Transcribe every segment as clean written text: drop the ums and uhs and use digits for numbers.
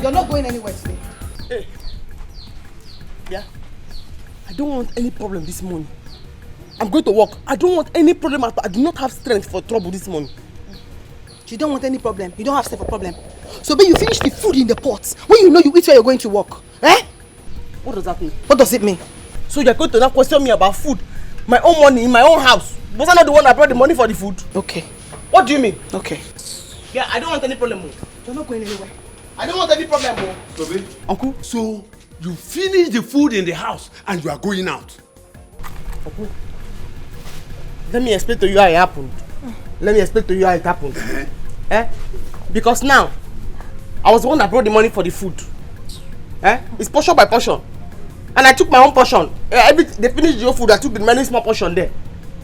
You're not going anywhere today. Hey. Yeah. I don't want any problem this morning. I'm going to work. I don't want any problem at all. I do not have strength for trouble this morning. You don't want any problem. You don't have strength for problem. So you finish the food in the pot when you know you eat where you're going to work. Eh? What does that mean? What does it mean? So you're going to now question me about food? My own money in my own house. Was I not the one that brought the money for the food? Okay. What do you mean? Okay. Yeah, I don't want any problem. You're not going anywhere. I don't want any problem. Sobe, Uncle? so you finish the food in the house and you are going out? Uncle, let me explain to you how it happened. Let me explain to you how it happened. Because now, I was the one that brought the money for the food. It's portion by portion. And I took my own portion. They finished the whole food, I took the many small portion there.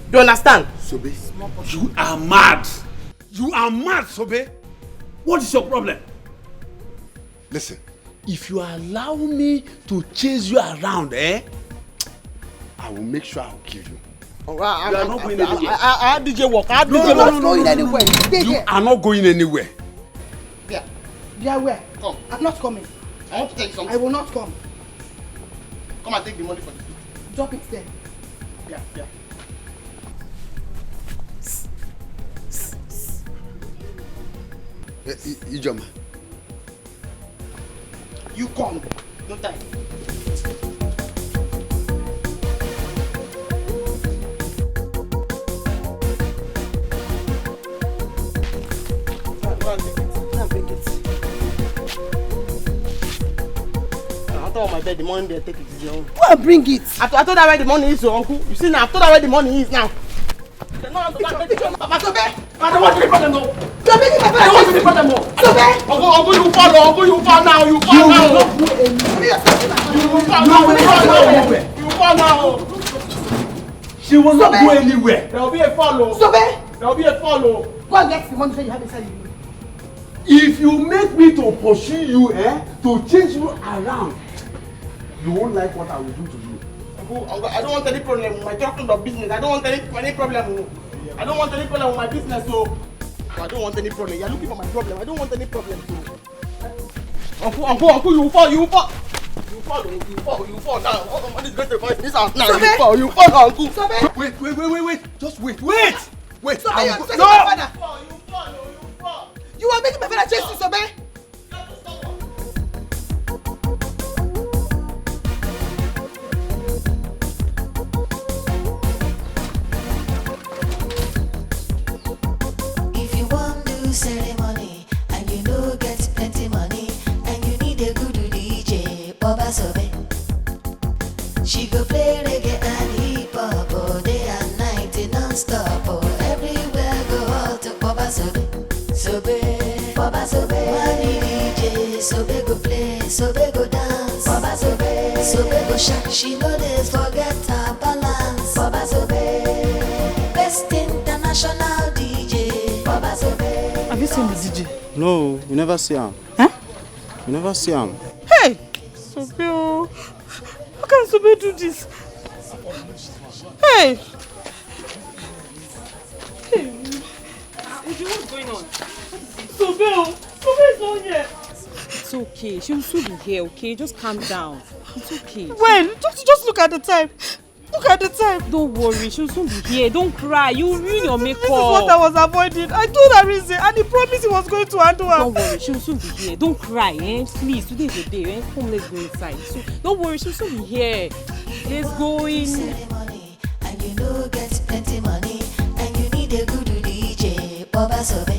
Do you understand? Sobe, you are mad. You are mad, Sobe. What is your problem? Listen, if you allow me to chase you around, I will make sure I will kill you. You are not going anywhere. I DJ work. I DJ work. Not going anywhere. Stay you here. are not going anywhere. Yeah. Yeah, where? Come. I'm not coming. I want to take something. I will not come. Come and take the money for the food. Drop it there. Yeah. Ijoma. You come. No time. My bed, the money they take it is your own. Go and bring it. I told her where the money is, your uncle. You see now, I told her where the money is now. I don't want to report them though. You're making my I don't want to report them though. Uncle, you fall now. You fall now. You fall now. She will not go anywhere. There will be a follow. There will be a follow. Go and get the money that you have inside you. If you make me to pursue you, to chase you around, you won't like what I will do to you. Uncle, I don't want any problem with my talking of business. I don't want any problem. I don't want any problem with my business, so I don't want any problem. You're looking for my problem. I don't want any problem, so. Uncle, you fall. You fall now. What is going to find this house now? You fall, Uncle. Wait. Just wait. Sobe, No. you fall. You are making my father chase you, Sobe. If you want to do ceremony and you know get plenty money and you need a good DJ, Baba Sobe. She go play reggae and hip hop all day and night non-stop. Everywhere go out to Baba Sobe. Sobe, Baba Sobe, money DJ, Sobe go play, Sobe go dance, Baba Sobe, Sobe go shake, she know this forget her balance, Baba Sobe, best international DJ, Baba Sobe. Have you seen the DJ? No, you never see him. Huh? You never see him. Hey! Sobe, how can Sobe do this? Hey! What's going on? Sobe is not here. It's okay. She'll soon be here, okay? Just calm down. It's okay. When? Just look at the time. Look at the time. Don't worry. She'll soon be here. Don't cry. You ruin your makeup. This is what I was avoiding. I told her reason and he promised he was going to handle her. Don't worry. She'll soon be here. Don't cry, Please, today is the day, Come, let's go inside. So, don't worry. She'll soon be here. Let's go in. Ceremony and you know get plenty money and you need a good DJ, Baba Sobe.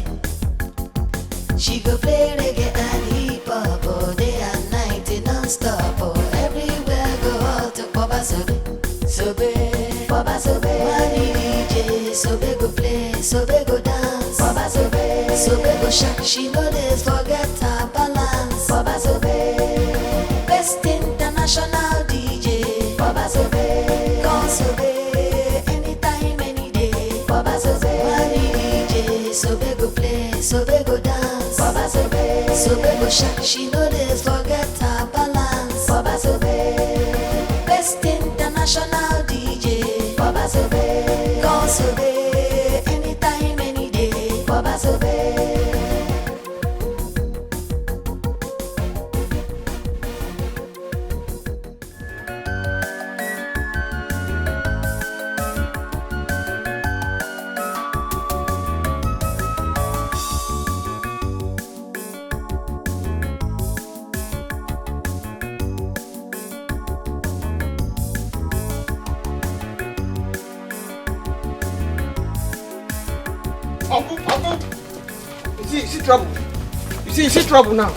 She go play reggae and hip hop all day and night non-stop. Everywhere go out to Baba Sobe. Sobe, Baba Sobe, money DJ. Sobe go play, Sobe go dance. Baba Sobe, Sobe go shake. She know this forget her balance. Baba Sobe, best international DJ. Baba Sobe, call Sobe anytime, any day. Baba Sobe, money DJ. Sobe go play, Sobe go dance. Baba Sobe, Sobe go shake. She know this forget her balance. Baba Sobe, best international DJ. Baba Sobe, call Sobe anytime, any day. Baba Sobe. trouble. You see trouble now.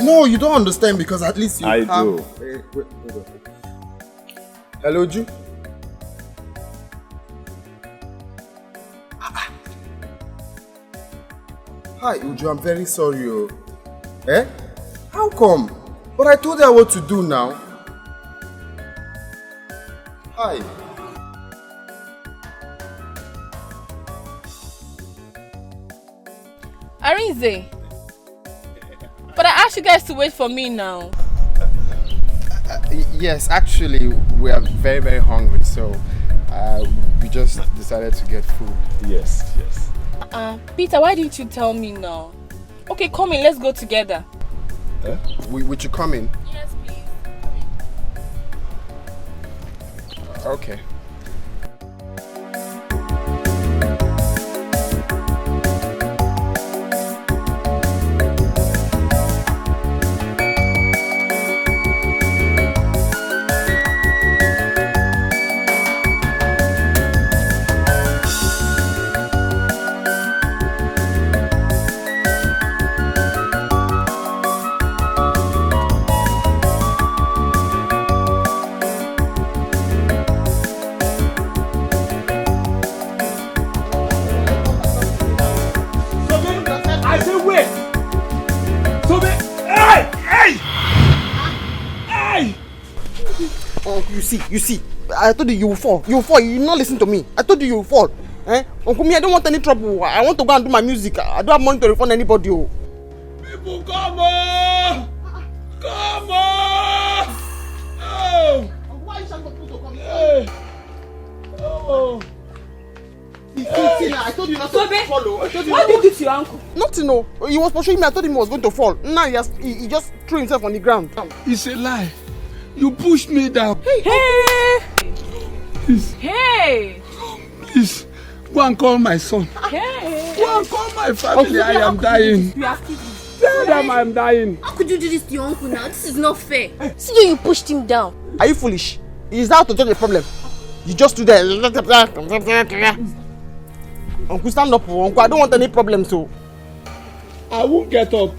No, you don't understand because at least you I have... do. Wait. Hello, Ju? Hi, Uju, I'm very sorry. Oh. Eh? How come? But I told her what to do now. Hi. Arinze. But I asked you guys to wait for me now. Yes, actually, we are very, very hungry, so we just decided to get food. Yes. Peter, why didn't you tell me now? Okay, come in, let's go together. Would you come in? Yes, please. Okay. You see, I told you will fall. You will fall. You not listen to me. I told you will fall. Uncle me, I don't want any trouble. I want to go and do my music. I don't have money to refund anybody. Oh. People, come on! Come on! Oh! Why are you shouting for people to come? Hey! Oh! I told you not to follow. What did you do to your uncle? Nothing, no. He was pursuing me. I told him he was going to fall. Now he just threw himself on the ground. It's a lie. You pushed me down. Hey! Please. Hey! Please. Go and call my son. Hey! Go and call my family. I am dying. You have to. Tell them I am dying. How could you do this to your uncle now? This is not fair. See how you pushed him down. Are you foolish? Is that to solve the problem? You just do that. Uncle, stand up. Uncle, I don't want any problems. So I won't get up.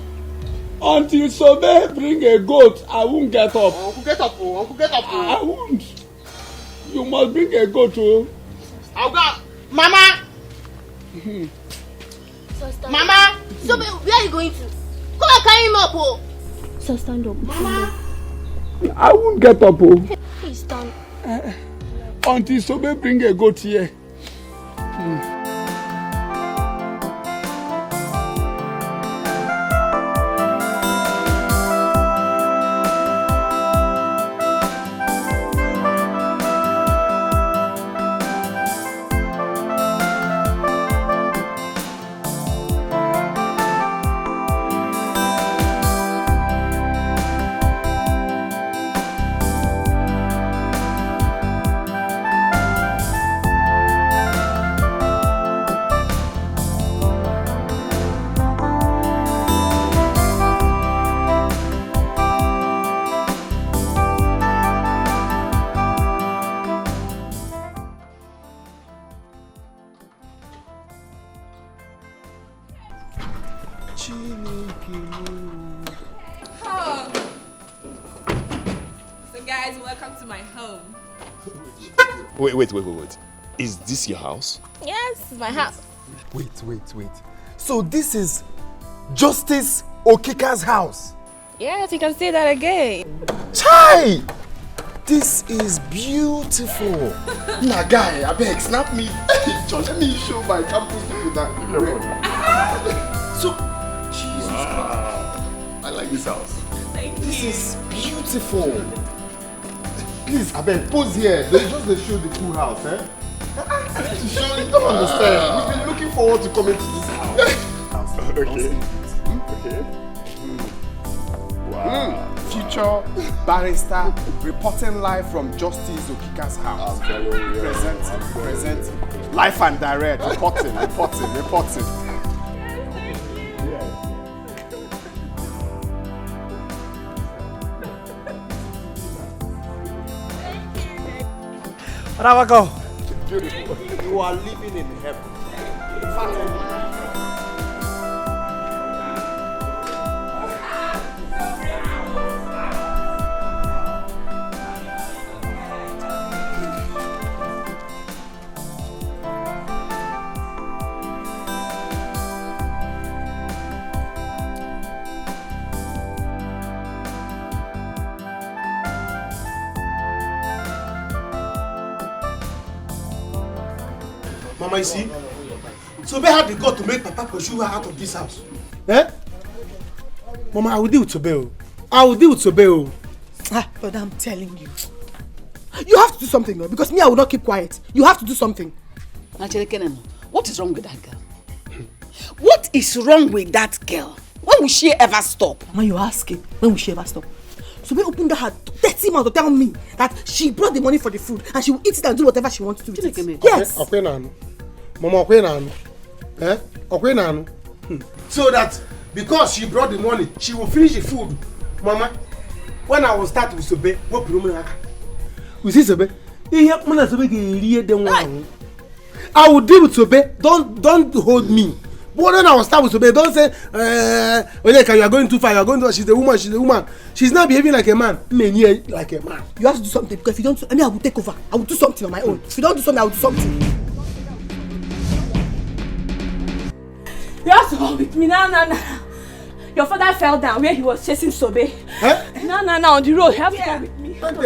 Until Sobe bring a goat, I won't get up. Uncle, get up. Uncle, get up. I won't. You must bring a goat. I'll go. Mama! Mama! Sobe, where are you going to? Come and carry him up. Oh. So stand up. Mama! I won't get up. Please stand. Until Sobe bring a goat here. So guys, welcome to my home. Wait. Is this your house? Yes, this is my house. Wait. So this is Justice Okika's house? Yes, you can say that again. Chai! This is beautiful. Nah, guy, I beg, snap me. John, let me show my campus people that. So, Jesus Christ. I like this house. Thank This you. is beautiful. Please, I beg, pose here. They just show the cool house, eh? To show you don't understand. We've been looking forward to coming to this house. Okay. Okay. Wow. Future barrister reporting live from Justice Okika's house. Presenting. Live and direct. Reporting. Rawako, beautiful. You are living in heaven. Mama, you see? Sobe had the gut to make Papa pursue her out of this house. Eh? Mama, I will deal with Obio. But I'm telling you. You have to do something, though, because me, I will not keep quiet. You have to do something. Actually, Kenemo, what is wrong with that girl? What is wrong with that girl? When will she ever stop? Mama, you're asking, when will she ever stop? Sobe opened her dirty mouth to tell me that she brought the money for the food and she will eat it and do whatever she wants to do with it. Yes. Mama, so that because she brought the money, she will finish the food. Mama, when I will start with Sobe, what problem? You see Sobe? I will deal with Sobe. Don't hold me. But then I will start with Sobe. Don't say, you are going too far. You are going too. She's a woman. She's not behaving like a man. Like a man. You have to do something because if you don't, I mean, I will take over. I will do something on my own. If you don't do something, I will do something. You have to come with me. No. Your father fell down where he was chasing Sobe. Huh? No, on the road. You have to come with me. Come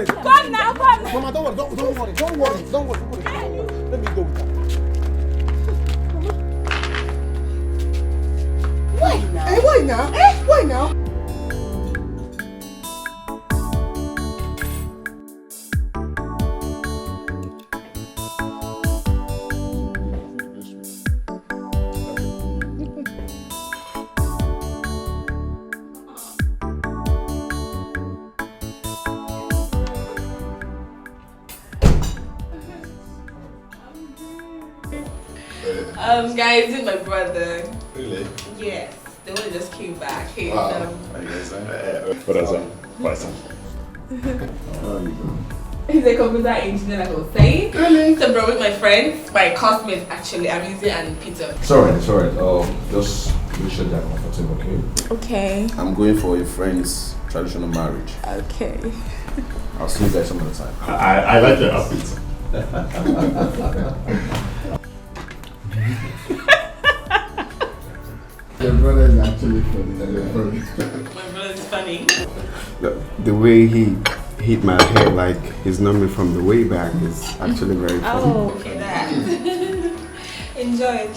now. Mama, don't worry. Don't worry. Let me go with her. Why now? Why now? Guys, this is my brother. Really? Yes, the one just came back. Hey, Wow. What is that? He's a computer engineer, like I was saying. Really? So, bro, with my friends, my classmates actually, Amizi and Peter. Sorry. Just make sure they're comfortable, okay? Okay. I'm going for a friend's traditional marriage. Okay. I'll see you guys some other time. I like your outfit. Your brother is actually funny. My brother is funny. The way he hit my head like he's known me from the way back is actually very funny. Oh, okay, that. Enjoy.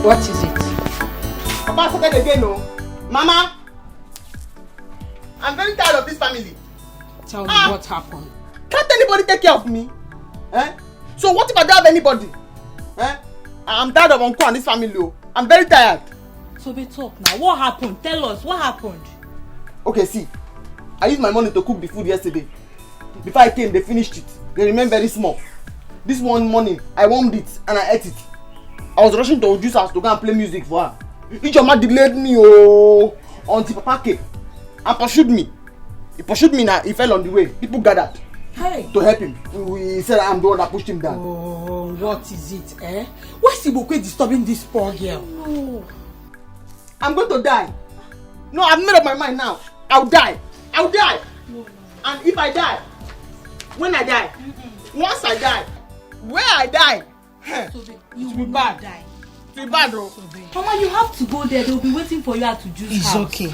What is it? Papa started again, no? Mama! I'm very tired of this family. Tell me what happened. Can't anybody take care of me? So what if I don't have anybody? I'm tired of Uncle and this family, oh. I'm very tired. So we talk now. What happened? Tell us, what happened? Okay, see. I used my money to cook the food yesterday. Before I came, they finished it. They remained very small. This one morning, I warmed it and I ate it. I was rushing to Oju's house to go and play music for her. Ichoma delayed me until Papa came and pursued me. He pursued me now, he fell on the way. People gathered to help him. We said I'm the one that pushed him down. Oh, what is it, Why is Ibokwe disturbing this poor girl? No. I'm going to die. No, I've made up my mind now. I'll die. No. And if I die, When I die? Once I die? Where I die? You will not die. It's bad, bro. Mama, you have to go there. They'll be waiting for you at the juice It's house. okay.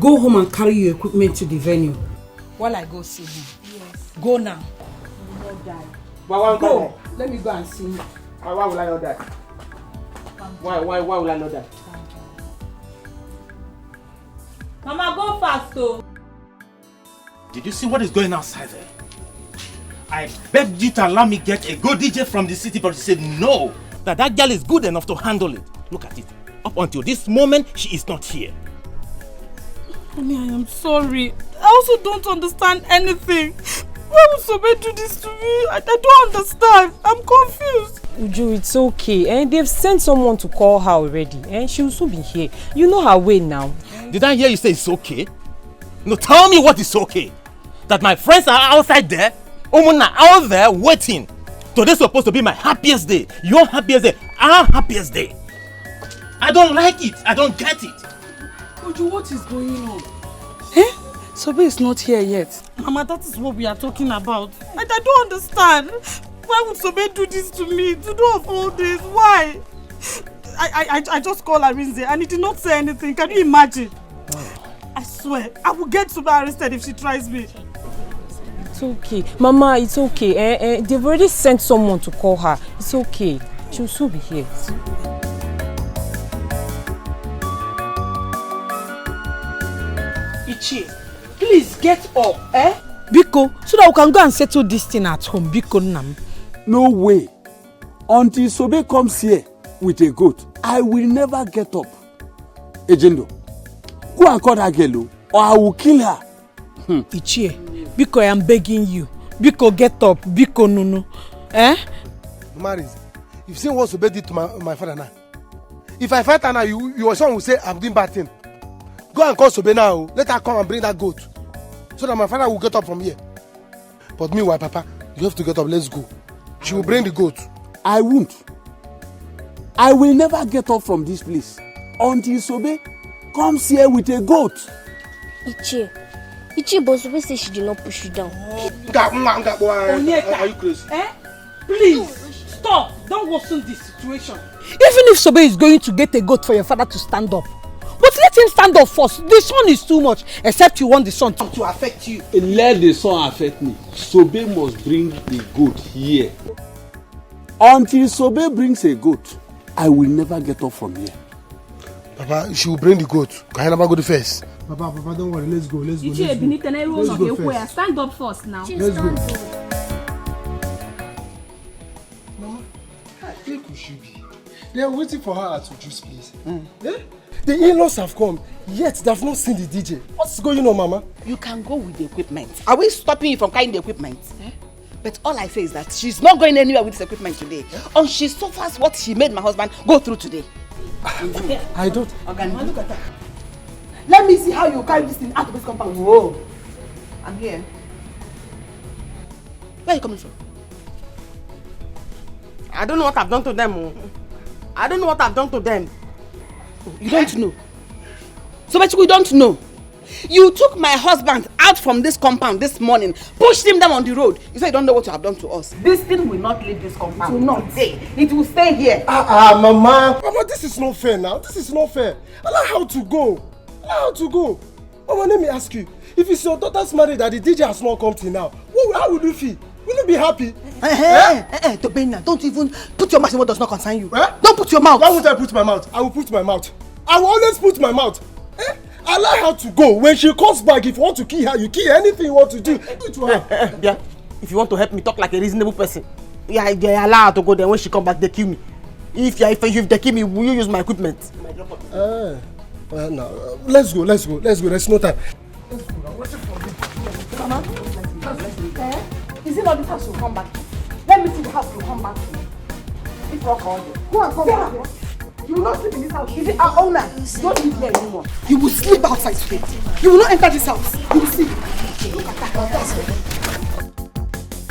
Go home and carry your equipment to the venue. While I go see him. Yes. Go now. You will not die. Go. Let me go and see him. Why will I not die? Why will I not die? Mama, go fast, though. Did you see what is going outside there? I begged you to allow me get a good DJ from the city, but you said no. That girl is good enough to handle it. Look at it. Up until this moment, she is not here. Honey, I am sorry. I also don't understand anything. Why would somebody do this to me? I don't understand. I'm confused. Uju, it's okay. They've sent someone to call her already. She will soon be here. You know her way now. Did I hear you say it's okay? No, tell me what is okay. That my friends are outside there, Omuna out there waiting. Today's supposed to be my happiest day. Your happiest day. Our happiest day. I don't like it. I don't get it. Uju, what is going on? Sobe is not here yet. Mama, that is what we are talking about. I don't understand. Why would Sobe do this to me? To do of all this? Why? I just called Arinze and he did not say anything. Can you imagine? I swear, I will get Sobe arrested if she tries me. It's okay. Mama, it's okay. They've already sent someone to call her. It's okay. She'll soon be here. Ichi, please get up, Biko, so that we can go and settle this thing at home. Biko Nam. No way. Until Sobe comes here with a goat, I will never get up. Ejendo, go and call that girl or I will kill her. Ichi, Biko, I am begging you. Biko, get up. Biko, Nunu. Maris, you've seen what Sobe did to my father now. If I fight her now, your son will say I'm doing bad thing. Go and call Sobe now. Let her come and bring that goat. So that my father will get up from here. But meanwhile, Papa, you have to get up. Let's go. She will bring the goat. I won't. I will never get up from this place until Sobe comes here with a goat. Ichi, but Sobe says she did not push you down. Are you crazy? Please, stop. Don't worsen this situation. Even if Sobe is going to get a goat for your father to stand up, but let him stand up first. The sun is too much, except you want the sun to affect you. Let the sun affect me. Sobe must bring the goat here. Until Sobe brings a goat, I will never get up from here. Papa, she will bring the goat. Can I never go to first? Papa, don't worry. Let's go. Let's go. Stand up first now. Let's go. Mama, I think we should be. They are waiting for her at Uju's place. The in-laws have come, yet they have not seen the DJ. What's going on, Mama? You can go with the equipment. Are we stopping you from carrying the equipment? But all I say is that she's not going anywhere with this equipment today. And she suffers what she made my husband go through today. I don't. Mama, look at her. Let me see how you carry this thing out of this compound. Whoa. I'm here. Where are you coming from? I don't know what I've done to them. I don't know what I've done to them. You don't know. So much you don't know. You took my husband out from this compound this morning, pushed him down on the road. You say you don't know what you have done to us. This thing will not leave this compound. It will not stay. It will stay here. Mama. Mama, this is not fair now. This is not fair. Allow her to go. Allow her to go. Mama, let me ask you. If it's your daughter's marriage that the DJ has not come till now, how will you feel? Will you be happy? Tobena, don't even put your mouth in what does not concern you. Don't put your mouth. Why would I put my mouth? I will put my mouth. I will always put my mouth. Allow her to go. When she comes back, if you want to kill her, you kill her. Anything you want to do, do it to her. Yeah. If you want to help me talk like a reasonable person, yeah, they allow her to go there. When she come back, they kill me. If they kill me, will you use my equipment? No. Let's go. There's no time. Let's go. I'm waiting for you. Mama, is it not this house you'll come back to? Let me see the house you'll come back to. It's not all day. Go and come back here. You will not sleep in this house. Is it our owner? Don't live here anymore. You will sleep outside today. You will not enter this house. You will see. Look at that.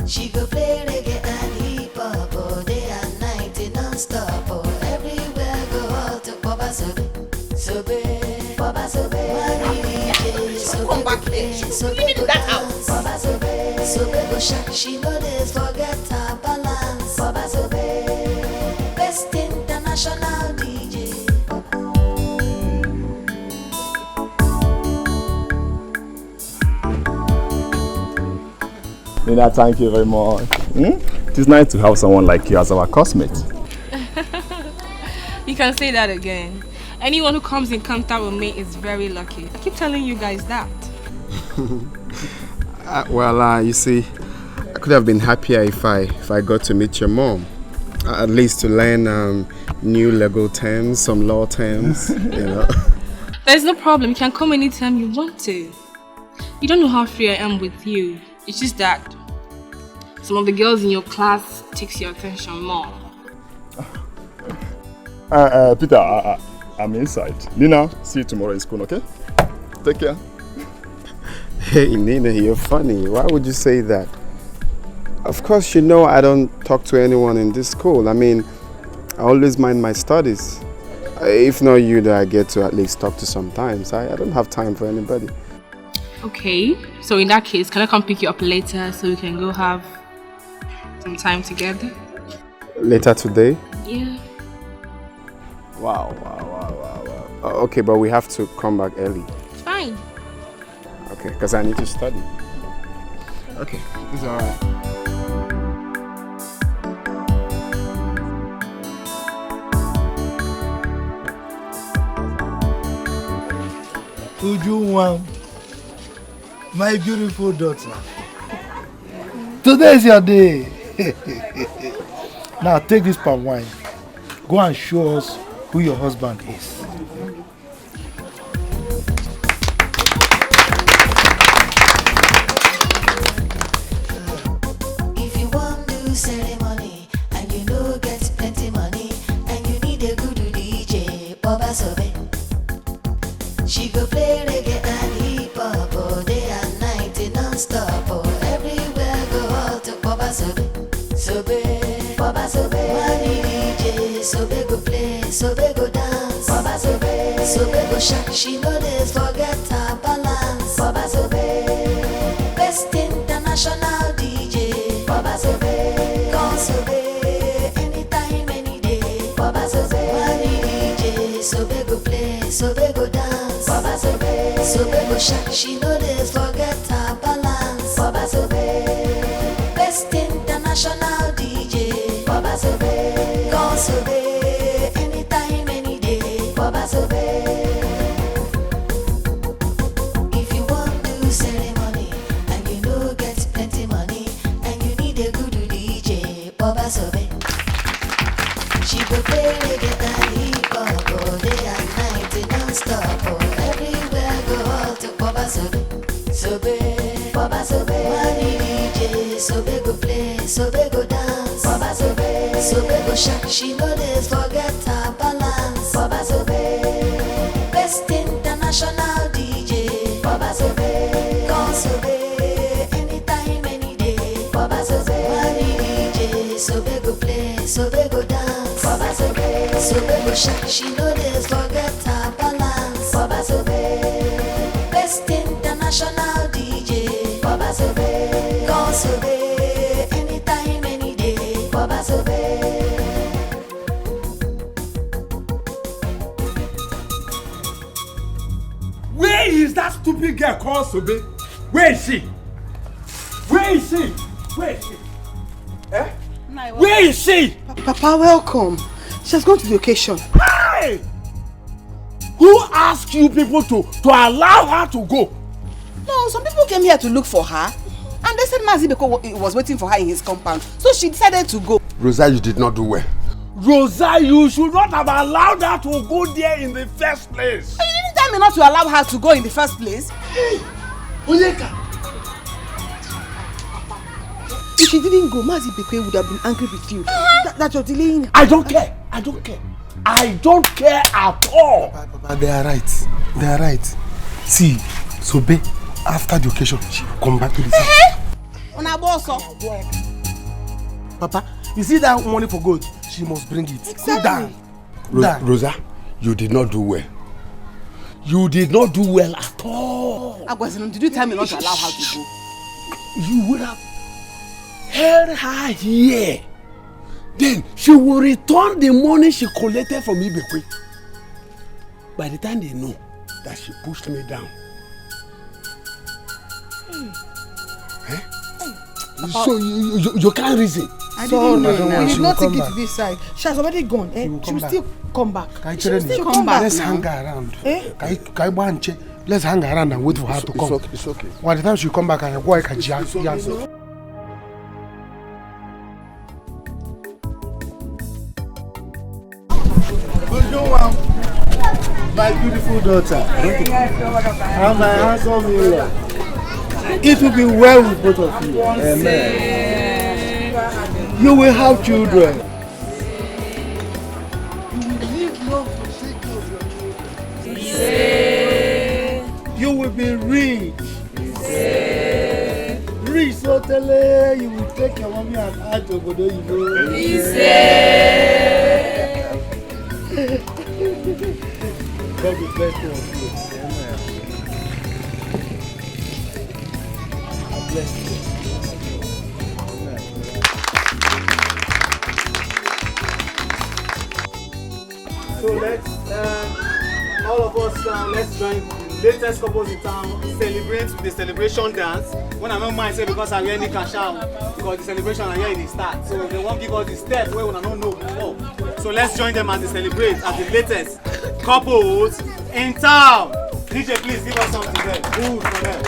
She go play reggae and hip hop all day and night non-stop. Everywhere go out to Baba Sobe. Baba Sobe. Come back here. You need that house. Baba Sobe. Sobe go shine, she no dey forget her balance. Baba Sobe, best international DJ. Nina, thank you very much. It is nice to have someone like you as our cosmate. You can say that again. Anyone who comes in contact with me is very lucky. I keep telling you guys that. You see, I could have been happier if I got to meet your mom. At least to learn new legal terms, some law terms, you know. There's no problem. You can come anytime you want to. You don't know how free I am with you. It's just that some of the girls in your class takes your attention more. Peter, I'm inside. Nina, see you tomorrow in school, okay? Take care. Hey, Nina, you're funny. Why would you say that? Of course, you know I don't talk to anyone in this school. I mean, I always mind my studies. If not you that I get to at least talk to sometimes. I don't have time for anybody. Okay, so in that case, can I come pick you up later so we can go have some time together? Later today? Yeah. Wow. Okay, but we have to come back early. Fine. Okay, because I need to study. Okay, it's alright. Uju, my beautiful daughter. Today is your day. Now take this palm wine. Go and show us who your husband is. If you want to ceremony and you know get plenty money and you need a good DJ, Baba Sobe. She go play reggae and hip hop all day and night non-stop. Everywhere go out to Baba Sobe. Sobe, Baba Sobe. Money DJ, Sobe go play, Sobe go dance. Baba Sobe, Sobe go shine. She no dey forget her balance. Baba Sobe, best international DJ. Baba Sobe, come Sobe, anytime, any day. Baba Sobe, money DJ, Sobe go play, Sobe go dance. Baba Sobe, Sobe go shine. She no dey forget her balance. Baba Sobe, best international DJ. Baba Sobe, come Sobe, anytime, any day. Baba Sobe. If you want to ceremony and you know get plenty money and you need a good DJ, Baba Sobe. She go play reggae and hip hop all day and night non-stop. Everywhere go out to Baba Sobe. Sobe, Baba Sobe. Money DJ, Sobe go play, Sobe go dance. Baba Sobe, Sobe go shine. She no dey forget her balance. Baba Sobe, best international DJ. Baba Sobe, come Sobe, anytime, any day. Baba Sobe, money DJ, Sobe go play, Sobe go dance. Baba Sobe, Sobe go shine. She no dey forget her balance. Baba Sobe, best international DJ. Baba Sobe, come Sobe, anytime, any day. Baba Sobe. Where is that stupid girl called Sobe? Where is she? Where is she? Where is she? Eh? Where is she? Papa, welcome. She has gone to the occasion. Hey! Who asked you people to allow her to go? No, some people came here to look for her. And they said Mazibeko was waiting for her in his compound. So she decided to go. Rosa, you did not do well. Rosa, you should not have allowed her to go there in the first place. You didn't tell me not to allow her to go in the first place. Hey! Onyeka! If she didn't go, Mazibeko would have been angry with you. That you're delaying. I don't care. I don't care. I don't care at all. Papa, they are right. They are right. See, Sobe, after the occasion, she will come back to the house. Papa, you see that money for gold? She must bring it. Sit down. Rosa, you did not do well. You did not do well at all. Agwazino, did you tell me not to allow her to go? You would have held her here. Then she will return the money she collected from Ebube. By the time they know that she pushed me down. So you can't reason. I didn't know. He did not take it to this side. She has already gone. She will still come back. She will still come back. Let's hang around. Let's hang around and wait for her to come. It's okay. By the time she come back, I go like a jazz. My beautiful daughter, and my handsome Mila. It will be well with both of you. Amen. You will have children. You will be rich. Rich, so tell her you will take your mommy and add to Obodo God will bless you. Amen. I bless you. So let's, all of us let's join the latest couples in town, celebrate with the celebration dance. When I don't mind say because I really cash out, because the celebration are here in the start. So they won't give us the steps where we don't know before. So let's join them as they celebrate as the latest couples in town. DJ, please give us something there. Good for them.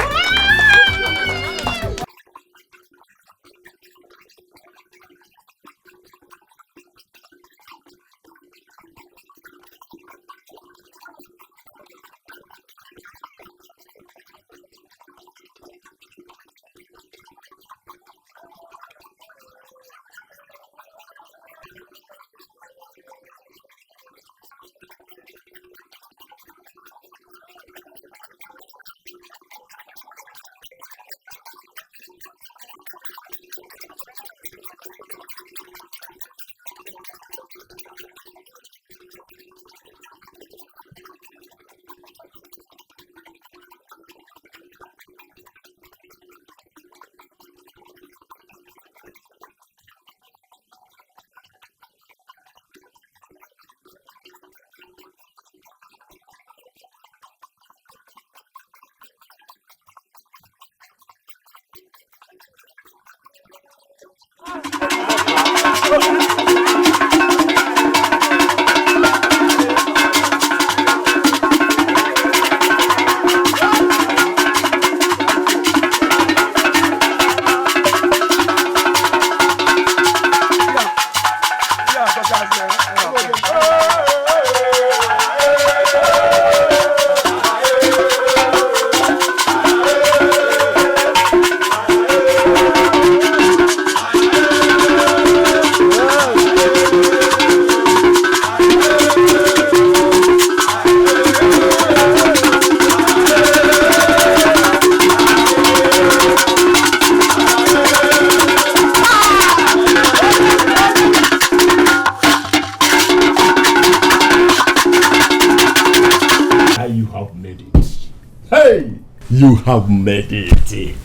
You have made it.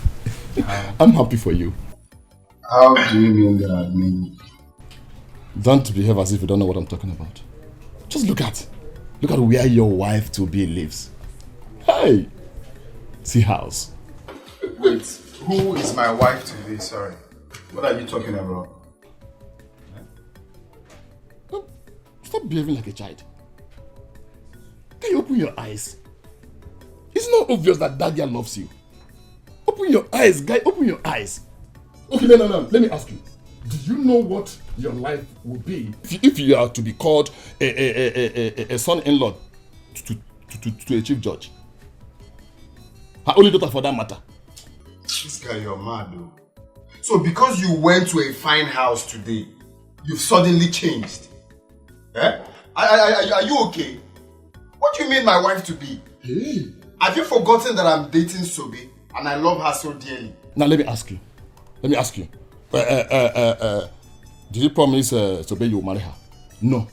I'm happy for you. How do you mean that I mean? Don't behave as if you don't know what I'm talking about. Just look at where your wife to be lives. Hey, see house. Wait, who is my wife to be? Sorry, what are you talking about? Stop behaving like a child. Can you open your eyes? It's not obvious that Daddy loves you. Open your eyes, guy. Open your eyes. Okay, no. Let me ask you. Do you know what your life would be if you are to be called a son-in-law to a chief judge? Her only daughter for that matter. This guy, you're mad though. So because you went to a fine house today, you've suddenly changed? Eh? Are you okay? What do you mean my wife to be? Hey. Have you forgotten that I'm dating Sobe and I love her so dearly? Now let me ask you. Did you promise Sobe you will marry her? No.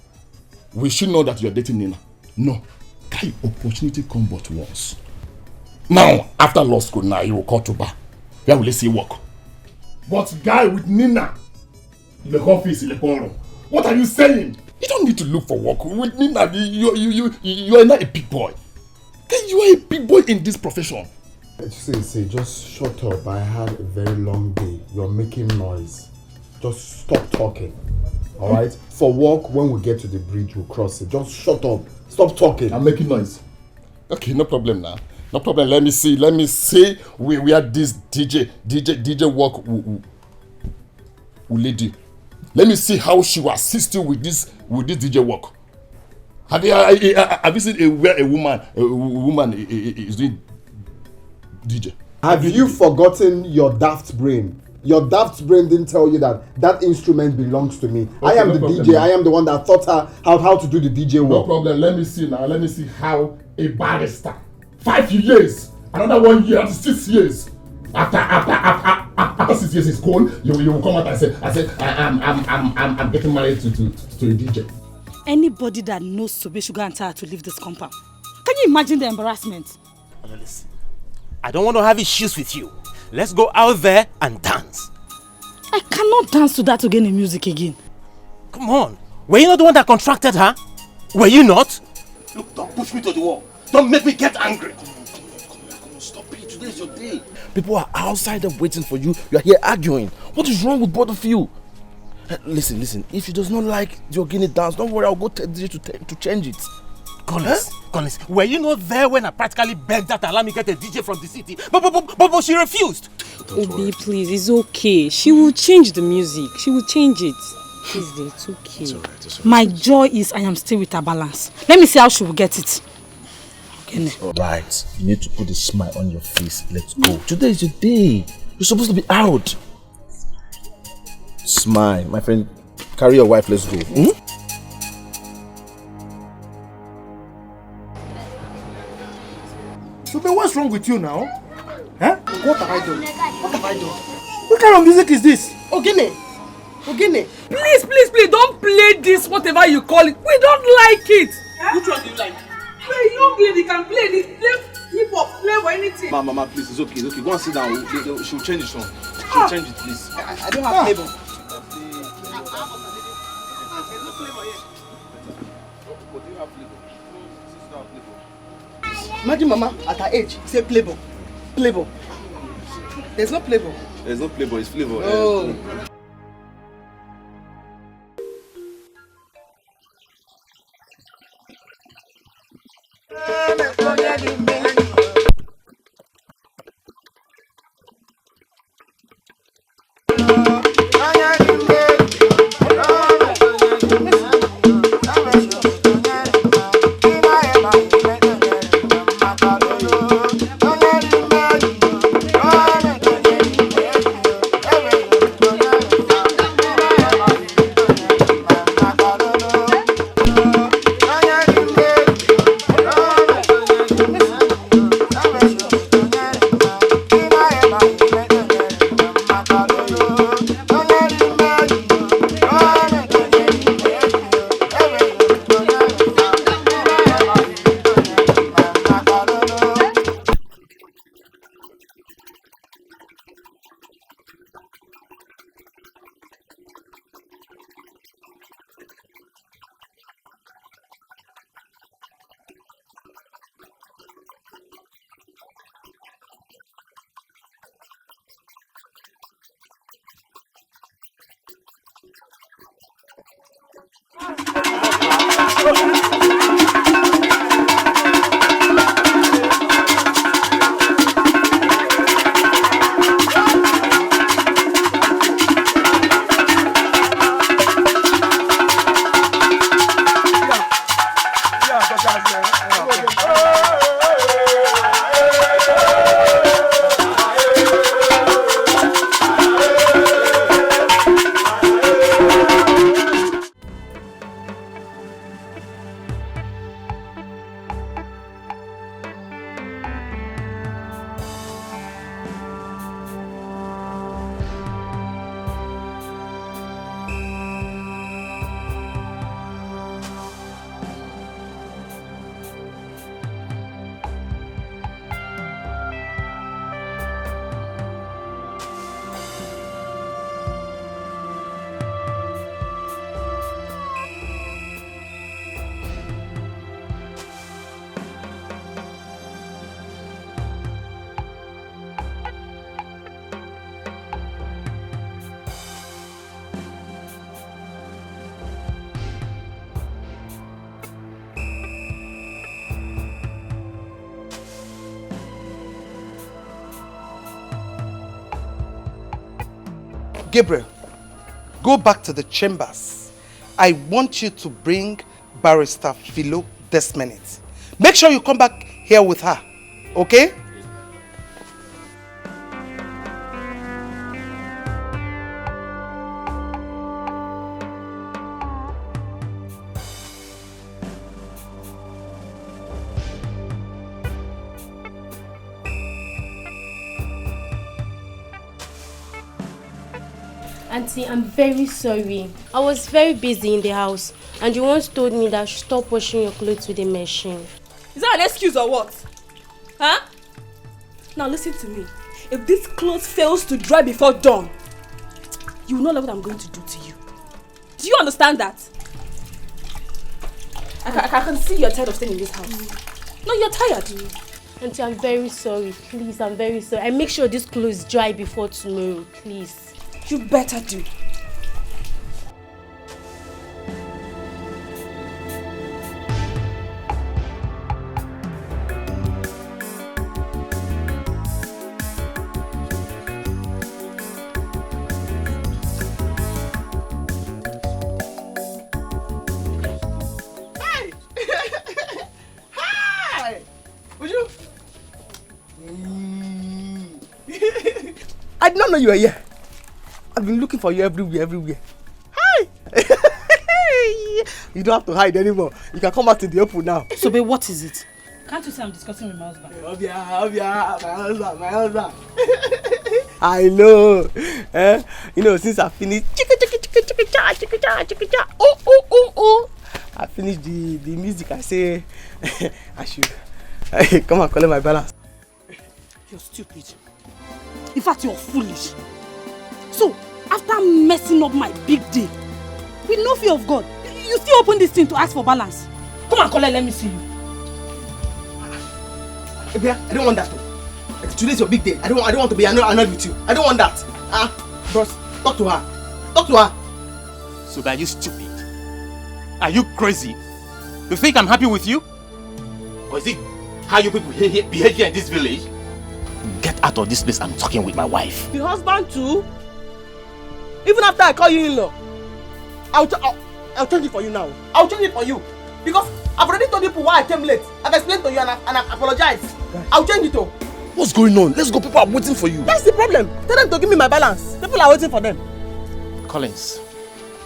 We should know that you're dating Nina. No. Can opportunity come but once? Now, after law school now, you will call to bar. Where will you see work? But guy with Nina in the office in the room. What are you saying? You don't need to look for work. With Nina, you are not a big boy. You are a big boy in this profession. See, just shut up. I had a very long day. You're making noise. Just stop talking. Alright? For work, when we get to the bridge, we'll cross it. Just shut up. Stop talking. I'm making noise. Okay, no problem now. No problem. Let me see where this DJ work will lead you. Let me see how she will assist you with this DJ work. Have you seen where a woman is doing DJ? Have you forgotten your daft brain? Your daft brain didn't tell you that instrument belongs to me. Okay, I am the DJ. Now. I am the one that taught her how to do the DJ work. No problem. Let me see now. Let me see how a barrister, 5 years, another 1 year, 6 years. After 6 years is gone, you will come out and say I'm getting married to a DJ. Anybody that knows Sobe should go and tell her to leave this compound. Can you imagine the embarrassment? Listen, I don't want to have issues with you. Let's go out there and dance. I cannot dance to that again in music again. Come on. Were you not the one that contracted her? Were you not? Look, don't push me to the wall. Don't make me get angry. Come on, stop it. Today's your day. People are outside there waiting for you. You are here arguing. What is wrong with both of you? Listen. If she does not like the Ogini dance, don't worry. I'll go tell DJ to change it. Collins, were you not there when I practically begged her to allow me get a DJ from the city? But she refused. Obi, please, it's okay. She will change the music. She will change it. Please, it's okay. It's all right. My joy is I am still with her balance. Let me see how she will get it. Alright, you need to put a smile on your face. Let's go. Today is your day. You're supposed to be out. Smile, my friend. Carry your wife, let's go. So, but what's wrong with you now? Huh? What have I done? What kind of music is this? Ogene. Please, don't play this, whatever you call it. We don't like it. Which one do you like? Play young lady can play this. Play hip hop, play or anything. Mama, please, it's okay. Go and sit down. She'll change the song. She'll change it, please. I don't have flavor. Imagine Mama at her age say playboy. There's no playboy. There's no playboy, it's flavor. Oh. Gabriel, go back to the chambers. I want you to bring Barrister Philo this minute. Make sure you come back here with her, okay? Auntie, I'm very sorry. I was very busy in the house and you once told me that I should stop washing your clothes with a machine. Is that an excuse or what? Huh? Now listen to me. If this clothes fails to dry before dawn, you will not know what I'm going to do to you. Do you understand that? I can see you're tired of staying in this house. No, you're tired. Auntie, I'm very sorry. Please, I'm very sorry. I make sure this clothes dry before tomorrow, please. You better do. Hi! Hi! Would you? I did not know you were here. I've been looking for you everywhere. Hi! You don't have to hide anymore. You can come out to the open now. So, babe, what is it? Can't you say I'm discussing with my husband? Obia, my husband. I know. You know, since I finished I finished the music, I say I should come and collect my balance. You're stupid. In fact, you're foolish. So, after messing up my big day, with no fear of God, you still open this thing to ask for balance. Come and collect, let me see you. I don't want that. Today's your big day. I don't want to be annoyed with you. I don't want that. Bros, talk to her. Talk to her. So, are you stupid? Are you crazy? You think I'm happy with you? Or is it how you people behave here in this village? Get out of this place. I'm talking with my wife. The husband too? Even after I call you in-law, I'll change it for you now. I'll change it for you. Because I've already told people why I came late. I've explained to you and I've apologized. I'll change it though. What's going on? Let's go. People are waiting for you. That's the problem. Tell them to give me my balance. People are waiting for them. Collins,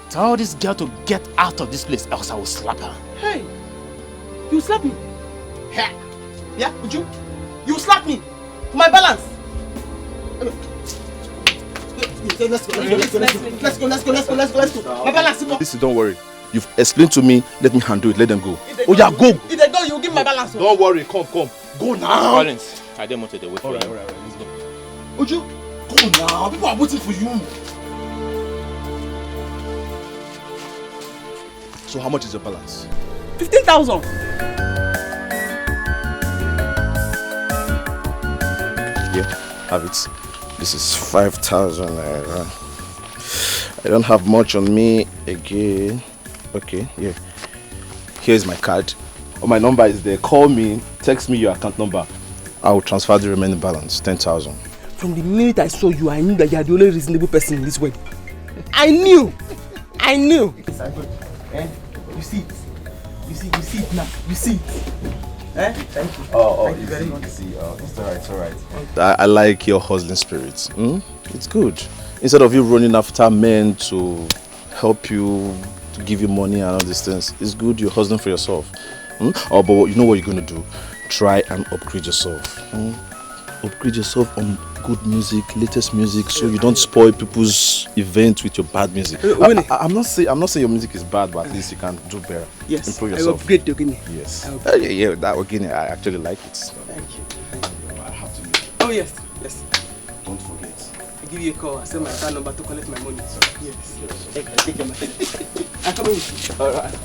tell this girl to get out of this place else I will slap her. Hey, you slap me? Yeah, would you? You slap me for my balance. Let's go. My balance. Listen, don't worry. You've explained to me. Let me handle it. Let them go. Oh yeah, go. If they go, you give my balance. Don't worry. Come. Go now. Collins, I don't want to wait for you. All right. Let's go. Would you? Go now. People are waiting for you. So how much is your balance? 15,000. Yeah, have it. This is 5,000 naira. I don't have much on me again. Okay, yeah. Here's my card. Oh, my number is there. Call me, text me your account number. I will transfer the remaining balance, 10,000. From the minute I saw you, I knew that you are the only reasonable person in this world. I knew. You see it. You see it now. You see it. Thank you. It's alright. I like your hustling spirit. It's good. Instead of you running after men to help you, to give you money and all these things, it's good you're hustling for yourself. But you know what you're going to do? Try and upgrade yourself. Upgrade yourself on good music, latest music, so you don't spoil people's events with your bad music. I'm not saying your music is bad, but at least you can do better. Yes, improve yourself. I upgrade the Ogini. Yes. Yeah, that Ogini, I actually like it. So. Thank you. I have to leave. Oh yes. Don't forget. I give you a call. I send my card number to collect my money. So, yes. Take your money. I'm coming with you. All right.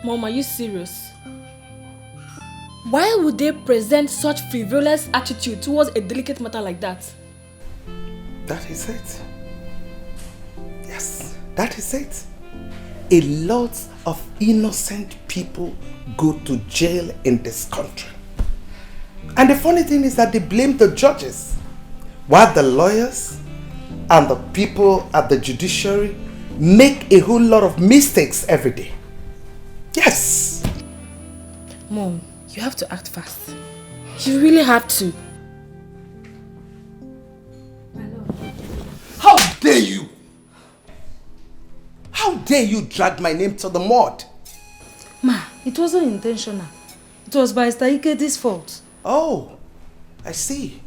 Mom, are you serious? Why would they present such frivolous attitude towards a delicate matter like that? That is it. Yes, that is it. A lot of innocent people go to jail in this country. And the funny thing is that they blame the judges. while the lawyers and the people at the judiciary make a whole lot of mistakes every day. Yes. Mom, you have to act fast. You really have to. How dare you? How dare you drag my name to the mud? Ma, it wasn't intentional. It was by Ike's fault. Oh, I see.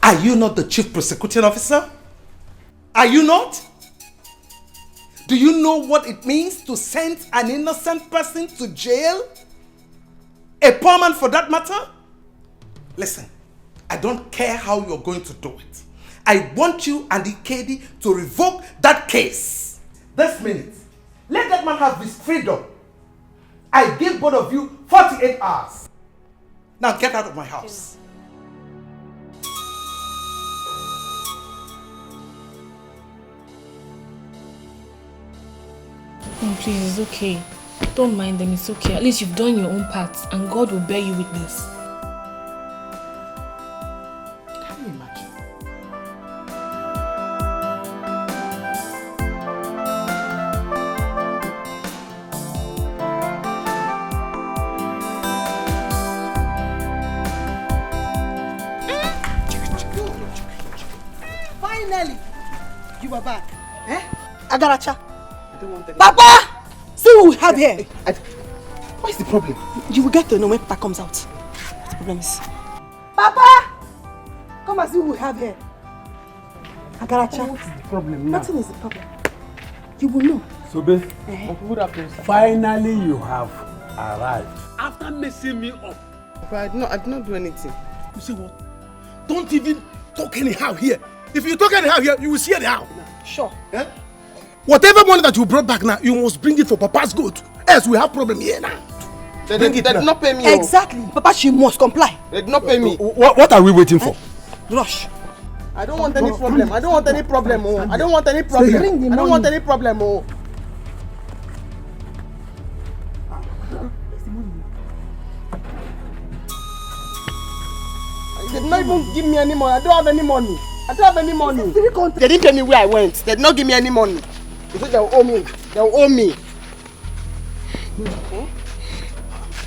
Are you not the chief prosecuting officer? Are you not? Do you know what it means to send an innocent person to jail? A poor man for that matter? Listen, I don't care how you're going to do it. I want you and Ikedi to revoke that case. This minute. Let that man have his freedom. I give both of you 48 hours. Now get out of my house. Mom, please, it's okay. Don't mind them, it's okay. At least you've done your own part and God will bear you witness. Can you imagine? Finally, you are back. Eh? Agaracha. Papa! See what we have here. What is the problem? You will get to know when Papa comes out. What the problem is? Papa! Come and see what we have here. Agaracha. What is the problem now? Nothing is the problem. You will know. Sobe, finally you have arrived. After messing me up. But I did not do anything. You see what? Don't even talk anyhow here. If you talk anyhow here, you will see anyhow. Sure. Eh? Whatever money that you brought back now, you must bring it for Papa's good. Else we have problem here now. They did not pay me. Exactly. Papa, she must comply. They did not pay me. What are we waiting for? Rush. I don't want any problem. I don't want any problem. Oh. I don't want any problem. I don't want any problem. Oh. They did not even give me any money. I don't have any money. I don't have any money. They didn't tell me where I went. They did not give me any money. They said they will owe me. They will owe me.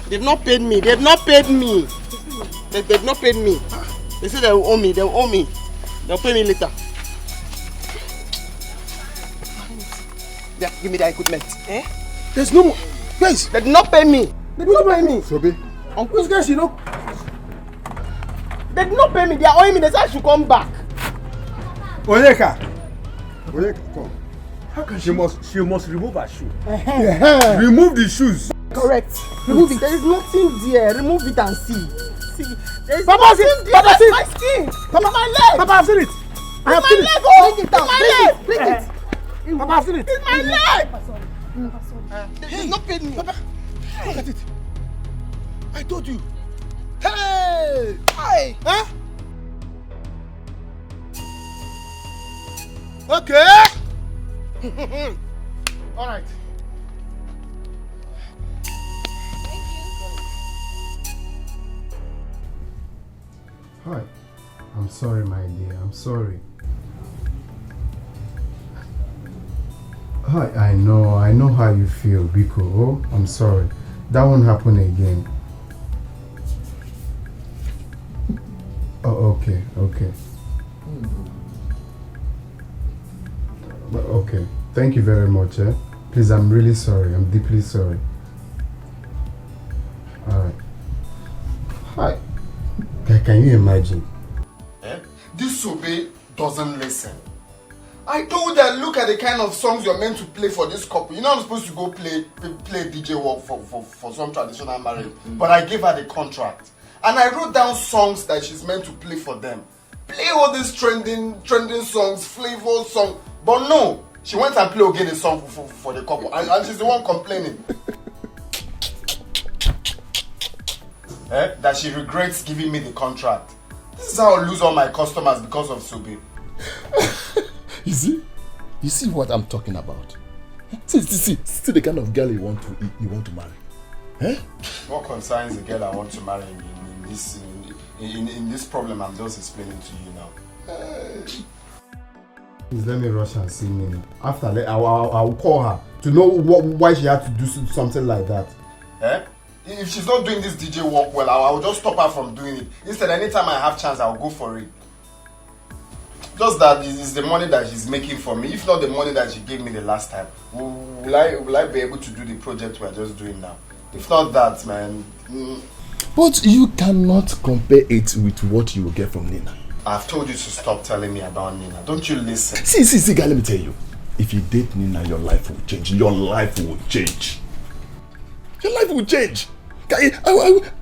They've not paid me. They've not paid me. They've not paid me. They said they will owe me. They will owe me. They'll pay me later. Yeah, give me the equipment. Eh? There's no more. Guys, they did not pay me. They did not pay me. Sobe. Uncle, guys, you know. They did not pay me. They are owing me. They said I should come back. Onyeka, come. How can she must remove her shoe? Remove the shoes. Correct. Remove it. There is nothing there. Remove it and see. See. There is Papa, see it. Papa, see it. My skin. Papa, my leg. Papa, I've seen it. I have seen it. Bring it down. Bring it. Papa, I've seen it. It's my leg. They did not pay me. Papa, look at it. I told you. Hey! Hi. Huh? Okay. All right. Hi. I'm sorry, my dear. I'm sorry. Hi, I know how you feel, Biko. Oh, I'm sorry. That won't happen again. Oh, okay. Okay. Thank you very much. Please, I'm really sorry. I'm deeply sorry. Alright. Hi. Can you imagine? This Sobe doesn't listen. I told her, look at the kind of songs you're meant to play for this couple. You're not supposed to go play DJ work for some traditional marriage. But I gave her the contract. And I wrote down songs that she's meant to play for them. Play all these trending songs, flavor songs. But no, she went and played again a song for the couple. And she's the one complaining. That she regrets giving me the contract. This is how I lose all my customers because of Sobe. You see what I'm talking about? See the kind of girl you want to marry. Eh? What concerns the girl I want to marry in this problem I'm just explaining to you now? Please let me rush and see Nina. After that, I will call her to know why she had to do something like that. Eh? If she's not doing this DJ work well, I will just stop her from doing it. Instead, anytime I have chance, I will go for it. Just that is the money that she's making for me. If not the money that she gave me the last time, will I be able to do the project we're just doing now? If not that, man. But you cannot compare it with what you will get from Nina. I've told you to stop telling me about Nina. Don't you listen? See, guy, let me tell you. If you date Nina, your life will change. Your life will change. Your life will change. Guy,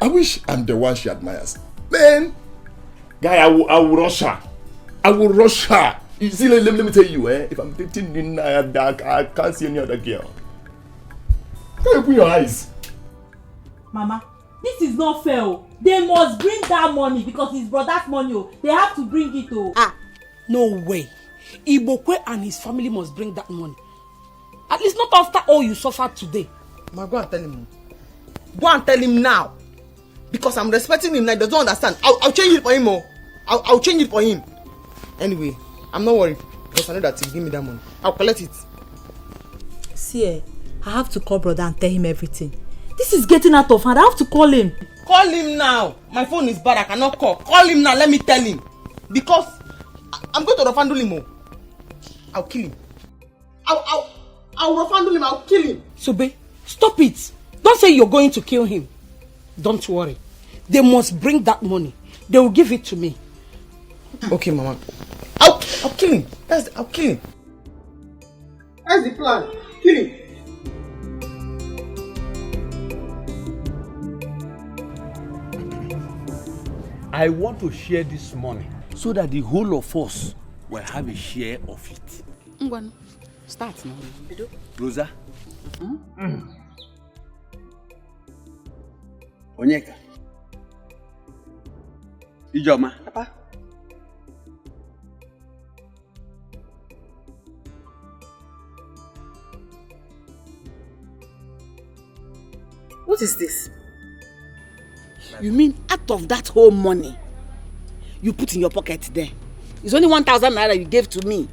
I wish I'm the one she admires. Man, guy, I will rush her. I will rush her. You see, let me tell you, if I'm dating Nina, I can't see any other girl. Can you open your eyes? Mama, this is not fair. They must bring that money because it's brother's money. They have to bring it. No way. Ibokwe and his family must bring that money. At least not after all you suffered today. Ma, go and tell him. Go and tell him now. Because I'm respecting him now. He doesn't understand. I'll change it for him. I'll change it for him. Anyway, I'm not worried. Because I know that he'll give me that money. I'll collect it. See, I have to call brother and tell him everything. This is getting out of hand. I have to call him. Call him now. My phone is bad. I cannot call. Call him now. Let me tell him. Because I'm going to refundle him. I'll kill him. I'll refundle him. I'll kill him. Sobe, stop it. Don't say you're going to kill him. Don't worry. They must bring that money. They will give it to me. Okay, Mama. I'll kill him. I'll kill him. That's the plan. Kill him. I want to share this money so that the whole of us will have a share of it. Ngwan, start now. Rosa? Onyeka? Ijoma? Papa? What is this? You mean out of that whole money you put in your pocket there, it's only 1,000 naira you gave to me?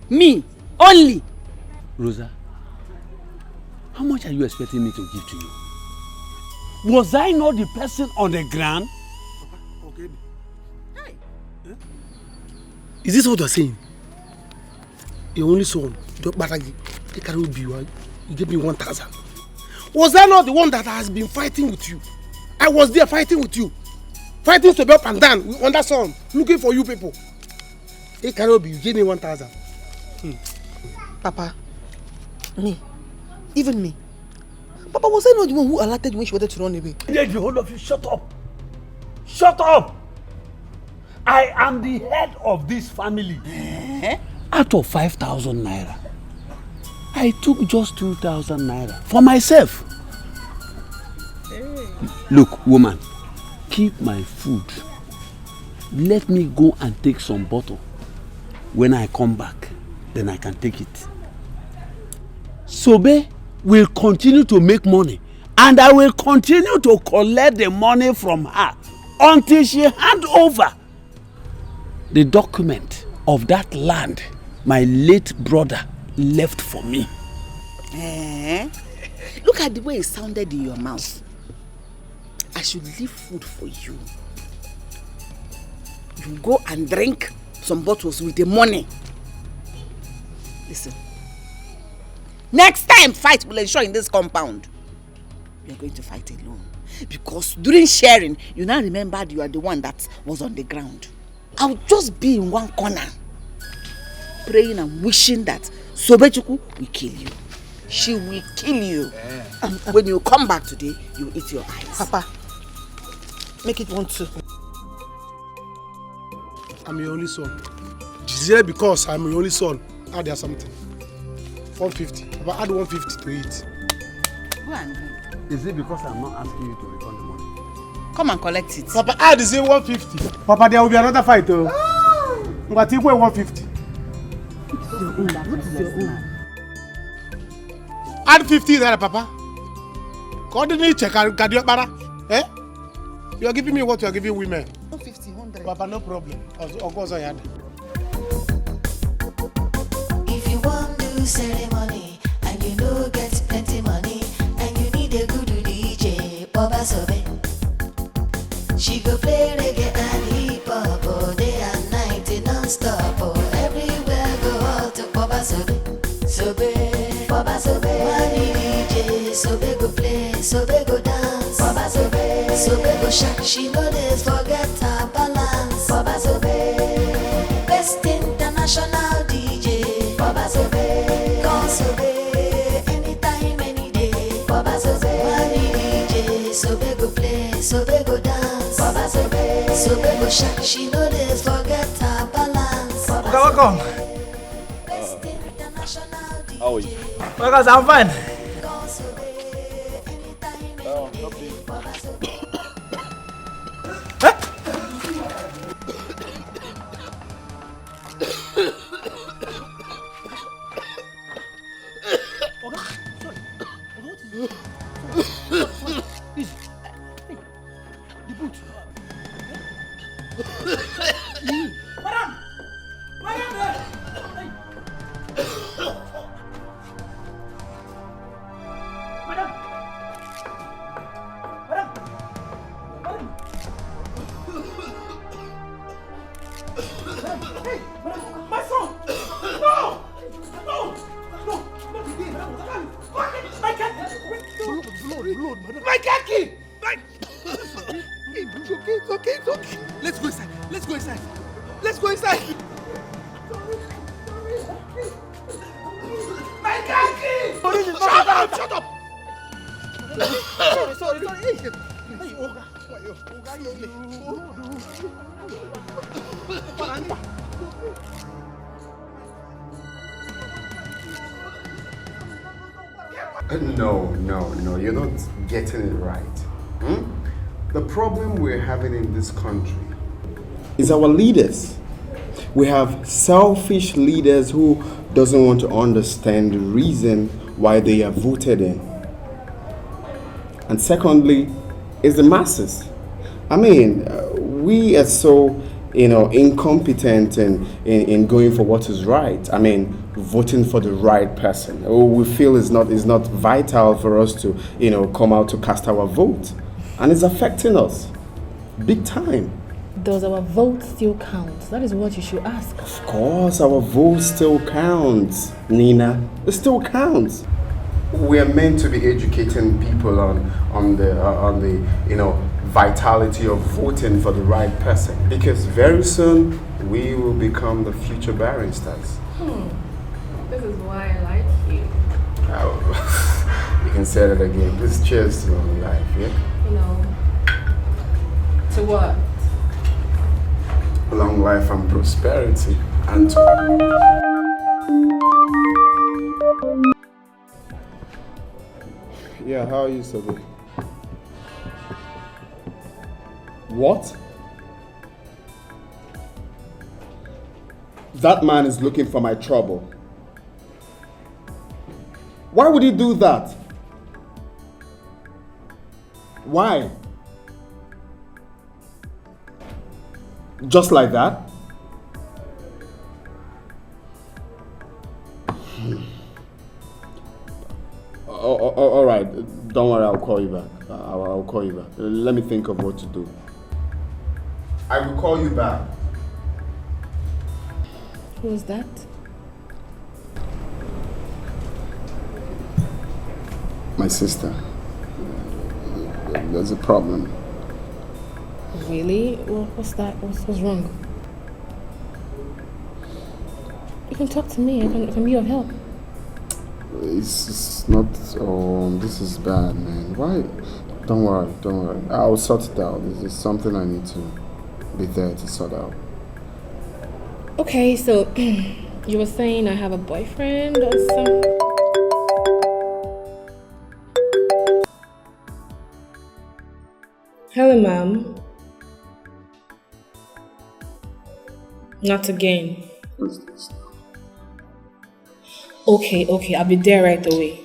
Me only? Rosa, how much are you expecting me to give to you? Was I not the person on the ground? Okay. Hey. Is this what you're saying? Your only son, you gave me 1,000. Was I not the one that has been fighting with you? I was there fighting with you. Fighting to be up and down on that song, looking for you people. Hey, Karobi, you gave me 1,000. Papa, me, even me. Papa, was I not the one who alerted when she wanted to run away? The whole of you, shut up. Shut up. I am the head of this family. Out of 5,000 naira, I took just 2,000 naira for myself. Look, woman, keep my food. Let me go and take some bottle. When I come back, then I can take it. Sobe will continue to make money, and I will continue to collect the money from her until she hand over the document of that land my late brother left for me. Look at the way it sounded in your mouth. I should leave food for you. You go and drink some bottles with the money. Listen. Next time fight will ensure in this compound. You're going to fight alone. Because during sharing, you now remembered you are the one that was on the ground. I'll just be in one corner, praying and wishing that Sobechuku will kill you. She will kill you. And when you come back today, you will eat your eyes. Papa, make it 1-2. I'm your only son. Just because I'm your only son, add there something. 150. Papa, add 150 to it. Go and do. Is it because I'm not asking you to return the money? Come and collect it. Papa, add the same 150. Papa, there will be another fight. I'm going to take away 150. What is your own? Add 50 there, Papa. Coordinate check. You are giving me what you are giving women. 150, 100. Papa, no problem. Of course I had. Sobe, Baba Sobe, money DJ, Sobe go play, Sobe go dance, Baba Sobe, Sobe go shake, she know they forget her balance, Baba Sobe, best international DJ, Baba Sobe, come Sobe, anytime, any day, Baba Sobe, money DJ, Sobe go play, Sobe go dance, Baba Sobe, Sobe go shake, she know they forget her balance, Baba Sobe. Welcome. How are you? Well, guys, I'm fine. No, you're not getting it right. The problem we're having in this country is our leaders. We have selfish leaders who doesn't want to understand the reason why they are voted in. And secondly, is the masses. I mean, we are so, incompetent in going for what is right. I mean, voting for the right person. We feel is not vital for us to, come out to cast our vote. And it's affecting us big time. Does our vote still count? That is what you should ask. Of course, our vote still counts, Nina. It still counts. We are meant to be educating people on the vitality of voting for the right person, because very soon we will become the future barristers. This is why I like you. You can say that again. Please cheers to long life, yeah? To what? Long life and prosperity, and yeah, how are you, Sobe? What? That man is looking for my trouble. Why would he do that? Why? Just like that? All right, don't worry, I'll call you back. I'll call you back. Let me think of what to do. I will call you back. Who's that? My sister. There's a problem. Really? Well, what's that? What's wrong? You can talk to me. I can be of help. It's not. Oh, this is bad, man. Why? Don't worry. I'll sort it out. This is something I need to be there to sort out. Okay, so you were saying I have a boyfriend or something? Hello, ma'am. Not again. What's this? Okay, I'll be there right away.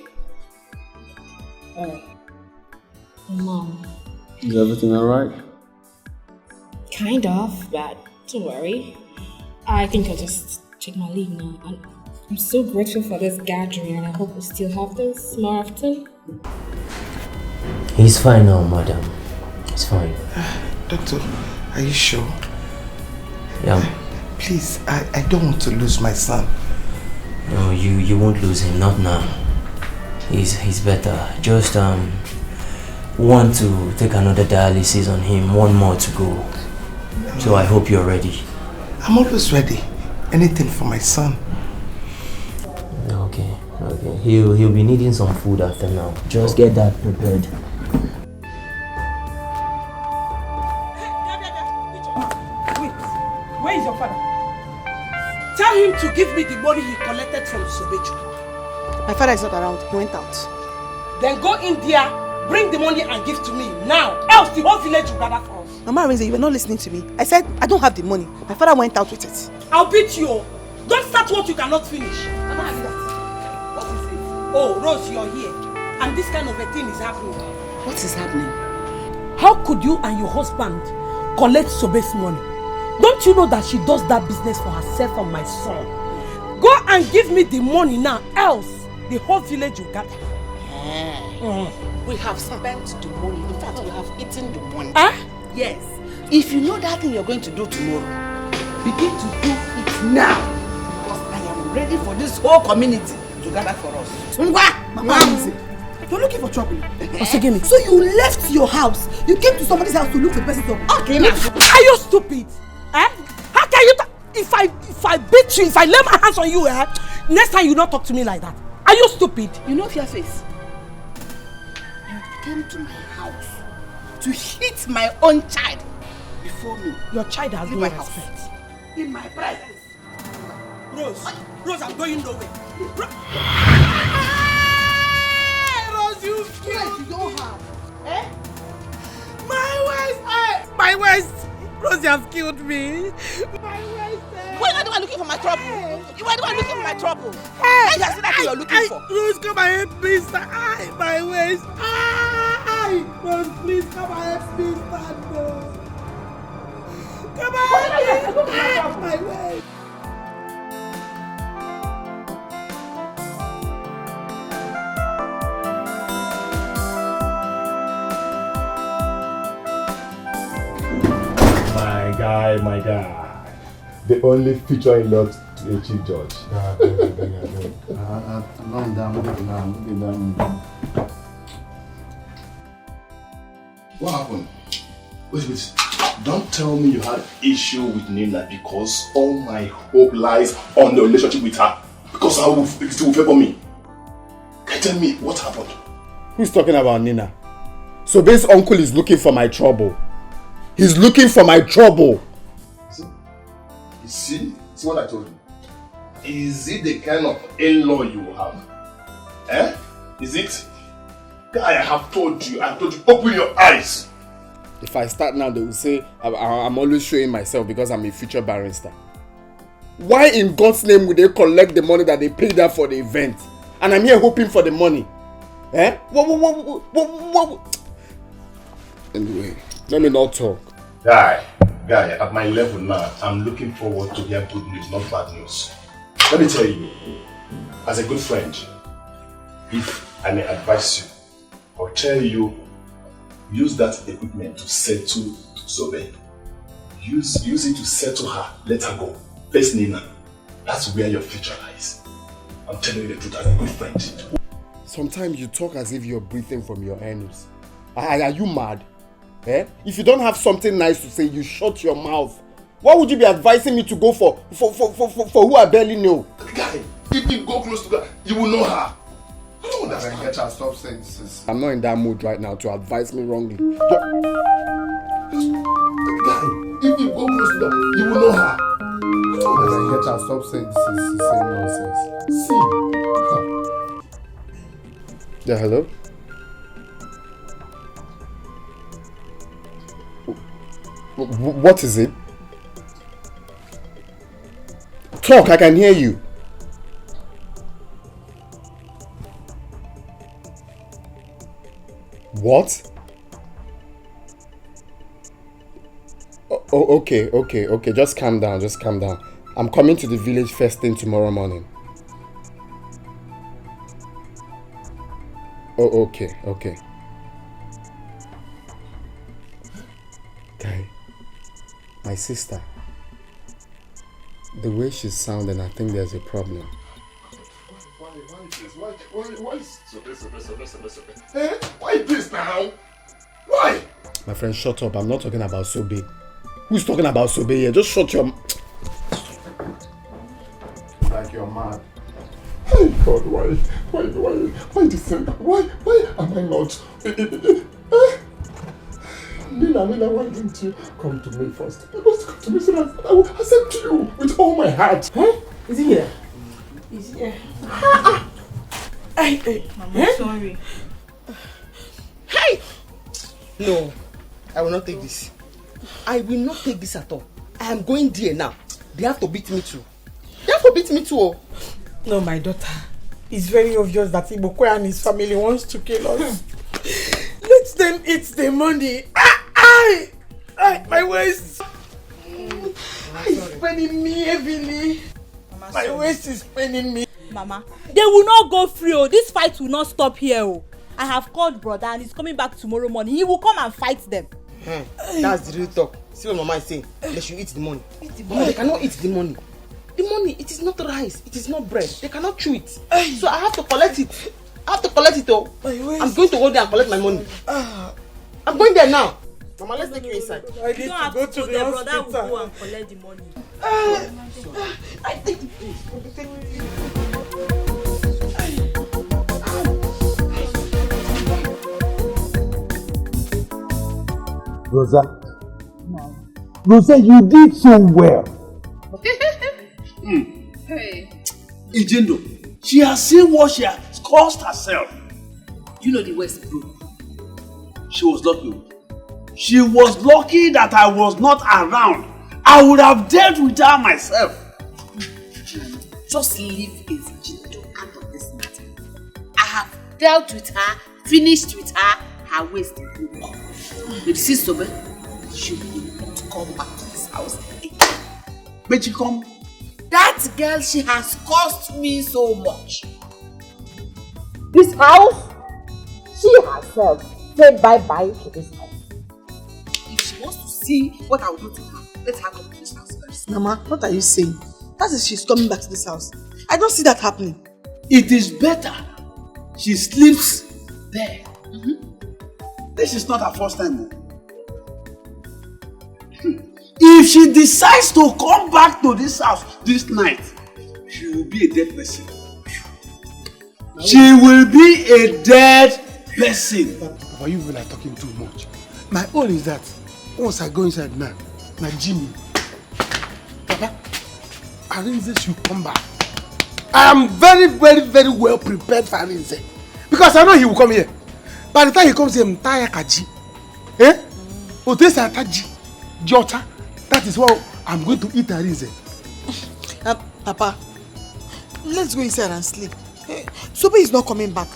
Alright. Mom. Is everything alright? Kind of, but don't worry. I think I'll just take my leave now. And I'm so grateful for this gathering, and I hope we still have this more often. He's fine now, madam. He's fine. Doctor, are you sure? Yeah. Please, I don't want to lose my son. No, you won't lose him, not now. He's better. Just want to take another dialysis on him, one more to go. So I hope you're ready. I'm always ready. Anything for my son. Okay. He'll be needing some food after now. Just get that prepared. Wait, where is your father? Tell him to give me the money he collected from Sobeju. My father is not around. He went out. Then go in there, bring the money and give to me now. Else the whole village will gather for us. Mama Arinze, you were not listening to me. I said I don't have the money. My father went out with it. I'll beat you. Don't start what you cannot finish. Mama Arinze. What is it? Oh, Rose, you're here. And this kind of a thing is happening. What is happening? How could you and your husband collect Sobe's money? Don't you know that she does that business for herself and my son? Go and give me the money now, else the whole village will gather. We have spent the money. In fact, we have eaten the money. Yes. If you know that thing you're going to do tomorrow, begin to do it now. Because I am ready for this whole community to gather for us. Mama Arinze, you're looking for trouble. So you left your house. You came to somebody's house to look for the person to... Okay, now. Are you stupid? How can you... If I beat you, if I lay my hands on you, next time you not talk to me like that. Are you stupid? You know your face. You came to my house to hit my own child before me. Your child has no respect. In my presence. Rose, I'm going nowhere. Rose, you killed me. Don't have. My waist. Rose, you have killed me. My waist. You are the one looking for my trouble. You are the one looking for my trouble. Hey, that's the thing you're looking for. Rose, come and help me, sir. My waist. Rose, please come and help me, sir. Come on. My waist. My guy. The only future in law to a chief judge. What happened? Wait. Don't tell me you had issue with Nina because all my hope lies on the relationship with her. Because it will favor me. Can you tell me what happened? Who's talking about Nina? Sobe's uncle is looking for my trouble. He's looking for my trouble. See what I told you. Is it the kind of in-law you have? Is it? Guy, I have told you, open your eyes. If I start now, they will say I'm always showing myself because I'm a future barrister. Why in God's name would they collect the money that they paid her for the event? And I'm here hoping for the money. What? Anyway, let me not talk. Guy, at my level now, I'm looking forward to hear good news, not bad news. Let me tell you, as a good friend, if I may advise you, or tell you, use that equipment to settle Sobe. Use it to settle her, let her go. Face Nina. That's where your future lies. I'm telling you the truth as a good friend. Sometimes you talk as if you're breathing from your anus. Are you mad? If you don't have something nice to say, you shut your mouth. Why would you be advising me to go for who I barely know? Guy, if you go close to her, you will know her. I don't understand. Get her, stop saying this. I'm not in that mood right now to advise me wrongly. Guy, if you go close to her, you will know her. I don't understand. Get her, stop saying this. See. Yeah, hello? What is it? Talk, I can hear you. What? Okay. Just calm down. I'm coming to the village first thing tomorrow morning. Oh, okay. Guy, my sister, the way she's sounding, I think there's a problem. Why is Sobe? Eh? Why this now? Why? My friend, shut up. I'm not talking about Sobe. Who's talking about Sobe here? Just shut your... Like you're mad. Oh God, why this thing? Why am I not? Nina, why didn't you come to me first? You must come to me so that I will accept you with all my heart. Huh? Is he here? Is he here? Hey, Mama, sorry. Hey! No, I will not take this. I will not take this at all. I am going there now. They have to beat me too. Oh. No, my daughter. It's very obvious that Ibokwe and his family wants to kill us. Let them eat the money. My waist. It's paining me heavily. My waist is paining me. Mama, they will not go free. Oh. This fight will not stop here. Oh. I have called brother and he's coming back tomorrow morning. He will come and fight them. That's the real talk. See what Mama is saying. They should eat the money. Mama, they cannot eat the money. The money, it is not rice. It is not bread. They cannot chew it. So I have to collect it. Oh. I'm going to go there and collect my money. I'm going there now. Mama, let's take you inside. I need to go to the hospital. Brother will go and collect the money. I take it, please. Rosa, you did so well. Hey. Ijendo, she has seen what she has caused herself. You know the West, bro. She was lucky. She was lucky that I was not around. I would have dealt with her myself. Just leave Ijendo out of this matter. I have dealt with her, finished with her, her waist is broken. But see, Sobe, she will not come back to this house again. But she come. That girl, she has cost me so much. This house, she herself said bye-bye to this house. If she wants to see what I will do to her, let her come to this house first. Mama, what are you saying? That is she's coming back to this house. I don't see that happening. It is better she sleeps there. This is not her first time. If she decides to come back to this house this night, she will be a dead person. She will be a dead person. Papa, you even are talking too much. My own is that once I go inside now, Jimmy, Papa, Arinze should come back. I am very, very, very well prepared for Arinze. Because I know he will come here. By the time he comes here, I'm tired Kaji. Otesa Taji, Jota. That is what I'm going to eat Arinze. Papa, let's go inside and sleep. Sobe is not coming back.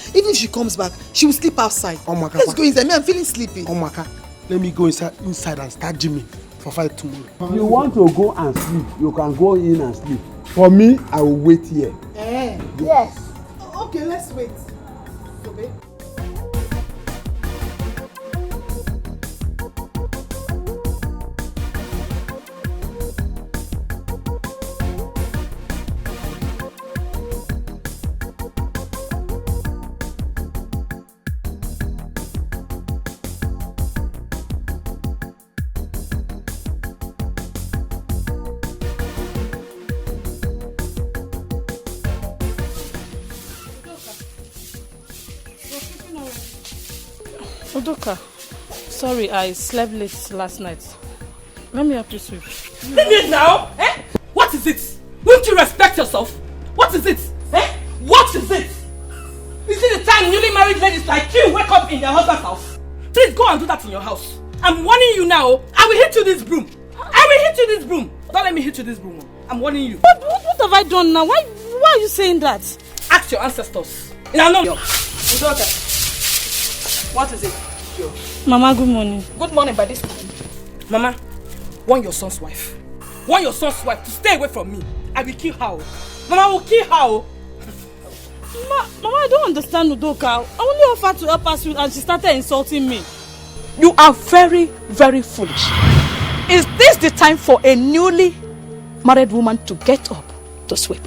Even if she comes back, she will sleep outside. Let's go inside. I'm feeling sleepy. Let me go inside and start gymming for fight tomorrow. You want to go and sleep, you can go in and sleep. For me, I will wait here. Yes. Okay, let's wait. Sobe. Odoka, sorry, I slept late last night. Let me help you sweep. Leave it now! Eh? What is it? Won't you respect yourself? What is it? Eh? What is it? Is it the time newly married ladies like you wake up in their husband's house? Please go and do that in your house. I'm warning you now. I will hit you this broom. Don't let me hit you this broom. I'm warning you. What have I done now? Why are you saying that? Ask your ancestors. Now, no. What is it? Mama, good morning. Good morning by this time. Mama, warn your son's wife. Warn your son's wife to stay away from me. I will kill her. Mama will kill her. Mama, I don't understand Udoka. I only offered to help us and she started insulting me. You are very, very foolish. Is this the time for a newly married woman to get up to sweep?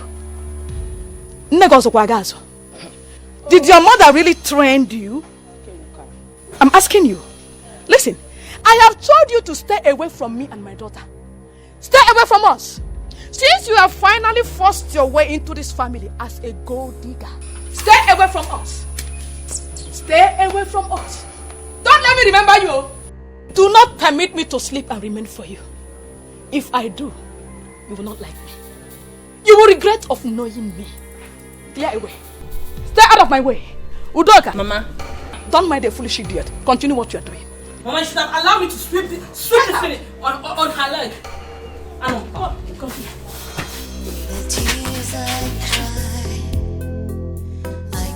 Did your mother really train you? I'm asking you. Listen, I have told you to stay away from me and my daughter. Stay away from us. Since you have finally forced your way into this family as a gold digger, stay away from us. Stay away from us. Don't let me remember you. Do not permit me to sleep and remain for you. If I do, you will not like me. You will regret of knowing me. Clear away. Stay out of my way. Udoka. Mama. Don't mind the foolish idiot. Continue what you are doing. Mama, you should have allowed me to sweep the thing on her leg. Come on. The tears I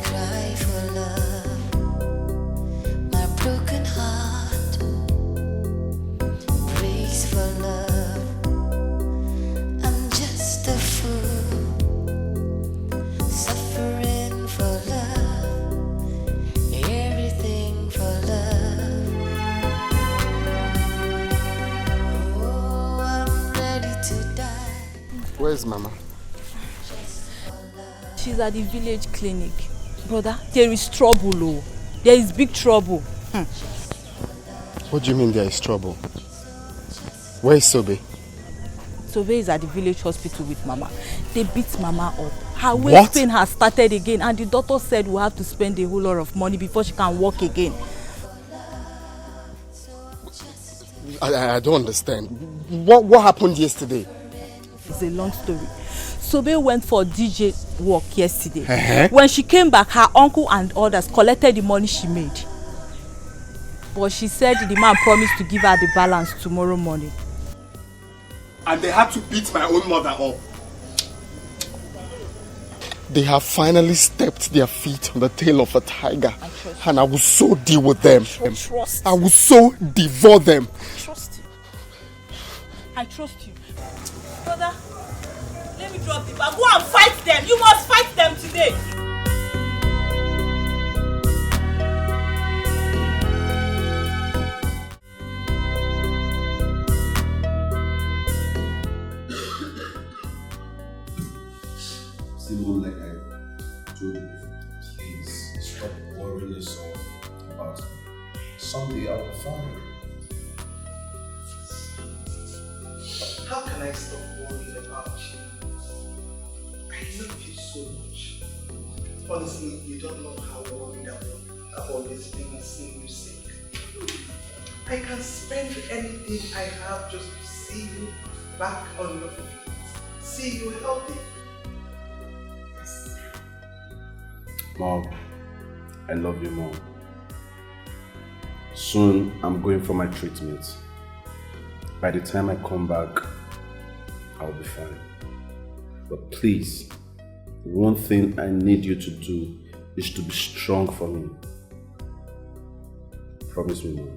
cry for love. My broken heart breaks for love. I'm just a fool, suffering for love, everything for love. Oh, I'm ready to die. Where's Mama? She's at the village clinic. Brother, there is trouble. Oh. There is big trouble. What do you mean there is trouble? Where is Sobe? Sobe is at the village hospital with Mama. They beat Mama up. Her waist pain has started again, and the doctor said we'll have to spend a whole lot of money before she can walk again. I don't understand. What happened yesterday? It's a long story. Sobe went for DJ work yesterday. When she came back, her uncle and others collected the money she made. But she said the man promised to give her the balance tomorrow morning. And they had to beat my own mother up. They have finally stepped their feet on the tail of a tiger. And I will so deal with them. I will so devour them. I trust you. Brother, let me drop the bag. Go and fight them. You must fight them today. Simon, like I told you, please stop worrying yourself about it. Someday I will find you. How can I stop worrying about you? I love you so much. Honestly, you don't know how worried I've always been seeing you sick. I can spend anything I have just to see you back on your feet. See you healthy. Mom, I love you, Mom. Soon, I'm going for my treatment. By the time I come back, I'll be fine. But please, one thing I need you to do is to be strong for me. Promise me, Mom.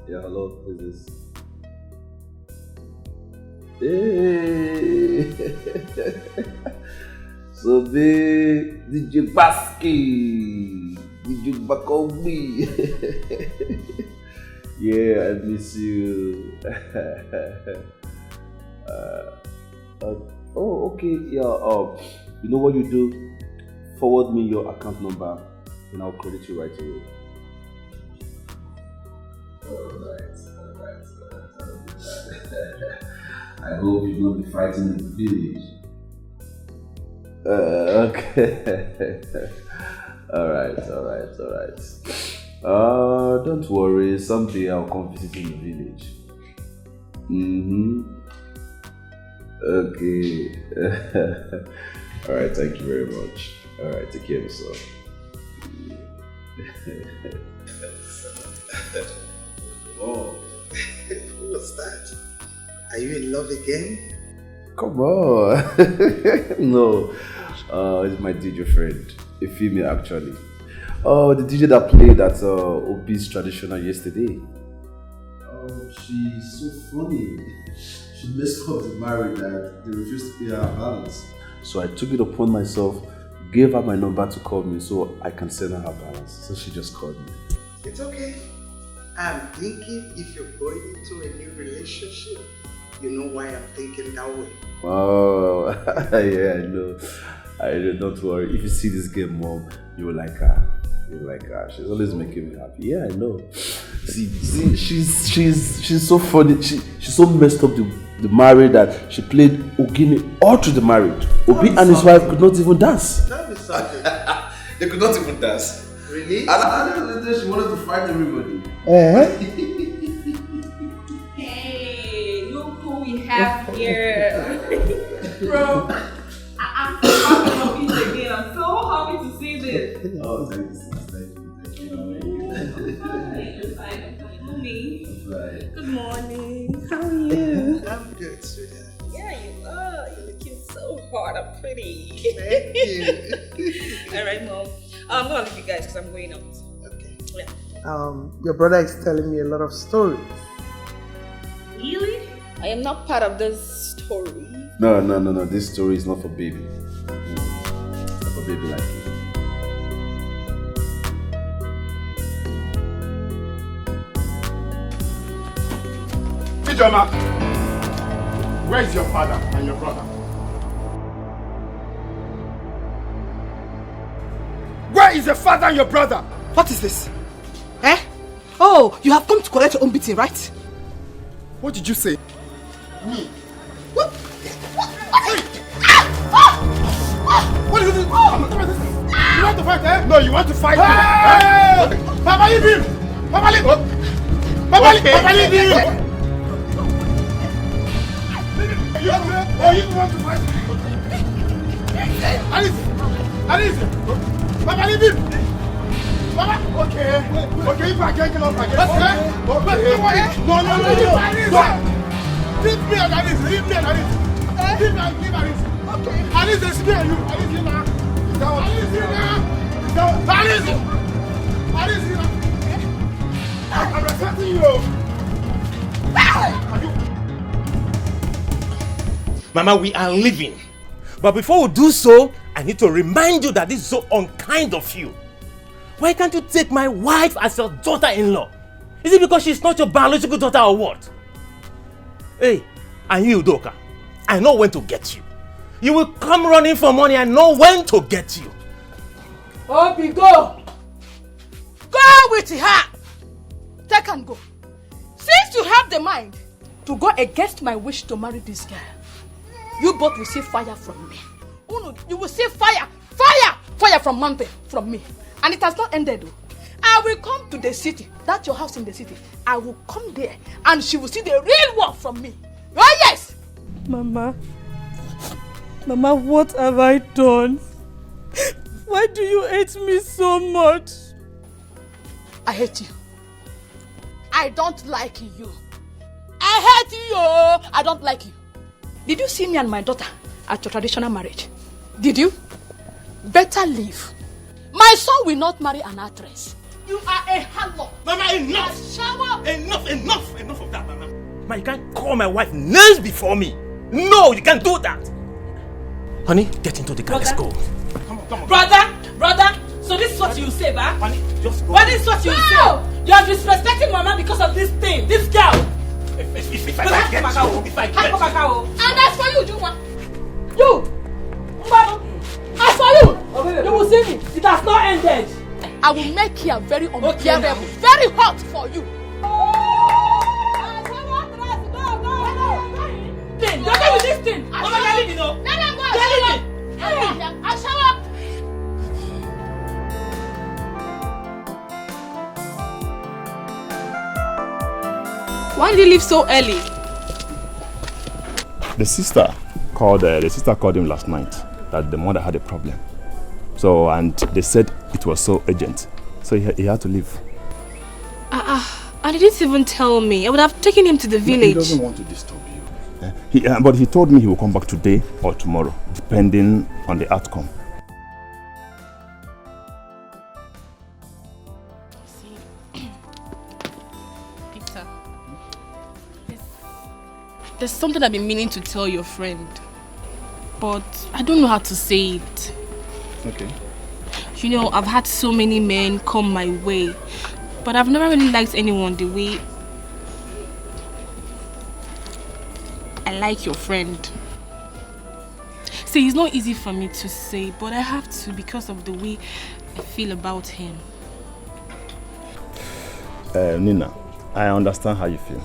Yeah, hello, who's this? Hey! So big, did you basky? Did you back on me? Yeah, I miss you. Oh, okay, yeah. You know what you do? Forward me your account number, and I'll credit you right away. Alright. I hope you won't be fighting in the village. Okay. Alright. Don't worry, someday I'll come visit in the village. Okay. Alright, thank you very much. Alright, take care of yourself. Oh, what's that? Are you in love again? Come on. No, it's my DJ friend, a female actually. Oh, the DJ that played at Obi's traditional yesterday. Oh, she's so funny. She messed up the marriage that they refused to pay her balance. So I took it upon myself gave her my number to call me so I can send her balance. So she just called me. It's okay. I'm thinking if you're going into a new relationship, you know why I'm thinking that way. Oh, yeah, I know. Don't worry. If you see this girl, Mom, you will like her. You will like her. She's always making me happy. Yeah, I know. See, she's so funny. She's so messed up the marriage that she played Ogini all through the marriage. Obi and his wife could not even dance. That is something. They could not even dance. Really? And she wanted to fight everybody. Hey, look who we have here. Bro, I'm so happy to see this. Oh, thank you. Good morning. How are you? I'm good, sweetheart. Yeah, you are. You're looking so hot and pretty. Thank you. Alright, Mom. I'm gonna leave you guys because I'm going out. Okay. Yeah. Your brother is telling me a lot of stories. Really? I am not part of this story. No. This story is not for baby. It's not for baby like you. Ijoma, where is your father and your brother? Where is your father and your brother? What is this? Eh? Oh, you have come to collect your own beating, right? What did you say? Me? What? What is this? You want to fight, eh? No, you want to fight. Hey! Papa, leave him! Papa, leave him! Papa, leave him! You want to fight? Alice! Papa, leave him! Papa, okay, if I can't get up again, okay? No. Leave me and Alice. Leave Alice. Okay. Alice, it's me and you. Alice, you now. Alice, I'm respecting you. Mama, we are leaving. But before we do so, I need to remind you that this is so unkind of you. Why can't you take my wife as your daughter-in-law? Is it because she's not your biological daughter or what? Hey, and you, Doka, I know when to get you. You will come running for money, I know when to get you. Obio, go! Go with her! Take and go. Since you have the mind to go against my wish to marry this girl, you both will see fire from me. You will see fire from mountain, from me. And it has not ended though. I will come to the city, that's your house in the city. I will come there and she will see the real world from me. Oh yes! Mama, what have I done? Why do you hate me so much? I hate you. I don't like you. I hate you. I don't like you. Did you see me and my daughter at your traditional marriage? Did you? Better leave. My son will not marry an actress. You are a harlot. Mama, enough! Shower. Enough of that, Mama. Mama, you can't call my wife names before me. No, you can't do that. Honey, get into the car. Let's go. Come on. Brother, so this is what you say, ba? Honey, just go. What is what you say? You are disrespecting Mama because of this thing, this girl. If I get you. And as for you, Juma. You! Mbaba. As for you, you will see me. It has not ended. I will make here very unbearable, very hot for you. You're going with this thing. Mama, you're leaving, no? Let them go. I'll shower. Why did he leave so early? The sister called him last night that the mother had a problem. So, and they said it was so urgent. So he had to leave. And he didn't even tell me. I would have taken him to the village. He doesn't want to disturb you. But he told me he will come back today or tomorrow, depending on the outcome. Peter, there's something I've been meaning to tell your friend, but I don't know how to say it. Okay. You know, I've had so many men come my way, but I've never really liked anyone the way I like your friend. See, it's not easy for me to say, but I have to because of the way I feel about him. Nina, I understand how you feel.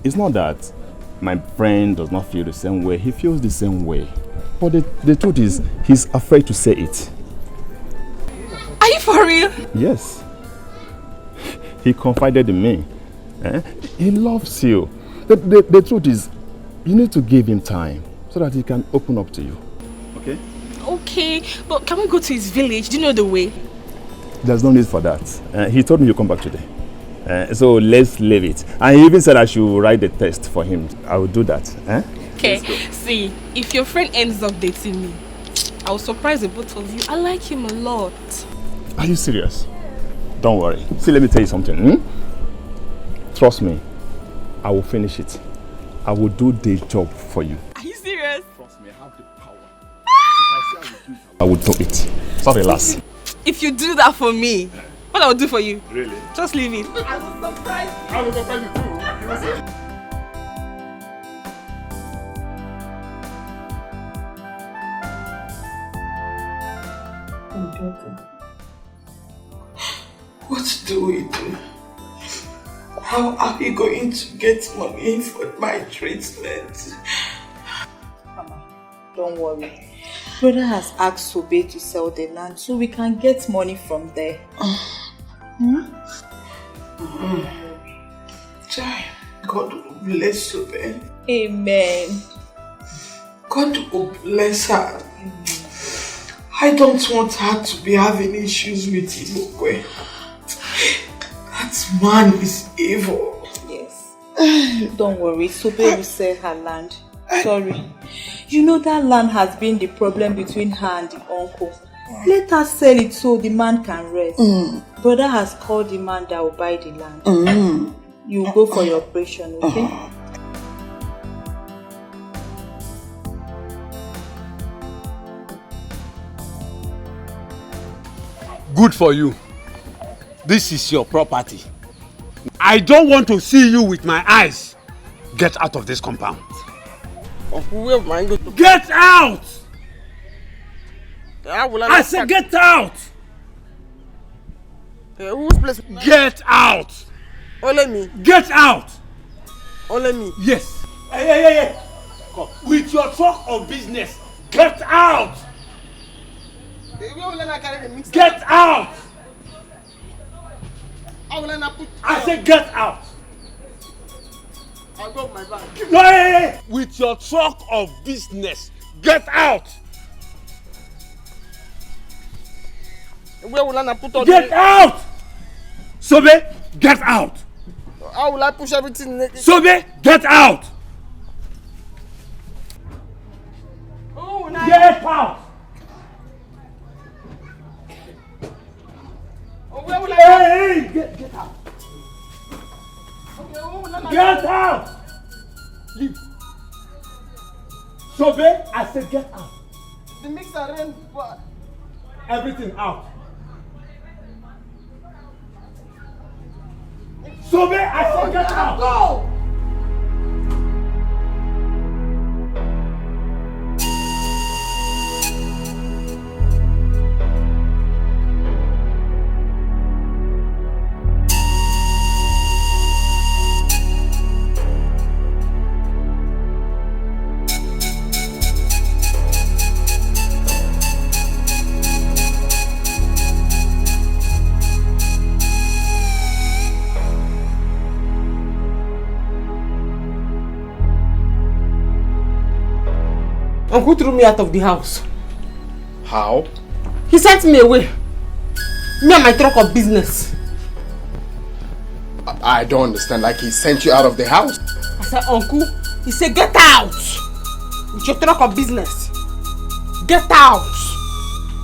It's not that my friend does not feel the same way. He feels the same way. But the truth is, he's afraid to say it. Are you for real? Yes. He confided in me. He loves you. The truth is, you need to give him time so that he can open up to you. Okay? Okay, but can we go to his village? Do you know the way? There's no need for that. He told me you come back today. So let's leave it. And he even said I should write the test for him. I will do that. Okay, see, if your friend ends up dating me, I'll surprise the both of you. I like him a lot. Are you serious? Don't worry. See, let me tell you something. Trust me. I will finish it. I will do the job for you. Are you serious? Trust me, I have the power. If I will do it. So relax. If you do that for me, what I'll do for you? Really? Just leave it. I will surprise you too. You will see. What do we do? How are we going to get money for my treatment? Mama, don't worry. Brother has asked Sobe to sell the land so we can get money from there. God will bless Sobe. Amen. God will bless her. I don't want her to be having issues with Ibokwe. That man is evil. Yes. Don't worry, Sobe will sell her land. Sorry. You know that land has been the problem between her and the uncle. Let her sell it so the man can rest. Brother has called the man that will buy the land. You go for your operation, okay? Good for you. This is your property. I don't want to see you with my eyes. Get out of this compound. Get out! I said get out! Whose place? Get out! Only me. Get out! Only me. Yes. Hey. Come. With your talk of business, get out! Get out! I said get out! I'll go with my bag. No, hey. With your talk of business, get out! Where will I put all Get out! Sobe, get out! How will I push everything? Sobe, get out! Oh, get out! Where will Hey, get out! Get out! Leave. Sobe, I said get out. The mixer ran. Everything out. Sobe, I said get out. Go! Uncle threw me out of the house. How? He sent me away. Me and my truck of business. I don't understand. Like he sent you out of the house? I said, Uncle. He said, get out. With your truck of business. Get out.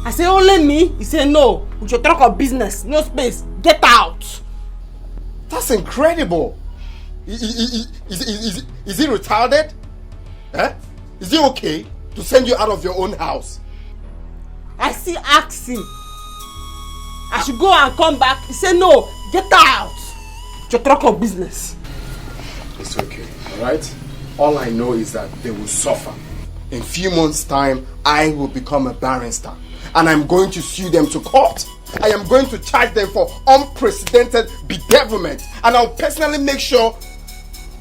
I said, only me? He said, no. With your truck of business. No space. Get out. That's incredible. Is he retarded? Eh? Is it okay to send you out of your own house? I still ask him. I should go and come back. He said, no, get out. It's your truck of business. It's okay, alright? All I know is that they will suffer. In a few months' time, I will become a barrister. And I'm going to sue them to court. I am going to charge them for unprecedented bedevilment. And I'll personally make sure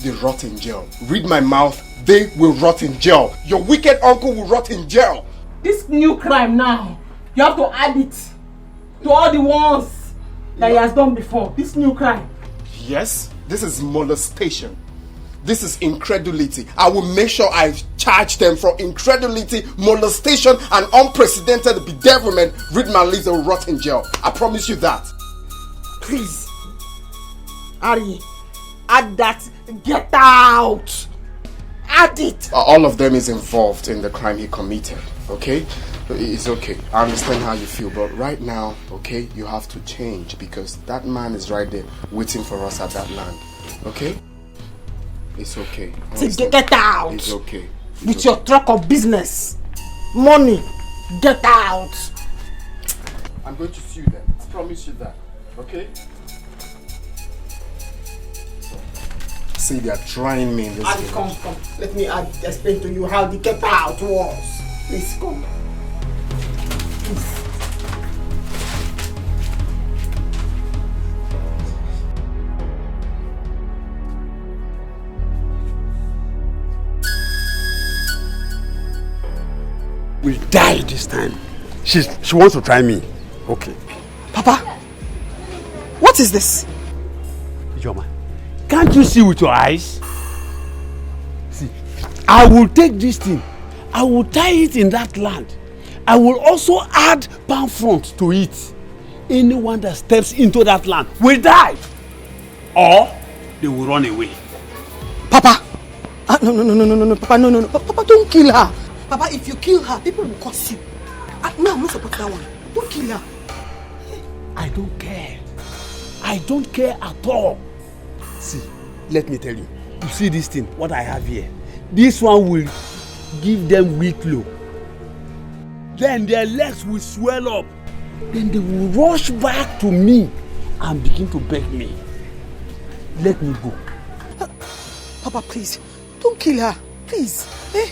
they rot in jail. Read my mouth, they will rot in jail. Your wicked uncle will rot in jail. This new crime now, you have to add it to all the ones that he has done before. This new crime. Yes, this is molestation. This is incredulity. I will make sure I charge them for incredulity, molestation, and unprecedented bedevilment. Read my lips, they will rot in jail. I promise you that. Please, Ari, add that. Get out. Add it. All of them is involved in the crime he committed. Okay? It's okay. I understand how you feel, but right now, okay, you have to change because that man is right there waiting for us at that land. Okay? It's okay. Get out. It's okay. With your truck of business. Money. Get out. I'm going to sue them. I promise you that. Okay? See, they are trying me in this And come. Let me explain to you how the get out was. Please come. Please. Will die this time. She wants to try me. Okay. Papa, what is this? Ijoma, can't you see with your eyes? See, I will take this thing. I will tie it in that land. I will also add palm front to it. Anyone that steps into that land will die. Or they will run away. Papa! No, Papa, no. Papa, don't kill her. Papa, if you kill her, people will curse you. No, I'm not supporting that one. Don't kill her. I don't care. I don't care at all. See, let me tell you. You see this thing, what I have here? This one will give them weak low. Then their legs will swell up. Then they will rush back to me and begin to beg me. Let me go. Papa, please, don't kill her. Please. Eh?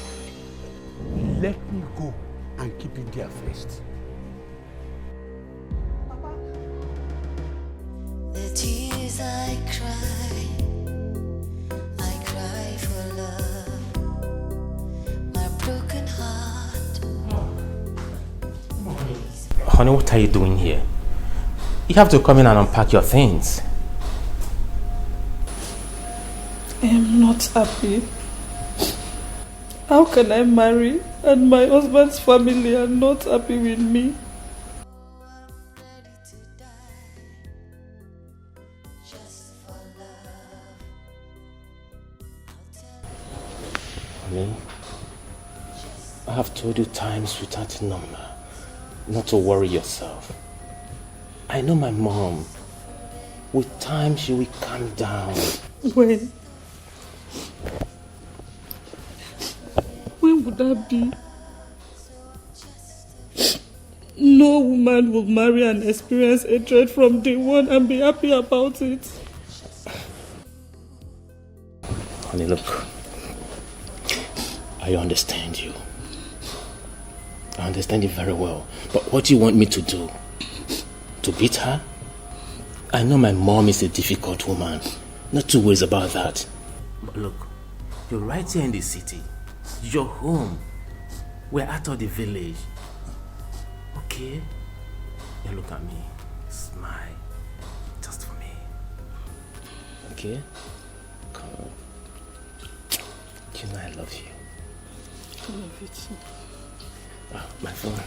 Let me go and keep it there first. The tears I cry for love, my broken heart. Honey, what are you doing here? You have to come in and unpack your things. I am not happy. How can I marry and my husband's family are not happy with me? Honey, I have told you times without number not to worry yourself. I know my mom. With time she will calm down. When would that be? No woman will marry and experience hatred from day one and be happy about it. Honey, look. I understand you. I understand you very well. But what do you want me to do? To beat her? I know my mom is a difficult woman. Not too worried about that. But look, you're right here in the city. You're home. We're out of the village. Okay? You look at me. Smile. Just for me. Okay? Come on. You know I love you. I love you too. Oh, my phone.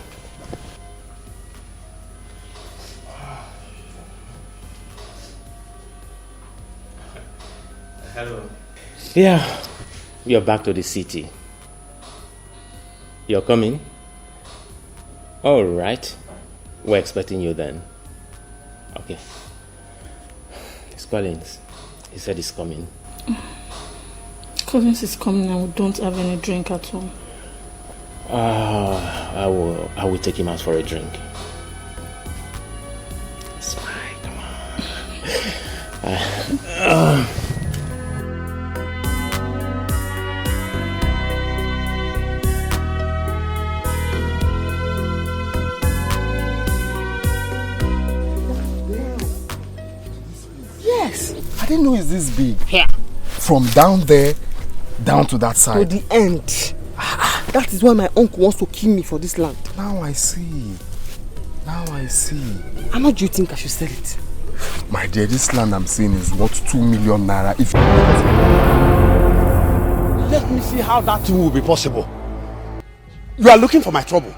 Hello. Yeah, we are back to the city. You're coming? All right. We're expecting you then. Okay. It's Collins. He said he's coming. Collins is coming and we don't have any drink at all. I will take him out for a drink. Smile, come on. Yes. I didn't know it's this big. Yeah. From down there down to that side. To the end. That is why my uncle wants to kill me for this land. Now I see. Now I see. How much do you think I should sell it? My dear, this land I'm seeing is worth 2 million naira. If let me see how that will be possible. You are looking for my trouble.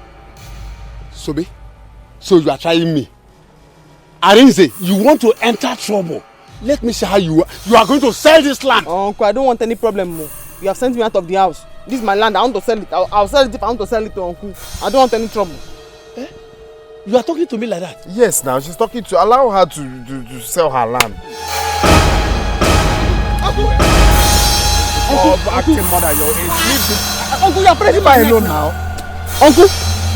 Sobe, so you are trying me. Arinze, you want to enter trouble. Let me see how you are going to sell this land. Uncle, I don't want any problem more. You have sent me out of the house. This is my land. I want to sell it. I'll sell it if I want to sell it to Uncle. I don't want any trouble. Eh? You are talking to me like that? Yes, now she's talking to. Allow her to sell her land. Uncle, acting mother, your age. Uncle, you're pressing my neck alone now. Uncle,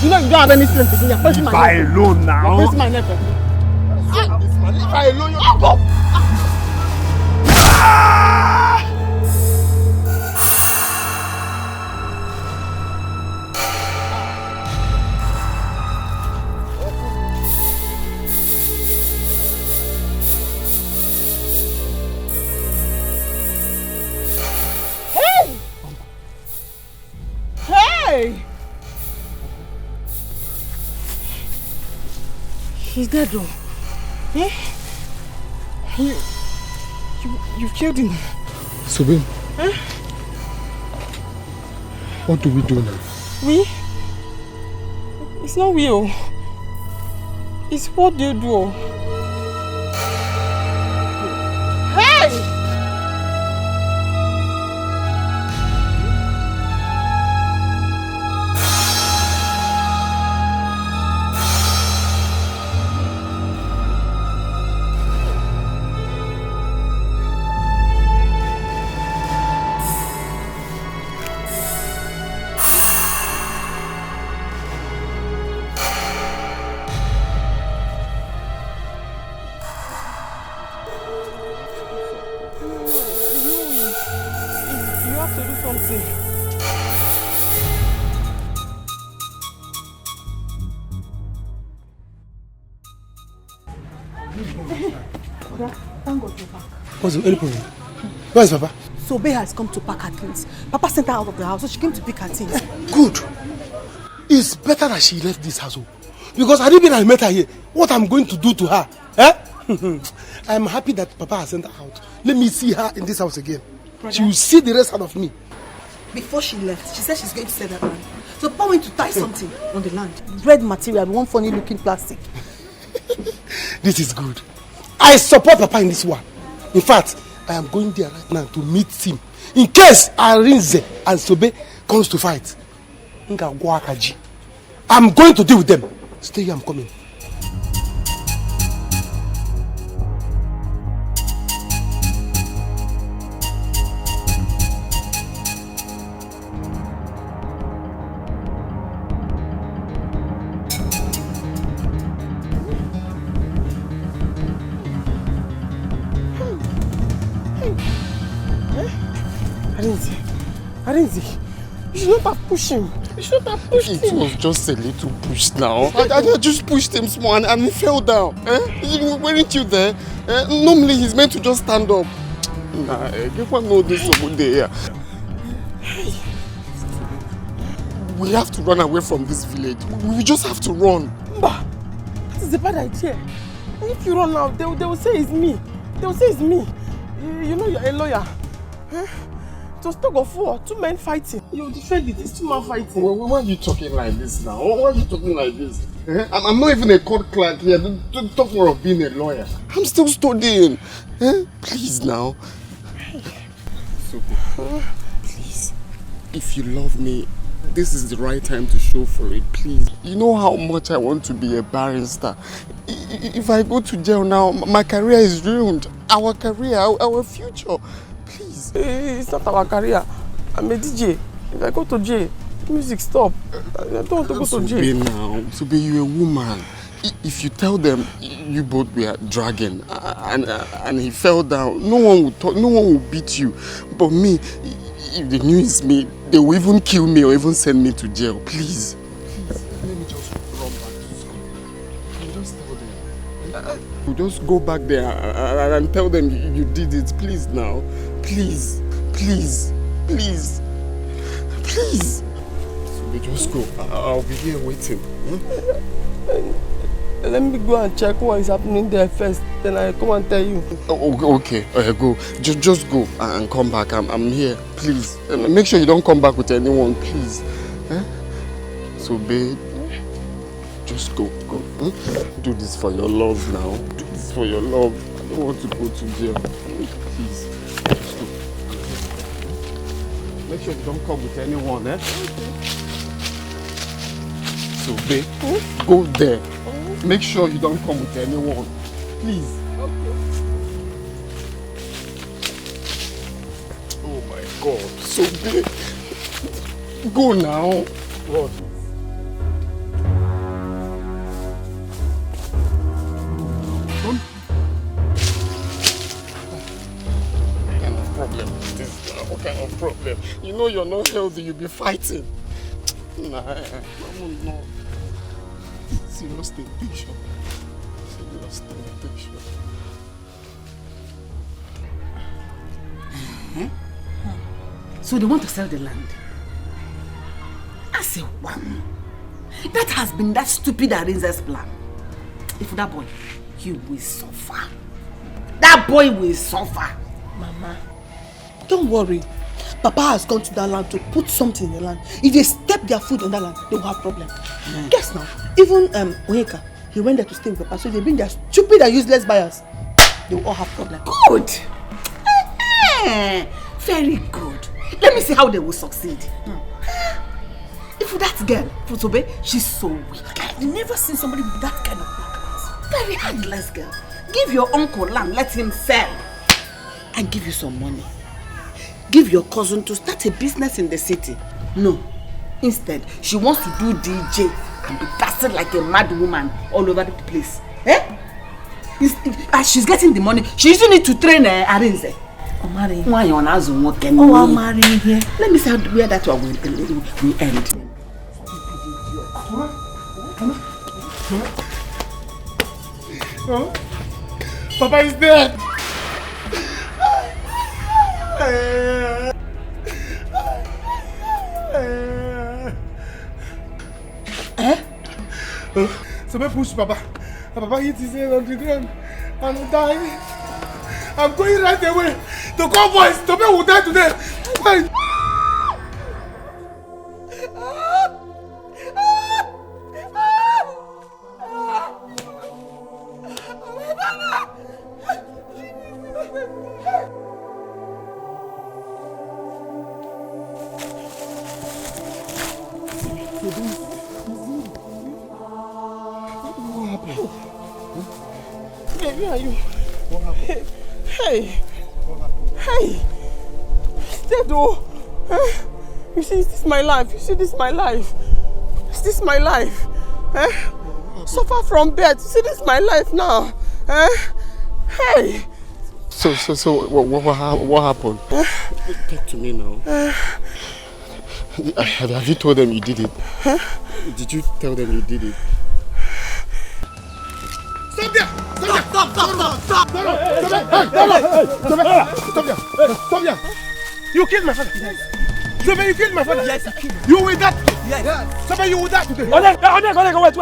you know you don't have any strength again. You're pressing my neck. Leave her alone now. You're pressing my neck. Leave her alone. Uncle. Hey! He's dead though. Eh? You killed him. Subin, Eh? what do we do now? We? It's not we. It's what do you do? Hey! What's any problem? Where is Papa? Sobe has come to pack her things. Papa sent her out of the house, so she came to pick her things. Good. It's better that she left this house. Because had it been I met her here, what I'm going to do to her? Eh? I'm happy that Papa has sent her out. Let me see her in this house again. Brother, she will see the rest out of me. Before she left, she said she's going to sell that land. So Papa went to tie something on the land. Red material, one funny looking plastic. This is good. I support Papa in this one. In fact, I am going there right now to meet him. In case Arinze and Sobe comes to fight. I'm going to deal with them. Stay here, I'm coming. Arinze, you should not have pushed him. You should not have pushed him. It was just a little push now. I just pushed him small and he fell down. Weren't you there? Normally he's meant to just stand up. Nah, give one know this over there. We have to run away from this village. We just have to run. Bah, that is a bad idea. If you run now, they will say it's me. They will say it's me. You know you're a lawyer. It was tug of war, 2 men fighting. You defend it, it's 2 men fighting. Why are you talking like this now? Why are you talking like this? I'm not even a court clerk here. Don't talk more of being a lawyer. I'm still studying. Please now. So, please, if you love me, this is the right time to show for it, please. You know how much I want to be a barrister. If I go to jail now, my career is ruined. Our career, our future. Please. It's not our career. I'm a DJ. If I go to jail, Music, stop. I don't want to go to jail. Sobe now. Sobe, you're a woman. If you tell them you both were dragging and he fell down, no one would talk, no one will beat you. But me, if they knew it's me, they will even kill me or even send me to jail. Please. Let me just run back to school. You just tell them. You just go back there and tell them you did it. Please now. Please. Please. Please. Please. So just go. I'll be here waiting. Let me go and check what is happening there first. Then I come and tell you. Okay. Go. Just go and come back. I'm here. Please. Make sure you don't come back with anyone, please. So, babe, just go. Do this for your love now. Do this for your love. I don't want to go to jail. Please. Just go. Make sure you don't come with anyone, So, babe, go there. Make sure you don't come with anyone. Please. Okay. Oh my God. So big. Go now. What? What kind of problem is this now? What kind of problem? You know you're not healthy, you'll be fighting. Nah, no. Serious temptation. So they want to sell the land. I say, one. That has been that stupid Arinze's plan. If that boy, he will suffer. That boy will suffer. Mama, don't worry. Papa has gone to that land to put something in the land. If they step their foot on that land, they will have problem. Guess now, even Onyeka, he went there to stay with Papa, so they bring their stupid and useless buyers. They will all have problem. Good. Very good. Let me see how they will succeed. If that girl, Fusobe, she's so weak. I've never seen somebody with that kind of blackness. Very handless girl. Give your uncle land, let him sell. And give you some money. Give your cousin to start a business in the city. No. Instead, she wants to do DJ and be dancing like a mad woman all over the place. As she's getting the money, she using it to train Arinze. Why you on as working? Oh, I'm marrying here. Let me see where that one will end. Papa is dead. Somebody push Papa. Papa hit his head on the ground and died. I'm going right away. The convoys, the man will die today. Where are you? What happened? Hey! Dead oh! You see, this is my life. You see, this is my life. Is this my life? Suffer from bed. You see, this is my life now. Hey! So, what happened? Talk to me now. Have you told them you did it? Did you tell them you did it? Stop there! Stop there! You killed my father! Somebody, you killed my father! Yes, I killed him. You will die! Yes! Somebody, you will die today!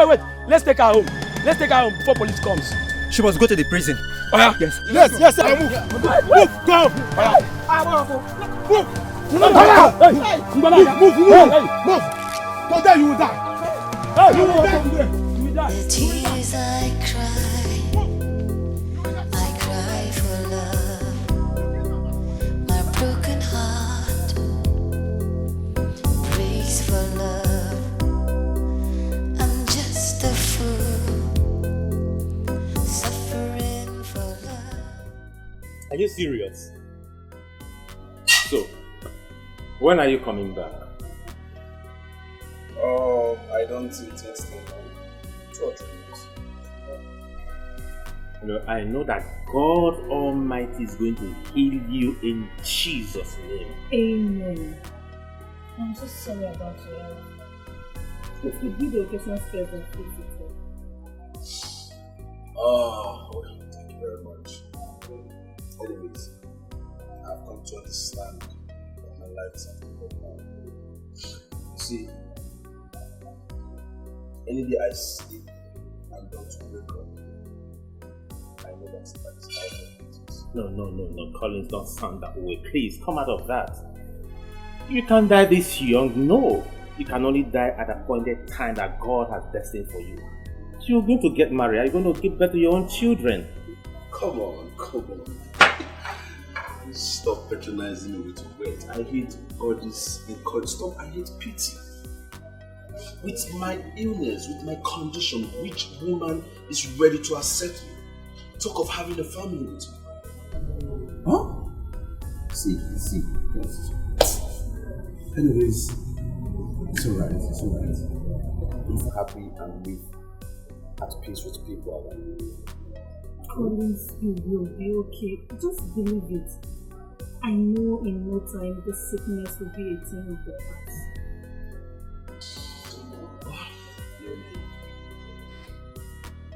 Wait! Let's take her home. Let's take her home before police comes. She must go to the prison. Oh yeah? Yes, I move! Move! Go! Move! Today you will die! You will die today! The tears I cry for love. My broken heart breaks for love. I'm just a fool, suffering for love. Are you serious? So, when are you coming back? Oh, I don't intend staying home. 2 or 3 months. You know, I know that God Almighty is going to heal you in Jesus' name. Amen. I'm so sorry about your health. If you do the occasion first and fix it. Oh, thank you very much. Anyways, I've come to understand that my life is at the end now. You see, any day I sleep and don't wake up, I know that is out of it. No, Collins, don't sound that way. Please, come out of that. You can't die this young, no. You can only die at a appointed time that God has destined for you. You're going to get married, you're going to give birth to your own children. Come on. Stop patronizing me with words. I hate all this encouragement. Stop, I hate pity. With my illness, with my condition, which woman is ready to accept me? Talk of having a family with me. Huh? See. Anyways, it's alright. Live happy and live at peace with people around you. Collins, you will be okay. Just believe it. I know in no time this sickness will be a thing of the past.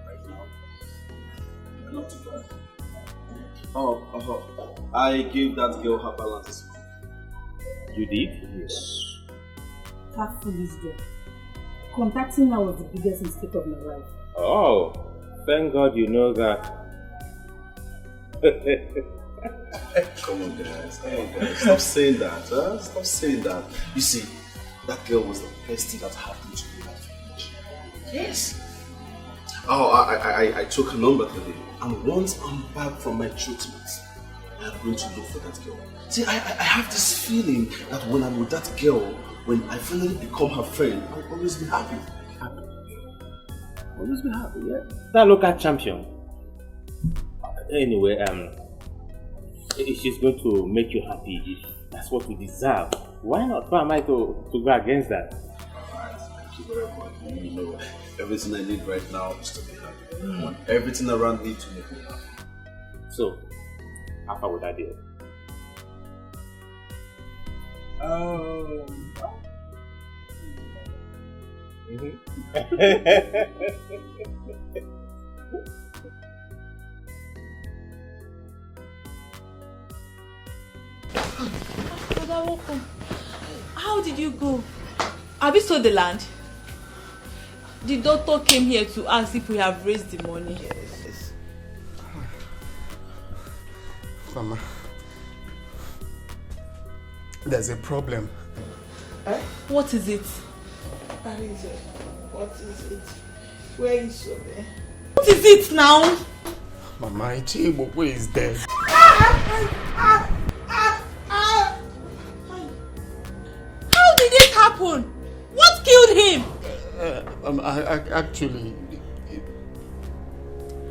Right now, you're not too bad. Oh, I gave that girl her balance. You did? Yes. That foolish girl. Contacting her was the biggest mistake of my life. Oh, thank God you know that. Come on guys. Stop saying that. Stop saying that. You see, that girl was the best thing that happened to me that village. Yes. Oh, I took her number today. And once I'm back from my treatment, I'm going to look for that girl. See, I have this feeling that when I'm with that girl, when I finally become her friend, I'll always be happy. Always be happy, yeah. That local champion. Anyway, she's going to make you happy if that's what you deserve. Why not? Why am I to go against that? Alright, thank you very much. You know, everything I need right now is to be happy. I want everything around me to make me happy. So, how far would that deal? How did you go? Have you sold the land? The doctor came here to ask if we have raised the money. Yes. Mama, there's a problem. What is it? What is it? Where is Obio? What is it now? Mama, Ebube is dead. How did it happen? What killed him? Actually,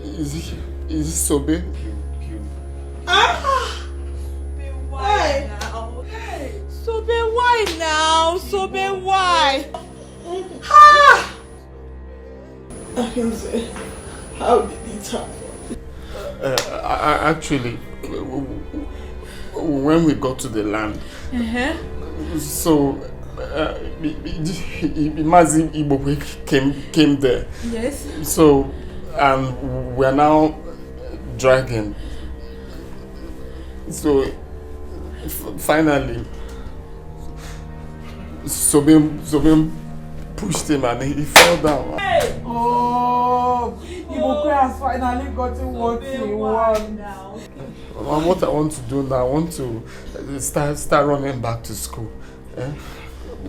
is it Sobe? Why now? Sobe, why now? Sobe, why? How did it happen? Actually, when we got to the land, so Mazi Ebube came there. Yes. So, and we're now dragging. So, finally, Sobe pushed him and he fell down. Hey! Oh, Ebube has finally gotten what he wants. What I want to do now, I want to start running back to school.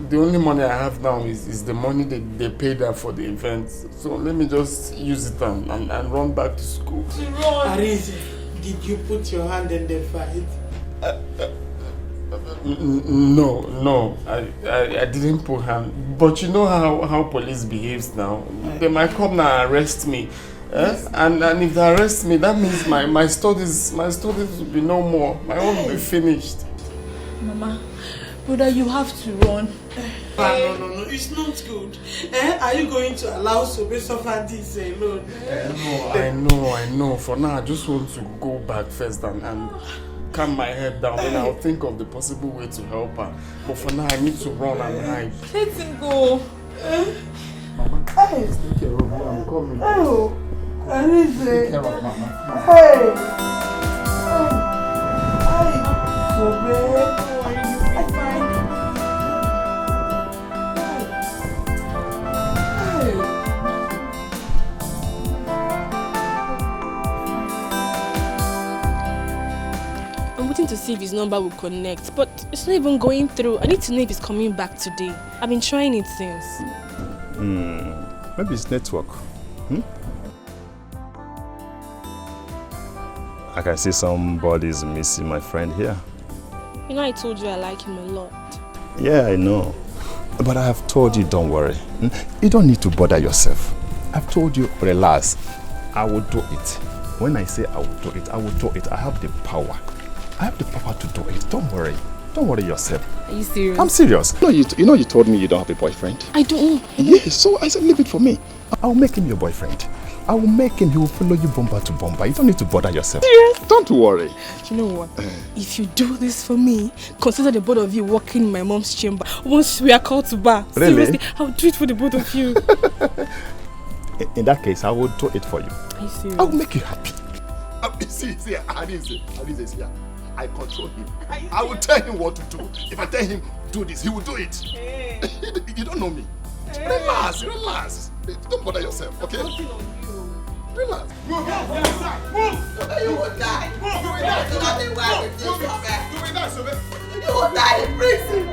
The only money I have now is the money they paid her for the event. So let me just use it and run back to school. Arise, did you put your hand in the fight? No, I didn't put hand. But you know how police behaves now. They might come now and arrest me. And if they arrest me, that means my studies will be no more. My own will be finished. Mama, Brother, you have to run. No, it's not good. Are you going to allow Sobe suffer this alone? No, I know. For now, I just want to go back first and calm my head down. Then I'll think of the possible way to help her. But for now, I need to run and hide. Let him go. Mama, please take care of me. I'm coming. Oh, I need to take care of Mama. Hey! Sobe! To see if his number will connect, but it's not even going through. I need to know if he's coming back today. I've been trying it since. Maybe it's network. I can see somebody's missing my friend here. You know, I told you I like him a lot. Yeah, I know. But I have told you, don't worry. You don't need to bother yourself. I've told you, relax. I will do it. When I say I will do it, I will do it. I have the power. I have the power to do it. Don't worry. Don't worry yourself. Are you serious? I'm serious. You know you told me you don't have a boyfriend. I don't. Yes, so I said leave it for me. I will make him your boyfriend. I will make him. He will follow you bumper to bumper. You don't need to bother yourself. Serious? Don't worry. You know what? If you do this for me, consider the both of you walking in my mom's chamber. Once we are called to bar. Really? Seriously, I'll do it for the both of you. In that case, I will do it for you. Are you serious? I will make you happy. See, I didn't say here. I control him. I will tell him what to do. If I tell him do this, he will do it. Hey. You don't know me. Hey. Relax. Don't bother yourself, okay? Relax. Move. You will die. You will die. You will die in prison.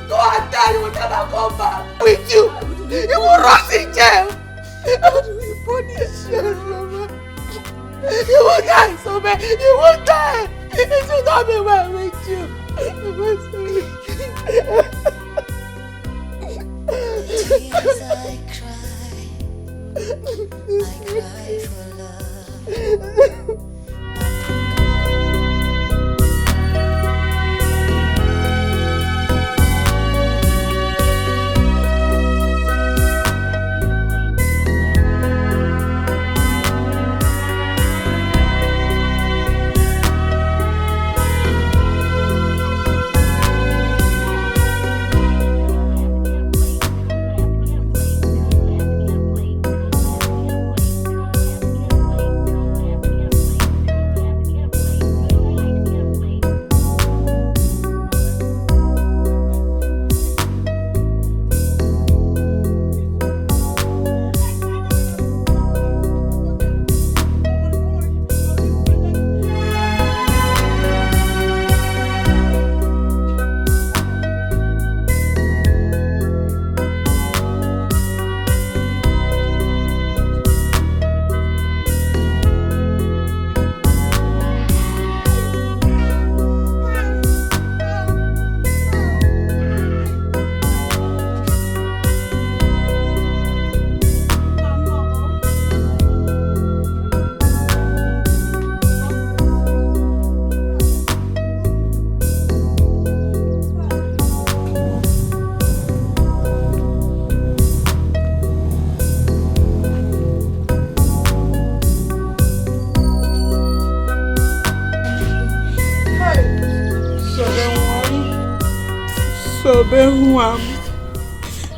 Go and die. You will never come back. With you. You will rot in jail. How do we punish you, Mama? You will die, Sobe! You will die! It will not be well with you! Tears I cry for love.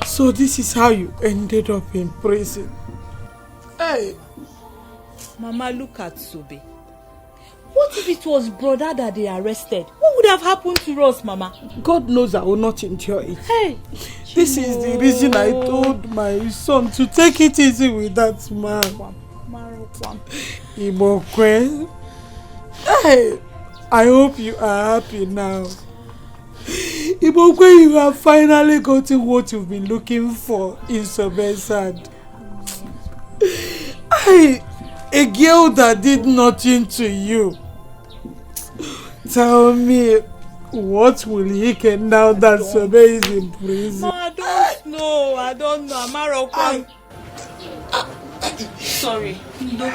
So this is how you ended up in prison. Hey! Mama, look at Sobe. What if it was brother that they arrested? What would have happened to us, Mama? God knows I will not endure it. Hey! This is the reason I told my son to take it easy with that man. Ibokwe. Hey! I hope you are happy now. Ibokwe, you have finally gotten what you've been looking for in Sobe's hand. A girl that did nothing to you. Tell me, what will he get now that Sobe is in prison? I don't know. Amaro, sorry. No.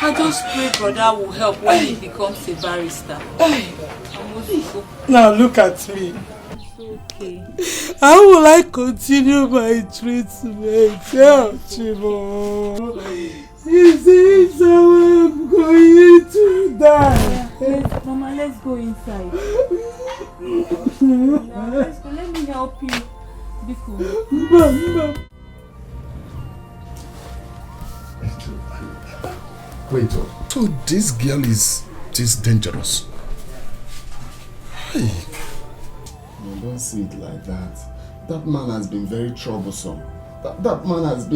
I just pray brother will help when he becomes a barrister. Now look at me. It's okay. How will I continue my treatment? Help Chibo. Is it so I'm going to die? Yes, Mama, let's go inside. Let's go. Let me help you. Be cool. Mama. Wait, so this girl is this dangerous? Hey. No, don't see it like that. That man has been very troublesome. That man has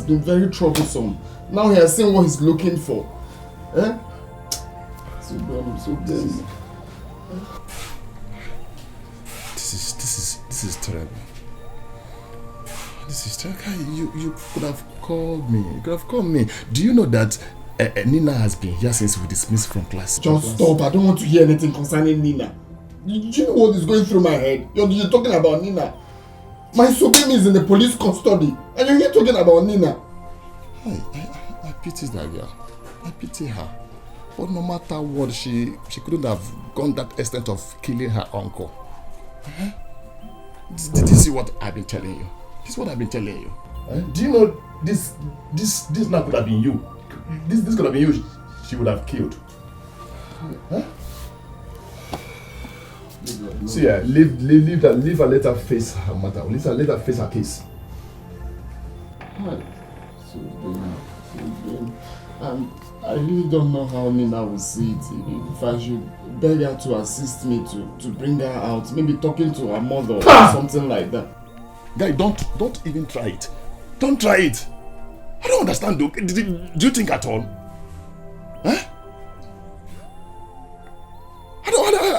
been very troublesome. Now he has seen what he's looking for. Eh? So dumb. This is terrible. This is terrible. You could have called me. You could have called me. Do you know that Nina has been here since we dismissed from class? Just stop. I don't want to hear anything concerning Nina. Do you know what is going through my head? You're talking about Nina. My Sobemi is in the police custody, and you're here talking about Nina. I pity that girl. I pity her. But no matter what, she couldn't have gone that extent of killing her uncle. Did you see what I've been telling you? This is what I've been telling you. Do you know this now could have been you? This could have been you. She would have killed. See, leave her, let her face her matter. Let her face her case. I really don't know how Nina will see it. If I should beg her to assist me to bring her out, maybe talking to her mother or something like that. Guy, don't even try it. Don't try it. I don't understand, though. Do you think at all? Huh?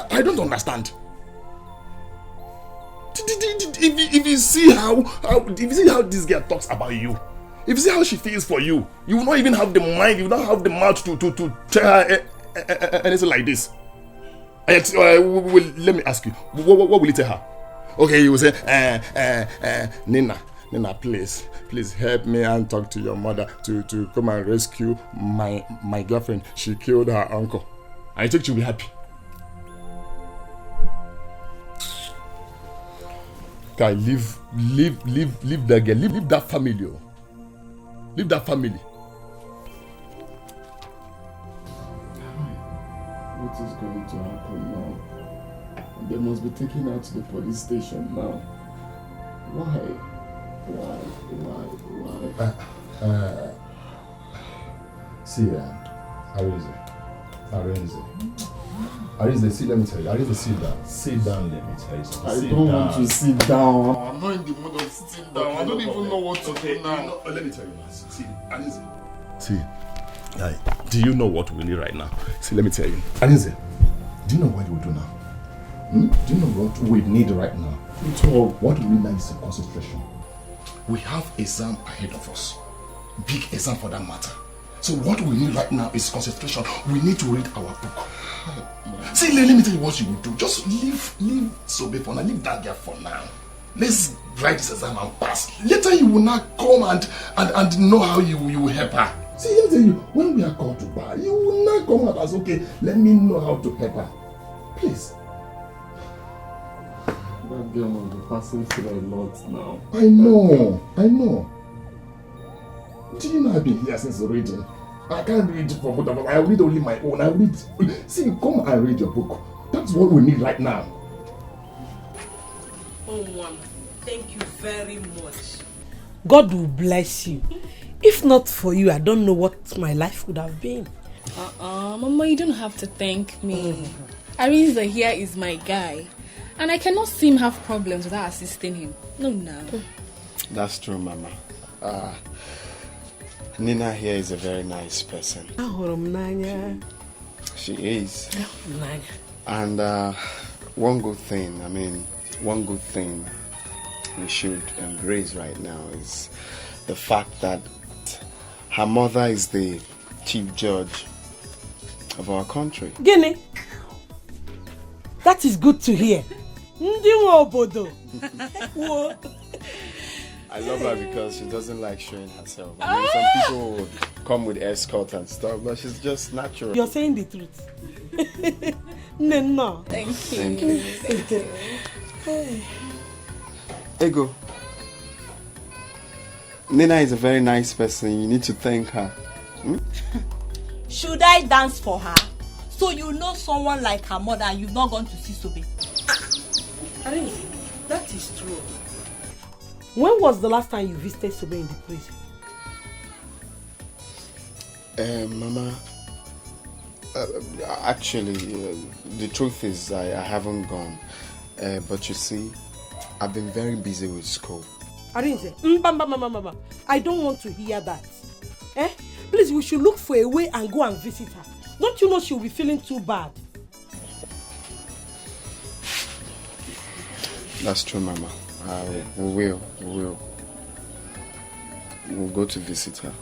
I don't understand. If you see how this girl talks about you, if you see how she feels for you, you will not even have the mind, you will not have the mouth to tell her anything like this. Let me ask you, what will you tell her? Okay, you will say, Nina, please help me and talk to your mother to come and rescue my girlfriend. She killed her uncle. I think she'll be happy. Guy, leave that girl, leave that family. Leave that family. What is going to happen now? They must be taken out to the police station now. Why? See, Arinze, see, let me tell you. Arinze, sit down. Sit down, let me tell you something. I don't want to sit down. I'm not in the mood of sitting down. I don't even know what to do now. Let me tell you now. See, Arinze. See, do you know what we need right now? See, let me tell you. Arinze, do you know what we do now? Do you know what we need right now? What we need now is a concentration. We have exam ahead of us. Big exam for that matter. So what we need right now is concentration. We need to read our book. See, let me tell you what you will do. Just leave Sobe for now. Leave that girl for now. Let's write this exam and pass. Later you will not come and know how you will help her. See, let me tell you, when we are called to bar, you will not come out as, okay, let me know how to help her. Please. That girl must be passing through a lot now. I know. Do you know I've been here since reading? I can't read for both of us. I read only my own. I read. See, come and read your book. That's what we need right now. Oh, Mama, thank you very much. God will bless you. If not for you, I don't know what my life would have been. Mama, you don't have to thank me. Arinze here is my guy. And I cannot see him have problems without assisting him. No. That's true, Mama. Nina here is a very nice person. She is. And one good thing we should embrace right now is the fact that her mother is the chief judge of our country. Guinea, that is good to hear. I love her because she doesn't like showing herself. I mean, some people come with escort and stuff, but she's just natural. You're saying the truth. No. Thank you. Thank you. Ego. Nina is a very nice person. You need to thank her. Should I dance for her? So you know someone like her mother and you've not gone to see Sobe? That is true. When was the last time you visited Sobe in the prison? Mama, actually, the truth is I haven't gone. But you see, I've been very busy with school. Arinze, I don't want to hear that. Please, we should look for a way and go and visit her. Don't you know she'll be feeling too bad? That's true, Mama. We will. We'll go to visit her.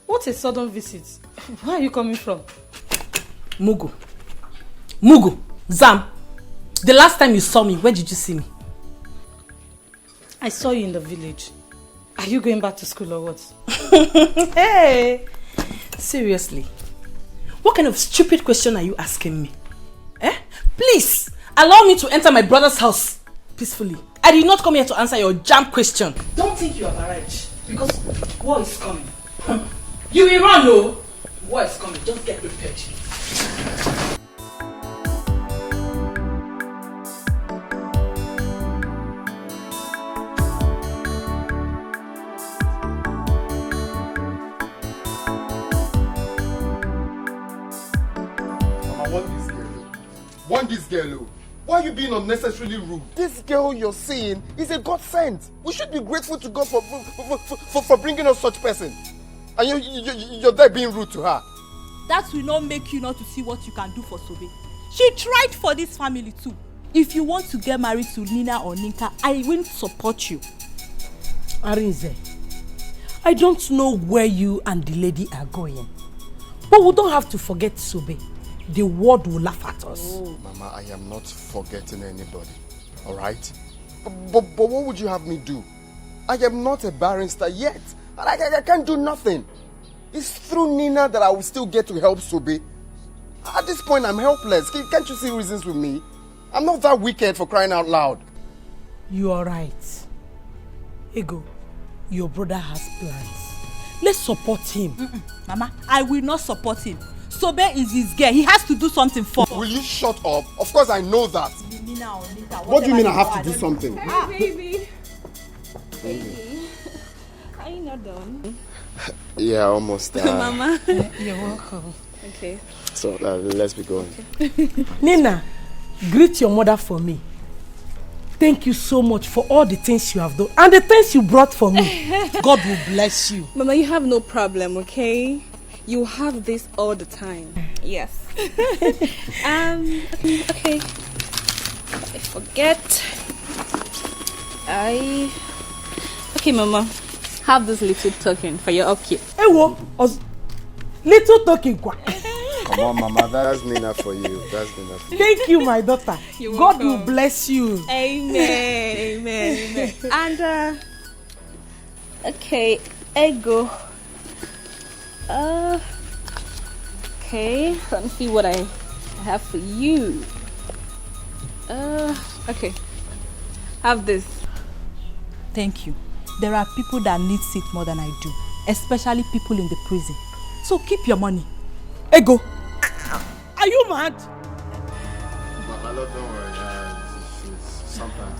What a sudden visit. Where are you coming from? Mugu, Zam, the last time you saw me, where did you see me? I saw you in the village. Are you going back to school or what? Hey! Seriously? What kind of stupid question are you asking me? Please, allow me to enter my brother's house peacefully. I did not come here to answer your jam question. Don't think you have arrived, because war is coming. You will run, no? War is coming, just get prepared. Want this girl. Why are you being unnecessarily rude? This girl you're seeing is a God sent. We should be grateful to God for bringing us such person. And you're there being rude to her. That will not make you not to see what you can do for Sobe. She tried for this family too. If you want to get married to Nina or Ninka, I will support you. Arinze, I don't know where you and the lady are going. But we don't have to forget Sobe. The world will laugh at us. Oh. Mama, I am not forgetting anybody. Alright? But what would you have me do? I am not a barrister yet. I can't do nothing. It's through Nina that I will still get to help Sobe. At this point, I'm helpless. Can't you see reasons with me? I'm not that wicked, for crying out loud. You are right. Ego, your brother has plans. Let's support him. Mama, I will not support him. Sobe is his girl. He has to do something for her. Will you shut up? Of course I know that. Nina or Nina, what do you mean I have to do something? Hi, baby. Baby. Are you not done? Yeah, almost. Mama. You're welcome. Okay. So let's be going. Okay. Nina, greet your mother for me. Thank you so much for all the things you have done and the things you brought for me. God will bless you. Mama, you have no problem, okay? You have this all the time. Yes. Okay. I forget. Okay, Mama. Have this little token for your upkeep. Little token. Come on, Mama. That's Nina for you. That's Nina for you. Thank you, my daughter. You're God welcome. will bless you. Amen. Amen. And okay, Ego. Okay. Let me see what I have for you. Okay. Have this. Thank you. There are people that need it more than I do, especially people in the prison. So keep your money. Ego, are you mad? Mama, don't worry. Sometimes.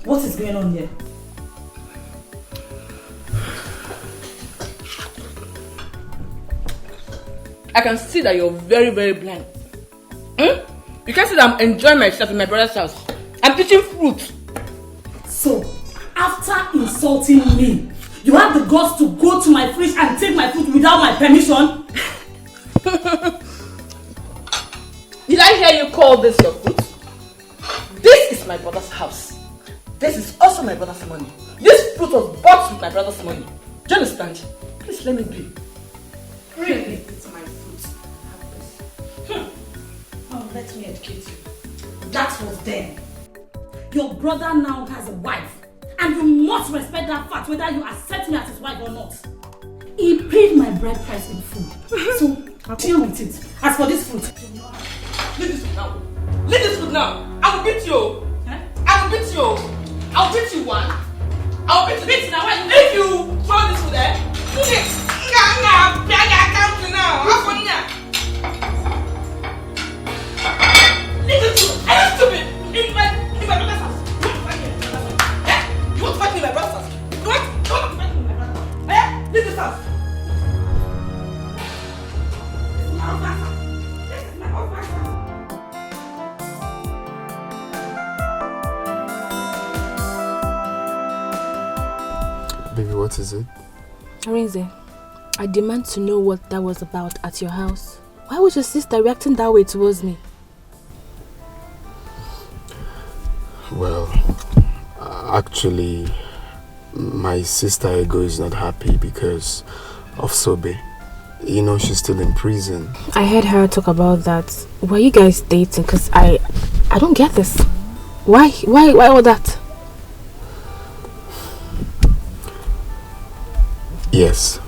What is going on here? I can see that you're very, very blind. You can see that I'm enjoying myself in my brother's house. I'm eating fruit. So, after insulting me, you have the guts to go to my fridge and take my food without my permission? Did I hear you call this your fruit? This is my brother's house. This is also my brother's money. This fruit was bought with my brother's money. Do you understand? Please let me be. Really? It's my fruit. Oh, let me educate you. That was then. Your brother now has a wife. And you must respect that fact whether you accept me as his wife or not. He paid my bride price in full. So, deal with it. As for this fruit, leave this food now. Leave this food now. I will beat you. I will beat you. I'll beat you one. I'll beat you. Beat now. If you throw this food there, leave this food. Are you stupid? In my brother's house. You want to fight me in my brother's house? You want to fight me in my brother's house? Leave this house. This is my husband's house. This is my husband's house. Baby, what is it? Arinze, I demand to know what that was about at your house. Why was your sister reacting that way towards me? Well, actually, my sister Ego is not happy because of Sobe. You know, she's still in prison. I heard her talk about that. Were you guys dating? Because I don't get this. Why all that? Yes,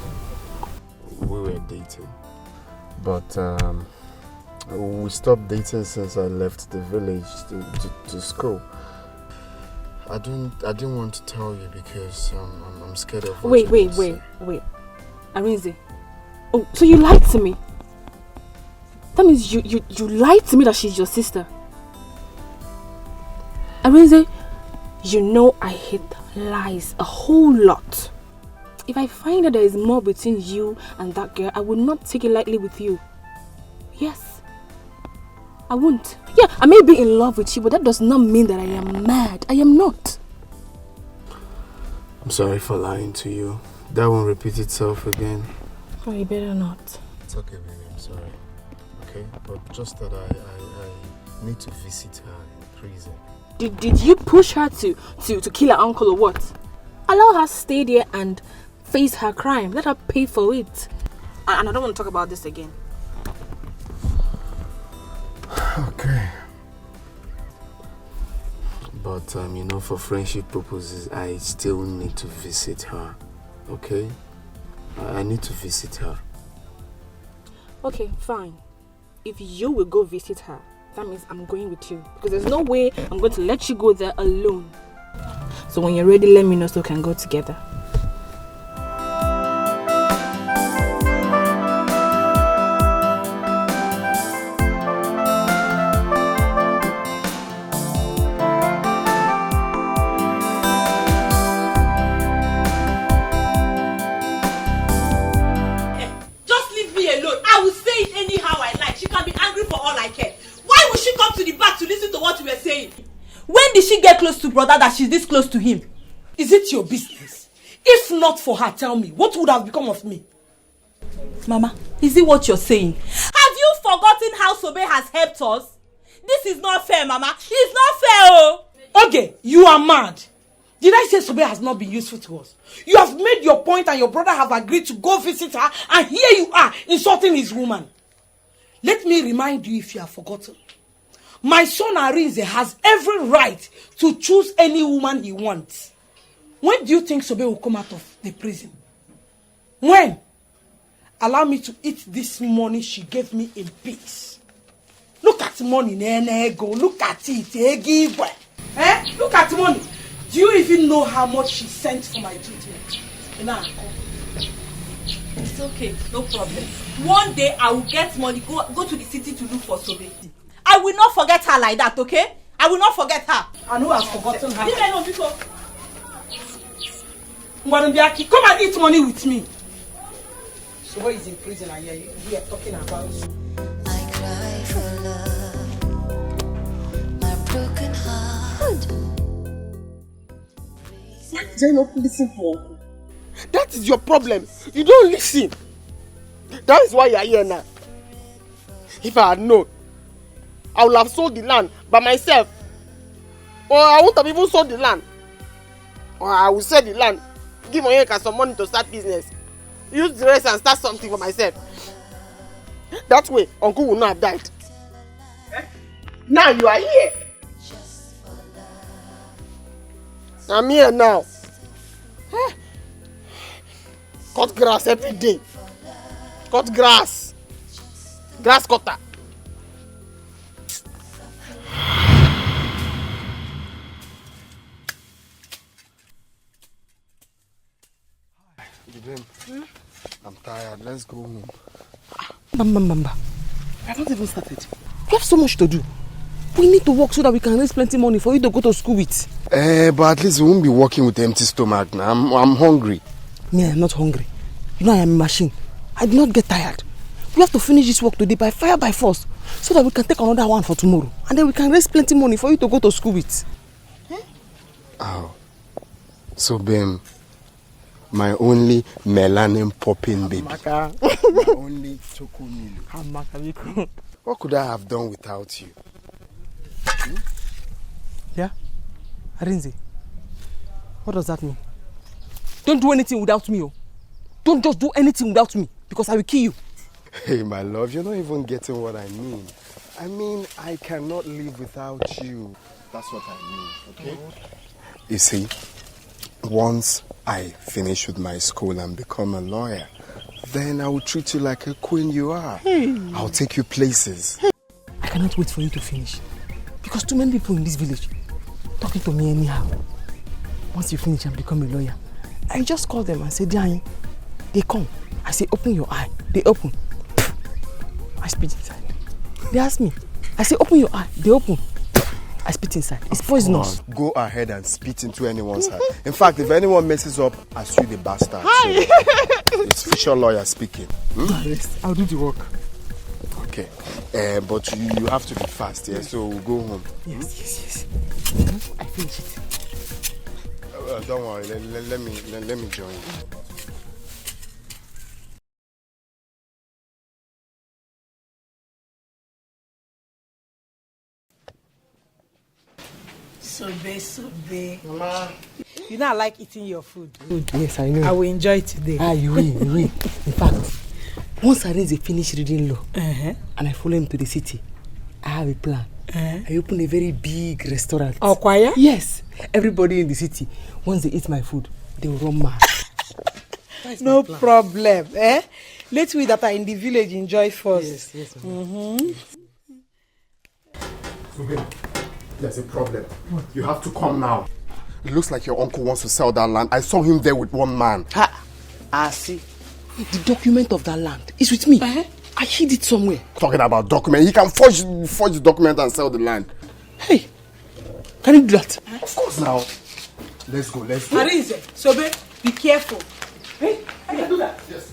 we were dating, but we stopped dating since I left the village to school. I didn't want to tell you because I'm scared of what Wait. Arinze. Oh, so you lied to me? That means you lied to me that she's your sister. Arinze, you know I hate lies a whole lot. If I find that there is more between you and that girl, I will not take it lightly with you. Yes. I won't. Yeah, I may be in love with you, but that does not mean that I am mad. I am not. I'm sorry for lying to you. That won't repeat itself again. Oh, you better not. It's okay, baby. I'm sorry. Okay? But just that I need to visit her in prison. Did you push her to kill her uncle or what? Allow her stay there and face her crime. Let her pay for it. And I don't want to talk about this again. Okay. But, you know, for friendship purposes, I still need to visit her. Okay? I need to visit her. Okay, fine. If you will go visit her, that means I'm going with you. Because there's no way I'm going to let you go there alone. So when you're ready, let me know so we can go together. Just leave me alone. I will say it anyhow I like. She can be angry for all I care. Why would she come to the back to listen to what you were saying? When did she get close to brother that she's this close to him? Is it your business? If not for her, tell me, what would have become of me? Mama, is it what you're saying? Have you forgotten how Sobe has helped us? This is not fair, Mama. It's not fair, oh! Okay, you are mad. Did I say Sobe has not been useful to us? You have made your point and your brother have agreed to go visit her, and here you are, insulting his woman. Let me remind you if you have forgotten. My son Arinze has every right to choose any woman he wants. When do you think Sobe will come out of the prison? When? Allow me to eat this money she gave me in peace. Look at money, Nego. Look at it, Look at money. Do you even know how much she sent for my treatment? It's okay, no problem. One day I will get money, go to the city to look for Sobe. I will not forget her like that, okay? I will not forget her. I know I've forgotten her. Leave her alone, before. Come and eat money with me. So what is in prison and you're talking about? I cry for love, my broken heart. Why did I not listen to Uncle? That is your problem. You don't listen. That is why you are here now. If I had known, I would have sold the land by myself. Or I wouldn't have even sold the land. Or I will sell the land, give Onyeka some money to start business. Use the rest and start something for myself. That way, Uncle will not have died. Now you are here. I'm here now. Cut grass every day. Cut grass. Grass cutter. I'm tired. Let's go home. Bamba. I haven't even started. We have so much to do. We need to work so that we can raise plenty money for you to go to school with. But at least we won't be working with empty stomach now. I'm hungry. Me, I'm not hungry. You know I am a machine. I do not get tired. We have to finish this work today by fire by force so that we can take another one for tomorrow. And then we can raise plenty money for you to go to school with. Oh. So, Bim, my only melanin popping baby. My only chocolate. What could I have done without you? Yeah? Arinze, what does that mean? Don't do anything without me. Oh. Don't just do anything without me because I will kill you. Hey, my love, you're not even getting what I mean. I mean, I cannot live without you. That's what I mean, okay? You see, once I finish with my school and become a lawyer, then I will treat you like a queen you are. I'll take you places. I cannot wait for you to finish. Because too many people in this village talking to me anyhow. Once you finish and become a lawyer, I just call them and say, Diane, they come. I say, open your eye. They open. I spit inside. They ask me. I say, open your eye. They open. I spit inside. It's poisonous. Go ahead and spit into anyone's eye. In fact, if anyone messes up, I sue the bastard. Hi. So it's official lawyer speaking. I'll do the work. Okay. But you have to be fast, yeah? So we'll go home. Yes. I finish it. Don't worry. Let me join you. Sobe. Mama. You know I like eating your food. Yes, I know. I will enjoy it today. You will. In fact, once Arinze finish reading law and I follow him to the city, I have a plan. I open a very big restaurant. Oh, choir? Yes. Everybody in the city, once they eat my food, they will run mad. No problem. Let we that are in the village enjoy first. Yes. There's a problem. You have to come now. It looks like your uncle wants to sell that land. I saw him there with one man. I see. The document of that land is with me. I hid it somewhere. Talking about document. He can forge the document and sell the land. Hey, can you do that? Of course now. Let's go. Arinze, Sobe, be careful. Hey, I can do that. Yes.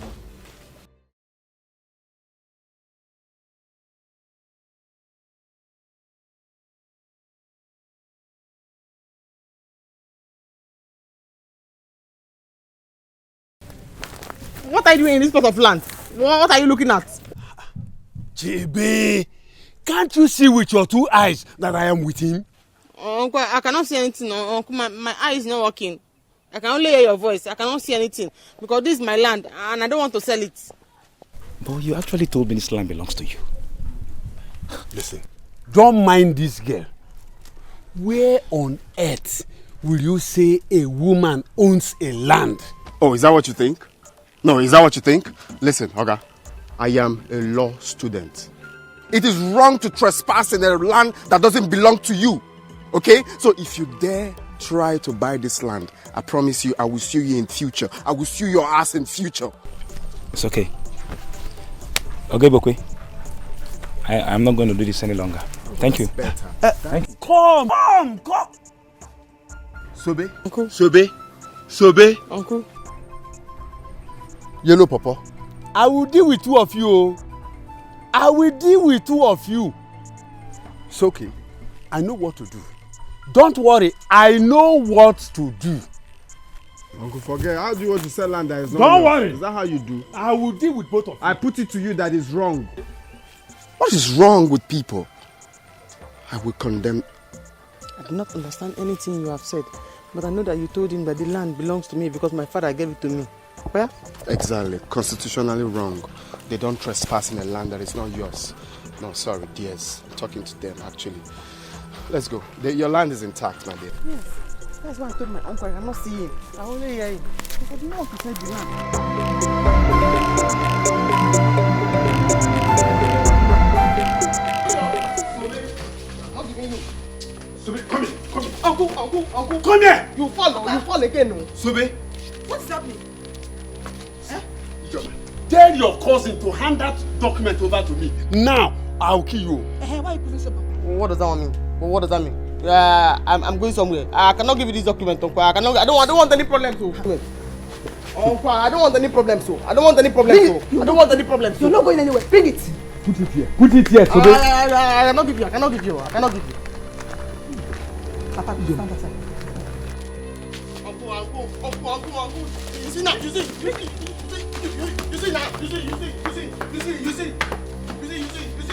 What are you doing in this plot of land? What are you looking at? Chibi, can't you see with your two eyes that I am with him? Uncle, I cannot see anything. Uncle, my eye is not working. I can only hear your voice. I cannot see anything because this is my land and I don't want to sell it. But you actually told me this land belongs to you. Listen, don't mind this girl. Where on earth will you say a woman owns a land? Oh, is that what you think? No, is that what you think? Listen, Oga, I am a law student. It is wrong to trespass in a land that doesn't belong to you. Okay? So if you dare try to buy this land, I promise you I will sue you in future. I will sue your ass in future. It's okay. Okay, Bokwe. I'm not going to do this any longer. Thank you. Better. Thank you. Come. Sobe? Uncle. Sobe? Uncle. Yellow Papa, I will deal with two of you. I will deal with two of you. It's okay. I know what to do. Don't worry. I know what to do. Uncle, forget. How do you want to sell land that is not Don't yours? worry. Is that how you do? I will deal with both of you. I put it to you that is wrong. What is wrong with people? I will condemn. I do not understand anything you have said, but I know that you told him that the land belongs to me because my father gave it to me. Where? Exactly. Constitutionally wrong. They don't trespass in a land that is not yours. No, sorry, dears. I'm talking to them, actually. Let's go. Your land is intact, my dear. Yes. That's why I told my uncle I cannot see him. I only hear him. I did not want to sell the land. Sobe, come here, come here. Uncle. Come here. You fall again. No? Sobe. What is happening? Tell your cousin to hand that document over to me. Now, I'll kill you. Why are you putting so bad? What does that mean? What does that mean? I'm going somewhere. I cannot give you this document, Uncle. I don't want any problems. Uncle, I don't want any problems. I don't want any problems. You're not going anywhere. Bring it. Put it here. Put it here, Sobe. I cannot give you. I cannot give you. Papa, you stand aside. Uncle. You see now. You see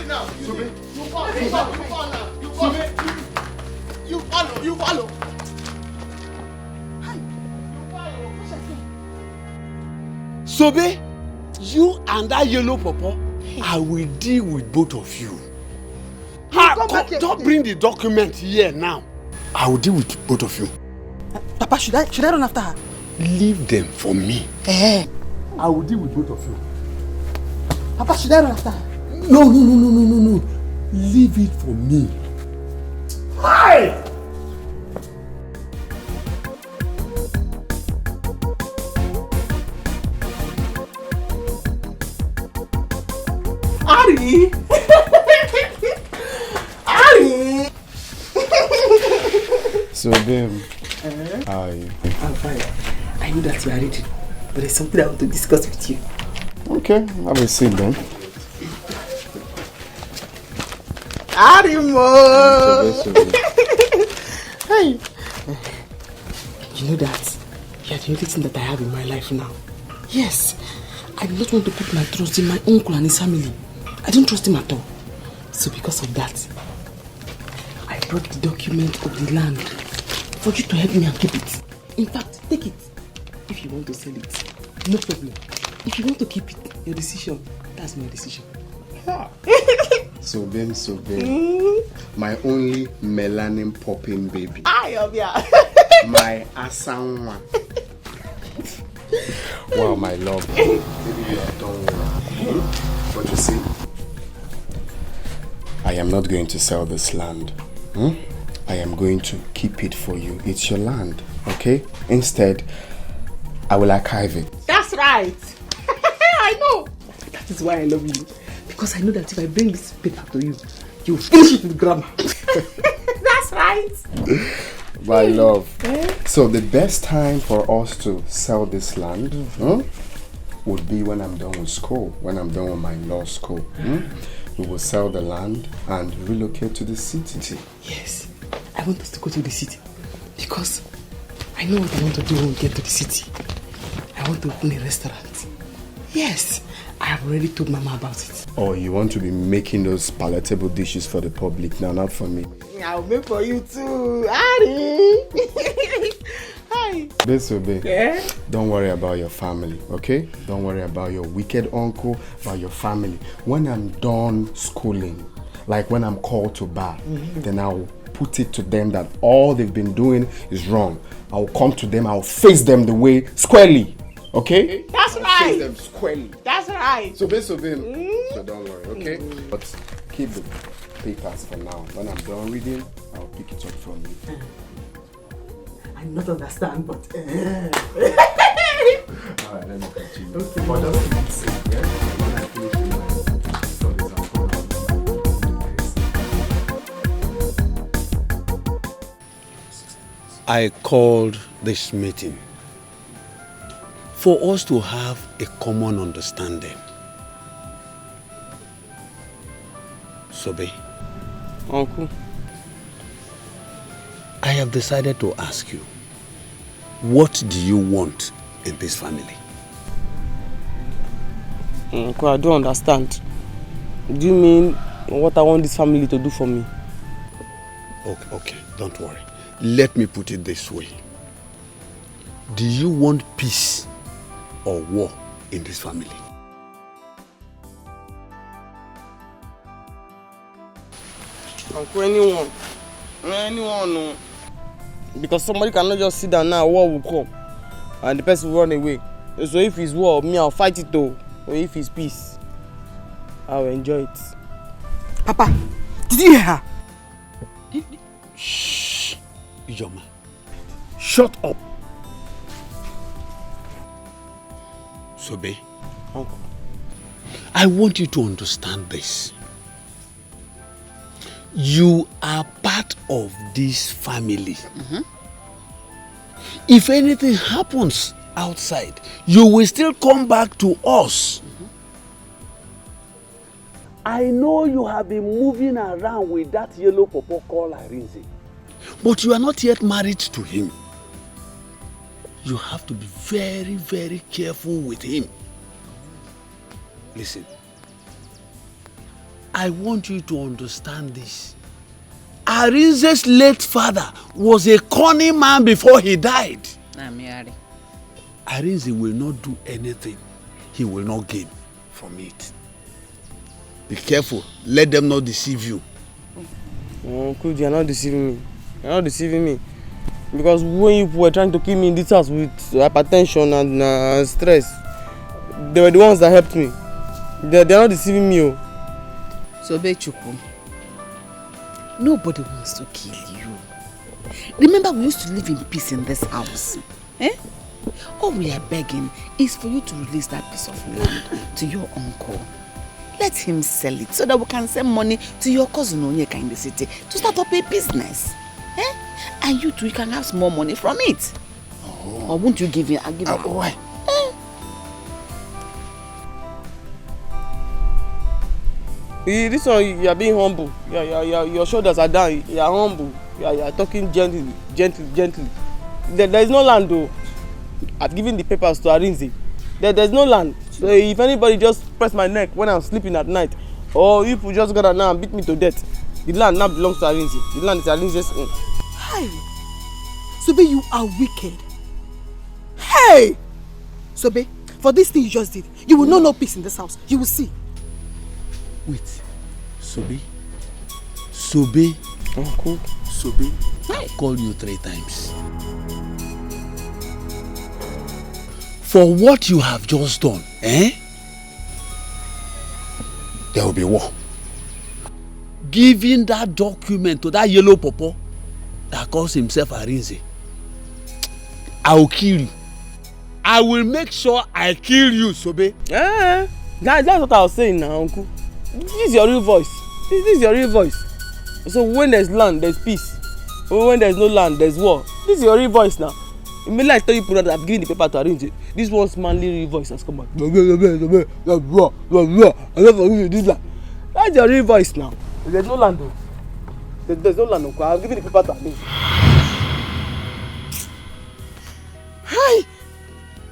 now. You follow. Sobe, you and that yellow pawpaw, I will deal with both of you. Don't bring the document here now. I will deal with both of you. Papa, should I run after her? Leave them for me. I will deal with both of you. Papa, should I run after her? No. Leave it for me. Hi! Ari! So, babe, how are you? I'm fine. I know that you are ready, but there's something I want to discuss with you. Okay, have a seat then. Arimo! Hey! You know that you are the only thing that I have in my life now. Yes, I do not want to put my trust in my uncle and his family. I don't trust him at all. So because of that, I brought the document of the land for you to help me and keep it. In fact, take it. If you want to sell it, no problem. If you want to keep it, your decision. That's my decision. So babe. My only melanin popping baby. Obio. My asanwa. Wow, my love. Baby, don't worry. But you see, I am not going to sell this land. I am going to keep it for you. It's your land, okay? Instead, I will archive it. That's right. I know. That is why I love you. Because I know that if I bring this paper to you, you will finish it with grammar. That's right. My love. So the best time for us to sell this land would be when I'm done with school, when I'm done with my law school. We will sell the land and relocate to the city. Yes, I want us to go to the city because I know what I want to do when we get to the city. I want to open a restaurant. Yes, I have already told Mama about it. Oh, you want to be making those palatable dishes for the public now, not for me. I'll make for you too, Ari. Hi. Babe, Yeah? don't worry about your family, okay? Don't worry about your wicked uncle, about your family. When I'm done schooling, like when I'm called to bar, then I'll put it to them that all they've been doing is wrong. I'll come to them, I'll face them the way squarely, okay? That's I'll right. face them squarely. That's right. So babe, so don't worry, okay? But keep the papers for now. When I'm done reading, I'll pick it up from you. I not understand, but Alright, let me continue. Okay. But just keep it safe, yeah? When I finish with I called this meeting for us to have a common understanding. Sobe. Uncle. I have decided to ask you, what do you want in this family? Uncle, I don't understand. Do you mean what I want this family to do for me? Okay, don't worry. Let me put it this way. Do you want peace or war in this family? Uncle, anyone. Anyone, no. Because somebody cannot just sit down now, war will come. And the person will run away. So if it's war, me, I'll fight it though. Or if it's peace, I'll enjoy it. Papa, did you hear her? Shh. Ijoma. Shut up. Sobe. Uncle. I want you to understand this. You are part of this family. If anything happens outside, you will still come back to us. I know you have been moving around with that yellow pawpaw called Arinze, but you are not yet married to him. You have to be very, very careful with him. Listen, I want you to understand this. Arinze's late father was a cunning man before he died. Arinze will not do anything he will not gain from it. Be careful. Let them not deceive you. Uncle, you are not deceiving me. You are not deceiving me. Because when you were trying to kill me in this house with hypertension and stress, they were the ones that helped me. They are not deceiving me. Sobe Chukwu, nobody wants to kill you. Remember, we used to live in peace in this house. All we are begging is for you to release that piece of land to your uncle. Let him sell it so that we can send money to your cousin Onyeka in the city to start up a business. And you too, you can have some more money from it. Or won't you give him? I'll give him. Why? This one, you are being humble. Your shoulders are down. You are humble. You are talking gently. There is no land though. I've given the papers to Arinze. There is no land. So if anybody just press my neck when I'm sleeping at night, or if you just go now and beat me to death, the land now belongs to Arinze. The land is Arinze's own. Hey, Sobe, you are wicked. Hey, Sobe, for this thing you just did, you will know no peace in this house. You will see. Wait, Sobe? Uncle? Sobe, I called you 3 times. For what you have just done, there will be war. Giving that document to that yellow pawpaw that calls himself Arinze, I will kill you. I will make sure I kill you, Sobe. That's what I was saying now, Uncle. This is your real voice. This is your real voice. So when there's land, there's peace. When there's no land, there's war. This is your real voice now. Immediately I tell you that I've given the paper to Arinze, this one's manly real voice has come out. That's your real voice now. There's no land though. There's no land, Uncle. I've given the paper to Arinze. Hi!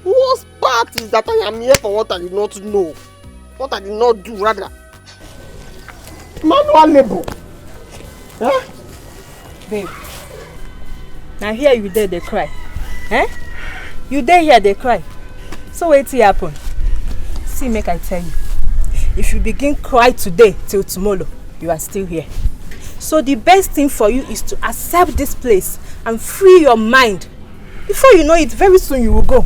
Worst part is that I am here for what I did not know. What I did not do, rather. Manual labor. Babe, now here you there they cry. You there here they cry. So wait till happen. See, make I tell you. If you begin cry today till tomorrow, you are still here. So the best thing for you is to accept this place and free your mind. Before you know it, very soon you will go.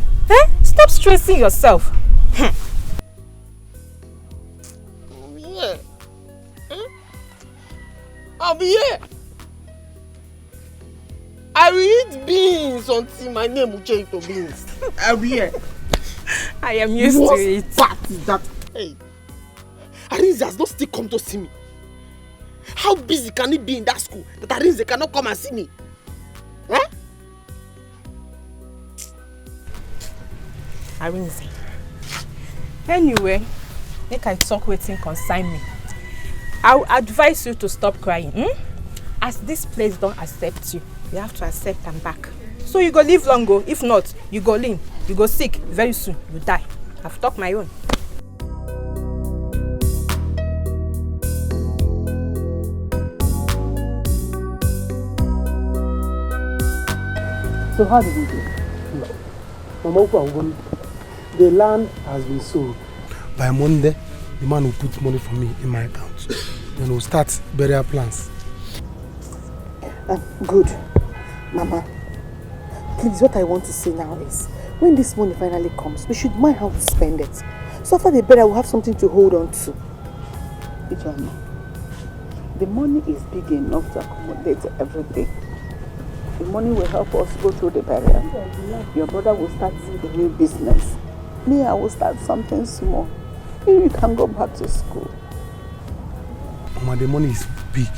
Stop stressing yourself. Yeah. I'll be here. I will eat beans until my name will change to beans. I'll be here. I am used to it. What part is that? Hey, Arinze has not still come to see me. How busy can it be in that school that Arinze cannot come and see me? Arinze. Anyway, make I talk wetin concern me. I would advise you to stop crying. As this place don't accept you, you have to accept them back. So you go live long go. If not, you go lean. You go sick. Very soon, you die. I've talked my own. So how did you do? Mama, the land has been sold. By Monday, the man will put money for me in my account. Then we'll start burial plans. Good. Mama, please, what I want to say now is, when this money finally comes, we should mind how to spend it. So after the burial, we'll have something to hold on to. Ijoma, the money is big enough to accommodate everything. The money will help us go through the burial. Your brother will start a new business. Me, I will start something small. You can go back to school. Mama, the money is big.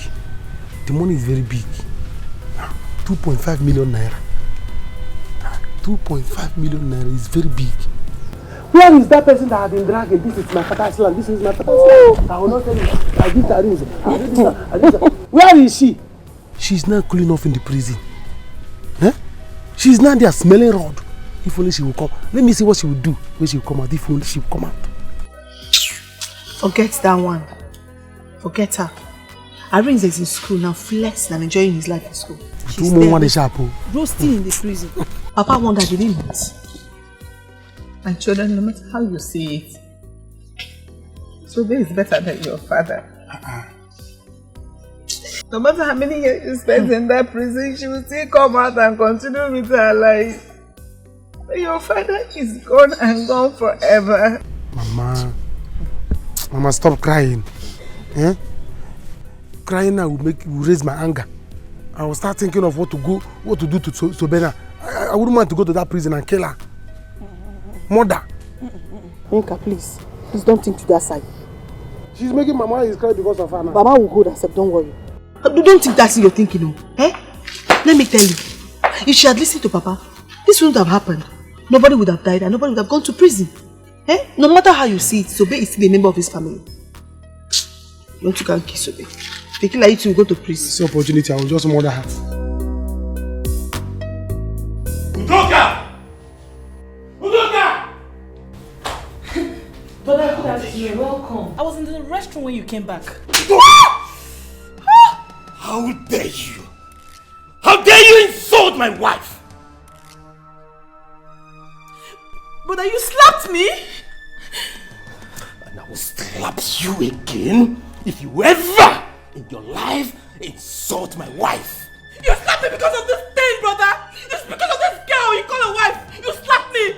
The money is very big. 2.5 million naira. 2.5 million naira is very big. Where is that person that have been dragging? This is my father's land. This is my father's land. I will not tell you. I did that reason. I did that. Where is she? She's now cooling off in the prison. Huh? She's now there smelling rod. If only she will come. Let me see what she will do when she will come out. If only she will come out. Forget that one. Forget her. Arins is in school now, flexing and enjoying his life in school. She's there, roasting in the prison. Papa won't have been it. My children, no matter how you see it, Sobe is better than your father. No matter how many years you spend in that prison, she will still come out and continue with her life. But your father is gone and gone forever. Mama, stop crying. Eh? Crying now will raise my anger. I will start thinking of what to do to Sobena. I wouldn't want to go to that prison and kill her. Mother. Inka, please don't think to that side. She's making Mama is cry because of her now. Mama will hold herself, don't worry. Don't think that's your thinking, no. Eh? Let me tell you, if she had listened to Papa, this wouldn't have happened. Nobody would have died and nobody would have gone to prison. Eh? No matter how you see it, Sobe is still a member of his family. You want to go and kiss Sobe? Thinking like you will go to prison. It's an opportunity, I will just murder her. Udoka! Brother, good afternoon. Welcome. I was in the restroom when you came back. How dare you? How dare you insult my wife? Brother, you slapped me? And I will slap you again if you ever in your life insult my wife. You slapped me because of this thing, brother. It's because of this girl you call a wife. You slapped me.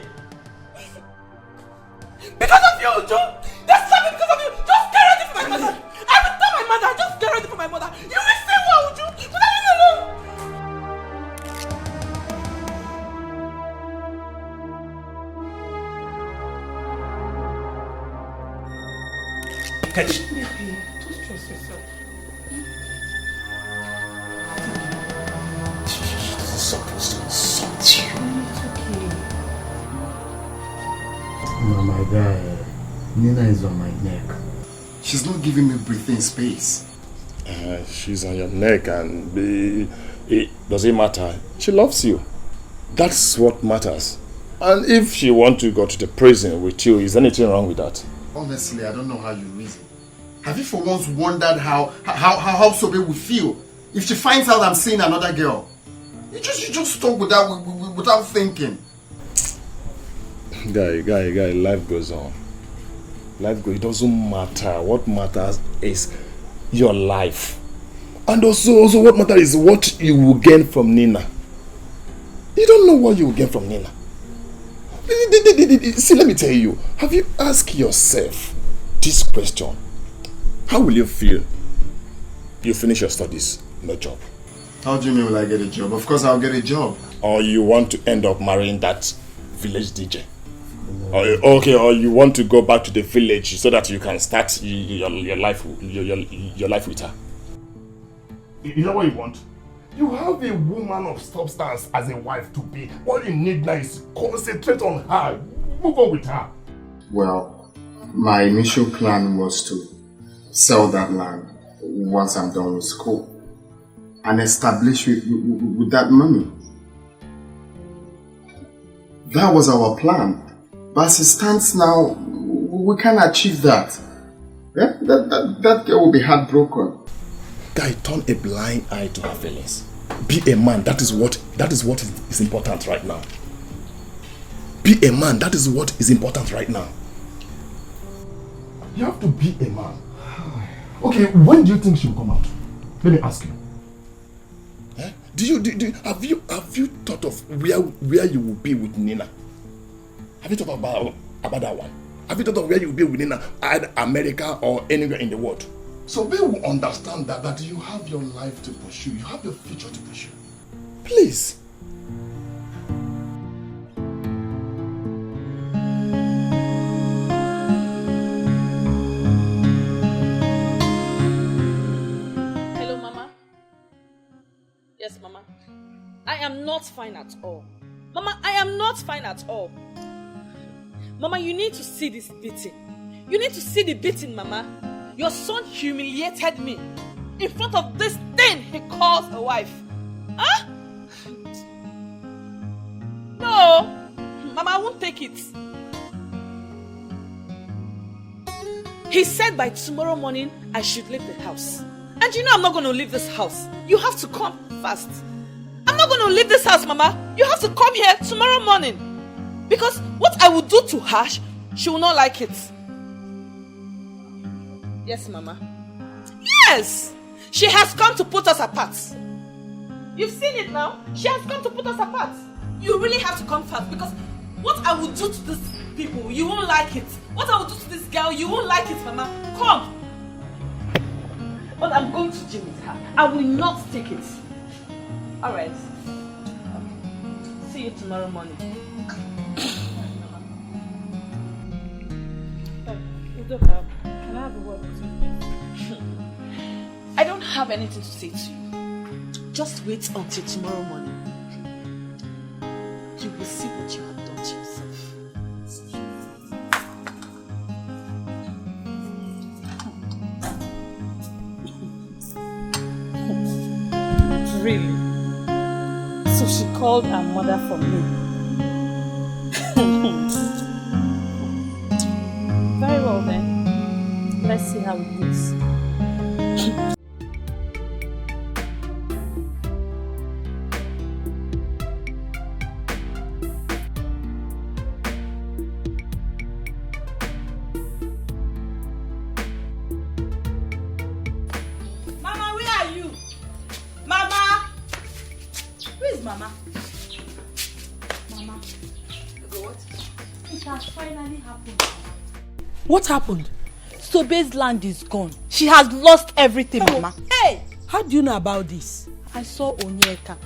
Because of you, Joe. They slapped me because of you. Just get ready for my mother. I will tell my mother. Just get ready for my mother. You will say what, Joe. But I leave me alone. Catch. Don't stress yourself. She's supposed to insult you. It's okay. No, my guy, Nina is on my neck. She's not giving me breathing space. She's on your neck and does it matter? She loves you. That's what matters. And if she wants to go to the prison with you, is anything wrong with that? Honestly, I don't know how you reason. Have you for once wondered how Sobe would feel if she finds out I'm seeing another girl? You just talk without thinking. Guy, life goes on. It doesn't matter. What matters is your life. And also what matters is what you will gain from Nina. You don't know what you will gain from Nina. See, let me tell you. Have you asked yourself this question? How will you feel? You finish your studies, no job. How do you mean will I get a job? Of course I'll get a job. Or you want to end up marrying that village DJ. Or you want to go back to the village so that you can start your life with her. You know what you want? You have a woman of substance as a wife to be. All you need now is concentrate on her. Move on with her. Well, my initial plan was to sell that land once I'm done with school and establish with that money. That was our plan. But as it stands now, we can't achieve that. That girl will be heartbroken. Guy, turn a blind eye to her feelings. Be a man. That is what is important right now. Be a man. That is what is important right now. You have to be a man. Okay, when do you think she'll come out? Let me ask you. Have you thought of where you will be with Nina? Have you thought about that one? Have you thought of where you will be with Nina, either America or anywhere in the world? So they will understand that you have your life to pursue, you have your future to pursue. Please. Hello, Mama. Yes, Mama. I am not fine at all. Mama, I am not fine at all. Mama, you need to see this beating. You need to see the beating, Mama. Your son humiliated me in front of this thing he calls a wife. Huh? No, Mama, I won't take it. He said by tomorrow morning I should leave the house. And you know I'm not going to leave this house. You have to come fast. I'm not going to leave this house, Mama. You have to come here tomorrow morning. Because what I will do to her, she will not like it. Yes, Mama. Yes! She has come to put us apart. You've seen it now. She has come to put us apart. You really have to come fast because what I will do to these people, you won't like it. What I will do to this girl, you won't like it, Mama. Come. But I'm going to gym with her. I will not take it. Alright. See you tomorrow morning. Can I have a word with you, please? I don't have anything to say to you. Just wait until tomorrow morning. You will see what you have done to yourself. Really? So she called her mother for me. Very well then. Let's see how it goes. Mama, where are you? Mama! Where is Mama? Mama. What? It has finally happened. What happened? Sobe's land is gone. She has lost everything, Mama. Hey! How do you know about this? I saw Onyeka.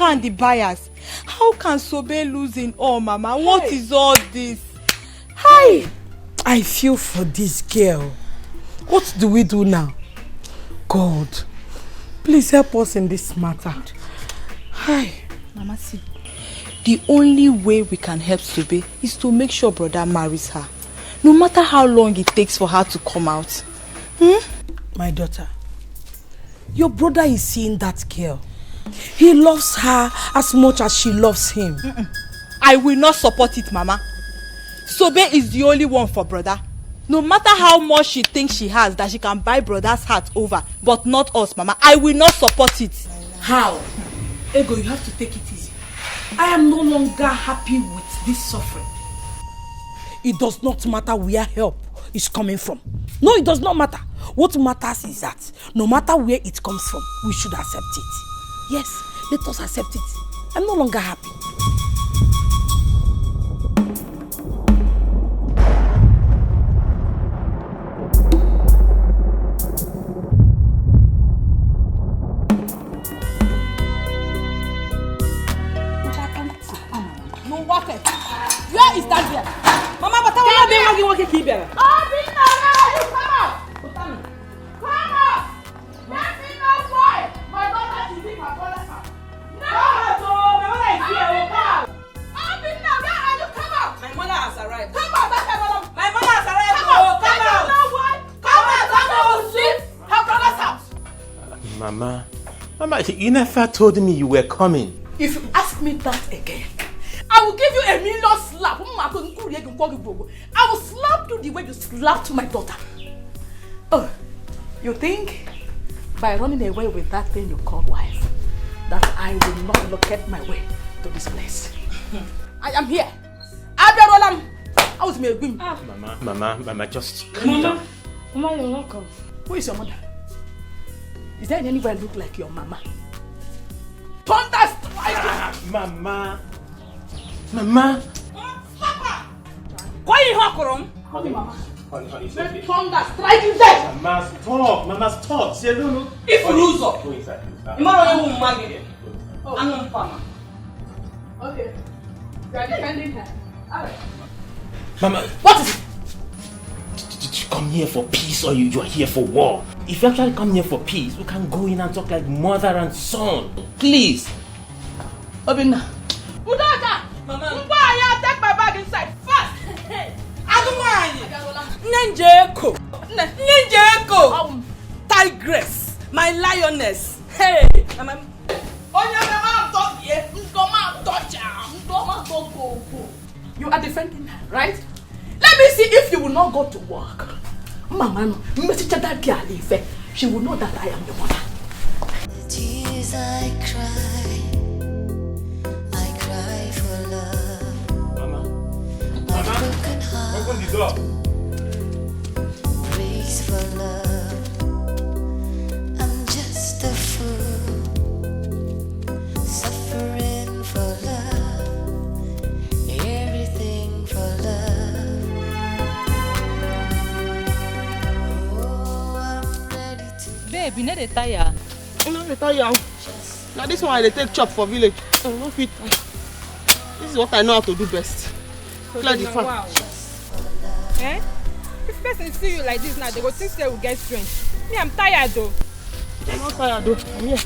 And the buyers. How can Sobe lose in all, Mama? What is all this? Hi! I feel for this girl. What do we do now? God, please help us in this matter. Hi. Mama, see, the only way we can help Sobe is to make sure brother marries her. No matter how long it takes for her to come out. My daughter, your brother is seeing that girl. He loves her as much as she loves him. I will not support it, Mama. Sobe is the only one for brother. No matter how much she thinks she has that she can buy brother's heart over, but not us, Mama. I will not support it. How? Ego, you have to take it easy. I am no longer happy with this suffering. It does not matter where help is coming from. No, it does not matter. What matters is that no matter where it comes from, we should accept it. Yes, let us accept it. I'm no longer happy. Where is that girl? Mama, but I want to be working here. Oh, come on! Come on! Let me know why my daughter is leaving my brother's house. No! My mother is here. Come on! Where are you? Come on! My mother has arrived. Come on! My mother has arrived. Come on! Come out! Come out! Come out! Her brother Mama, you never told me you were coming. If you ask me that again, I will give you a million slap. I will slap you the way you slapped my daughter. Oh, you think by running away with that thing you call wife, that I will not locate my way to this place? I am here. I was me. Mama, just calm down. Mama, you're welcome. Who is your mother? Is there anywhere look like your mama? Thunder strike! Mama. Why you hawking? Mama. Honey, Thunder strike you dead! Mama, stop. See, no. If you lose up, go inside. Mama will marry you. I'm not farmer. Okay. You are defending her. Alright. Mama, what is it? Did you come here for peace or you are here for war? If you actually come here for peace, we can go in and talk like mother and son. Please. Obina. Udaka! Mama. Why take my bag inside fast? Ninjeko! Tigress! My lioness! Hey! You are defending her, right? Let me see if you will not go to work. Mama, she will know that I am your mother. The tears I cry for love. Mama. My broken heart. Open the door. Praise for love. I'm just a fool, suffering for love, everything for love. Oh, I'm ready to. Babe, you know the tire. You know the tire. Now this one I take chop for village. No fit. This is what I know how to do best. Clear the farm. Wow. Eh? If person see you like this now, they go think they will get strength. Me, I'm tired though. I'm not tired though. I'm here.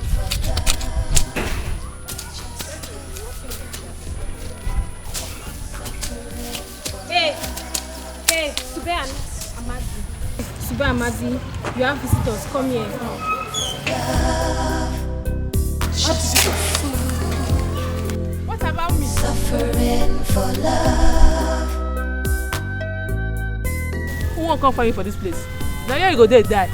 Hey, Sube and Amadi. Sube Amadi, you have visitors. Come here. What about me? Suffering for love. Who won't come for you for this place? Now here you go there die.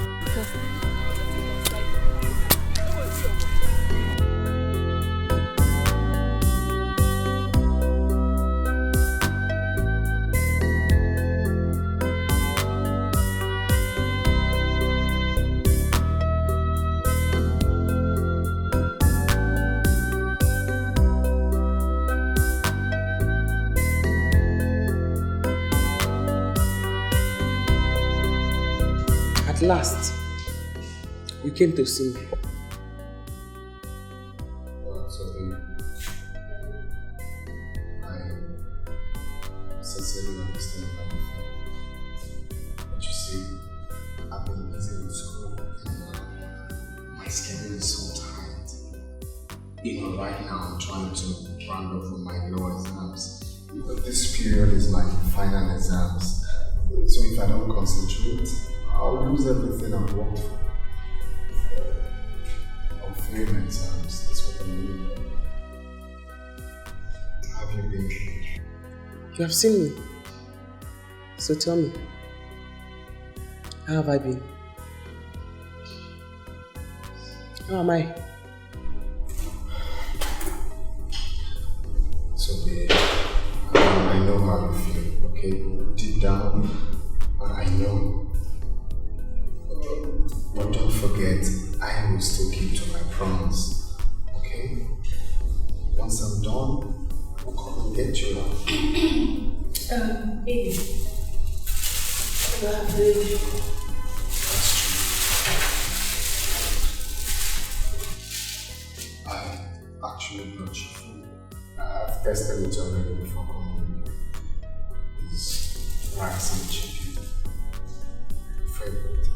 At last, you came to see me. I sincerely understand how you feel. But you see, I've been busy with school and my schedule is so tight. Even right now, I'm trying to round up for my law exams. But this period is like final exams. So if I don't concentrate, I'll lose everything I've worked for. I'll fail my exams, that's what I mean. Have you been? You have seen me. So tell me, how have I been? How am I? So babe, I know how you feel, okay? Deep down, I know. But don't forget, I will still keep to my promise, okay? Once I'm done, I'll come and get you out. Baby. I actually brought you food. I've tested it already before coming. It's rice and chicken. Favorite.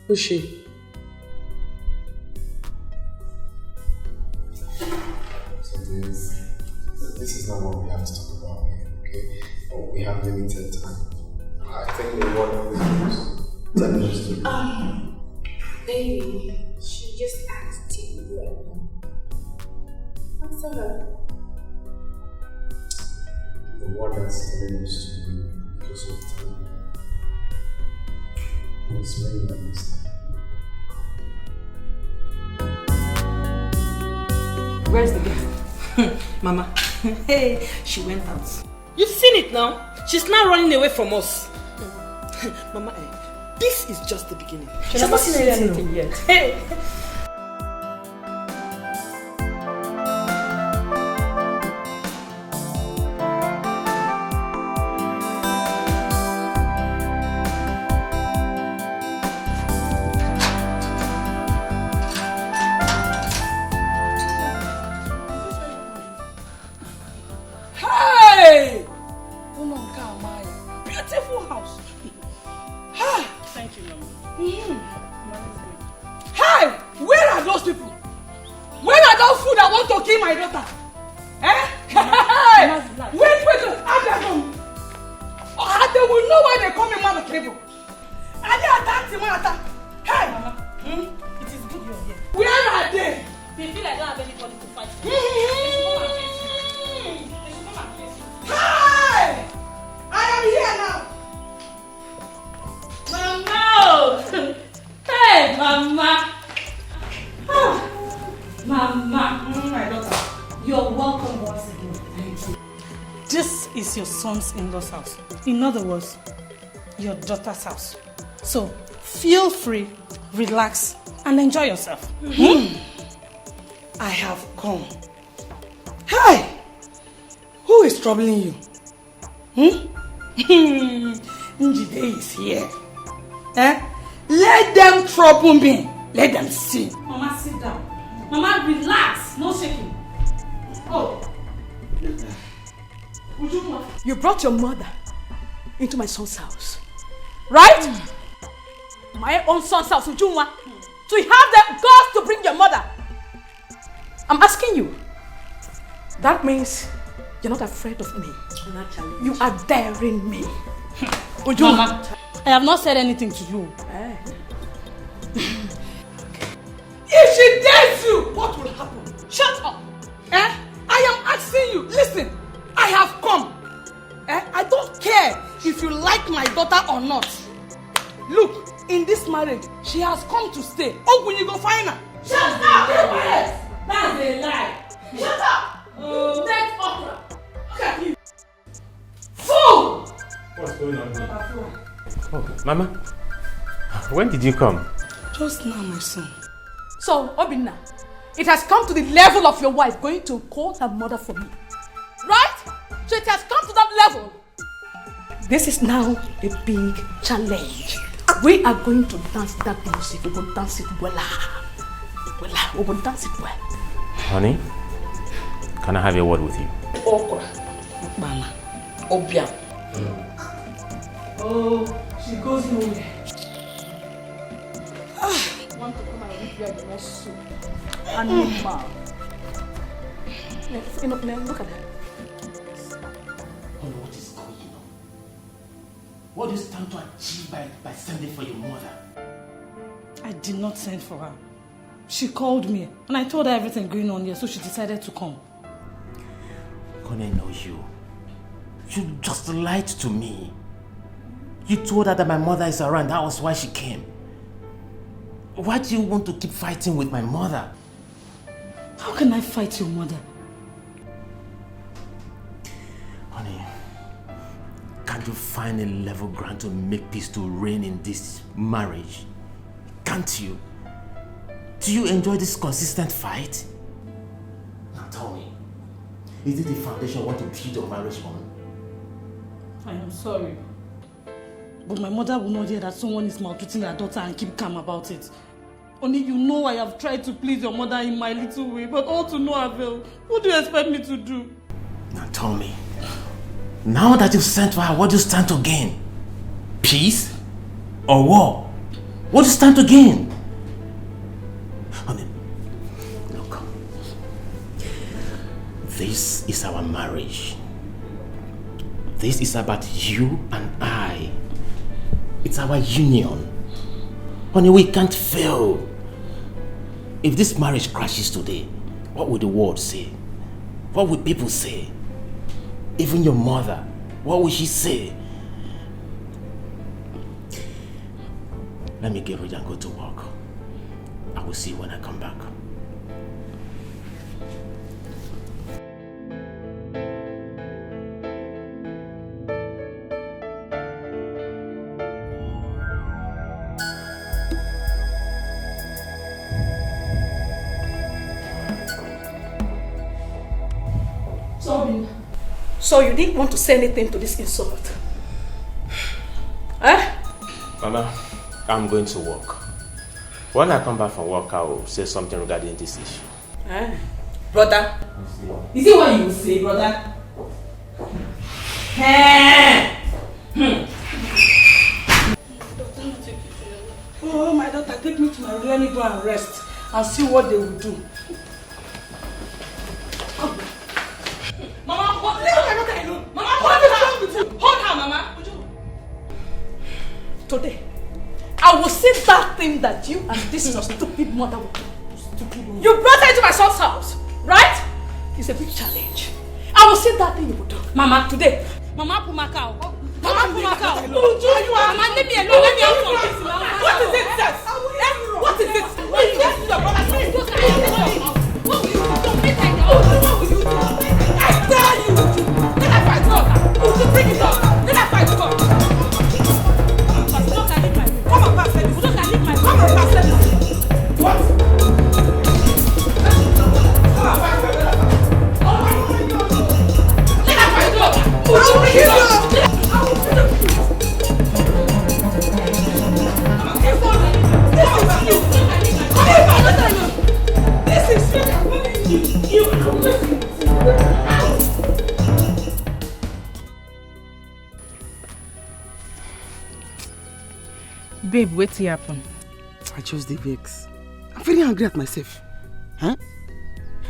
Who's she? So this is not what we have to talk about here, okay? Oh, we have limited time. I I think they want to Baby, she just asked you what. Answer her. The word that's telling us to do because of time. It's made by mistake. Where's the girl? Mama, hey, she went out. You've seen it now. She's now running away from us. Mama, this is just the beginning. She's not seen anything yet. Hey. In-laws house. In other words, your daughter's house. So feel free, relax, and enjoy yourself. I have come. Hi! Who is troubling you? Njide is here. Let them trouble me. Let them see. Mama, sit down. Mama, relax. No shaking. Oh. You brought your mother into my son's house, right? My own son's house, Ujunwa. So you have the guts to bring your mother. I'm asking you. That means you're not afraid of me. You are daring me. Ujunwa. Mama, I have not said anything to you. If she dares you, what will happen? Shut up. I am asking you. Listen. I have come. I don't care if you like my daughter or not. Look, in this marriage, she has come to stay. Oh, when you go find her. Shut up! That's a lie. Shut up! Dead opera. Look at you. Fool! What's going on here? Oh, Mama, when did you come? Just now, my son. So, Obinna, it has come to the level of your wife going to call her mother for me. Right? So it has come to that level. This is now a big challenge. We are going to dance that music. We will dance it well. We will dance it well. Honey, can I have a word with you? Okra. Mama. Obio. Oh, she goes nowhere. I want to come and read where the next soup. Animal. Look at that. What is going on? What is trying to achieve by sending for your mother? I did not send for her. She called me and I told her everything going on here, so she decided to come. Connie knows you. You just lied to me. You told her that my mother is around. That was why she came. Why do you want to keep fighting with my mother? How can I fight your mother? Honey, can't you find a level ground to make peace to reign in this marriage? Can't you? Do you enjoy this consistent fight? Now tell me, is it the foundation you want to build your marriage on? I am sorry. But my mother will not hear that someone is maltreating her daughter and keep calm about it. Only you know I have tried to please your mother in my little way, but all to no avail. What do you expect me to do? Now tell me, now that you've sent for her, what do you stand to gain? Peace or war? What do you stand to gain? Honey, look. This is our marriage. This is about you and I. It's our union. Honey, we can't fail. If this marriage crashes today, what would the world say? What would people say? Even your mother, what would she say? Let me get ready and go to work. I will see you when I come back. So you didn't want to say anything to this insult? Eh? Mama, I'm going to work. When I come back from work, I will say something regarding this issue. Eh? Brother? Is it what you will say, brother? Oh, my daughter, take me to my room. Let me go and rest and see what they will do. Mama, what? Leave my daughter alone. Mama, what is wrong with you? Hold her, Mama. Today, I will see that thing that you and this your stupid mother will do. You brought her into my son's house, right? It's a big challenge. I will see that thing you will do. Mama, today. Mama, Pumakao. Mama, Pumakao. Mama, leave me alone. Let me out from this. What is it, sis? What is it? Yes, your brother. What will you do? Don't make her know. What will you do? I tell you. Let her fight God. Would you bring it up? Let her fight God. Come on, pass service. Come on, pass service. What? Let her fight God. Would you bring it up? Babe, what's happen? I just the vex. I'm very angry at myself. Huh?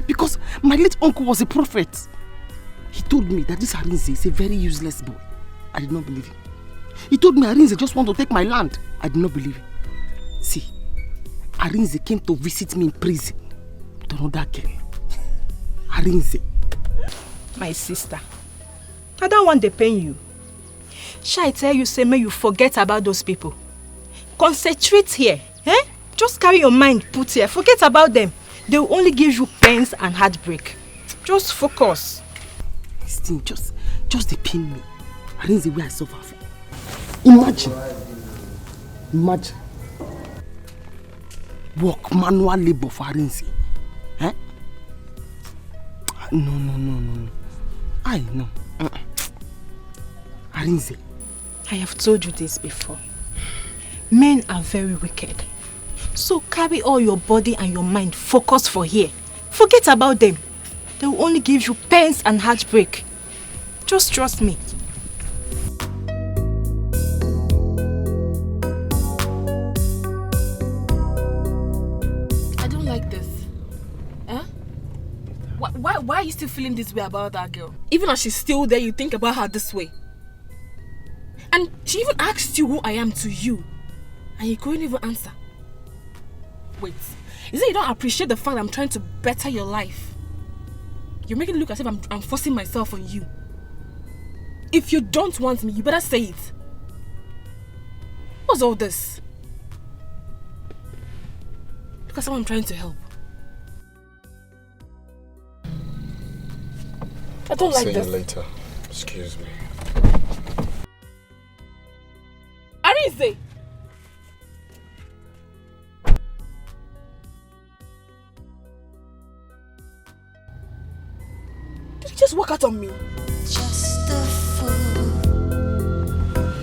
Because my late uncle was a prophet. He told me that this Arinze is a very useless boy. I did not believe him. He told me Arinze just want to take my land. I did not believe him. See, Arinze came to visit me in prison with another girl. Arinze. My sister, I don't want to pain you. Shall I tell you, say, may you forget about those people? Concentrate here. Eh? Just carry your mind put here. Forget about them. They will only give you pains and heartbreak. Just focus. This thing just they pain me. Arinze where I suffer for. Imagine. Work manual labor for Arinze. Eh? No. I know. Arinze. I have told you this before. Men are very wicked. So carry all your body and your mind focused for here. Forget about them. They will only give you pains and heartbreak. Just trust me. I don't like this. Huh? Why are you still feeling this way about that girl? Even as she's still there, you think about her this way. And she even asked you who I am to you. And you couldn't even answer. Wait, is it you don't appreciate the fact that I'm trying to better your life? You're making it look as if I'm forcing myself on you. If you don't want me, you better say it. What's all this? Look at someone I'm trying to help. I don't like this. I'll see you later. Excuse me. Arinze! Did you just walk out on me? Just a fool,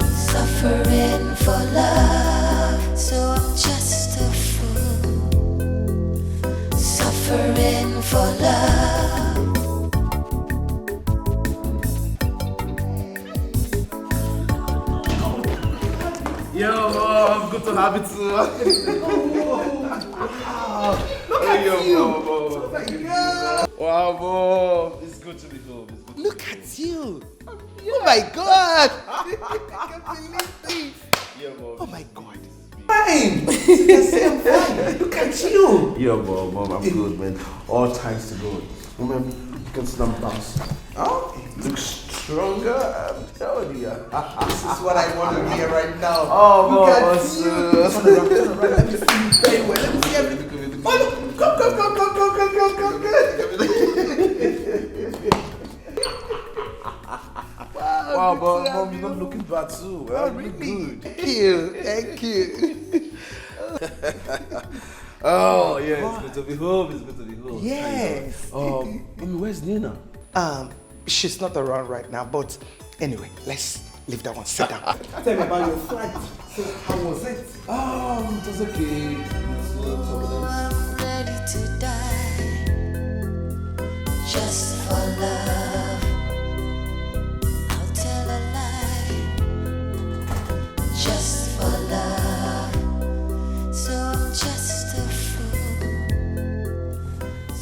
suffering for love. So I'm just a fool, suffering for love. Yo, Mom, good to have you too. Look at you. Mom. Wow, Mom, it's good to be home. Look at you. Oh my God. I can't believe this. Oh my God. Fine. Look at you. Yo, mom, I'm good, man. All ties to good. Woman, you can see them bounce. Oh, look stronger. I'm telling you. This is what I want to hear right now. Oh, look at awesome. you. Turn around. Let me see you very well. Let me see everything. Oh, look. Come. Wow, but mom, you're not looking bad too. Oh, really? Thank you. Oh, yeah, it's good to be home. Yes. Mommy, where's Nina? She's not around right now, but anyway, let's leave that one. Sit down. Tell me about your flight. So, how was it? It was okay. I'm ready to die just for love. I'll tell a lie just for love. So I'm just a fool.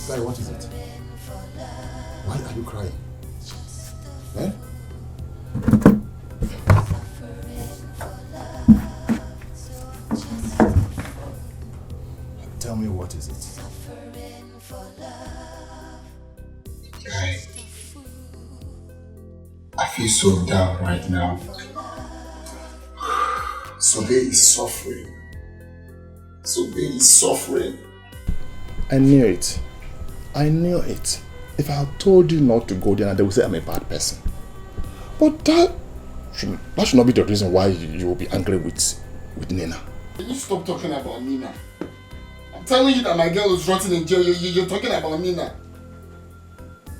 Guy, what is it? Why are you crying? Eh? Tell me, what is it? Guy, I feel so down right now. Sobe is suffering. I knew it. If I had told you not to go there, they would say I'm a bad person. But that should not be the reason why you will be angry with Nina. Can you stop talking about Nina? I'm telling you that my girl is rotting in jail. You're talking about Nina.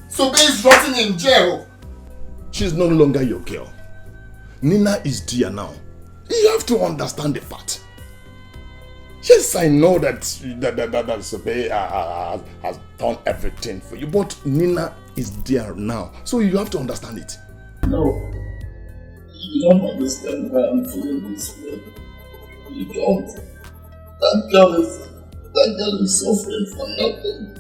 Sobe is rotting in jail. She's no longer your girl. Nina is dear now. You have to understand the fact. Yes, I know that Sobe has done everything for you, but Nina is there now. So you have to understand it. No. You don't understand why I'm feeling this way. You don't. That girl is suffering for nothing.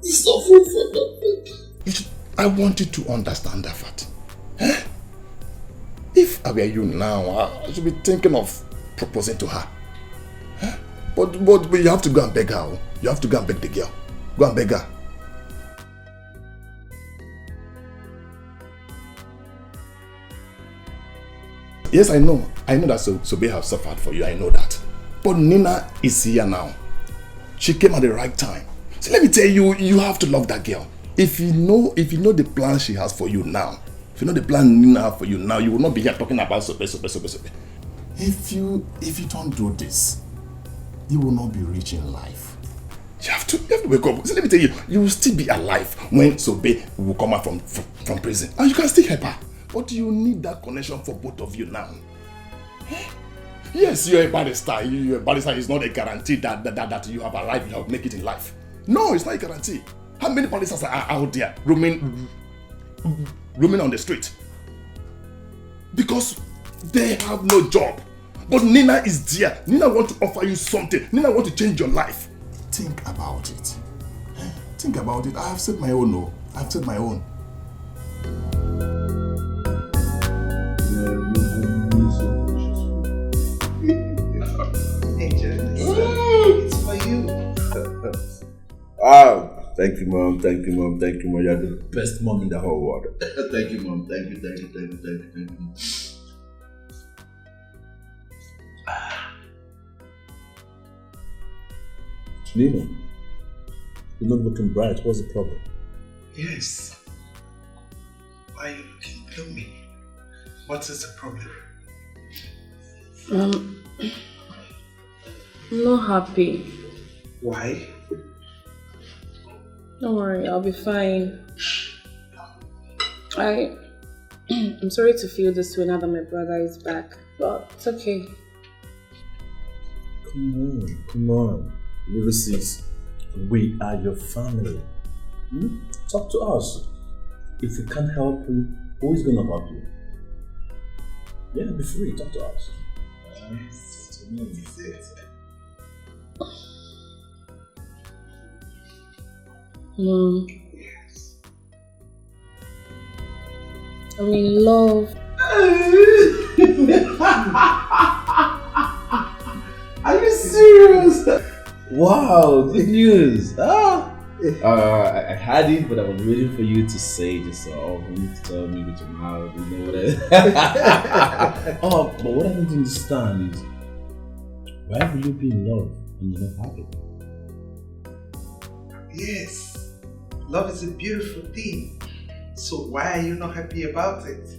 She's suffering for nothing. I want you to understand that fact. Eh? If I were you now, I should be thinking of proposing to her. Huh? But you have to go and beg her. You have to go and beg the girl. Go and beg her. Yes, I know that Sobe has suffered for you. I know that. But Nina is here now. She came at the right time. So let me tell you, you have to love that girl. If you know the plan she has for you now, if you know the plan Nina has for you now, you will not be here talking about Sobe. If you don't do this, you will not be rich in life. You have to wake up. So let me tell you, you will still be alive when Sobe will come out from prison. And you can still help her. But you need that connection for both of you now. Yes, you're a barrister. You're a barrister is not a guarantee that you have a life, you have make it in life. No, it's not a guarantee. How many barristers are out there roaming on the street? Because they have no job. But Nina is there. Nina wants to offer you something. Nina wants to change your life. Think about it. Think about it. I have said my own. No, I have said my own. It's for you. Thank you, mom. You're the best mom in the whole world. Thank you, mom. Thank you. Nino, you're not looking bright. What's the problem? Yes. Why are you looking gloomy? What is the problem? I'm not happy. Why? Don't worry, I'll be fine. I'm sorry to feel this way now that my brother is back, but it's okay. Come on. Ulysses, we are your family. Talk to us. If we can't help you, who is gonna help you? Yeah, be free, talk to us. Mom, I'm in love. Are you serious? Wow, good news. I had it, but I was waiting for you to say it yourself. You need to tell me with your mouth, you know what but what I don't understand is, why will you be in love when you're not happy? Yes, love is a beautiful thing. So why are you not happy about it?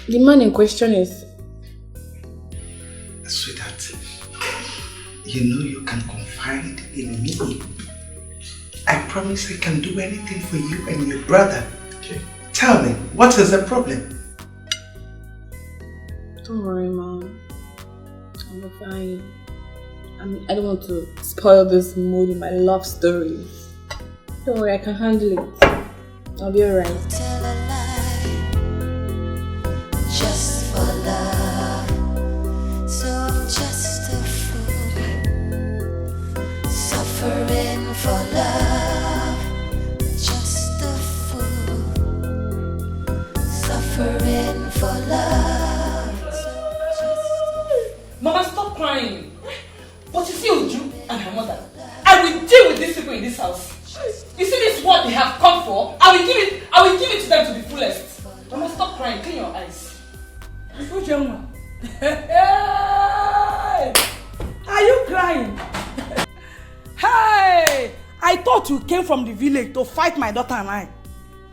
The man in question is... Sweetheart, you know you can confide in me. I promise I can do anything for you and your brother. Okay. Tell me, what is the problem? Don't worry, Mom. I'm fine. I don't want to spoil this mood in my love story. Don't worry, I can handle it. I'll be alright. Tell a lie, just for love. So I'm just a fool, suffering for love. Just a fool, suffering for love. Mama, stop crying. But you see Uju and her mother, I will deal with these people in this house. You see this is what they have come for? I will give it to them to the fullest. Mama, stop crying. Clean your eyes. Uju, are you crying? Hey! I thought you came from the village to fight my daughter and I.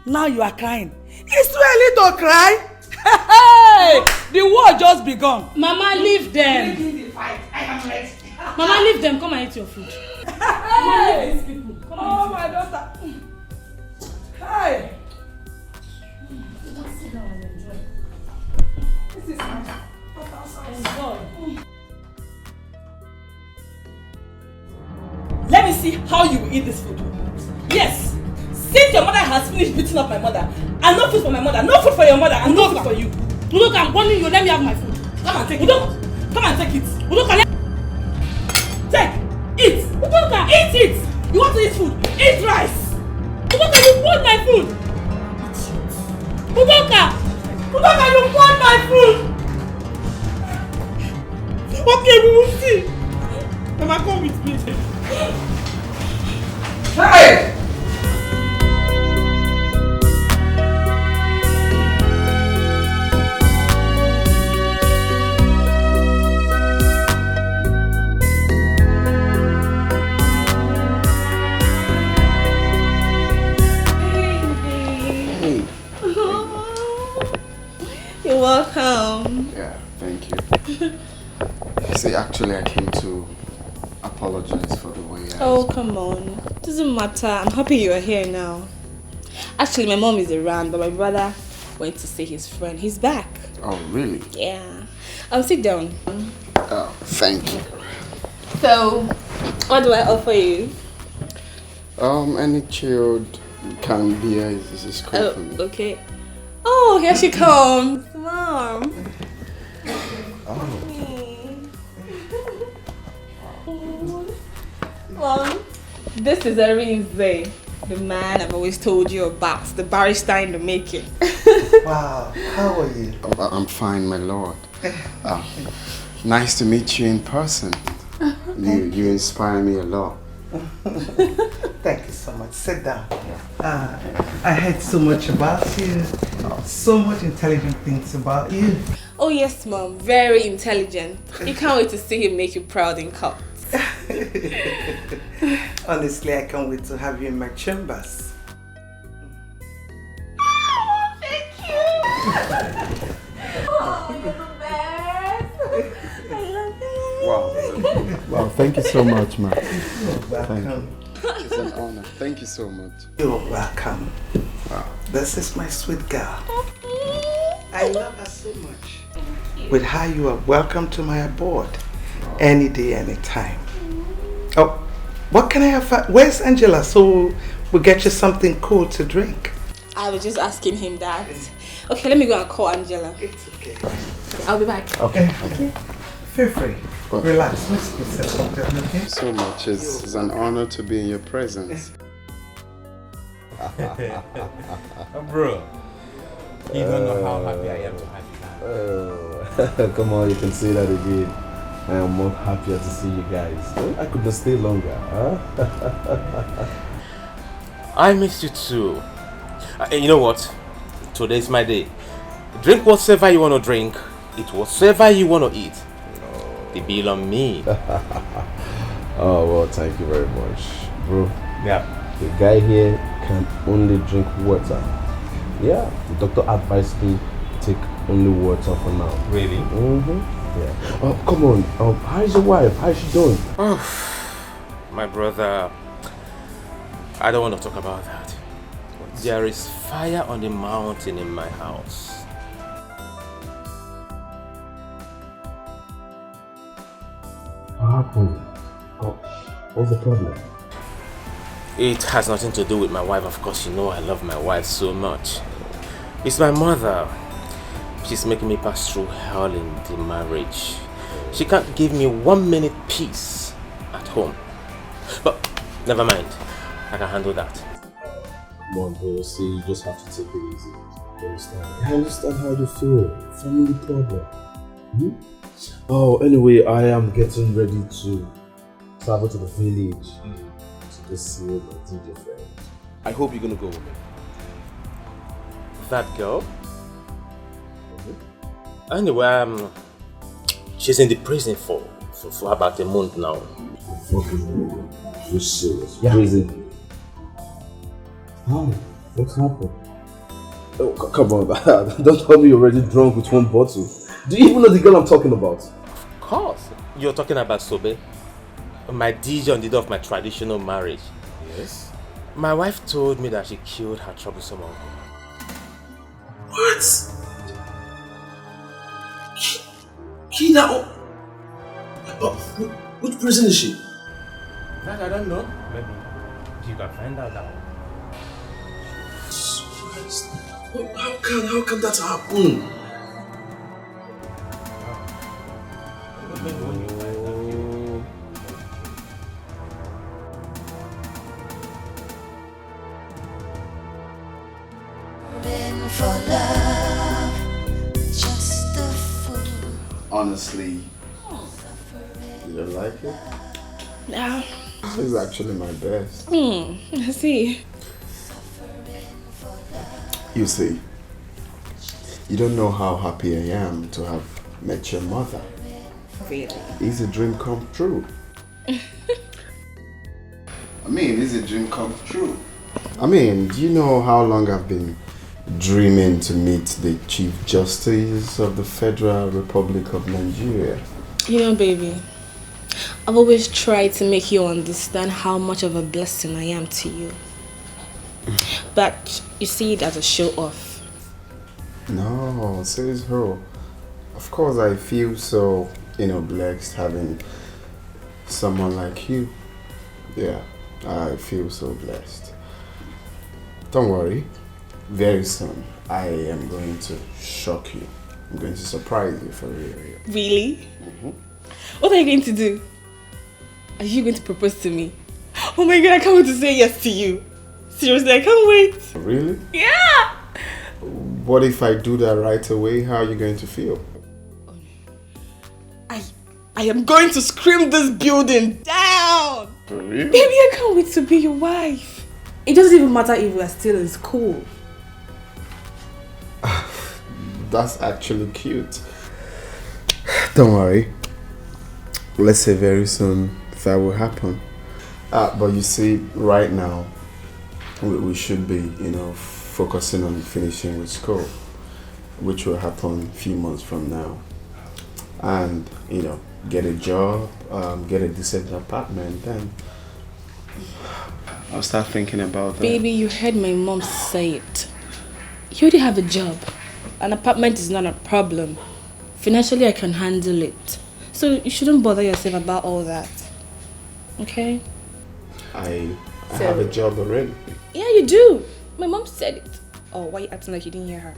Now you are crying. It's too early to cry. Hey! The war just begun. Mama, leave them. Begin the fight. I am ready. Mama, leave them. Come and eat your food. Hey! These people. Oh, my daughter. Hey! Sit down and enjoy. This is my daughter's house. Enjoy. Let me see how you will eat this food. Yes! Since your mother has finished beating up my mother, and no food for my mother, no food for your mother, and no food for you. Look, I'm warning you. Let me have my food. Come and take it. Come and take it. Take! Eat! Eat it! You want to eat food? Eat rice! You want my food! Udoka, you want my food! Okay, we will see. Mama, come with me. Hey! You're welcome. Yeah, thank you. See, actually, I came to apologize for the way I... Oh, come on. Doesn't matter. I'm happy you are here now. Actually, my mom is around, but my brother went to see his friend. He's back. Oh, really? Yeah. Sit down. Oh, thank you. So, what do I offer you? Any chilled canned beer is cool for me. Okay. Oh, here she comes. Mom. Mom, this is Arinze, the man I've always told you about, the barrister in the making. Wow, how are you? Oh, I'm fine, my lord. Nice to meet you in person. You inspire me a lot. Thank you so much. Sit down. I heard so much about you. So much intelligent things about you. Oh yes, Mom. Very intelligent. You can't wait to see him make you proud in court. Honestly, I can't wait to have you in my chambers. Oh, thank you. Oh, you're the best. I love you. Wow, thank you so much, man. You're welcome. It's an honor. Thank you so much. You're welcome. Wow. This is my sweet girl. I love her so much. With her, you are welcome to my abode. Any day, any time. Oh, what can I have? Where's Angela? So we'll get you something cool to drink. I was just asking him that. Okay, let me go and call Angela. It's okay. I'll be back. Okay. Feel free. Relax. Let's get settled down, okay? So much. It's an honor to be in your presence. Bro, you don't know how happy I am to have you now. Come on, you can say that again. I am more happier to see you guys. I could not stay longer, huh? I miss you too. You know what? Today's my day. Drink whatever you want to drink. Eat whatever you want to eat. The bill on me. Oh, well, thank you very much. Bro, yeah. The guy here can only drink water. Yeah, the doctor advised me to take only water for now. Really? Mm-hmm. Yeah. Oh, come on. How's your wife? How's she doing? Oh, my brother. I don't want to talk about that. There is fire on the mountain in my house. What happened? What's the problem? It has nothing to do with my wife. Of course, you know I love my wife so much. It's my mother. She's making me pass through hell in the marriage. She can't give me 1 minute peace at home. But never mind. I can handle that. Come on, bro. See, you just have to take it easy. You understand? I understand how you feel. Family problem. Hmm? Oh, anyway, I am getting ready to travel to the village to just see my DJ friend. I hope you're gonna go with me. That girl? Anyway, she's in the prison for about a month now. You're serious? Yeah. Prison? How? What's happened? Oh, come on, don't tell me you're already drunk with one bottle. Do you even know the girl I'm talking about? Of course. You're talking about Sobe? My DJ on the day of my traditional marriage. Yes? My wife told me that she killed her troublesome uncle. What? Kida? Which prison is she? That I don't know. Maybe you can find out that one. How can that happen? For love, just a fool. Honestly, you don't like it? No. This is actually my best. I see. You see, you don't know how happy I am to have met your mother. Really? It's a dream come true. I mean, it's a dream come true. I mean, do you know how long I've been dreaming to meet the Chief Justice of the Federal Republic of Nigeria? You know, baby, I've always tried to make you understand how much of a blessing I am to you. But you see it as a show off. No, says her. Of course, I feel so, blessed having someone like you. Yeah, I feel so blessed. Don't worry. Very soon, I am going to shock you. I'm going to surprise you for real. Really? Mm-hmm. What are you going to do? Are you going to propose to me? Oh my god, I can't wait to say yes to you. Seriously, I can't wait. Really? Yeah! What if I do that right away? How are you going to feel? I am going to scream this building down! Really? Baby, I can't wait to be your wife. It doesn't even matter if we are still in school. That's actually cute. Don't worry. Let's say very soon that will happen. But you see, right now, we should be, focusing on finishing with school, which will happen a few months from now. And, get a job, get a decent apartment, then I'll start thinking about that. Baby, you heard my mom say it. You already have a job. An apartment is not a problem. Financially, I can handle it. So you shouldn't bother yourself about all that. Okay? I have a job already. Yeah, you do. My mom said it. Oh, why are you acting like you didn't hear her?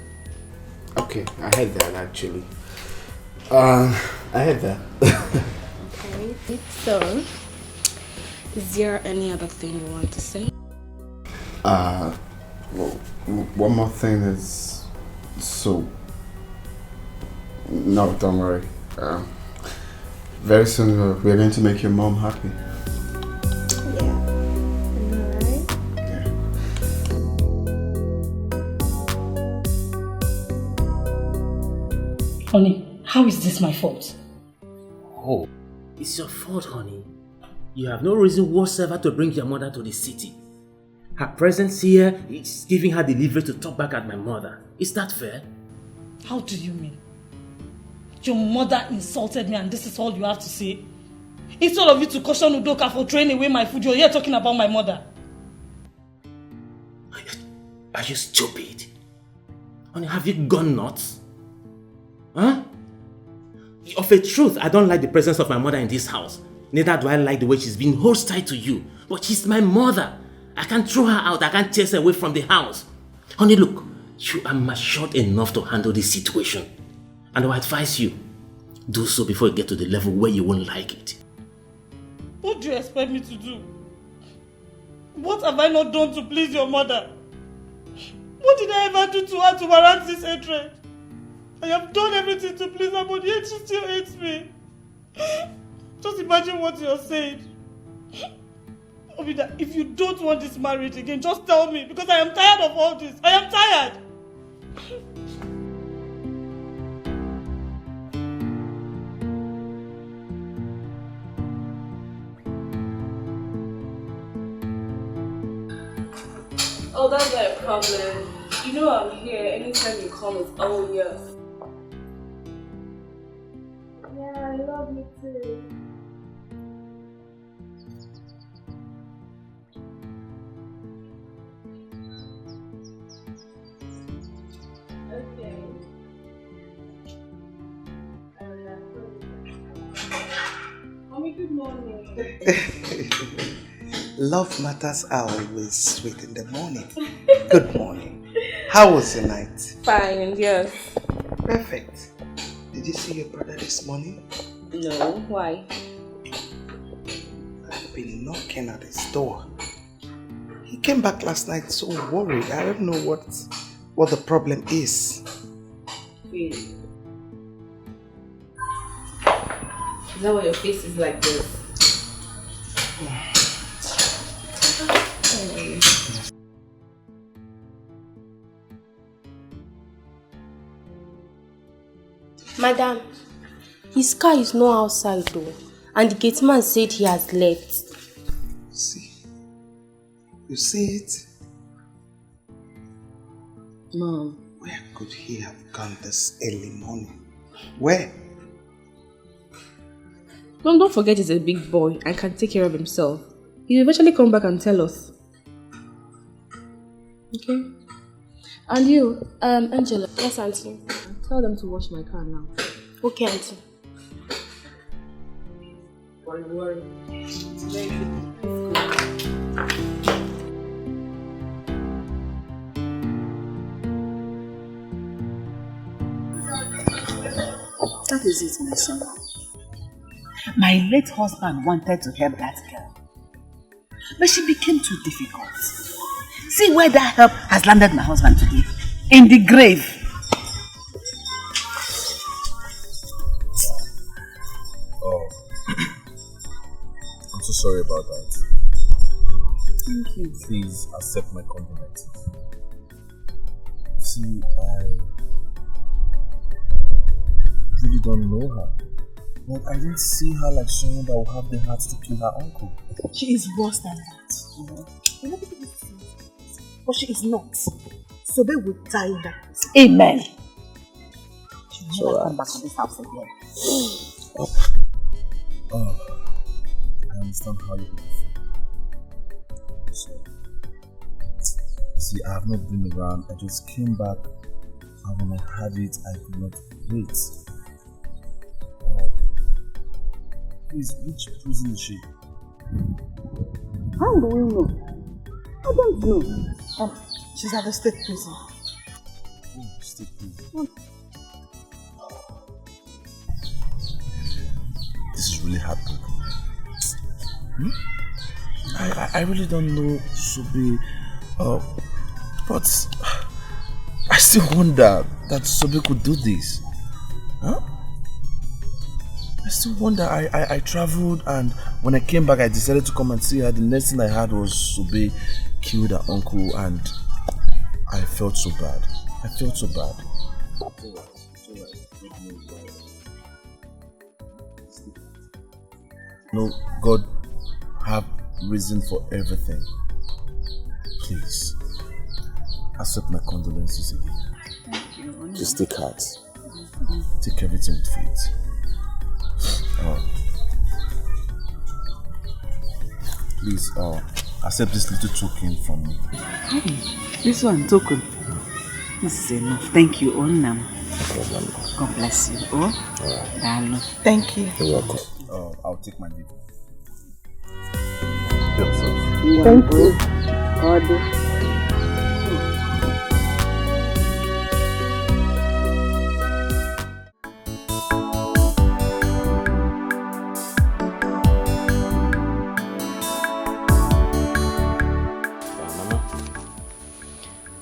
Okay, I heard that actually. I heard that. Okay. So, is there any other thing you want to say? Well, one more thing is, so, no, don't worry. Very soon we're going to make your mom happy. Honey, how is this my fault? Oh, it's your fault, honey. You have no reason whatsoever to bring your mother to the city. Her presence here is giving her the leverage to talk back at my mother. Is that fair? How do you mean? Your mother insulted me and this is all you have to say? Instead of you to caution Udoka for throwing away my food, you're here talking about my mother. Are you stupid? Honey, have you gone nuts? Huh? Of a truth, I don't like the presence of my mother in this house. Neither do I like the way she's been hostile to you. But she's my mother. I can't throw her out. I can't chase her away from the house. Honey, look. You are matured enough to handle this situation. And I advise you, do so before you get to the level where you won't like it. What do you expect me to do? What have I not done to please your mother? What did I ever do to her to warrant this hatred? I have done everything to please her, but yet she still hates me. Just imagine what you're saying. Obida, if you don't want this marriage again, just tell me, because I am tired of all this. I am tired. Oh, that's not a problem. You know I'm here. Anytime you come, it's all yours. Yeah, I love you too. Okay. Mommy, good morning. Love matters are always sweet in the morning. Good morning. How was your night? Fine, yes. Perfect. Did you see your brother this morning? No, why? I've been knocking at his door. He came back last night so worried. I don't know what the problem is. Really? Is that why your face is like this? Madam, his car is not outside though, and the gate man said he has left. See? You see it? Mom. Where could he have gone this early morning? Where? Mom, don't forget he's a big boy and can take care of himself. He'll eventually come back and tell us. Okay? And you, Angela. Yes, auntie. Tell them to wash my car now. Okay, auntie. Worry. It's very good. That is it, my son. My late husband wanted to help that girl, but she became too difficult. See where that help has landed my husband today. In the grave. Oh, I'm so sorry about that. Thank you. Please accept my condolences. See, I really don't know her, but I didn't see her like someone that will have the heart to kill her uncle. She is worse than that, you know. You know, people say it, but she is not. So they will die in that place. Amen. She will never come back to this house again. Oh, I understand how you feel. So, see, I have not been around. I just came back, and when I had it, I could not wait. Please, which prison is she? How do we know? I don't know. She's at the state prison. Oh, state prison. This is really heartbreaking. I really don't know, Sobe. But I still wonder that Sobe could do this. Huh? I still wonder. I traveled, and when I came back I decided to come and see her. The next thing I heard was Sobe killed her uncle, and I felt so bad. I felt so bad. No, God have reason for everything. Please, accept my condolences again. Thank you. Just take heart. Take everything with faith. Please, accept this little token from me. This one, token. This is enough. Thank you, Onam. God bless you. Oh, thank you. You're welcome. I'll take my leave. Thank you.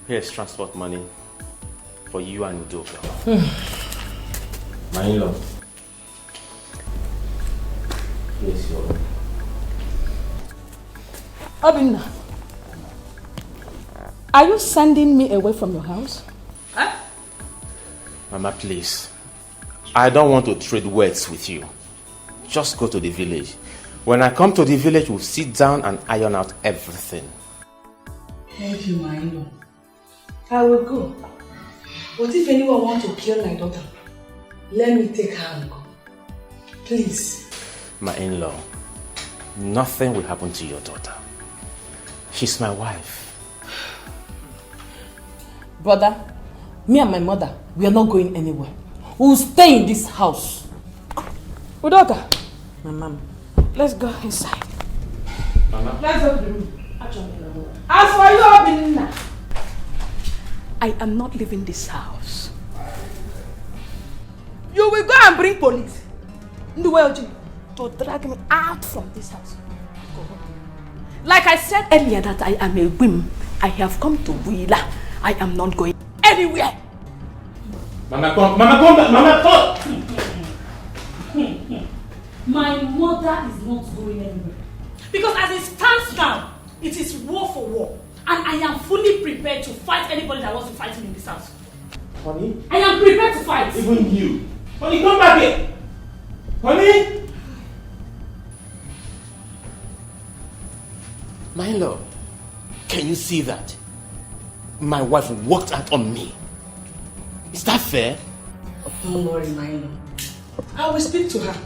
Here's transport money for you and Obio. My in-law. Here's your... Obinna, are you sending me away from your house? Huh? Mama, please. I don't want to trade words with you. Just go to the village. When I come to the village, we'll sit down and iron out everything. Thank you, my in-law. I will go. But if anyone wants to kill my daughter, let me take her and go. Please. My in-law, nothing will happen to your daughter. She's my wife. Brother, me and my mother, we are not going anywhere. We will stay in this house. Oh, daughter. My mom. Let's go inside. Mama. Let's go to the room. As for you, Obinna, I am not leaving this house. You will go and bring police to drag me out from this house. Like I said earlier that I am a whim. I have come to Wheeler. I am not going anywhere. Mama, come back. Mama, come. My mother is not going anywhere. Because as it stands now, it is war for war. And I am fully prepared to fight anybody that wants to fight me in this house. Honey? I am prepared to fight. Even you. Honey, come back here. Honey? My in-law, can you see that? My wife walked out on me. Is that fair? Don't worry, my in-law. I will speak to her.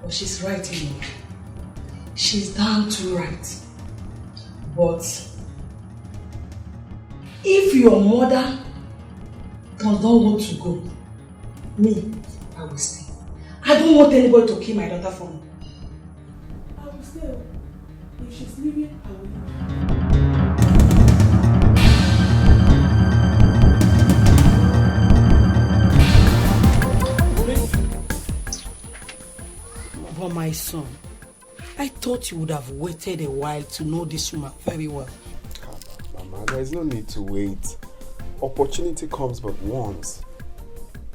But she's right, you know. She's damn too right. But if your mother does not want to go, me, I will stay. I don't want anybody to kill my daughter for me. I will stay. If she's leaving, I will leave. But my son, I thought you would have waited a while to know this woman very well. Mama, there is no need to wait. Opportunity comes but once.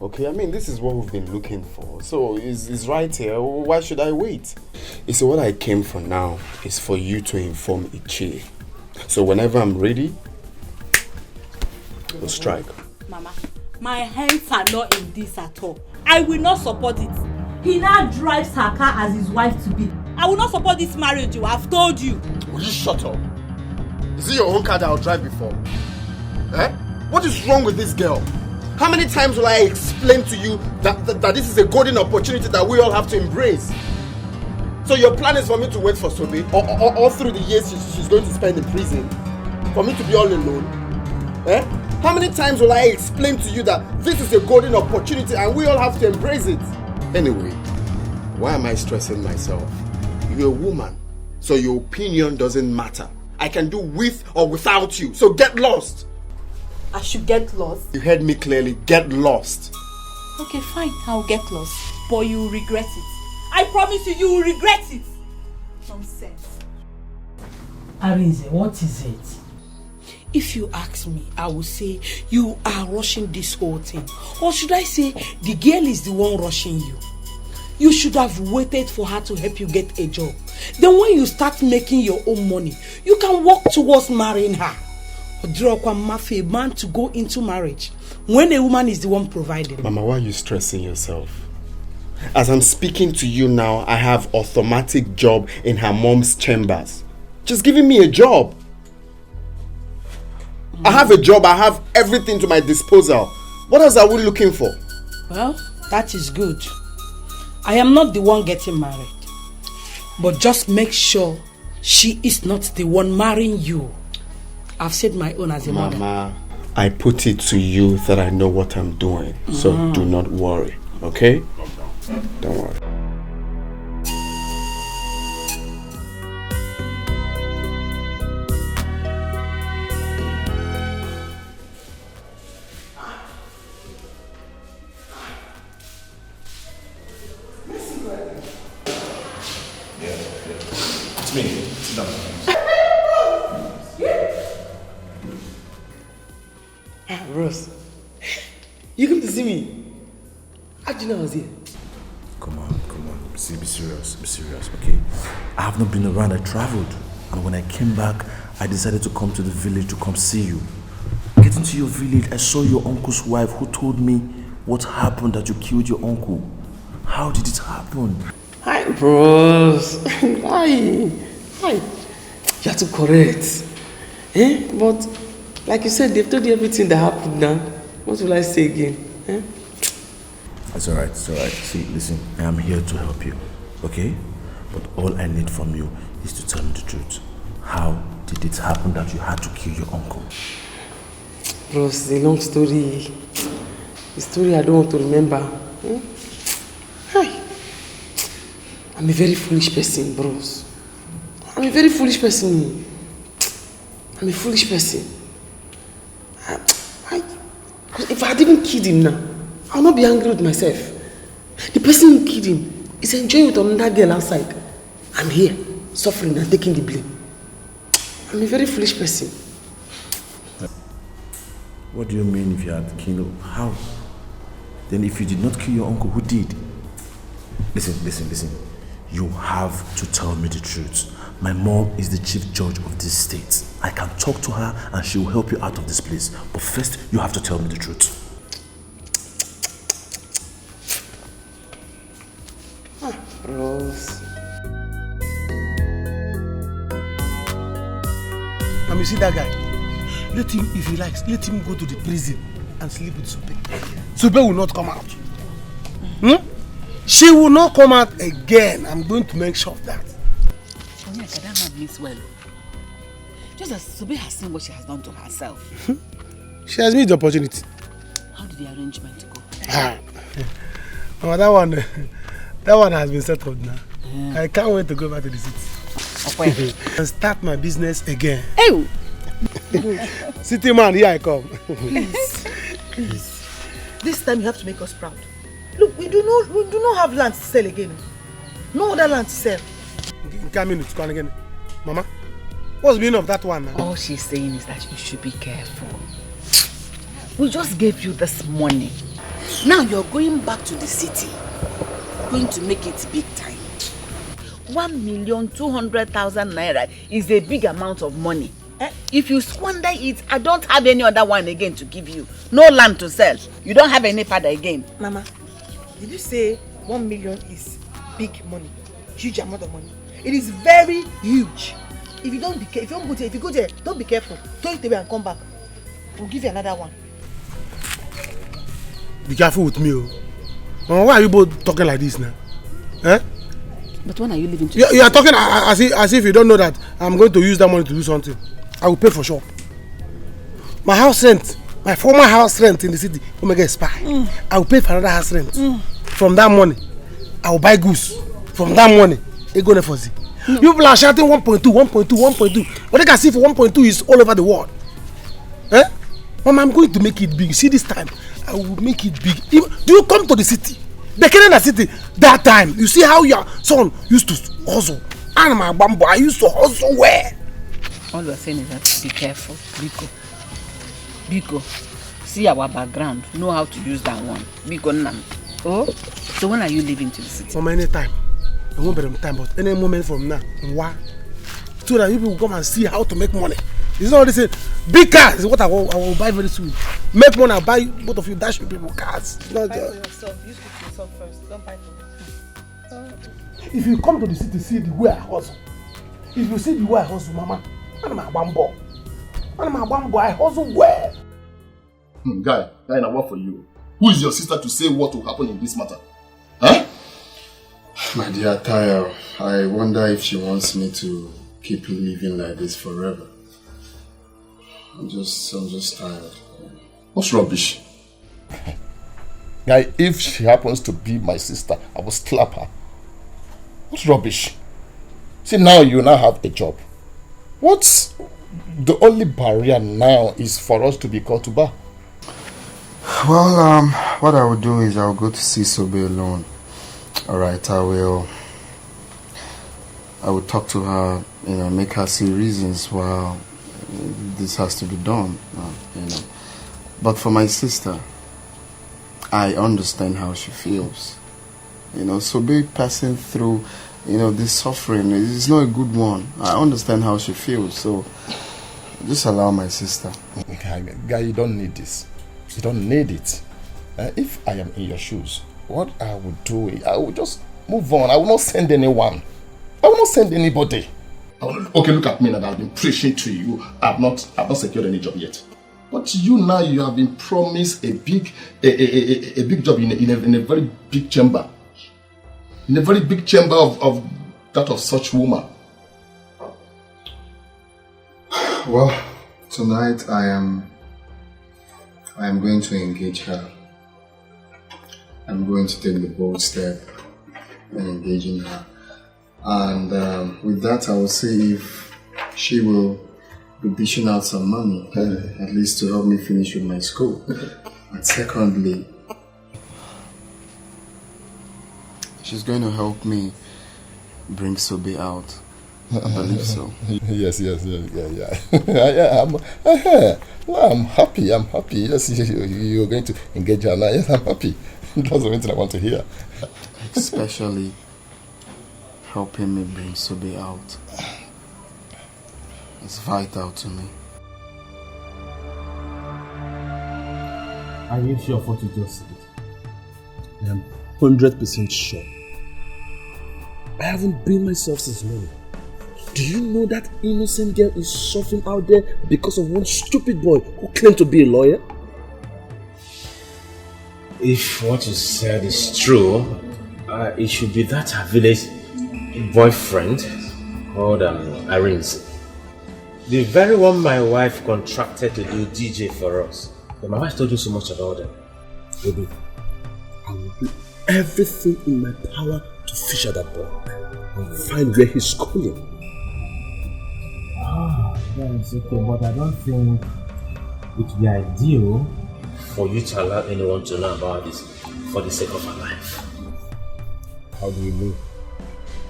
Okay, I mean, this is what we've been looking for. So, it's right here. Why should I wait? You see, what I came for now is for you to inform Ichie. So, whenever I'm ready, we'll strike. Mama, my hands are not in this at all. I will not support it. He now drives her car as his wife to be. I will not support this marriage, I've told you. Will you shut up? Is it your own car that I'll drive before? Eh? What is wrong with this girl? How many times will I explain to you that this is a golden opportunity that we all have to embrace? So your plan is for me to wait for Sobe all through the years she's going to spend in prison? For me to be all alone? Eh? How many times will I explain to you that this is a golden opportunity and we all have to embrace it? Anyway, why am I stressing myself? You're a woman, so your opinion doesn't matter. I can do with or without you, so get lost. I should get lost? You heard me clearly, get lost. Okay, fine, I'll get lost. But you will regret it. I promise you, you will regret it. Nonsense. Arinze, what is it? If you ask me, I would say you are rushing this whole thing. Or should I say the girl is the one rushing you? You should have waited for her to help you get a job. Then when you start making your own money, you can work towards marrying her. A man to go into marriage when a woman is the one providing. Mama, why are you stressing yourself? As I'm speaking to you now, I have automatic job in her mom's chambers. Just giving me a job. I have a job, I have everything to my disposal. What else are we looking for? Well, that is good. I am not the one getting married. But just make sure she is not the one marrying you. I've said my own as a mother. Mama, I put it to you that I know what I'm doing. So do not worry, okay? Don't worry. It's me. Sit down. Bros, you come to see me? How do you know I was here? Come on. See, be serious, okay? I have not been around, I traveled. And when I came back, I decided to come to the village to come see you. Getting to your village, I saw your uncle's wife who told me what happened that you killed your uncle. How did it happen? Hi, bros. Hi. You are too correct. But, like you said, they've told you everything that happened now. What will I say again? It's alright. See, listen, I am here to help you, okay? But all I need from you is to tell me the truth. How did it happen that you had to kill your uncle? Bros, it's a long story. A story I don't want to remember. Hi. I'm a very foolish person, bros. I'm a very foolish person. I'm a foolish person. If I had even killed him now, I'll not be angry with myself. The person who killed him is enjoying with another girl outside. I'm here, suffering and taking the blame. I'm a very foolish person. What do you mean if you had killed? How? Then if you did not kill your uncle, who did? Listen. You have to tell me the truth. My mom is the chief judge of this state. I can talk to her and she will help you out of this place. But first, you have to tell me the truth. Bros. And you see that guy? Let him, if he likes, let him go to the prison and sleep with Sobe. Sobe will not come out. She will not come out again. I'm going to make sure of that. That man means well. Just as Sobe has seen what she has done to herself. She has made the opportunity. How did the arrangement go? Oh, that one has been settled now. Yeah. I can't wait to go back to the city. And start my business again. Hey! City man, here I come. Please. This time you have to make us proud. Look, we do not have land to sell again. No other land to sell. Again. Mama, what's the meaning of that one now? All she's saying is that you should be careful. We just gave you this money. Now you're going back to the city. Going to make it big time. 1,200,000 naira is a big amount of money. If you squander it, I don't have any other one again to give you. No land to sell. You don't have any father again. Mama, did you say 1 million is big money? Huge amount of money. It is very huge. If you don't be careful, if you go there, don't be careful. Throw it away and come back. We'll give you another one. Be careful with me, oh. Mama, why are you both talking like this now? But when are you leaving to? You are talking as if you don't know that I'm going to use that money to do something. I will pay for sure. My house rent, my former house rent in the city, Omega expire. I will pay for another house rent. From that money, I will buy goods. From that money, it go for Z. People are shouting 1.2. But they can see for 1.2 is all over the world. Mama, I'm going to make it big. See, this time, I will make it big. Do you come to the city? The Canada city, that time, you see how your son used to hustle. And my bamboo, I used to hustle where? All you are saying is that be careful, Rico. Biko, see our background, know how to use that one. Biko Nam. Oh, so when are you leaving to the city? From any time. I won't be on time, but any moment from now. Why? So that people will come and see how to make money. It's not this big cars is what I will buy very soon. Make money, I'll buy both of you, dash you people cars. Not buy for yourself. You speak to yourself first. Don't buy for me. If you come to the city, see the way I hustle. If you see the way I hustle, Mama, I'm a bambo. I hustle well. Guy, I work for you. Who is your sister to say what will happen in this matter? Huh? My dear Tayo, I wonder if she wants me to keep living like this forever. I'm just tired. What's rubbish? Guy, if she happens to be my sister, I will slap her. What's rubbish? See, now you now have a job. What's the only barrier now is for us to be called to bar? Well, what I will do is I will go to see Sobe alone. Alright, I will talk to her, make her see reasons why this has to be done, But for my sister, I understand how she feels. Sobe passing through, this suffering is not a good one. I understand how she feels, so just allow my sister. Guy, you don't need this. You don't need it. If I am in your shoes, what I would do is I would just move on. I will not send anyone. I will not send anybody. Okay, look at me now. I've been preaching to you. I've not secured any job yet. But you now, you have been promised a big job in a very big chamber. In a very big chamber of that of such woman. Well, tonight I am going to engage her. I'm going to take the bold step in engaging her. And with that, I will see if she will be dishing out some money, at least to help me finish with my school. And secondly, she's going to help me bring Sobe out. I believe so. Yes. I'm happy. Yes, you're going to engage her now. Yes, I'm happy. That's the only thing I want to hear. Especially helping me bring Sobe out. It's vital to me. Are you sure of what you just said? I am 100% sure. I haven't been myself since morning. Do you know that innocent girl is suffering out there because of one stupid boy who claimed to be a lawyer? If what you said is true, it should be that her village boyfriend called Arinze. The very one my wife contracted to do DJ for us. But my wife told you so much about them. Baby, I will do everything in my power to fish out that boy and find where he's schooling. That's okay, but I don't think it would be ideal for you to allow anyone to know about this for the sake of her life. How do you know?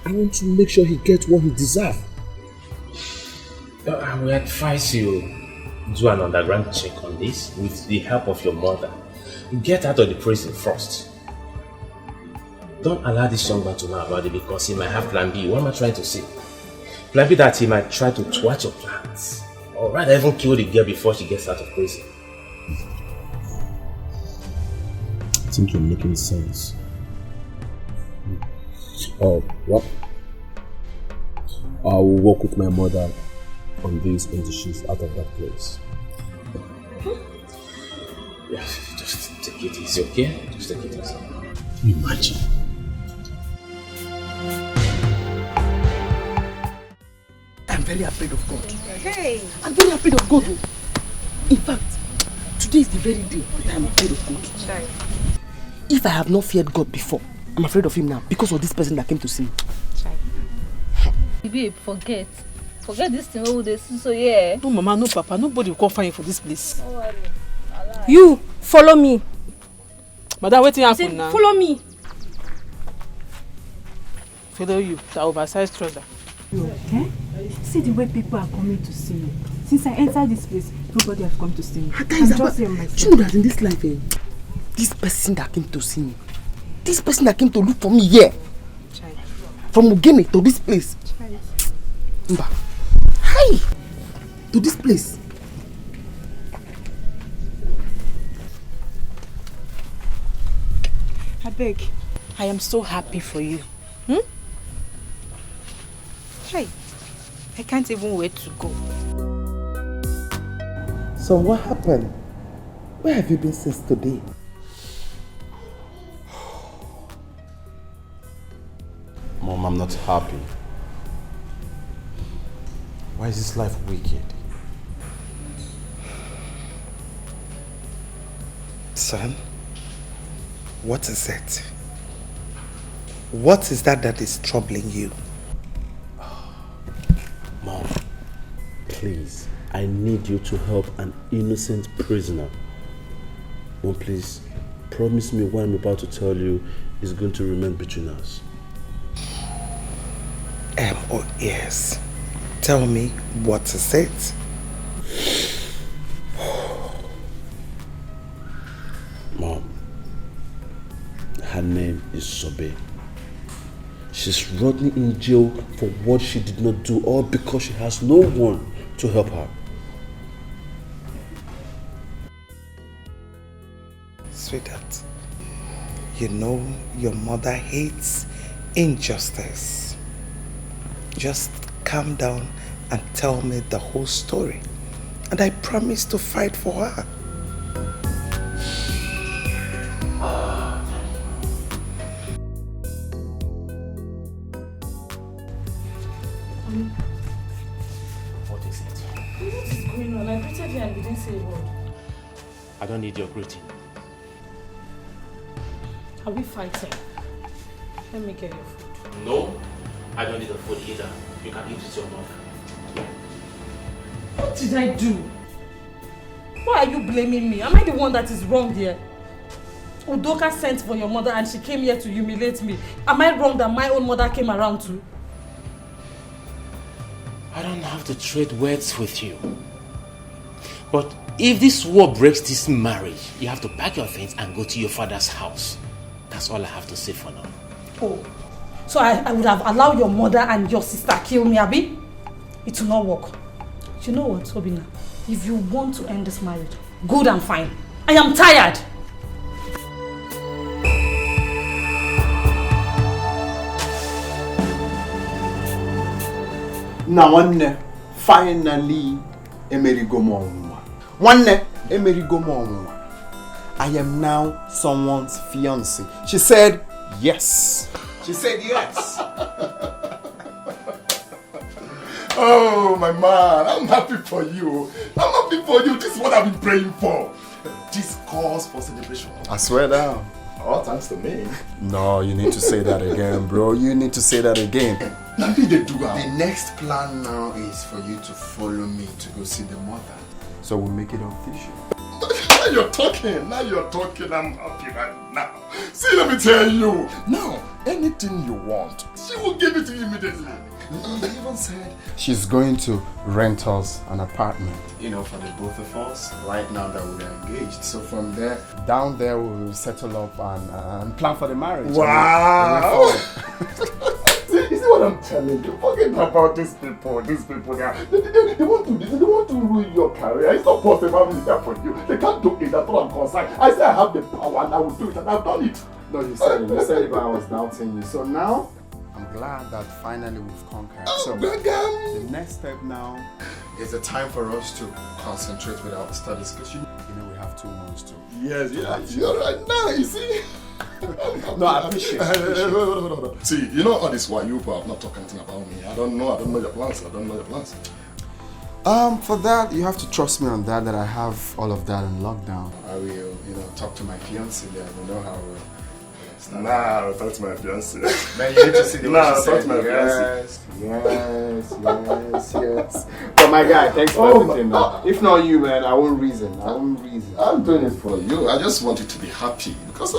I want to make sure he gets what he deserves. I will advise you do an underground check on this with the help of your mother. Get out of the prison first. Don't allow this young man to know about it because he might have plan B. What am I trying to say? Plan B that he might try to thwart your plans. Or rather even kill the girl before she gets out of prison. I think you're making sense. Oh, what? I will work with my mother on this until she's out of that place. Yeah, just take it easy, okay? Just take it easy. Imagine. I'm very afraid of God. Hey! I'm very afraid of God. In fact, today is the very day that I'm afraid of God. Sorry. If I have not feared God before, I'm afraid of him now because of this person that came to see me. Babe, forget this thing all this. So yeah. No mama, no papa, nobody will come find you for this place. Don't worry. You follow me. Madam, waiting happen now. Follow me. Follow you, the oversized trouser. You okay? See the way people are coming to see you. Since I entered this place, nobody has come to see me. I'm just here myself. Do you know that in this life, this person that came to see me, this person that came to look for me here, from Ugene to this place, Mba, hi, to this place. I beg. I am so happy for you. Hey, I can't even wait to go. So what happened? Where have you been since today? Mom, I'm not happy. Why is this life wicked? Son, what is it? What is that is troubling you? Mom, please, I need you to help an innocent prisoner. Mom, please, promise me what I'm about to tell you is going to remain between us. Oh yes. Tell me, what is it? Mom, her name is Sobe. She's rotting in jail for what she did not do, all because she has no one to help her. Sweetheart, you know your mother hates injustice. Just calm down and tell me the whole story, and I promise to fight for her. What is it? What is going on? I greeted you and you didn't say a word. I don't need your greeting. Are we fighting? Let me get your food. No, I don't need the food either. You can eat it yourself. What did I do? Why are you blaming me? Am I the one that is wrong here? Udoka sent for your mother and she came here to humiliate me. Am I wrong that my own mother came around too? I don't have to trade words with you. But if this war breaks this marriage, you have to pack your things and go to your father's house. That's all I have to say for now. Oh, so I would have allowed your mother and your sister kill me, Abi? It will not work. You know what, Obina? If you want to end this marriage, good and fine. I am tired. Now one finally emerigo mo onwa. One emerigo mo onwa. I am now someone's fiancé. She said yes. She said yes. Oh, my man, I'm happy for you. I'm happy for you. This is what I've been praying for. This calls for celebration. I swear down. All thanks to me. No, you need to say that again, bro. You need to say that again. The next plan now is for you to follow me to go see the mother. So we'll make it official. Now you're talking. I'm happy right now. See, let me tell you. Now, anything you want, she will give it to you immediately. He even said she's going to rent us an apartment. You know, for the both of us, right now that we're engaged. So from there, down there we'll settle up and plan for the marriage. Wow! You see what I'm telling you? Forget about these people. They want to ruin your career. It's not possible having it there for you. They can't do it. That's what I'm concerned. I say I have the power and I will do it, and I've done it. No, you said it, but I was doubting you. So now I'm glad that finally we've conquered. So the next step now is the time for us to concentrate with our studies, because you know we have 2 months to. Yes, you're right now. You see. No, I appreciate it. See, you know all this why you have not talking anything about me. I don't know your plans. For that you have to trust me on that I have all of that in lockdown. I will, talk to my fiancé there. We know how Nah, talk to my fiancé. Man, you need to see the talk to my fiancé. Yes. But my guy, thanks for everything, man. If not you, man, I won't reason. I'm doing it for you. I just want you to be happy. Because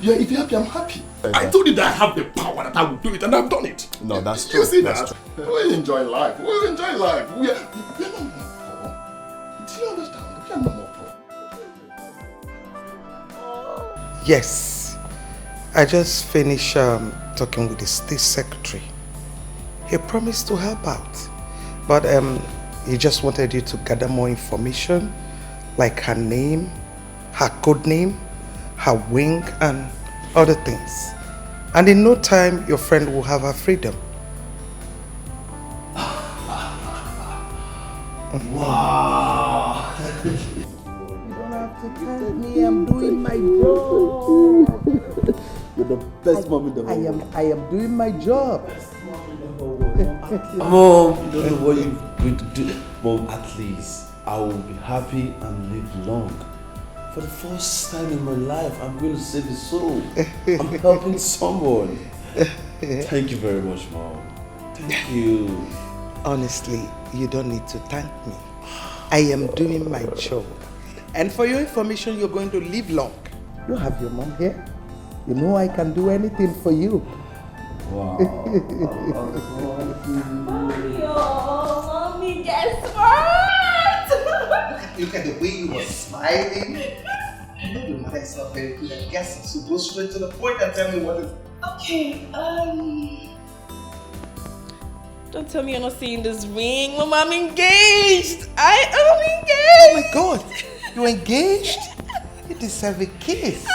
if you're happy, I'm happy. I told you that I have the power that I will do it, and I've done it. No, that's true. You see that? We're enjoying life. We're not Yes. I just finished talking with the state secretary. He promised to help out. But he just wanted you to gather more information, like her name, her code name, her wing, and other things. And in no time, your friend will have her freedom. Wow! You don't have to tell me, I'm doing my job. You're the best mom in the world. I am doing my job. Mom, you don't know what you're going to do. Mom, at least I will be happy and live long. For the first time in my life, I'm going to save a soul. I'm helping someone. Thank you very much, Mom. Thank you. Honestly, you don't need to thank me. I am doing my job. And for your information, you're going to live long. You have your mom here. You know I can do anything for you. Wow. Mommy, guess what? Look at the way you were smiling. I know your mother is not very good at guessing, so go straight to the point and tell me what is. Okay, don't tell me you're not seeing this ring. Mama, I'm engaged. I am engaged. Oh my God, you're engaged? You deserve a kiss.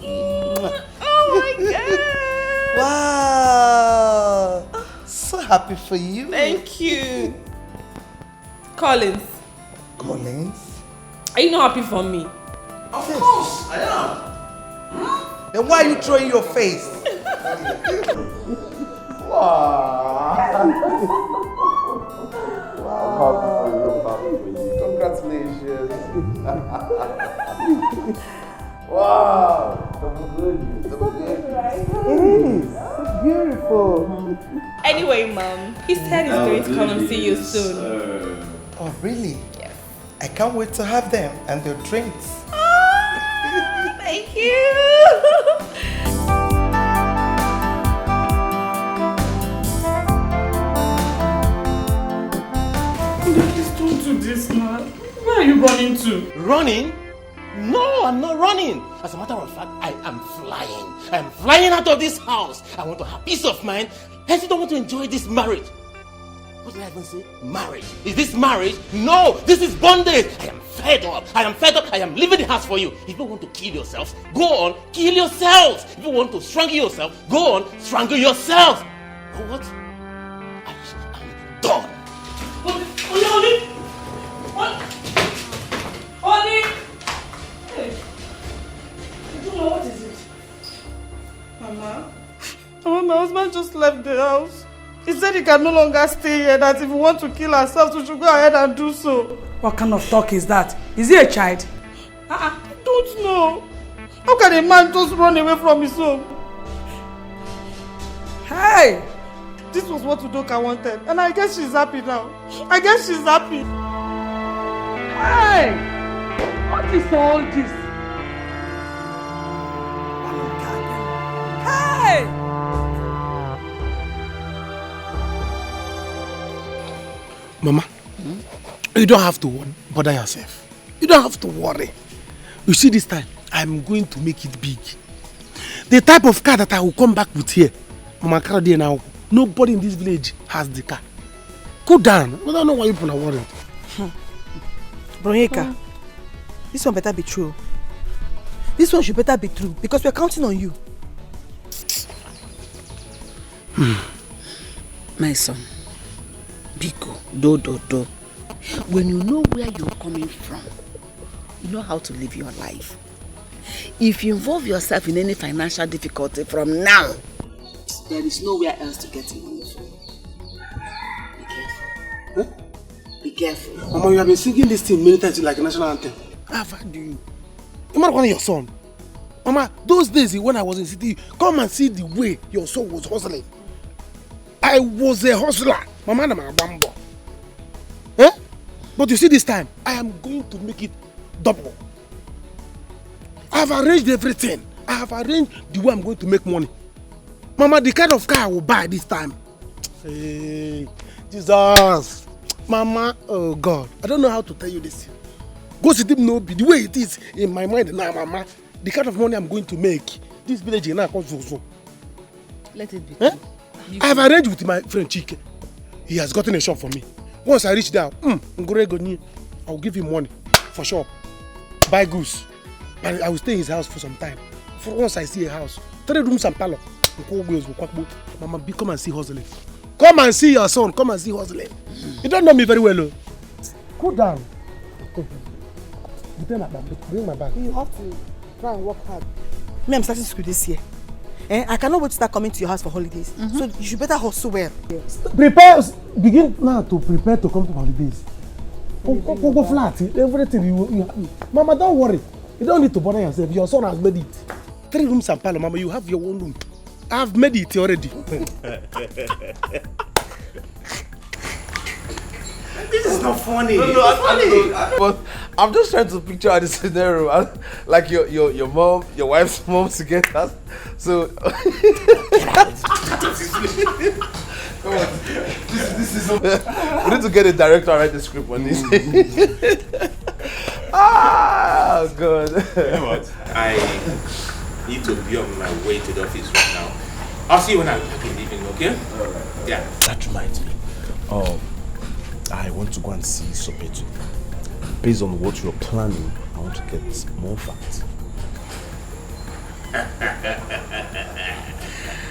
Oh my God. Wow. So happy for you. Thank you. Collins. Collins? Are you not happy for me? Of course, I am. Then why are you throwing your face? Congratulations. Wow. It is. So beautiful. Anyway, Mom, he said he's going to come and see you soon. Oh, really? Yes. I can't wait to have them and their drinks. Thank you. Please don't do this, man. Where are you running to? Running? No, I'm not running. As a matter of fact, I am flying. I am flying out of this house. I want to have peace of mind. I still don't want to enjoy this marriage. What did I even say? Marriage. Is this marriage? No, this is bondage. I am fed up. I am fed up. I am leaving the house for you. If you want to kill yourselves, go on, kill yourselves. If you want to strangle yourself, go on, strangle yourselves. But what? I am done. Oli! Oli! Hey. I don't know, what is it? Mama? Mama, my husband just left the house. He said he can no longer stay here, that if we want to kill ourselves, we should go ahead and do so. What kind of talk is that? Is he a child? I don't know. How can a man just run away from his home? Hey! This was what Udoka wanted, and I guess she's happy now. I guess she's happy. Hey! What is all this? Hey! Mama, you don't have to bother yourself. You don't have to worry. You see, this time, I'm going to make it big. The type of car that I will come back with here, Mama Karadi now, nobody in this village has the car. Go down. I don't know why people are worried. Bronyeka, this one better be true. This one should better be true because we're counting on you. My son, Biko, do. When you know where you're coming from, you know how to live your life. If you involve yourself in any financial difficulty from now, there is nowhere else to get money from. Be careful. Huh? Be careful. Mama, you have been singing this thing many times like a national anthem. I've heard you. You might want your son. Mama, those days when I was in city, come and see the way your son was hustling. I was a hustler. Mama, I'm a bambo. Eh? But you see, this time, I am going to make it double. I have arranged everything. I have arranged the way I'm going to make money. Mama, the kind of car I will buy this time. Hey, Jesus. Mama, oh God. I don't know how to tell you this. Go see them no be the way it is in my mind now, Mama. the kind of money I'm going to make, this village is not so. Let it be. Eh? I have arranged with my friend Chike. He has gotten a shop for me. Once I reach there, I'll give him money for sure. Buy goose. But I will stay in his house for some time. For once I see a house, 3 rooms and parlor. Mama, come and see hustling. Come and see your son. Come and see hustling. You don't know me very well. Oh. Cool down. Bring my bag. You have to try and work hard. Me, I'm starting school this year. I cannot wait to start coming to your house for holidays. So you should better hustle well. Begin now to prepare to come to holidays. Go flat. Everything you Mama, don't worry. You don't need to bother yourself. Your son has made it. 3 rooms and parlor, Mama. You have your own room. I have made it already. This is not funny. No, it's funny. But I'm just trying to picture out the scenario. Like your mom, your wife's mom together. So come on. This is we need to get a director and write the script on this. God. You know what? I need to be on my way to the office right now. I'll see you when I'm back in the evening, okay? Yeah. That reminds me. I want to go and see Sopetu. Based on what you're planning, I want to get more fat.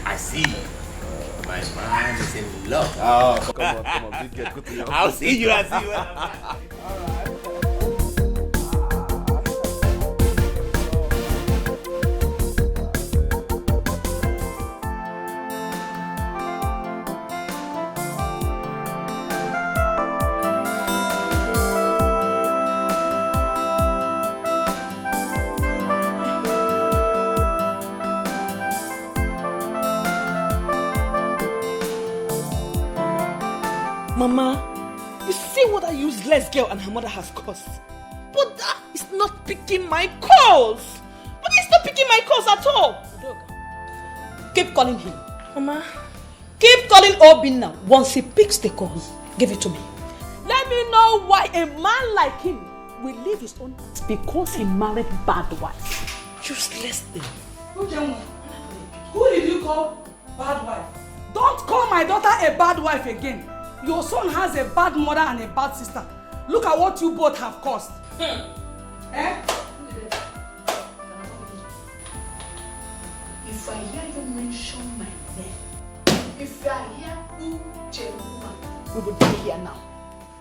I see. My man is in love. Oh, come on. Big girl, go to your I'll see you. Mama, you see what a useless girl and her mother has caused. But that is not picking my calls. But it's not picking my calls at all. Keep calling him. Mama. Keep calling Obin now. Once he picks the call, give it to me. Let me know why a man like him will leave his own house because he married bad wife. Useless thing. Who did you call bad wife? Don't call my daughter a bad wife again. Your son has a bad mother and a bad sister. Look at what you both have caused. Eh? If I hear you mention my name, if I hear Uche woman, we will die here now.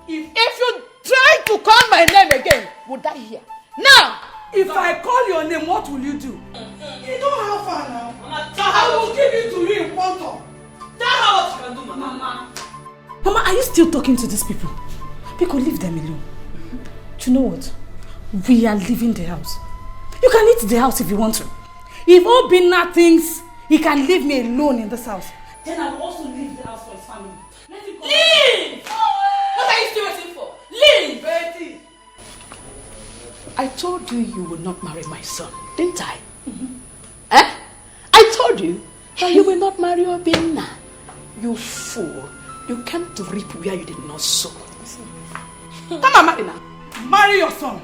If you try to call my name again, we'll die here. Now! If I call your name, what will you do? You don't have fun now. Mama, I will give it to you in quantum. Tell her what you can do, Mama. Mama, are you still talking to these people? Because leave them alone. Do you know what? We are leaving the house. You can leave the house if you want to. If Obinna thinks he can leave me alone in this house, then I will also leave the house for his family. Leave! What are you still waiting for? Leave! Betty! I told you you will not marry my son, didn't I? Eh? I told you that you will not marry Obinna. You fool. You came to reap where you did not sow. Come on, marry now. Marry your son.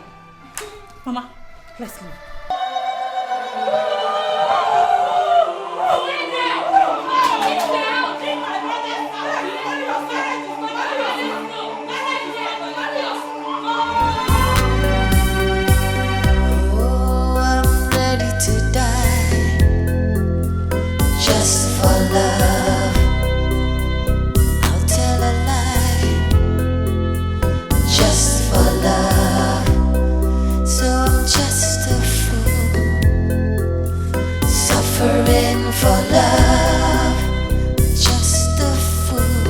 Mama, let's leave. Oh, I'm ready to die just for love. I'll tell a lie just for love. So I'm just a fool suffering for love. Just a fool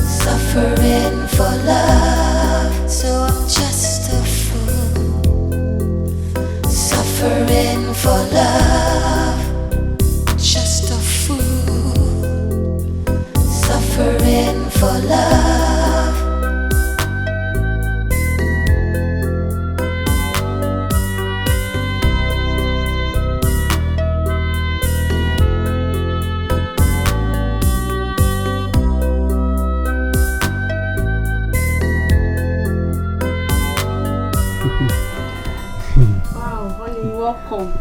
suffering for love. So I'm just a fool suffering for love. Just a fool suffering for love. Wow, Wow, honey, welcome.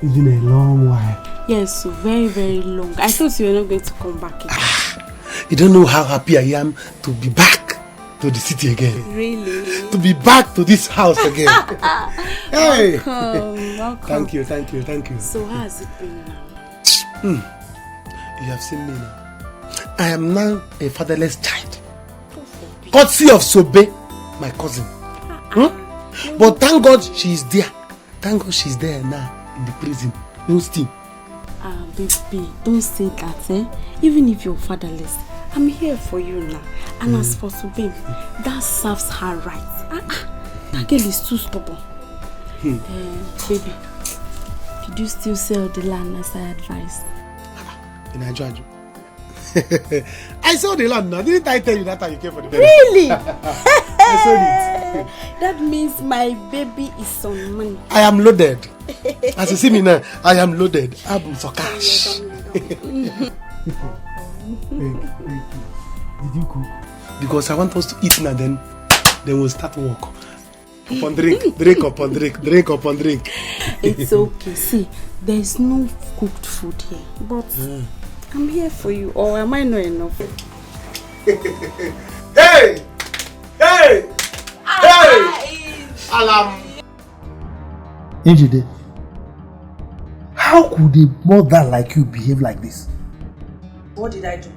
It's been a long while. Yes, so very, very long. I thought you were not going to come back again. You don't know how happy I am to be back to the city again. Really? To be back to this house again. Hey! Welcome. Thank you. So how has it been now? You have seen me now. I am now a fatherless child. Courtesy of Sobe, my cousin. But thank God she is there. Thank God she's there now in the prison. No steam. Baby, don't say that, eh? Even if you're fatherless, I'm here for you now. And as for Sobe, that serves her right. That girl is too stubborn. Baby, did you still sell the land as I advised? In Nigeria. I saw the land now. Didn't I tell you that time you came for the baby? Really? I sold it. That means my baby is on money. I am loaded. As you see me now, I am loaded. I'm for cash. Did you cook? Because I want us to eat now, then we'll start work. Upon drink, drink upon drink, drink upon drink. It's okay. See, there's no cooked food here, but I'm here for you. Or am I not enough? Hey! Hey! Hey! Alam! Ejide, how could a mother like you behave like this? What did I do?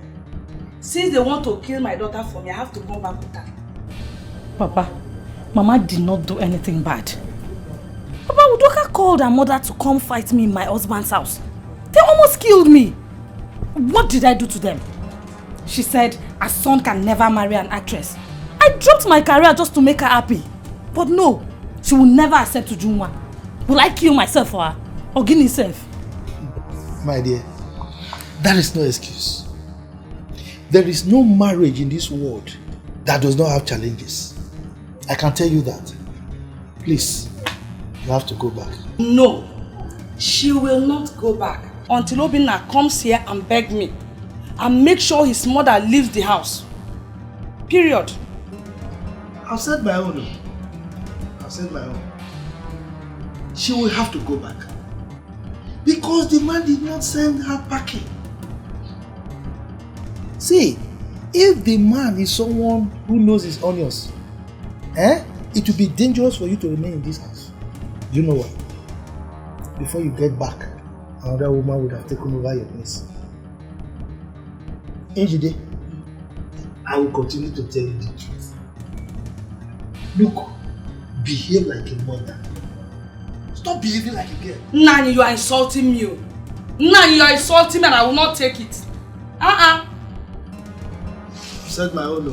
Since they want to kill my daughter for me, I have to go back with her. Papa, Mama did not do anything bad. Papa, Udoka called her mother to come fight me in my husband's house. They almost killed me. What did I do to them? She said her son can never marry an actress. I dropped my career just to make her happy. But no, she will never accept Ujunwa. Will I kill myself for her? Or give myself? My dear, that is no excuse. There is no marriage in this world that does not have challenges. I can tell you that. Please, you have to go back. No, she will not go back until Obinna comes here and beg me and make sure his mother leaves the house. Period. I've said my own. She will have to go back. Because the man did not send her packing. See, if the man is someone who knows his onions, it will be dangerous for you to remain in this house. Do you know why? Before you get back, another woman would have taken over your place. Ejide, I will continue to tell you the truth. Look, behave like a mother. Stop behaving like a girl. Nani, you are insulting me. Nani, you are insulting me and I will not take it. You said my own no.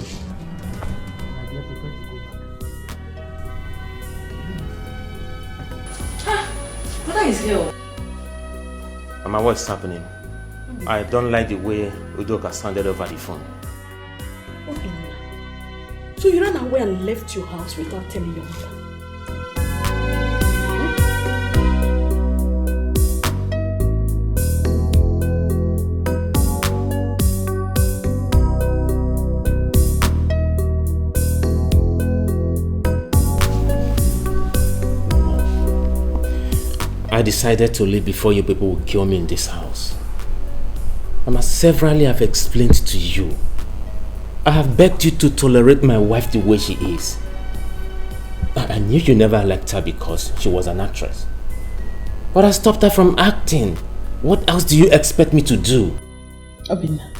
What is here? Mama, what's happening? I don't like the way Udoka sounded over the phone. Okay. So you ran away and left your house without telling your mother? I decided to leave before you people would kill me in this house. Mama, severally I've explained to you. I have begged you to tolerate my wife the way she is. I knew you never liked her because she was an actress. But I stopped her from acting. What else do you expect me to do? Obinna,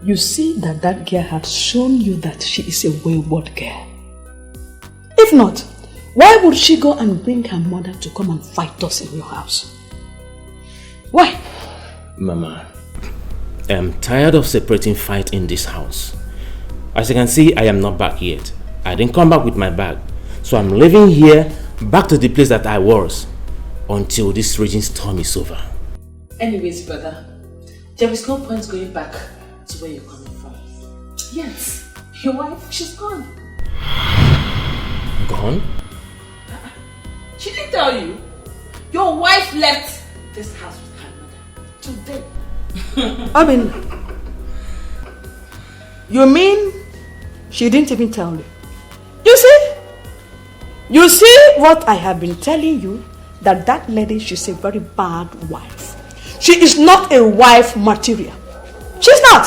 you see that girl has shown you that she is a wayward girl. If not, why would she go and bring her mother to come and fight us in your house? Why? Mama, I am tired of separating fight in this house. As you can see, I am not back yet. I didn't come back with my bag. So I'm living here, back to the place that I was, until this raging storm is over. Anyways, brother, there is no point going back to where you're coming from. Yes, your wife, she's gone. Gone? She didn't tell you. Your wife left this house with her mother today. I mean, you mean she didn't even tell you? You see? You see what I have been telling you? That lady, she's a very bad wife. She is not a wife material. She's not.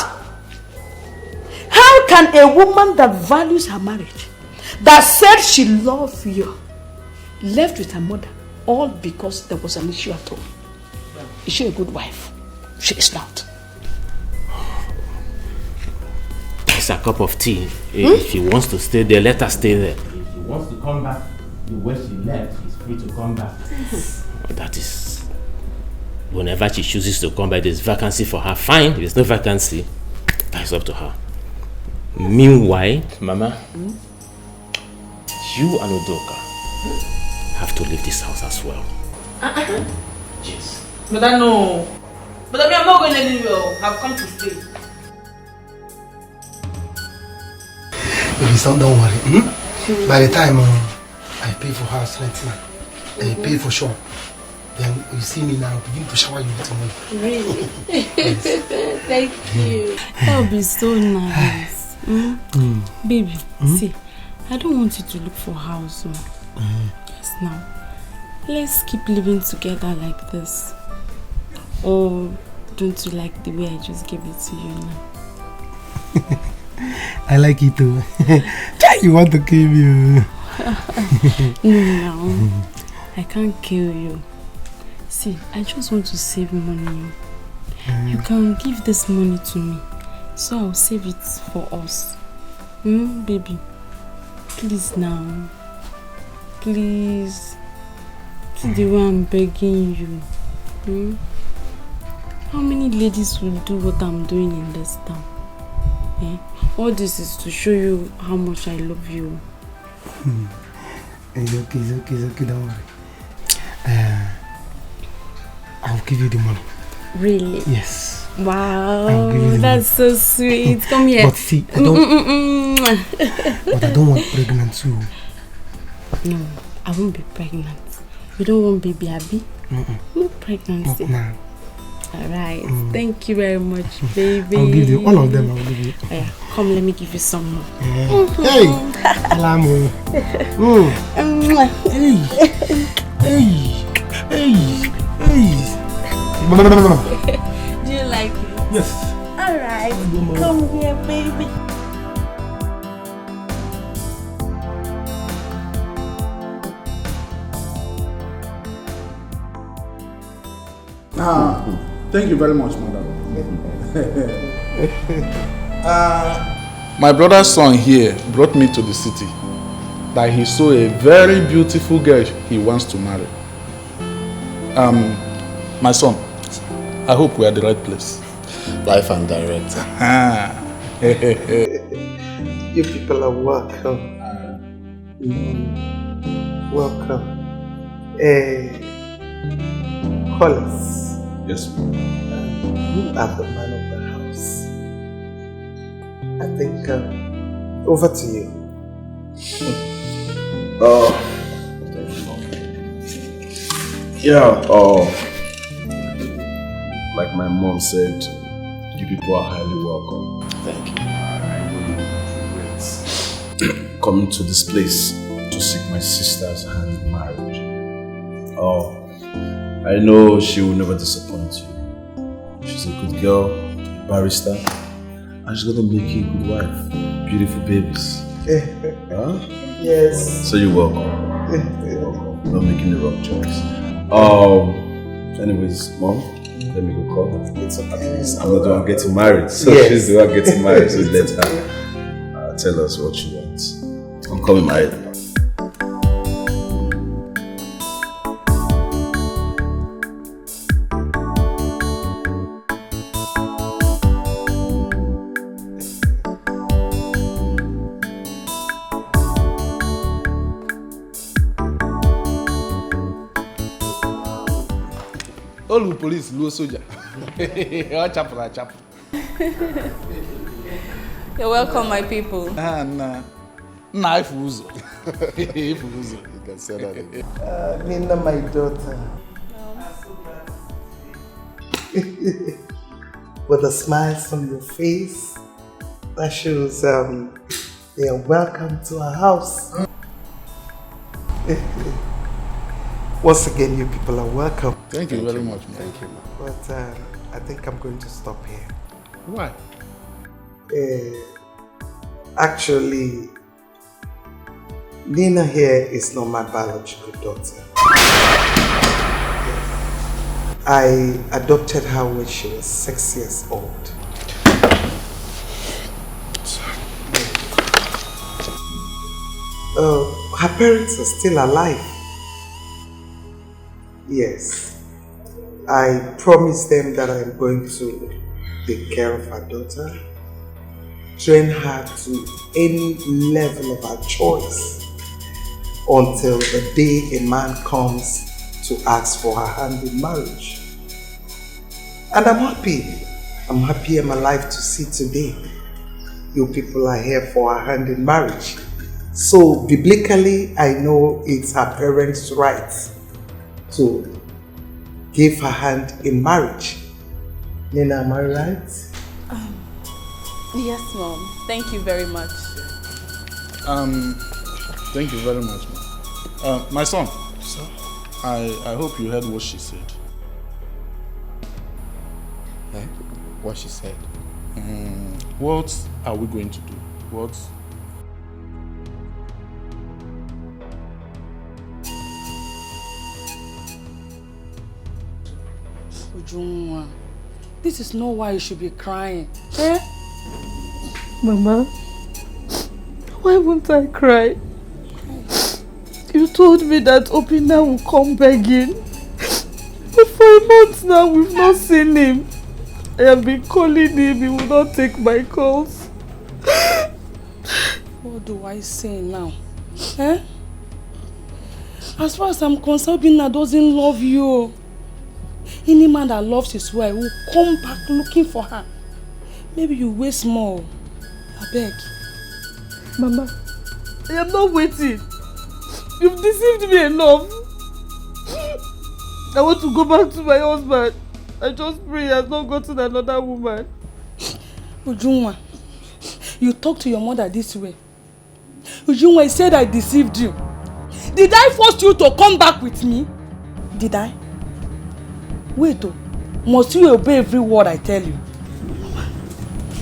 How can a woman that values her marriage, that said she loves you, left with her mother, all because there was an issue at home? Is she a good wife? She is not. It's a cup of tea. If she wants to stay there, let her stay there. If she wants to come back the way she left, she's free to come back. That is... Whenever she chooses to come back, there's vacancy for her. Fine. If there's no vacancy, that's up to her. Meanwhile, Mama, you and Udoka have to leave this house as well. Yes. But I know. But I mean, I'm not going anywhere. I've come to stay. Baby, son, don't worry. By the time I pay for house rent now, I pay for sure. Then you see me now, begin to shower you with money. Really? Yes. Thank you. That would be so nice. Baby, see, I don't want you to look for a house. Yes, now. Let's keep living together like this. Or don't you like the way I just gave it to you now? I like it too. You want to kill me? No, I can't kill you. See, I just want to save money. You can give this money to me, so I'll save it for us. Baby, please now. Please. See the way I'm begging you. How many ladies will do what I'm doing in this town? All this is to show you how much I love you. It's okay, don't worry. I'll give you the money. Really? Yes. Wow, that's so sweet. Come here. But see, I don't. But I don't want pregnant too. No, I won't be pregnant. You don't want baby, Abby? No pregnancy. No. Alright, thank you very much, baby. I'll give you all of them. I'll give you. Oh, yeah. Come, let me give you some more. Hey, Lamu. Hey. Do you like it? Yes. Alright, come here, baby. Thank you very much, madam. My brother's son here brought me to the city that he saw a very beautiful girl he wants to marry. My son, I hope we are at the right place. Life and direct. You people are welcome. Welcome. Hollis. Yes. You are the man of the house. I think over to you. Yeah, like my mom said, you people are highly welcome. Thank you. I really regret coming to this place to seek my sister's hand in marriage. I know she will never disappoint you. She's a good girl, a barrister, and she's gonna make you a good wife. Beautiful babies. Huh? Yes. So you're welcome. Not making the wrong choice. Anyways, Mom, let me go call her. It's okay. I'm not the one getting married, so yes. She's the one getting married. So let her tell us what she wants. I'm coming married. All the police, low soldier. Chapel. You're welcome, my people. If you can say that again. Nina, my daughter. With a smile on your face, that shows you're welcome to our house. Once again, you people are welcome. Thank you very much, man. Thank you, man. But I think I'm going to stop here. Why? Actually, Nina here is not my biological daughter. I adopted her when she was 6 years old. Her parents are still alive. Yes. I promised them that I'm going to take care of her daughter, train her to any level of her choice until the day a man comes to ask for her hand in marriage. And I'm happy. I'm happy I'm alive to see today. You people are here for her hand in marriage. So biblically, I know it's her parents' right to give her hand in marriage. Nina, am I right? Yes, Mom. Thank you very much. Thank you very much, man. My son. Sir? I hope you heard what she said. What she said? What are we going to do? What? Ujunwa, this is not why you should be crying. Eh? Mama, why won't I cry? You told me that Opina will come begging. But for a month now, we've not seen him. I have been calling him, he will not take my calls. What do I say now? Eh? As far as I'm concerned, Opina doesn't love you. Any man that loves his wife will come back looking for her. Maybe you waste more. I beg. Mama, I am not waiting. You've deceived me enough. I want to go back to my husband. I just pray he has not gotten another woman. Ujunwa, you talk to your mother this way. Ujunwa, I said I deceived you. Did I force you to come back with me? Did I? Wait, oh, must you obey every word I tell you?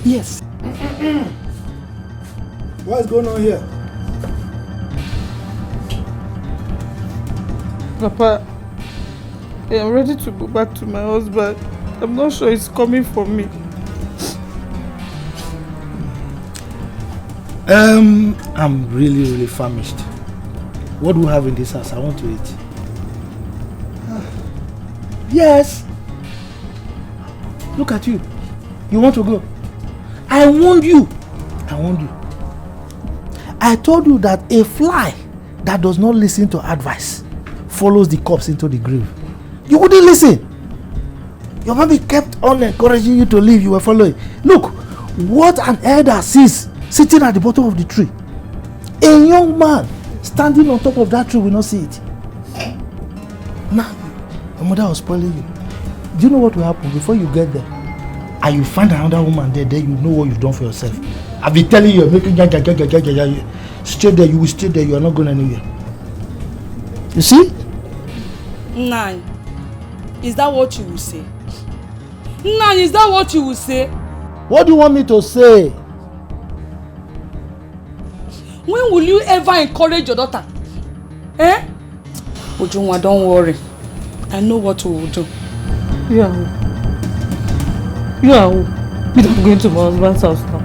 Yes. What is going on here? Papa, I am ready to go back to my husband. I'm not sure he's coming for me. I'm really famished. What do we have in this house? I want to eat. Yes. Look at you. You want to go? I warned you. I told you that a fly that does not listen to advice follows the corpse into the grave. You wouldn't listen. Your mommy kept on encouraging you to leave. You were following. Look, what an elder sees sitting at the bottom of the tree. A young man standing on top of that tree will not see it. Now, your mother was spoiling you. Do you know what will happen before you get there? And you find another woman there, then you know what you've done for yourself. I've been telling you, you're making stay there, you will stay there, you are not going anywhere. You see? Nine. Is that what you will say? Nine, is that what you will say? What do you want me to say? When will you ever encourage your daughter? Eh? Ujunwa, don't worry. I know what we will do. You are who? I'm going to my husband's house now.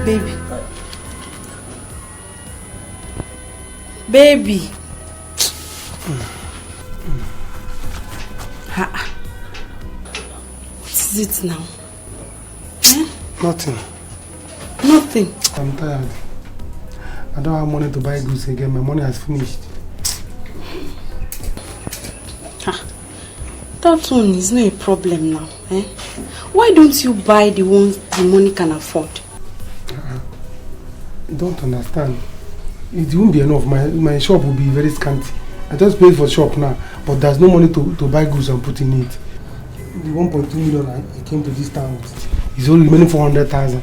Baby. Baby. What is it now? Eh? Nothing. Nothing. I'm tired. I don't have money to buy goods again. My money has finished. That one is not a problem now. Eh? Why don't you buy the ones the money can afford? You don't understand. It won't be enough. My shop will be very scanty. I just paid for shop now, but there's no money to buy goods and put in it. The 1.2 million I came to this town with is only remaining 400,000.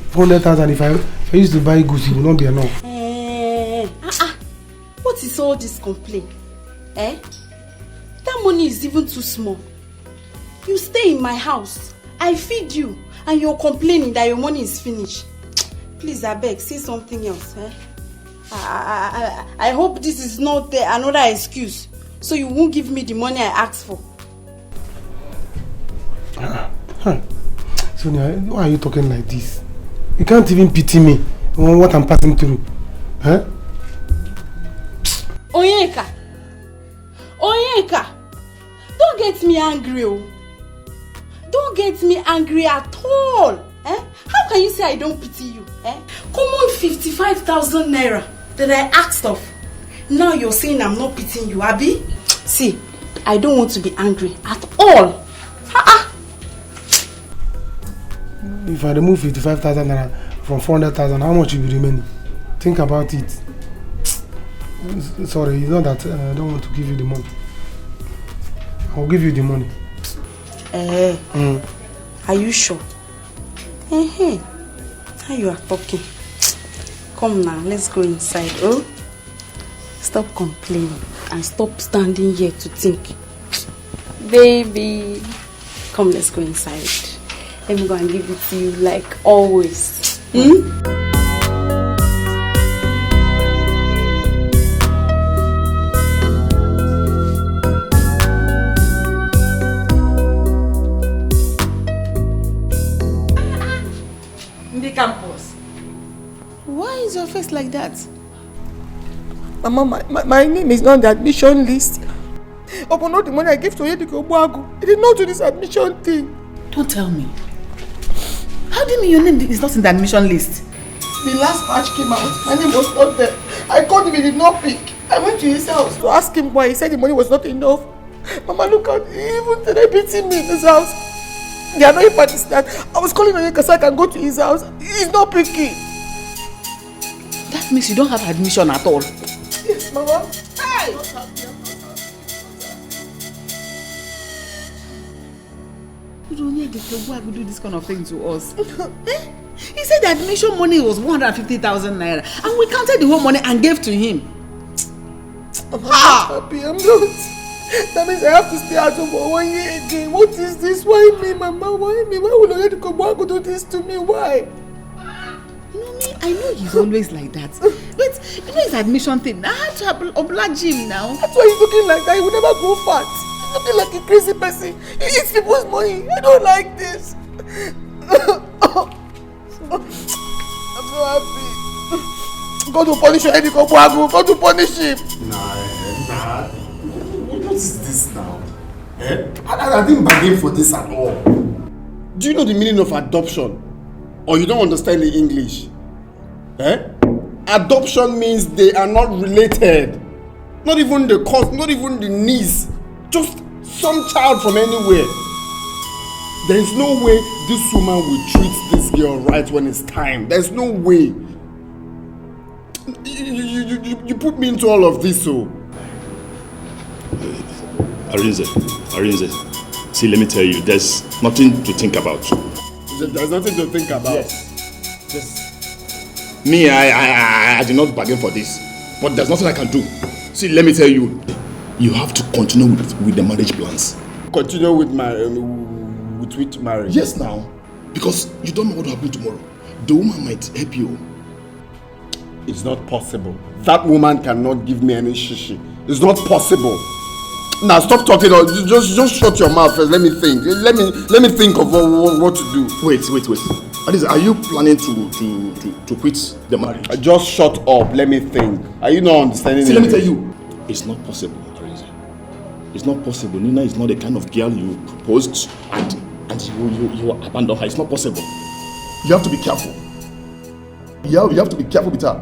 400,000. If I used to buy goods, it will not be enough. What is all this complaint? That money is even too small. You stay in my house, I feed you, and you're complaining that your money is finished. Please, I beg, say something else. I hope this is not another excuse, so you won't give me the money I asked for. Sonia, why are you talking like this? You can't even pity me on what I'm passing through. Onyeka, don't get me angry, oh. Don't get me angry at all. How can you say I don't pity you? Common 55,000 naira that I asked of. Now you're saying I'm not pitying you, Abi? See, I don't want to be angry at all. If I remove 55,000 naira from 400,000, how much will be remaining? Think about it. Sorry, it's not that I don't want to give you the money. I'll give you the money. Are you sure? How you are talking? Come now, let's go inside. Oh, stop complaining and stop standing here to think. Baby, come, let's go inside. Let me go and give it to you like always. Campus. Why is your face like that? Mama, my name is not on the admission list. Upon all the money I gave to Etiko, I did not do this admission thing. Don't tell me. How do you mean your name is not in the admission list? The last batch came out. My name was not there. I called him, he did not pick. I went to his house to ask him why. He said the money was not enough. Mama, look at even today beating me in his house. The annoying part is that I was calling Onyeka so I can go to his house. He's not picking. That means you don't have admission at all. Yes, Mama. Hey! Why would do this kind of thing to us? He said the admission money was 150,000 naira and we counted the whole money and gave to him. I'm not happy. I'm not. That means I have to stay at home for 1 year again. What is this? Why me, Mama? Why me? Why would Onyeka do this to me? Why? I know he's always like that. But you know his admission thing. I had to oblige him now. That's why he's looking like that. He will never go fat. He's looking like a crazy person. He eats people's money. I don't like this. I'm so happy. Go to punish your Etiko. Go to punish him. Nah. What is this now? I didn't bargain for this at all. Do you know the meaning of adoption? Or you don't understand the English? Adoption means they are not related. Not even the cause, not even the niece. Just some child from anywhere. There is no way this woman will treat this girl right when it's time. There's no way. You put me into all of this, so. Arinze, see, let me tell you, there's nothing to think about. There's nothing to think about. Yes. Me, I did not bargain for this, but there's nothing I can do. See, let me tell you, you have to continue with the marriage plans. Continue with which marriage? Yes, now, because you don't know what will happen tomorrow. The woman might help you. It's not possible. That woman cannot give me any shishi. It's not possible. Now stop talking. Just shut your mouth first. Let me think. Let me think of what to do. Wait. Arinze, are you planning to quit the marriage? Just shut up. Let me think. Are you not understanding? See, let me tell you, it's not possible, Arinze. It's not possible. Nina is not the kind of girl you proposed and you abandoned her. It's not possible. You have to be careful. You have to be careful with her.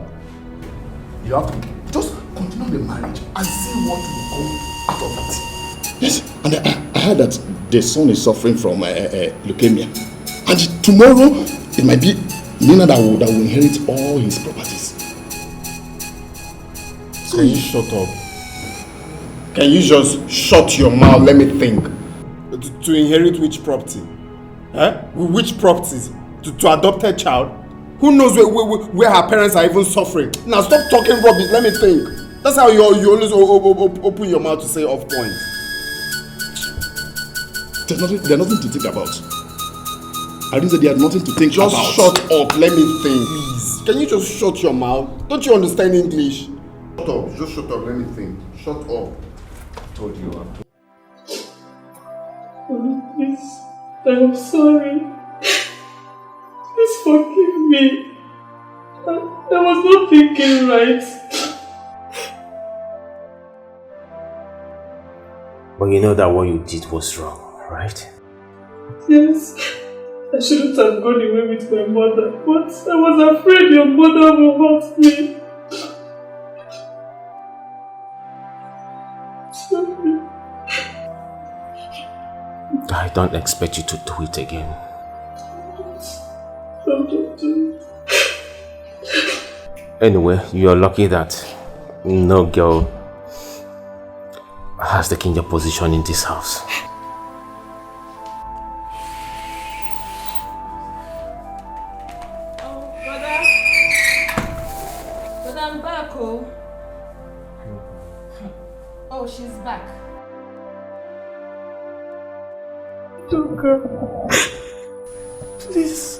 You have to just continue the marriage and see what will come out of it. Yes, and I heard that the son is suffering from leukemia. And tomorrow, it might be Nina that will inherit all his properties. Can you shut up? Can you just shut your mouth? Let me think. To inherit which property? Which properties? To adopt a child? Who knows where her parents are even suffering? Now stop talking rubbish. Let me think. That's how you always open your mouth to say off point. There's nothing to think about. I didn't say they had nothing to think about. Just shut up. Let me think. Please. Can you just shut your mouth? Don't you understand English? Shut up. Just shut up. Let me think. Shut up. I told you. Please, I'm sorry. Please forgive me. I was not thinking right. But you know that what you did was wrong, right? Yes, I shouldn't have gone away with my mother, but I was afraid your mother will hurt me. Sorry. I don't expect you to do it again. Don't do it. Anyway, you're lucky that no girl has taken your position in this house. But I'm back, oh. Oh, she's back. Toka, please,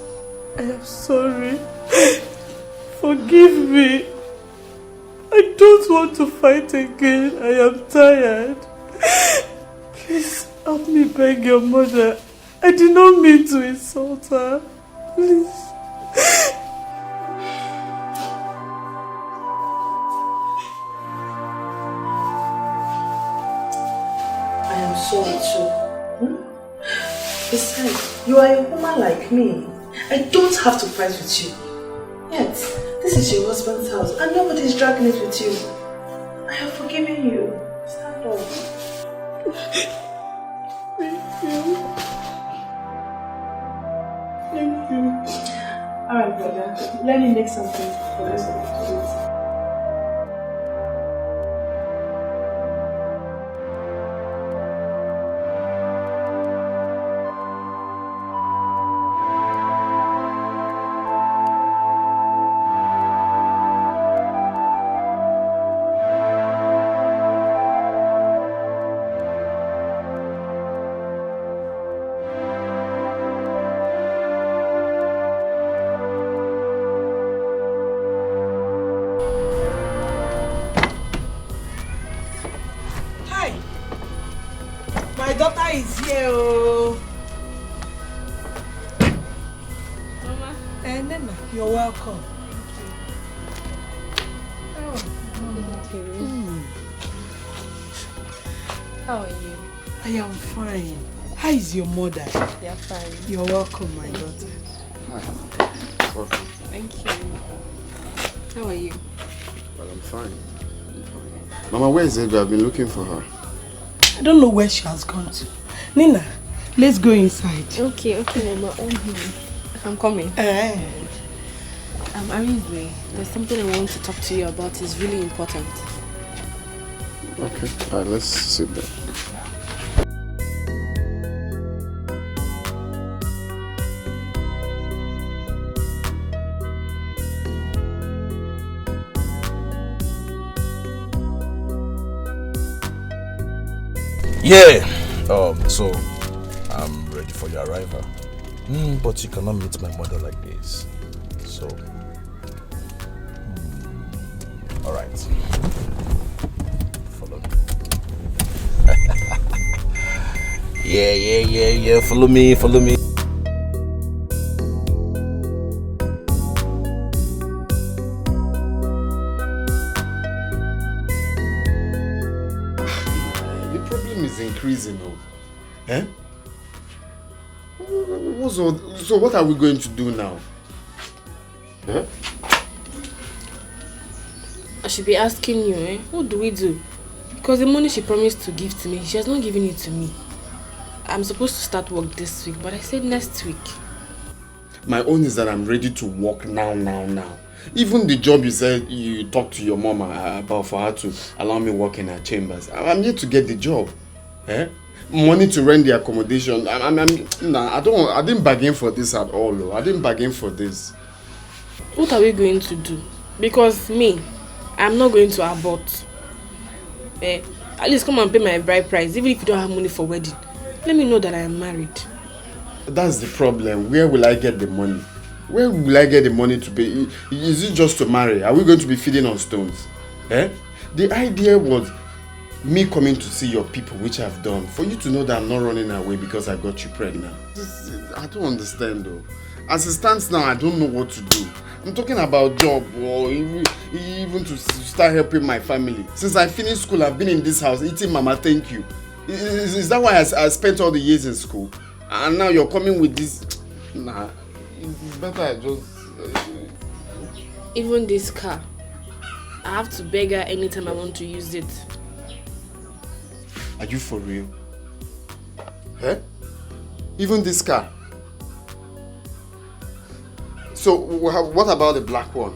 I am sorry. Forgive me. I don't want to fight again. I am tired. Please help me beg your mother. I did not mean to insult her. Please. I am sorry too. Besides, you are a woman like me. I don't have to fight with you. Yet, this is your husband's house and nobody is dragging it with you. I have forgiven you. Stand up. Thank you. Thank you. Alright, brother. Let me make something for the rest of the kids. Is here, oh. Mama. Nana, you're welcome. Thank you. How are you? I am fine. How is your mother? They are fine. You're welcome, my daughter. Hi. Welcome. Thank you. How are you? Well, I'm fine. Mama, where is Ebube? I've been looking for her. I don't know where she has gone to. Nina, let's go inside. Okay, Mama. I'm coming. Arinze, there's something I want to talk to you about. It's really important. Okay, alright, let's sit there. Yeah. So I'm ready for your arrival. But you cannot meet my mother like this. So, all right. Follow me. Yeah. Follow me. Increasing, eh? So what are we going to do now? Eh? I should be asking you, what do we do? Because the money she promised to give to me, she has not given it to me. I'm supposed to start work this week, but I said next week. My own is that I'm ready to work now. Even the job you said you talked to your mama about for her to allow me work in her chambers. I'm here to get the job. Money to rent the accommodation. Nah, I didn't bargain for this at all. Though. I didn't bargain for this. What are we going to do? Because me, I'm not going to abort. At least come and pay my bride price, even if you don't have money for wedding. Let me know that I am married. That's the problem. Where will I get the money? Where will I get the money to pay? Is it just to marry? Are we going to be feeding on stones? The idea was me coming to see your people, which I've done, for you to know that I'm not running away because I got you pregnant. I don't understand though. As it stands now, I don't know what to do. I'm talking about job or even to start helping my family. Since I finished school, I've been in this house eating mama thank you. Is that why I spent all the years in school? And now you're coming with this? Nah, it's better I just... Even this car, I have to beg her anytime I want to use it. Are you for real? Even this car? So, what about the black one?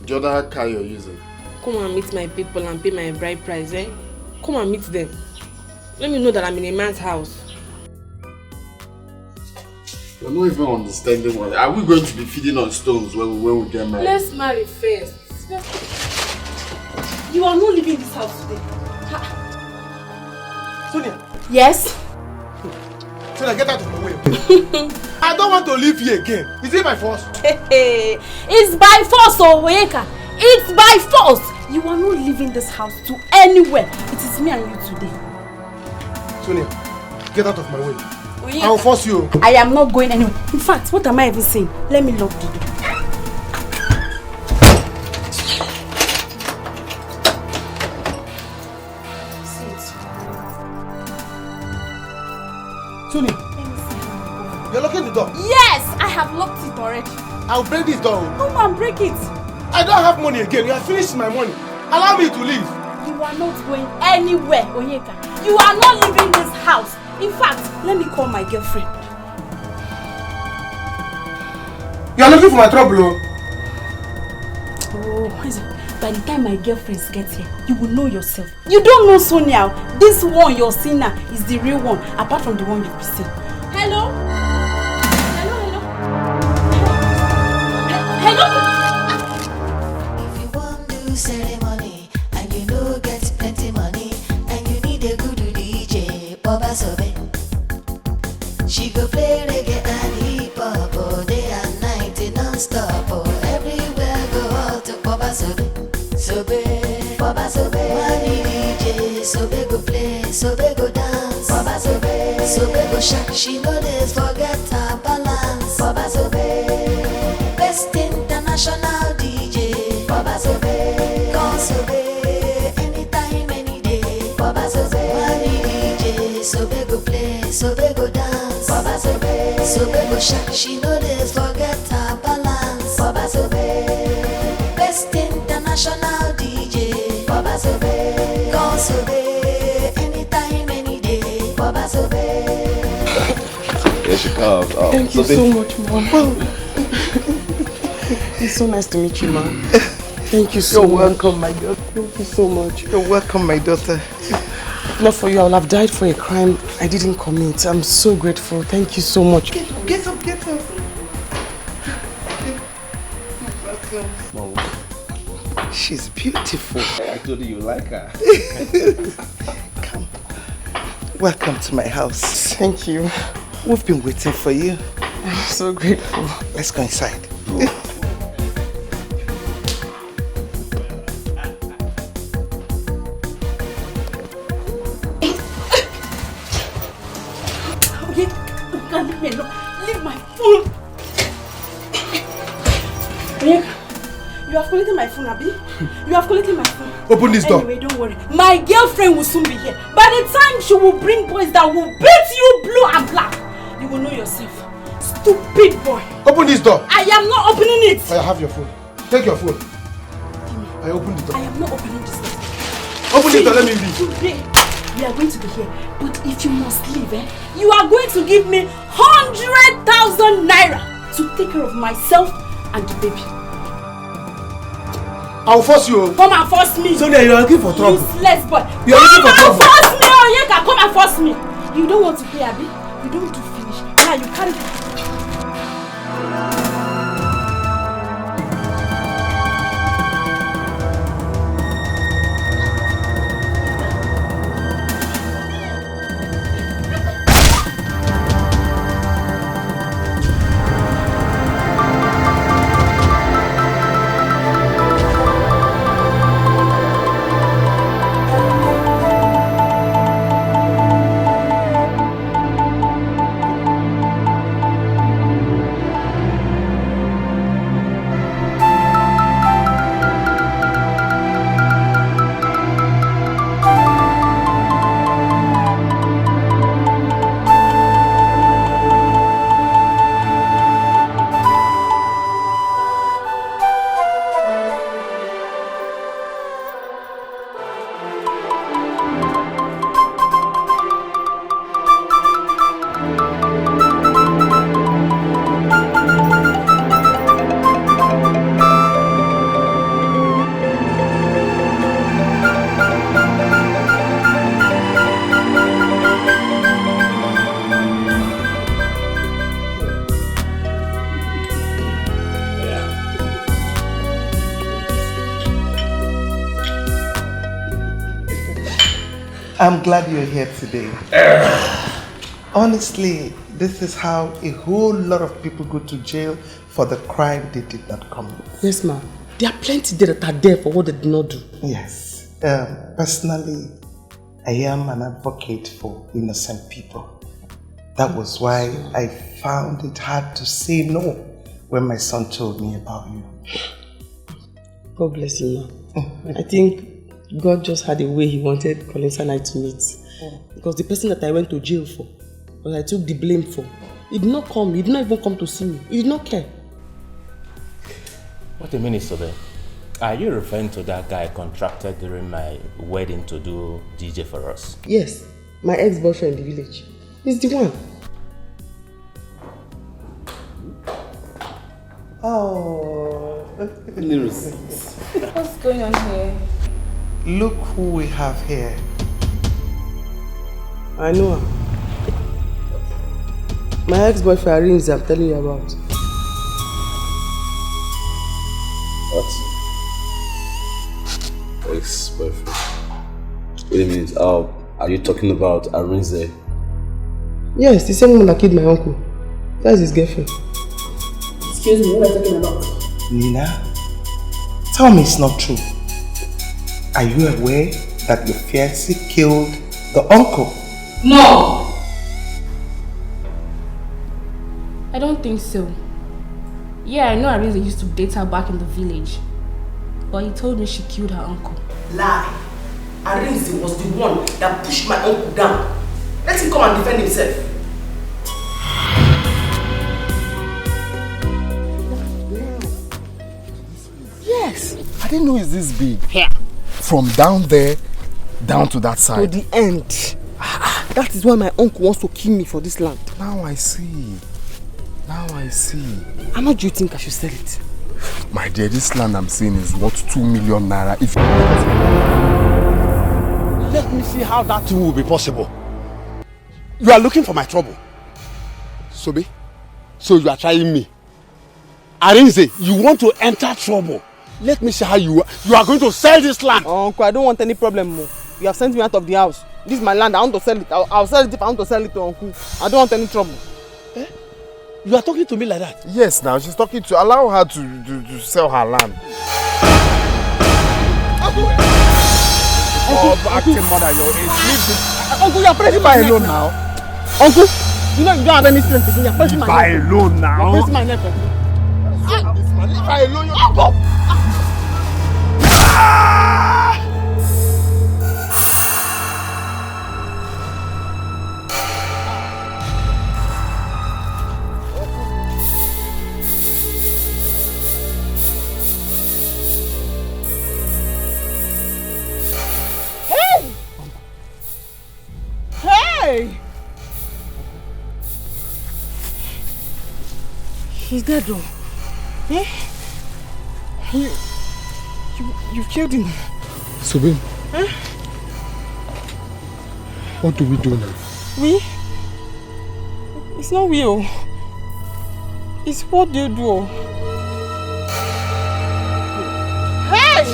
The other car you're using? Come and meet my people and pay my bride price, Come and meet them. Let me know that I'm in a man's house. You're not even understanding what... Are we going to be feeding on stones when we get married? Let's marry first. You are not leaving this house today. Sonia. Yes? Sonia, get out of my way. I don't want to live here again. Is it by force? It's by force, Oweka. It's by force. You are not leaving this house to anywhere. It is me and you today. Sonia, get out of my way. I will force you. I am not going anywhere. In fact, what am I even saying? Let me lock the door. Sonia, you're locking the door? Yes, I have locked it already. I'll break this door. Come on, break it. I don't have money again. You have finished my money. Allow me to leave. You are not going anywhere, Onyeka. You are not leaving this house. In fact, let me call my girlfriend. You are looking for my trouble, Oh, by the time my girlfriends get here, you will know yourself. You don't know Sonia. This one you're seeing now is the real one, apart from the one you've seen. Hello? Hello? If you want to ceremony and you know get plenty money and you need a good DJ, Baba Sobe. She go play reggae and hip hop all day and night non-stop. Oh, everywhere go out to Baba Sobe. Sobe, Baba Sobe. Money DJ, Sobe go play, Sobe go dance. Baba Sobe, Sobe go shake. She know this forget her balance. Baba Sobe, best international DJ. Baba Sobe, call Sobe, anytime, any day. Baba Sobe, money DJ, Sobe go play, Sobe go dance. Baba Sobe, Sobe go shake. She know this forget her balance. Baba Sobe, best international DJ. Baba Sobe, call Sobe, anytime, any day. Baba Sobe. Here she comes. Oh, Thank you so much, Mom. It's so nice to meet you, Mom. Thank you so much. You're welcome, my daughter. Thank you so much. You're welcome, my daughter. Not for you, I would have died for a crime I didn't commit. I'm so grateful. Thank you so much. Get up, get up. Welcome. Mom. She's beautiful. I told you like her. Come. Welcome to my house. Thank you. We've been waiting for you. I'm so grateful. Let's go inside. Leave my phone. You have collected my phone, Abi? You have collected my phone. Open this door. Anyway, don't worry. My girlfriend will soon be here. By the time she will bring boys that will beat you blue and black, you will know yourself. Stupid boy. Open this door. I am not opening it. I have your phone. Take your phone. I opened the door. I am not opening this door. Open this door, let me leave. Today, we are going to be here. But if you must leave, you are going to give me 100,000 naira. to take care of myself and the baby. I'll force you. Come and force me. Sonia, you are looking for trouble. Useless boy. You are looking for trouble. Come and force me, Onyeka. Come and force me. You don't want to pay, Abi? You don't do finish. Now you carry. I'm glad you're here today. Honestly, this is how a whole lot of people go to jail for the crime they did not commit. Yes, ma'am. There are plenty there that are there for what they did not do. Yes. Personally, I am an advocate for innocent people. That was why I found it hard to say no when my son told me about you. God bless you, ma'am. I think God just had a way he wanted Collins and I to meet. Because the person that I went to jail for, that I took the blame for, he did not come, he did not even come to see me. He did not care. What a minute, Sobe. Are you referring to that guy contracted during my wedding to do DJ for us? Yes, my ex-boyfriend in the village. He's the one. Oh. What's going on here? Look who we have here. I know her. My ex-boyfriend Rings, I'm telling you about. What? Ex-boyfriend? Wait a minute, are you talking about Arinze? Yes, the same one that killed my uncle. That's his girlfriend. Excuse me, what are you talking about? Nina, tell me it's not true. Are you aware that your fiancé killed the uncle? No! I don't think so. Yeah, I know Arinze used to date her back in the village. But he told me she killed her uncle. Lie! Arinze was the one that pushed my uncle down. Let him come and defend himself. Yes! I didn't know it's this big. Here. From down there, down to that side. To the end. That is why my uncle wants to kill me for this land. Now I see. Now I see. How much do you think I should sell it? My dear, this land I'm seeing is worth 2 million naira. If let me see how that will be possible. You are looking for my trouble. Sobe, so you are trying me. Arinze, you want to enter trouble. Let me see how you are going to sell this land. Uncle, I don't want any problem more. You have sent me out of the house. This is my land. I want to sell it. I'll sell it if I want to sell it to Uncle. I don't want any trouble. Eh? You are talking to me like that? Yes, now she's talking to allow her to sell her land. Acting mother, your age. Uncle, you are pressing my neck alone now. Uncle, you know you don't have any strength again. You are pressing my neck. Leave her alone now. You are pressing my neck. Leave her alone. You are up. He's dead though. Eh? You've killed him. Sobe, Eh? what do we do now? We? It's not we. Oh. It's what they do. Oh. Hey!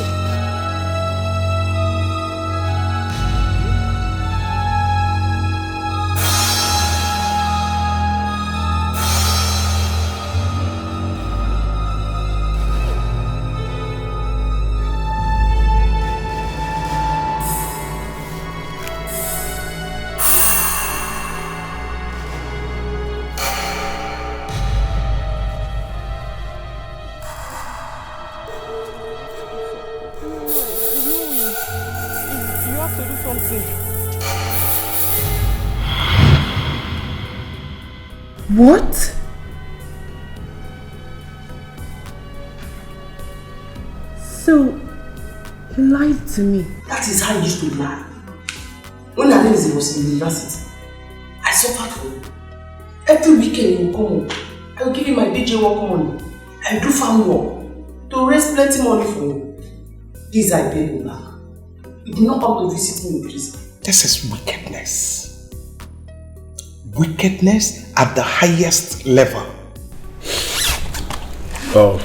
What? So, he lied to me. That is how he used to lie. When Arinze was in university, I suffered for him. Every weekend he would come home. I would give him my DJ work money. I would do farm work to raise plenty money for him. This I paid him back. He did not come to visit me in prison. This is wickedness. Wickedness at the highest level. Oh,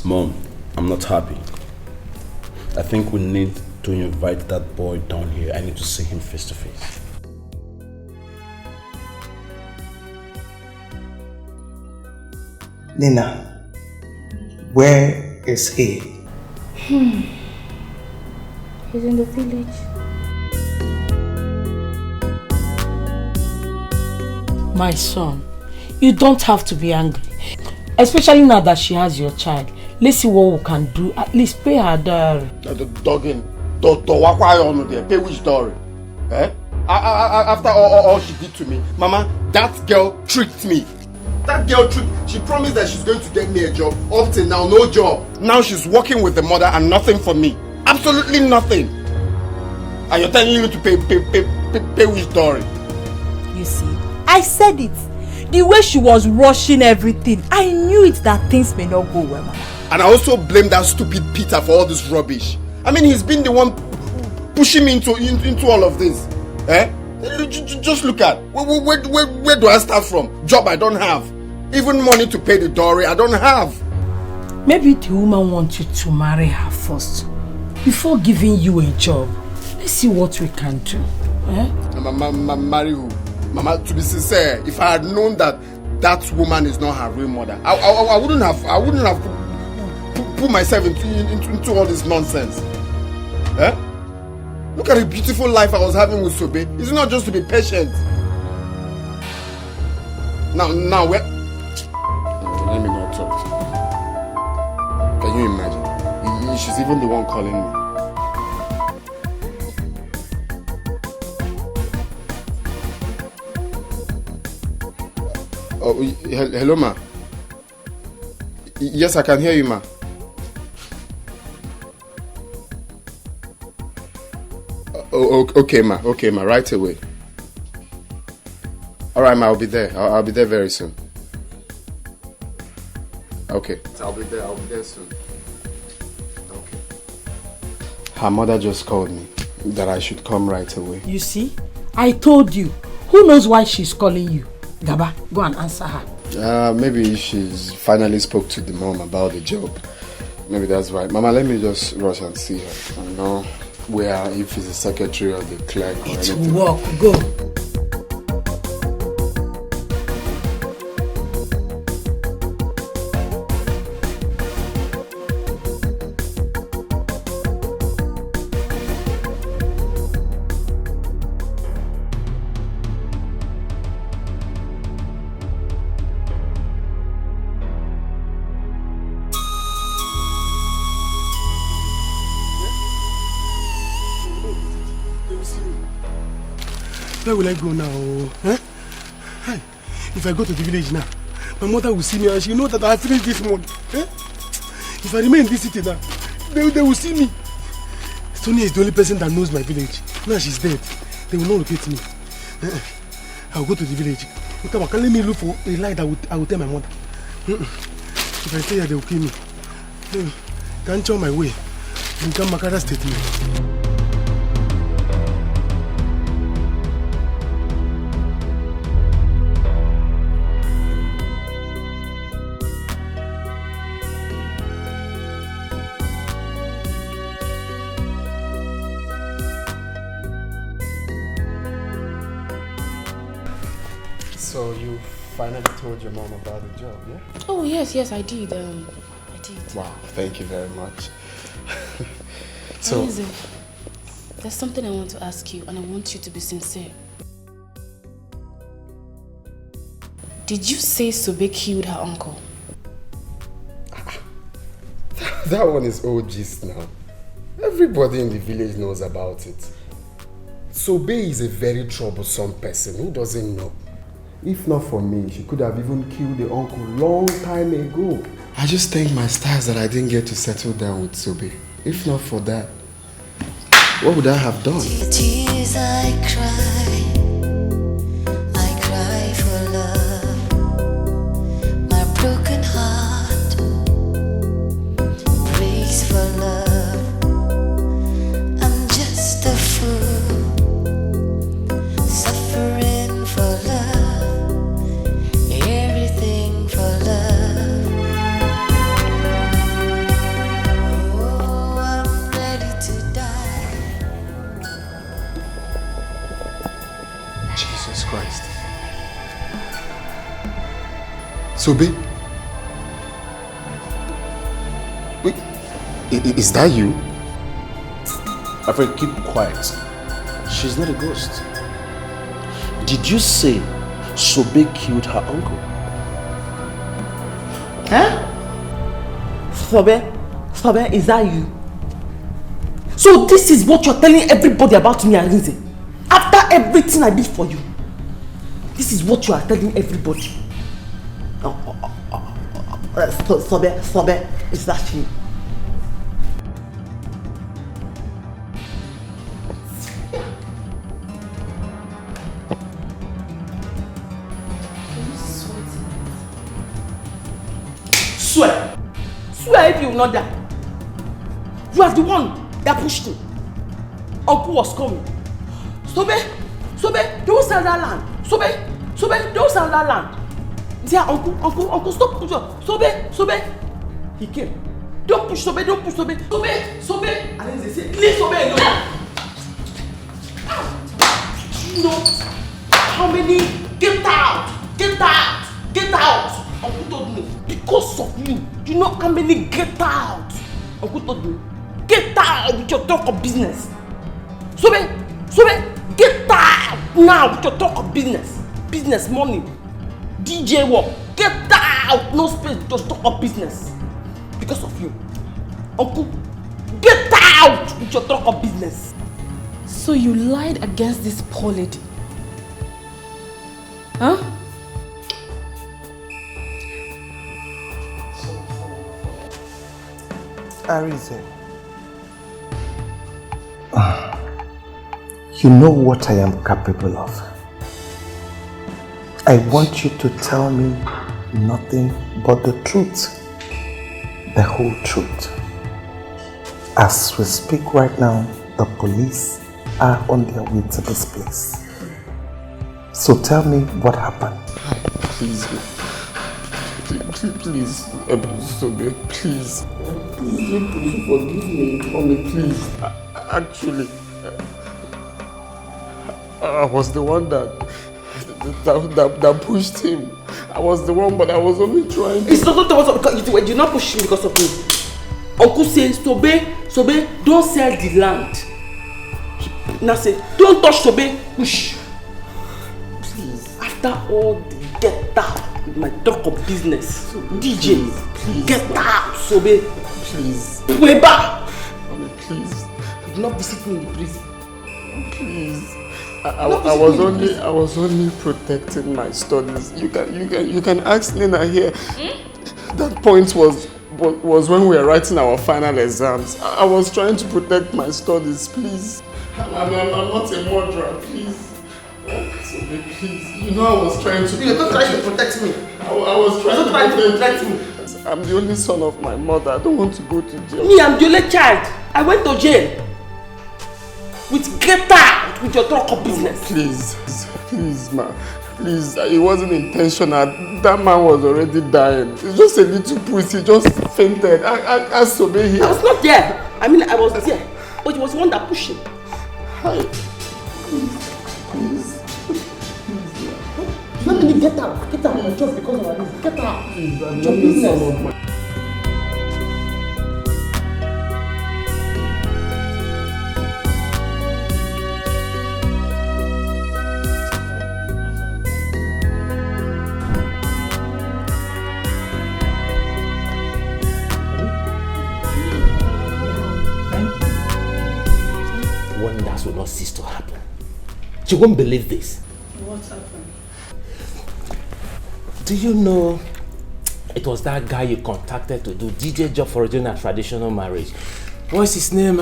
Mom, I'm not happy. I think we need to invite that boy down here. I need to see him face to face. Nina, where is he? He's in the village. My son, you don't have to be angry. Especially now that she has your child. Let's see what we can do. At least pay her dowry. The dogging. Pay which dowry? Eh? After all she did to me, Mama, that girl tricked me. That girl tricked. She promised that she's going to get me a job. Up till now, no job. Now she's working with the mother and nothing for me. Absolutely nothing. And you're telling me to pay which dowry? You see, I said it. The way she was rushing everything, I knew it that things may not go well, Mama. And I also blame that stupid Peter for all this rubbish. I mean, he's been the one pushing me into all of this. Eh? Just look at, where do I start from? Job I don't have. Even money to pay the dowry I don't have. Maybe the woman wants you to marry her first before giving you a job. Let's see what we can do. Eh? Marry who? Mama, to be sincere, if I had known that that woman is not her real mother, I wouldn't have put myself into all this nonsense. Eh? Look at the beautiful life I was having with Sobe. It's not just to be patient. Now where? Let me not talk. Can you imagine? She's even the one calling me. Oh, hello, ma. Yes, I can hear you, ma. Oh, okay, ma. Okay, ma. Right away. All right, ma. I'll be there. I'll be there very soon. Okay. I'll be there soon. Okay. Her mother just called me that I should come right away. You see, I told you. Who knows why she's calling you? Gaba, go and answer her. Maybe she's finally spoke to the mom about the job. Maybe that's right. Mama, let me just rush and see her. I know where, if it's the secretary or the clerk or anything. It will work. Go. Where will I go now? Huh? Hi. If I go to the village now, my mother will see me and she know that I finished this month. Huh? If I remain in this city now, they will see me. Sonia is the only person that knows my village. Now she's dead. They will not locate me. I will go to the village. Can let me look for a lie that I will tell my mother. If I stay here, they will kill me. Can't show my way. And come back at that statement. So you finally told your mom about the job, yeah? Oh yes, I did. I did. Wow, thank you very much. So, there's something I want to ask you, and I want you to be sincere. Did you say Sobe killed her uncle? That one is old gist now. Everybody in the village knows about it. Sobe is a very troublesome person. Who doesn't know? If not for me, she could have even killed the uncle long time ago. I just thank my stars that I didn't get to settle down with Sobe. If not for that, what would I have done? Tears I cry for love. My broken heart breaks for love. I'm just a fool, suffering for love, everything for love. Oh, I'm ready to die. Jesus Christ. Sobe? Wait, is that you? My friend, keep quiet. She's not a ghost. Did you say Sobe killed her uncle? Huh? Sobe, is that you? So this is what you're telling everybody about me, Arinze? After everything I did for you, this is what you are telling everybody. Sobe, is that you? Swear if you will not die. You are the one that pushed him. Uncle was coming. Sobe, don't sell that land. Sobe, don't sell that land. Yeah, uncle, stop pushing. Sobe, he came. Don't push Sobe. Sobe. And then they say, leave Sobe alone. You know how many? Get out. Uncle told me, because of you. You know how many get out? Uncle told me, get out with your talk of business. Sobe, get out now with your talk of business. Business money, DJ work. Get out, no space to talk of business. Because of you. Uncle, get out with your talk of business. So you lied against this poor lady? Huh? Arinze, you know what I am capable of. I want you to tell me nothing but the truth, the whole truth. As we speak right now, the police are on their way to this place. So tell me what happened. Please, Sobe, please. Please forgive me, mommy, please. Actually, I was the one that pushed him. I was the one, but I was only trying to... It's not because you did not push him because of me. Uncle says, Sobe, don't sell the land. Now say, don't touch Sobe, push. Please. After all the get out with my talk of business, DJ, please, get out, Sobe. Please. Way back. Mommy, please. You do not visit me in the prison. Please. I was only protecting my studies. You can ask Nina here. That point was when we were writing our final exams. I was trying to protect my studies, please. I'm not a murderer, please. Please. You know I was trying to... You're not trying to protect me. I I was trying to protect me. I'm the only son of my mother. I don't want to go to jail. Me, I'm the only child. I went to jail. With get out with your talk of business. Please, ma. Please, it wasn't intentional. That man was already dying. It's just a little pussy. He just fainted. I Sobe here. I was not there. I mean, I was there. But it was the one that pushed him. Hi. Please. Let me get out. Get out of my job because of this. Get out. Please, I'm your not business. the son of my... Wonders will not cease to happen. You won't believe this. What's happened? Do you know it was that guy you contacted to do DJ job for doing a traditional marriage? What's his name?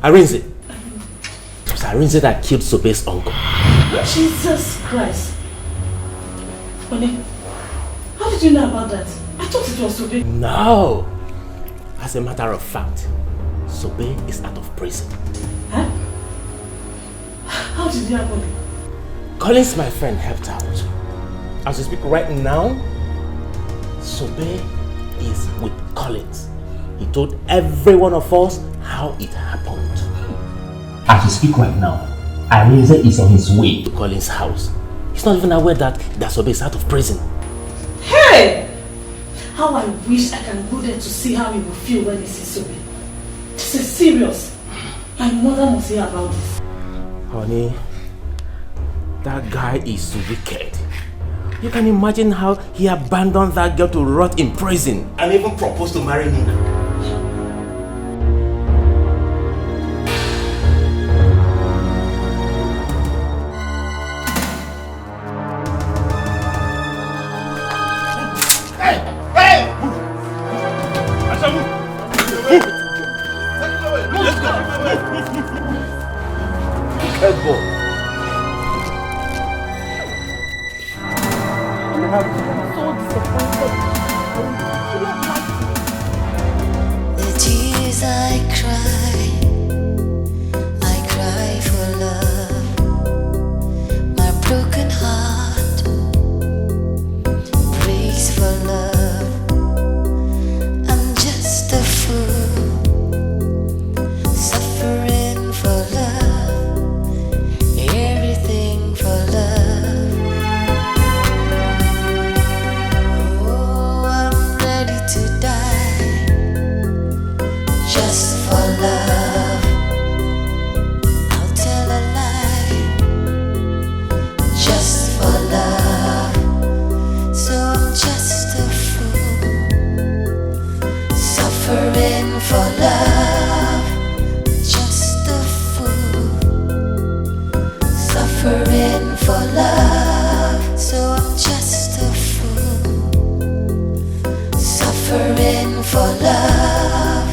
Arinze. It was Arinze that killed Sobe's uncle. Jesus Christ. Honey, how did you know about that? I thought it was Sobe. No. As a matter of fact, Sobe is out of prison. Huh? How did it happen? Collins, my friend, helped out. As we speak right now, Sobe is with Collins. He told every one of us how it happened. As we speak right now, Arinze is on his way to Collins' house. He's not even aware that Sobe is out of prison. Hey! How I wish I can go there to see how he will feel when he sees Sobe. This is serious. My mother must hear about this. Honey, that guy is wicked. You can imagine how he abandoned that girl to rot in prison and even proposed to marry Nina. The tears I cry for love. My broken heart breaks for love. I'm just a fool, suffering for love, everything for love. Oh, I'm ready to die just for love. I'll tell a lie just for love. So I'm just a fool, suffering for love. Just a fool, suffering for love. So I'm just a fool, suffering for love.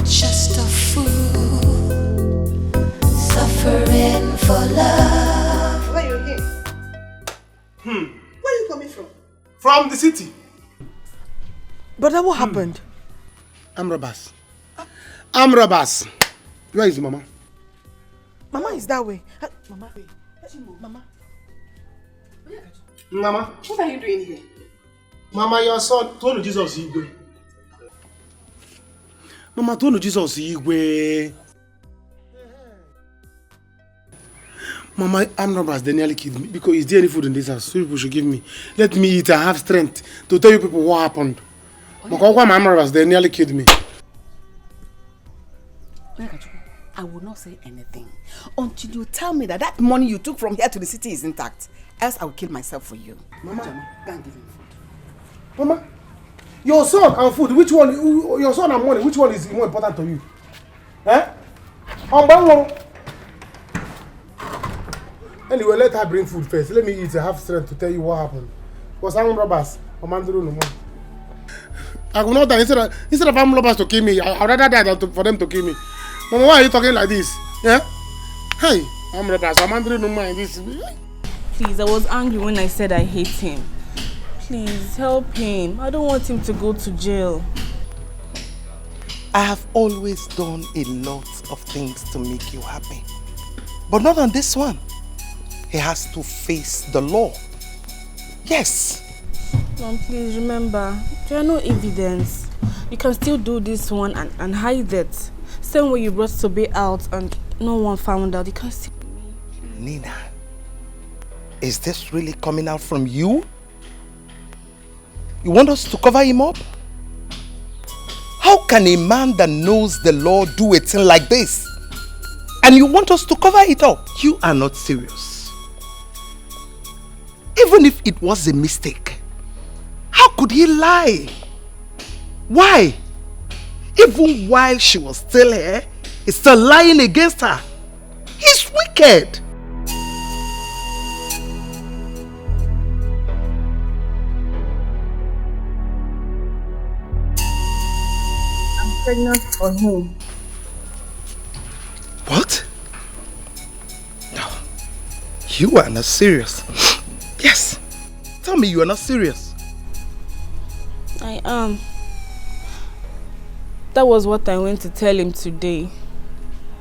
Just a fool, suffering for love. Where you here? Where are you coming from? From the city. Brother, what happened? I'm robbers. I'm robbers. Where is Mama? Mama is that way. Mama, wait. Mama. Mama. What are you doing here? Mama, your son told Jesus Igwe. Mama told Jesus Igwe. Mama, I'm robbers. They nearly killed me because is there any food in this house? So people should give me. Let me eat. I have strength to tell you people what happened. Because my robbers, they nearly killed me. I will not say anything until you tell me that that money you took from here to the city is intact. Else I will kill myself for you. Mama, go and give him food. Mama, your son and food, which one? Your son and money, which one is more important to you? Eh? Anyway, let her bring food first. Let me eat. I have strength to tell you what happened. Because I'm robbers. I will not die. Instead of armed robbers to kill me, I would rather die than for them to kill me. Mama, why are you talking like this? Yeah? Hey, I'm robbers. I'm under no mind this. Please, I was angry when I said I hate him. Please help him. I don't want him to go to jail. I have always done a lot of things to make you happy. But not on this one. He has to face the law. Yes. Mom, please remember, there are no evidence. You can still do this one and hide it. Same way you brought Sobe out and no one found out. You can still... Nina, is this really coming out from you? You want us to cover him up? How can a man that knows the law do a thing like this? And you want us to cover it up? You are not serious. Even if it was a mistake, how could he lie? Why? Even while she was still here, he's still lying against her. He's wicked. I'm pregnant for him. What? No. You are not serious. Yes. Tell me you are not serious. I am. That was what I went to tell him today.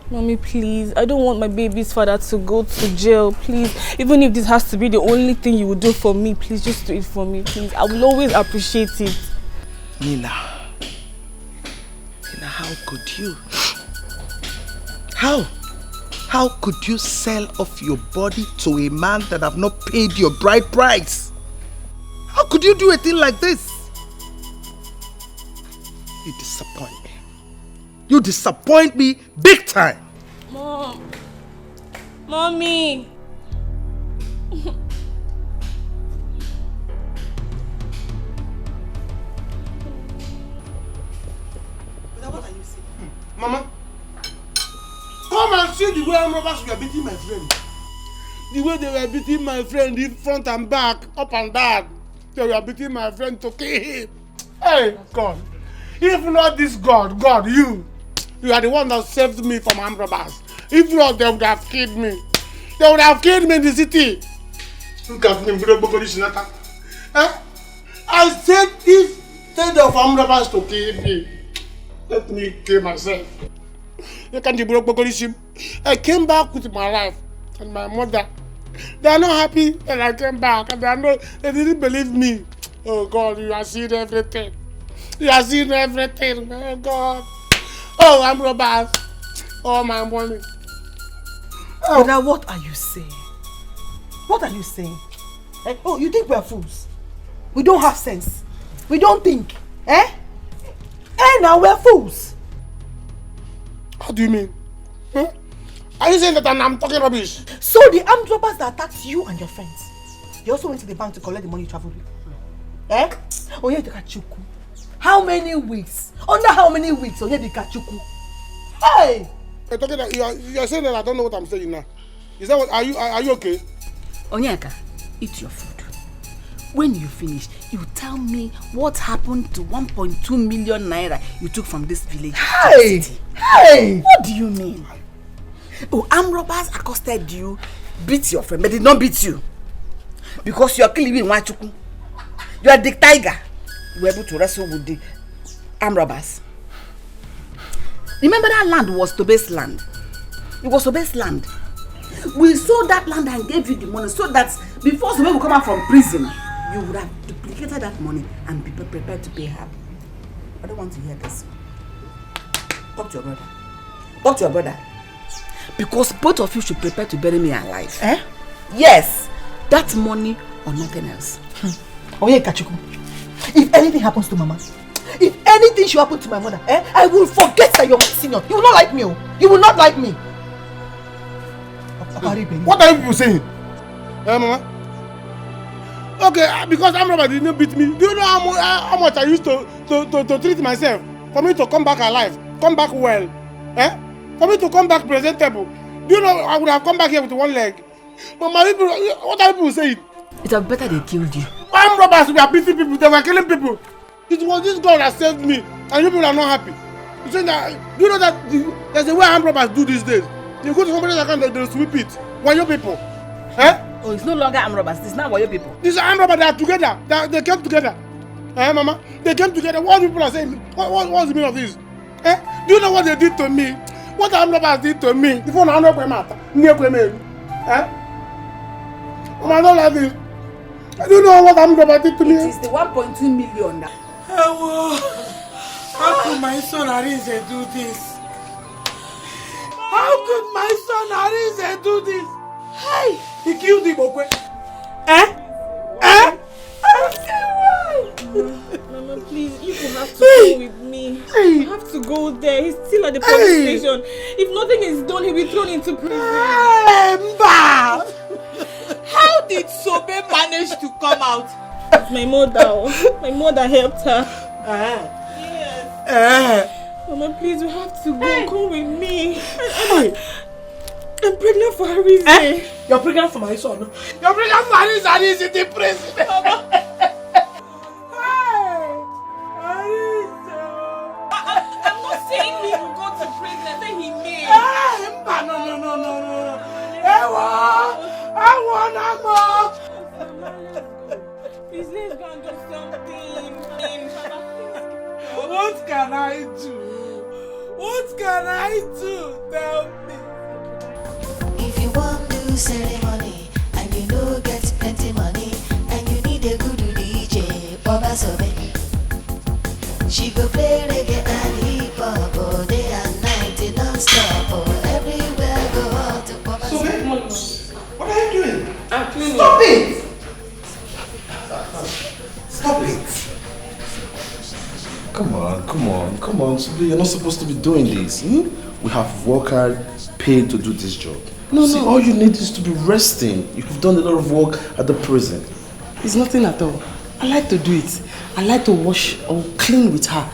Mommy, please. I don't want my baby's father to go to jail. Please. Even if this has to be the only thing you will do for me, please just do it for me, please. I will always appreciate it. Nina, how could you? How could you sell off your body to a man that have not paid your bride price? How could you do a thing like this? You disappoint me. You disappoint me big time. Mom. Mommy. What are you saying? Mama, come and see the way robbers were beating my friend. The way they were beating my friend in front and back, up and down. They were beating my friend to kill him. Hey, God. If not this God, you are the one that saved me from armed robbers. If not, they would have killed me. They would have killed me in the city. I said instead of armed robbers to kill me, let me kill myself. I came back with my life and my mother. They are not happy that I came back, and they didn't believe me. Oh God, you are seeing everything. You are seeing everything, oh God. Oh, I'm robbers. Oh, my money. Oh, now what are you saying? What are you saying? Eh? Oh, you think we're fools? We don't have sense. We don't think. Eh? Eh, now we're fools. How do you mean? Huh? Are you saying that I'm talking rubbish? So the armed robbers that attacked you and your friends, you also went to the bank to collect the money you traveled with? Eh? Oh, yeah, the Kachuku. How many weeks? Under how many weeks? Oh, yeah, the Kachuku. Hey! You're talking that you are saying that I don't know what I'm saying now. Is that what? Are you okay? Onyeka, eat your food. When you finish, you tell me what happened to 1.2 million naira you took from this village. Hey! Hey! What do you mean? Oh, armed robbers accosted you, beat your friend, but did not beat you. Because you are killing in Wachuku. You are the tiger. You were able to wrestle with the armed robbers. Remember that land was Tobe's land. It was Tobe's land. We sold that land and gave you the money so that before Tobe will come out from prison, you would have duplicated that money and be prepared to pay her. I don't want to hear this. Talk to your brother. Talk to your brother. Because both of you should prepare to bury me alive. Eh? Yes. That money or nothing else. Oh yeah, Kachuku. If anything happens to Mama, if anything should happen to my mother, eh, I will forget that you're my senior. You will not like me. You will not like me. What are you people saying? Mama? Okay, because armed robbers didn't beat me. Do you know how much I used to treat myself? For me to come back alive, come back well. Eh? For me to come back presentable. Do you know I would have come back here with one leg? But my people, what are people saying? It would be better they killed you. Armed robbers were beating people, they were killing people. It was this God that saved me, and people are not happy. You saying that? Do you know that there's a way armed robbers do these days? You go to somebody's account, they'll sweep it. Why you people? Eh? Oh, it's no longer armed robbers. It's now Wayo people. These are armed robbers. They are together. They came together. Mama? They came together. What people are saying? What's the meaning of this? Do you know what they did to me? What the armed robbers did to me? If you don't I don't like this. I don't know what armed robbers did to me. It is the 1.2 million now. How could my son Arinze do this? How could my son Arinze do this? Hey! He killed him, okay? Mama, please, you will have to go with me. You have to go there. He's still at the police station. If nothing is done, he'll be thrown into prison. How did Sobe manage to come out? It's my mother. My mother helped her. Yes. Mama, please, you have to go. Come with me. I'm pregnant for a reason. You're pregnant for my son. You're pregnant for Arinze and he's in the prison. Mama. I'm not saying he will go to prison. I said he may. No. I want Please, let's go and do something. What can I do? What can I do? Tell me. If you want to ceremony and you know get plenty money and you need a good DJ, Baba Sobe. She go play reggae and hip hop all day and night non-stop. Everywhere go out to Baba Sobe. What are you doing? I'm cleaning. Stop it! Stop it! Come on, Sobe, you're not supposed to be doing this. We have workers paid to do this job. No. All you need is to be resting. You've done a lot of work at the prison. It's nothing at all. I like to do it. I like to wash or clean with her.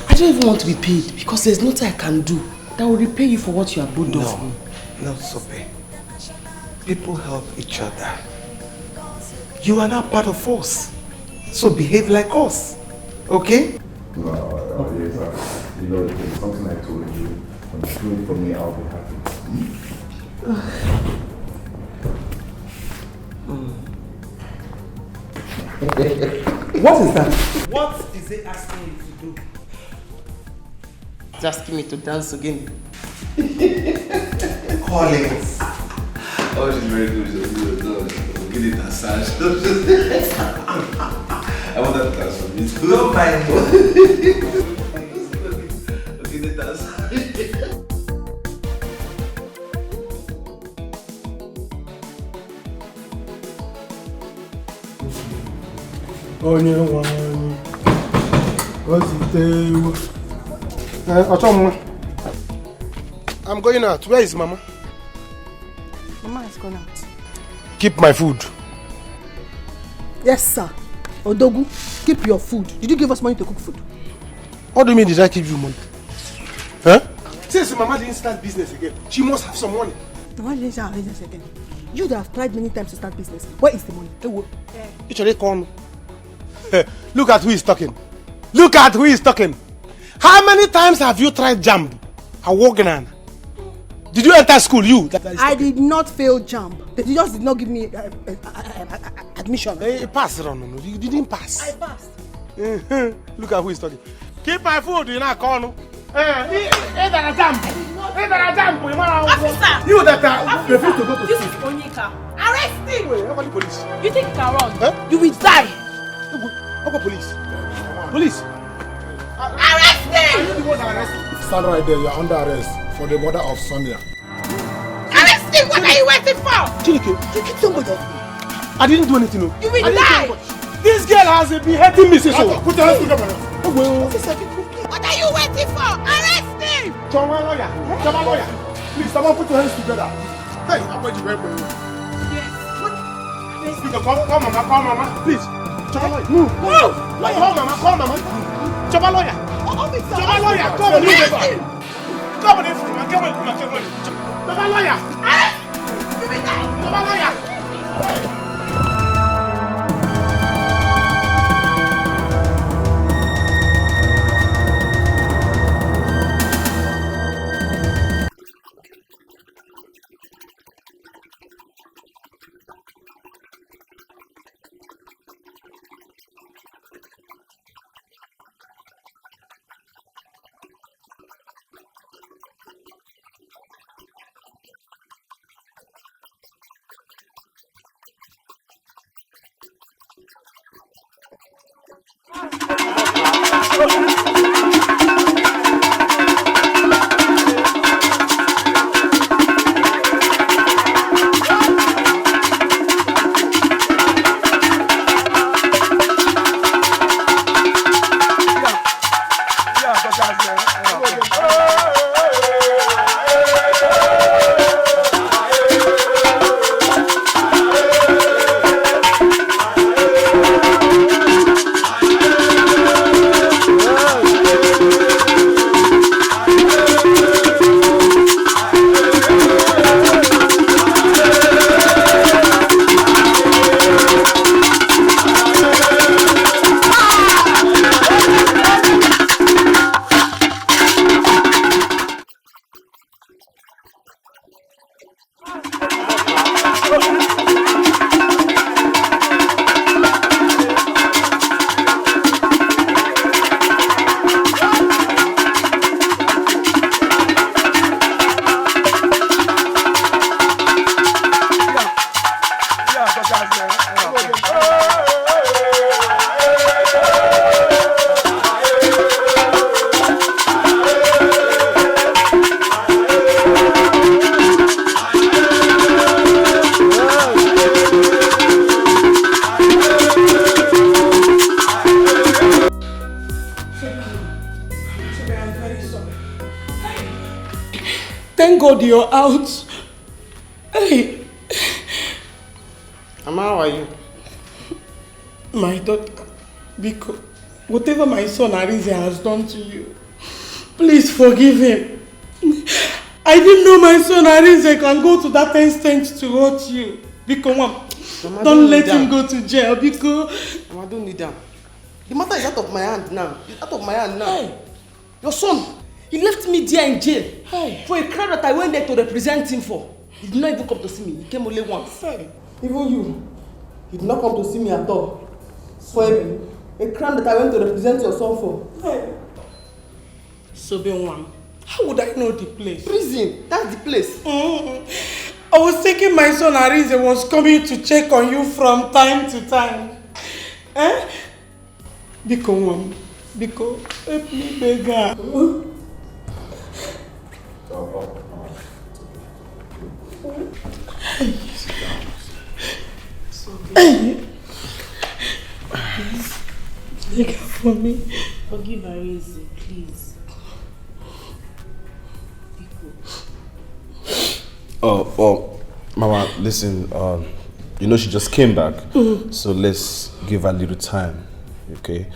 I don't even want to be paid because there's nothing I can do that will repay you for what you have done for me. No, Sobe. People help each other. You are not part of us. So behave like us. Okay? No, yes, you know, it's something I told you. When you do it for me, I'll be happy. What is that? What is it asking you to do? It's asking me to dance again. Collins. Oh, she's very good. She's get it massage. I want that to dance for me. Don't mind me. Okay, the dance. Onye nwanyị ozitewo. Ọchọmma. I'm going out. Where is Mama? Mama has gone out. Keep my food. Yes, sir. Odogu, keep your food. Did you give us money to cook food? What do you mean did I give you money? Huh? Since Mama didn't start business again, she must have some money. Why didn't start business again? You that have tried many times to start business. Where is the money? Look at who is talking. Look at who is talking. How many times have you tried JAMB? Did you enter school, you? I did not fail JAMB. They just did not give me admission. Pass, no. You didn't pass. I passed. Look at who is talking. Keep my food in a corner. Officer! You that refuse to go to This is Onyeka. Arrest him! Wait, police. You think you can run? Huh? You will die. Police. Police. Arrest him! Are you the one that arrested? Stand right there. You're under arrest for the murder of Sonia. Arrest him! What are you waiting for? Chineke, you kill somebody. I didn't do anything. You will die. This girl has been hurting me since. Put your hands together. What are you waiting for? Arrest him! Choma lawyer. Please, someone put your hands together. Hey, I'm going to wait for you. Yes. Call mama, please. Choma lawyer. Move. Call mama. Choma lawyer. Officer! Choma lawyer. Come on, Choma lawyer. Arrest! You will die. Choma lawyer. Thank God you're out. Hey. Mama, how are you? My daughter, because whatever my son Arinze has done to you, please forgive him. I didn't know my son Arinze can go to that extent to hurt you. Because Mama, don't let him go to jail. Because Mama, don't need that. The matter is out of my hand now. It's out of my hand now. Hey. Your son, he left me there in jail for a crime that I went there to represent him for. He did not even come to see me. He came only once. Hey. Even you, he did not come to see me at all. For a crime that I went to represent your son for. Hey. So then one, how would I know the place? Prison, that's the place. I was thinking my son Arinze was coming to check on you from time to time. Eh? Because help me, beggar. Look out for me. Forgive Arinze, please. Oh, Mama, listen, you know she just came back, so let's give her a little time, okay?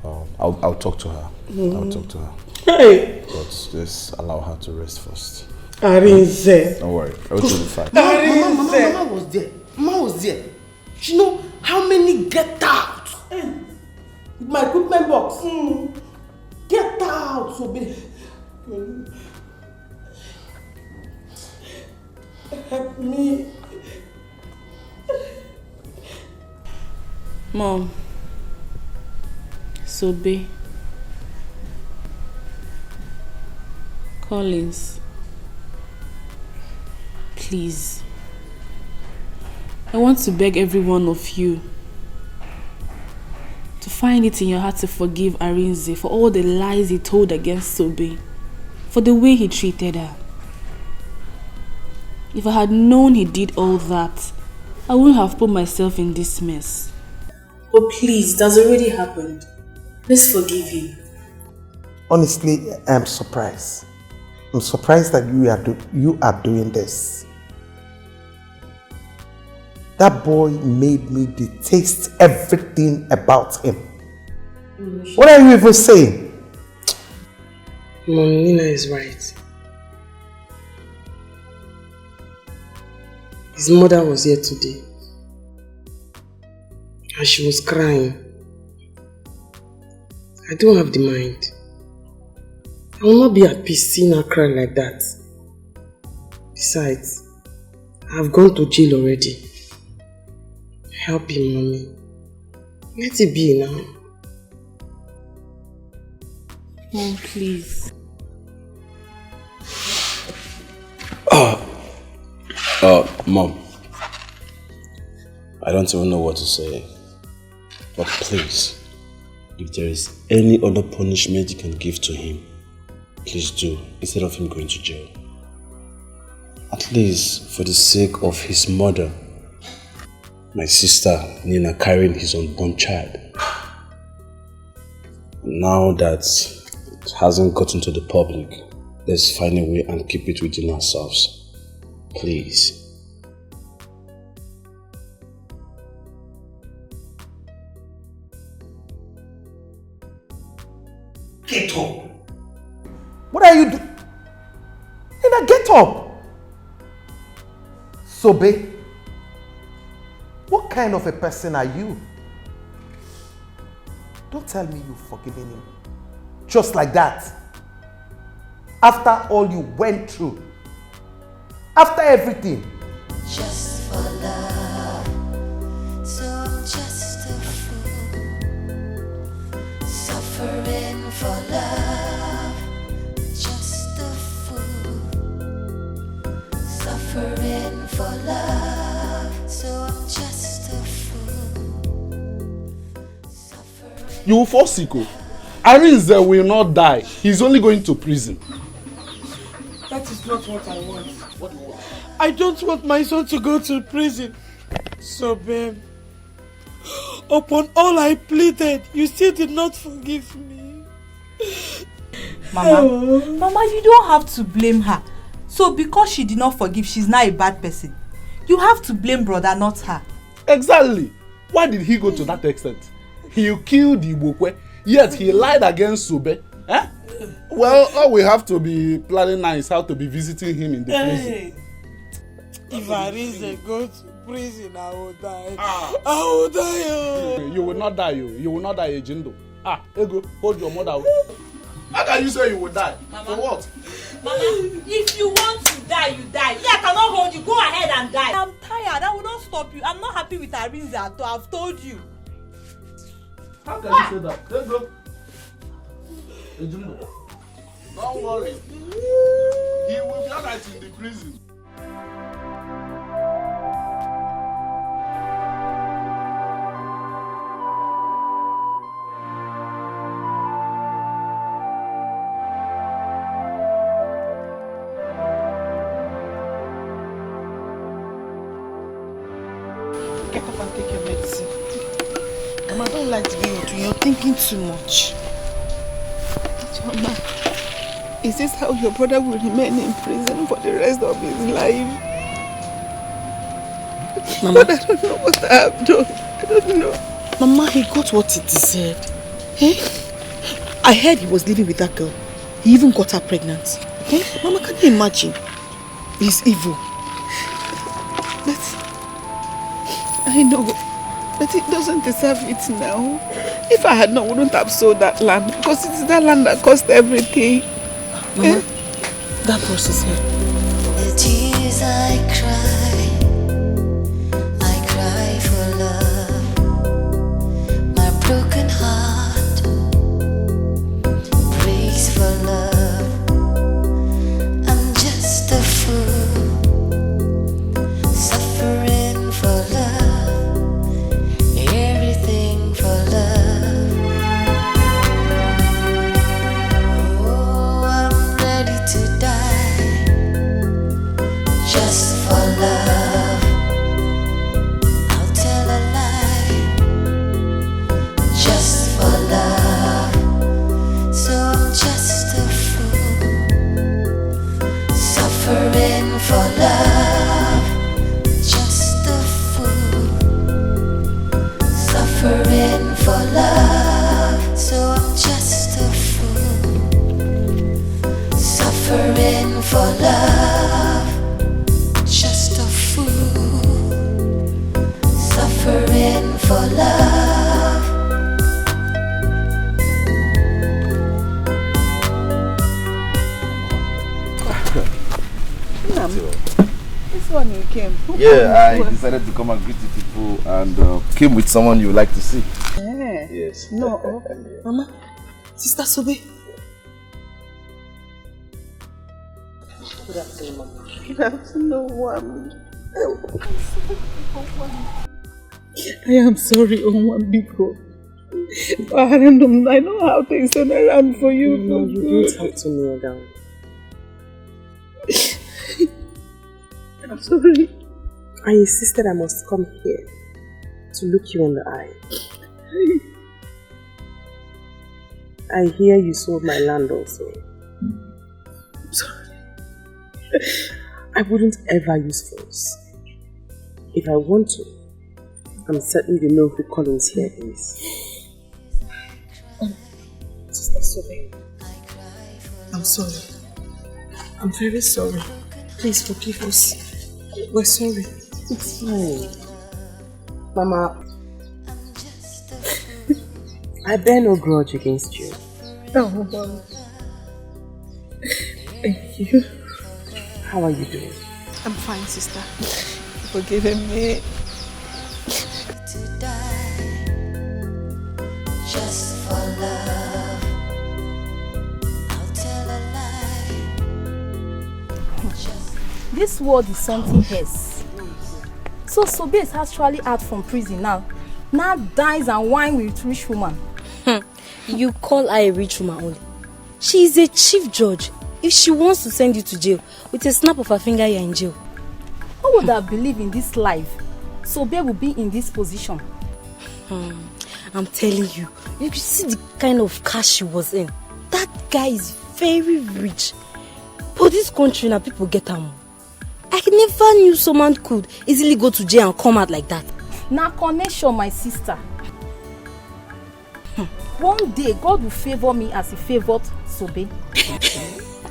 I'll talk to her. I'll talk to her. Hey! But just allow her to rest first. Arinze. Don't worry, everything will be fine. Mama was there. Mama was there. You know how many get out? With my equipment box. Get out, so big. Help me. Mom. Sobe. Collins. Please. I want to beg every one of you to find it in your heart to forgive Arinze for all the lies he told against Sobe, for the way he treated her. If I had known he did all that, I wouldn't have put myself in this mess. Oh please, that's already happened. Let's forgive him. Honestly, I'm surprised. I'm surprised that you are doing this. That boy made me detest everything about him. What are you even saying? Mom, Nina is right. His mother was here today. And she was crying. I don't have the mind. I will not be at peace seeing her cry like that. Besides, I have gone to jail already. Help him, Mommy. Let it be now. Mom, please. Mom. I don't even know what to say. But please, if there is any other punishment you can give to him, please do, instead of him going to jail. At least for the sake of his mother, my sister Nina carrying his unborn child. Now that it hasn't gotten to the public, let's find a way and keep it within ourselves. Please. Get up! What are you doing? Nina, get up! Sobe, what kind of a person are you? Don't tell me you've forgiven him. Just like that. After all you went through. After everything. Just for love, so I'm just a fool. Suffering for love, just a fool. Suffering for love, so I'm just a fool. You will fall sick. Arinze will not die. He's only going to prison. That is not what I want. What do you want? I don't want my son to go to prison. So, babe, upon all I pleaded, you still did not forgive me. Mama, Mama, you don't have to blame her. So because she did not forgive, she's not a bad person. You have to blame brother, not her. Exactly. Why did he go to that extent? He killed Ibokwe, yet he lied against Sobe. Eh? Well, all we have to be planning now is how to be visiting him in the prison. If Arinze go to prison, I will die. I will die. Oh. You will not die, you will not die, Ejindo. Ego, hold your mother. How can you say you will die? Mama. For what? Mama, if you want to die, you die. Yeah, I cannot hold you. Go ahead and die. I'm tired. I will not stop you. I'm not happy with Arinze at all. I've told you. How can you say that? Let's go. Ejindo, don't worry. He will be alright in the prison. Get up and take your medicine. Mama, I don't like to be with you. You're thinking too much. Mama, is this how your brother will remain in prison for the rest of his life? Mama, but I don't know what I have done. I don't know. Mama, he got what he deserved. Eh? I heard he was living with that girl. He even got her pregnant. Eh? Mama, can you imagine? He's evil. But I know, but he doesn't deserve it now. If I had known, I wouldn't have sold that land, because it is that land that cost everything. Mama, that boss is here. The tears I cry for love. My broken heart breaks for love. I'm just a fool, suffering for love, everything for love. Oh, I'm ready to die, just for love. I'll tell a lie, just for love. So I'm just a fool, suffering for love, just a fool, suffering for love. So I'm just a fool, suffering for love, just a fool, suffering for love. This one you came. Yeah, I decided to come and greet the people and came with someone you would like to see. Yeah. Yes. No, Mama, Sister Sobe. Good afternoon, Mama. Good afternoon, Wami. I am sorry, Onwambiko. I know how things turn around for you. No, you don't have to kneel down. I'm sorry. I insisted I must come here to look you in the eye. I hear you sold my land also. I'm sorry. I wouldn't ever use force. If I want to, I'm certain you know who Collins here is. Sister Sobe, I'm sorry. I'm very sorry. Please forgive us. We're sorry. It's fine. Mama, I bear no grudge against you. Oh, Mama. Thank you. How are you doing? I'm fine, sister. Forgiving me. Just for love, I'll tell a lie. This world is something else. So Sobe is actually out from prison now. Now dies and wine with rich woman. You call her a rich woman only. She is a chief judge. If she wants to send you to jail, with a snap of her finger you're in jail. Who would have believed in this life? Sobe will be in this position. I'm telling you, you can see the kind of cash she was in. That guy is very rich. But this country now, people get them. I never knew someone could easily go to jail and come out like that. Now connection, my sister. One day, God will favor me as he favored Sobe.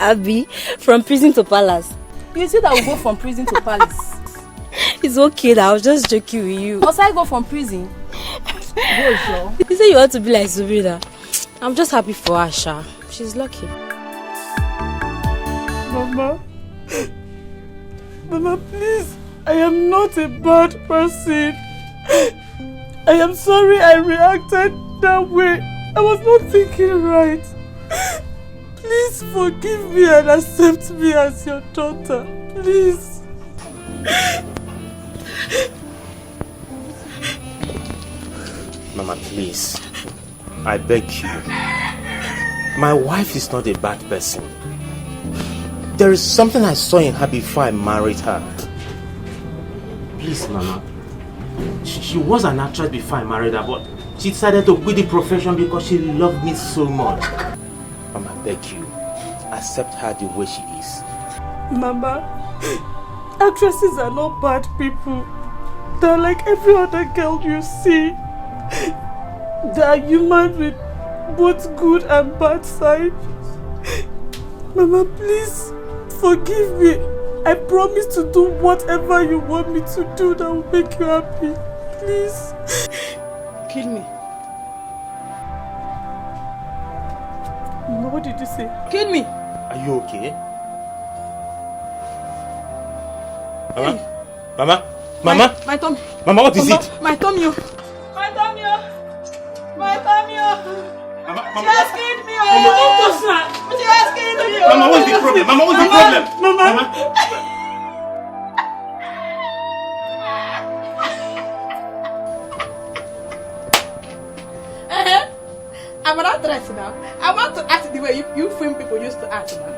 Abi, from prison to palace. You see that we go from prison to palace. It's okay, I was just joking with you. Must I go from prison? Go, sure. You say you want to be like Subira. I'm just happy for her, Sha. She's lucky. Mama. Mama, please. I am not a bad person. I am sorry I reacted that way. I was not thinking right. Please forgive me and accept me as your daughter. Please. Mama, please. I beg you. My wife is not a bad person. There is something I saw in her before I married her. Please, Mama. She was an actress before I married her, but she decided to quit the profession because she loved me so much. Mama, I beg you. Accept her the way she is. Mama, actresses are not bad people. They're like every other girl you see. They are human with both good and bad sides. Mama, please forgive me. I promise to do whatever you want me to do that will make you happy. Please. Kill me. Mama, what did you say? Kill me. Are you okay? Mama? Mama? Mama? My tummy. Mama, what is it? My tummy. My tummy. My tummy. She has killed me. Mama, she has killed me. Mama, what's the problem? Mama, what's the problem? Mama. I'm an actress now. I want to act the way you film people used to act now.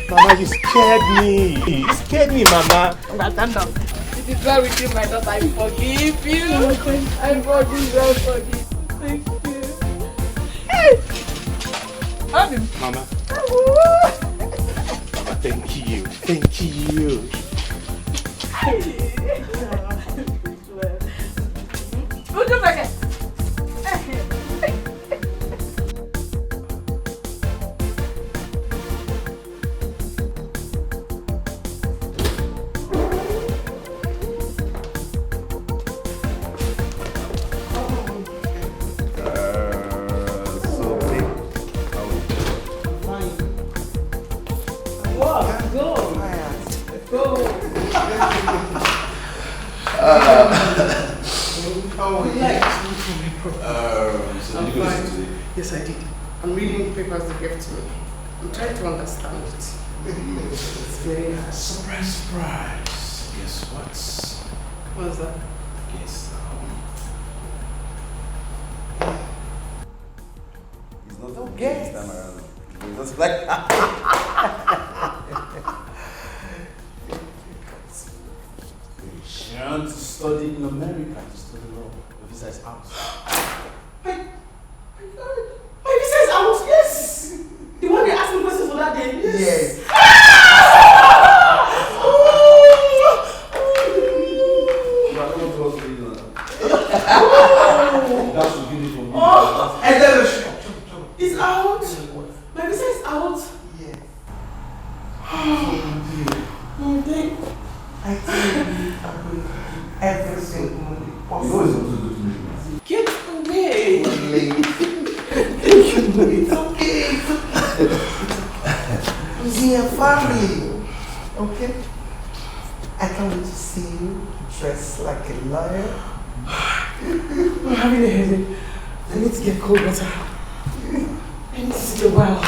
Mama, you scared me. You scared me, Mama. Stand up. It is well with you, my daughter. I forgive you. I forgive you. I forgive. Thank you. Hey! Mama. Mama, thank you. Thank you. Would you forget? Yes, I did. I'm reading papers they gave to me. I'm trying to understand it. It's very hard. Surprise, surprise. Guess what? What's that? Guess This time around. It was like she wants to study in America, to study law. The visa is out. My visa is out, yes! The one they asked me questions for that day? Yes. It's out. My visa is out. Yes. I tell you, I'm going to do every single money possible. Get away. It's okay. We are family. Okay? I can't wait to see you dressed like a lawyer. I'm having a headache. I need to get cold water. I need to sit a while.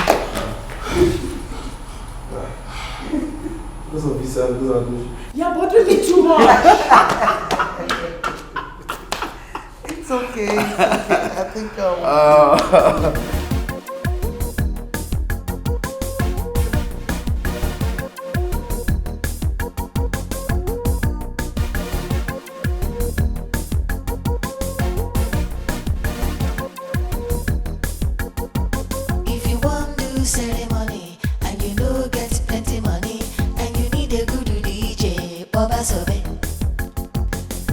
Because of visa, because of this. You're bothering me too much. It's okay. I think I'll... If you want to ceremony and you know get plenty money and you need a good DJ, Baba Sobe.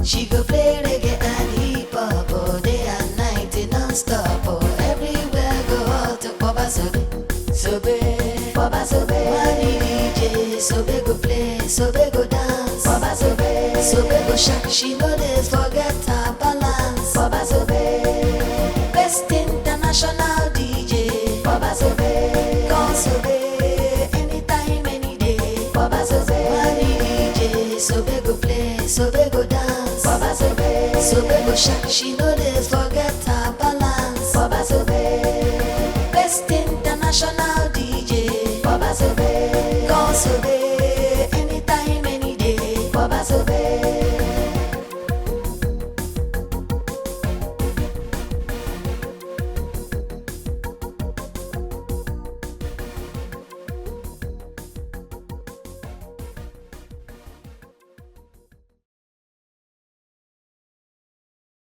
She go play reggae and hip hop all day and night non-stop. Oh, everywhere go out to Baba Sobe. Sobe, Baba Sobe. Money DJ, Sobe go play, Sobe go dance. Baba Sobe, Sobe go shake. She know this forget her balance. Baba Sobe, best international DJ. Baba Sobe, call Sobe, anytime, any day. Baba Sobe, money DJ, Sobe go play, Sobe go dance. Baba Sobe, Sobe go shake. She know this forget her balance. Baba Sobe, best international DJ. Baba Sobe, call Sobe, anytime, any day. Baba Sobe.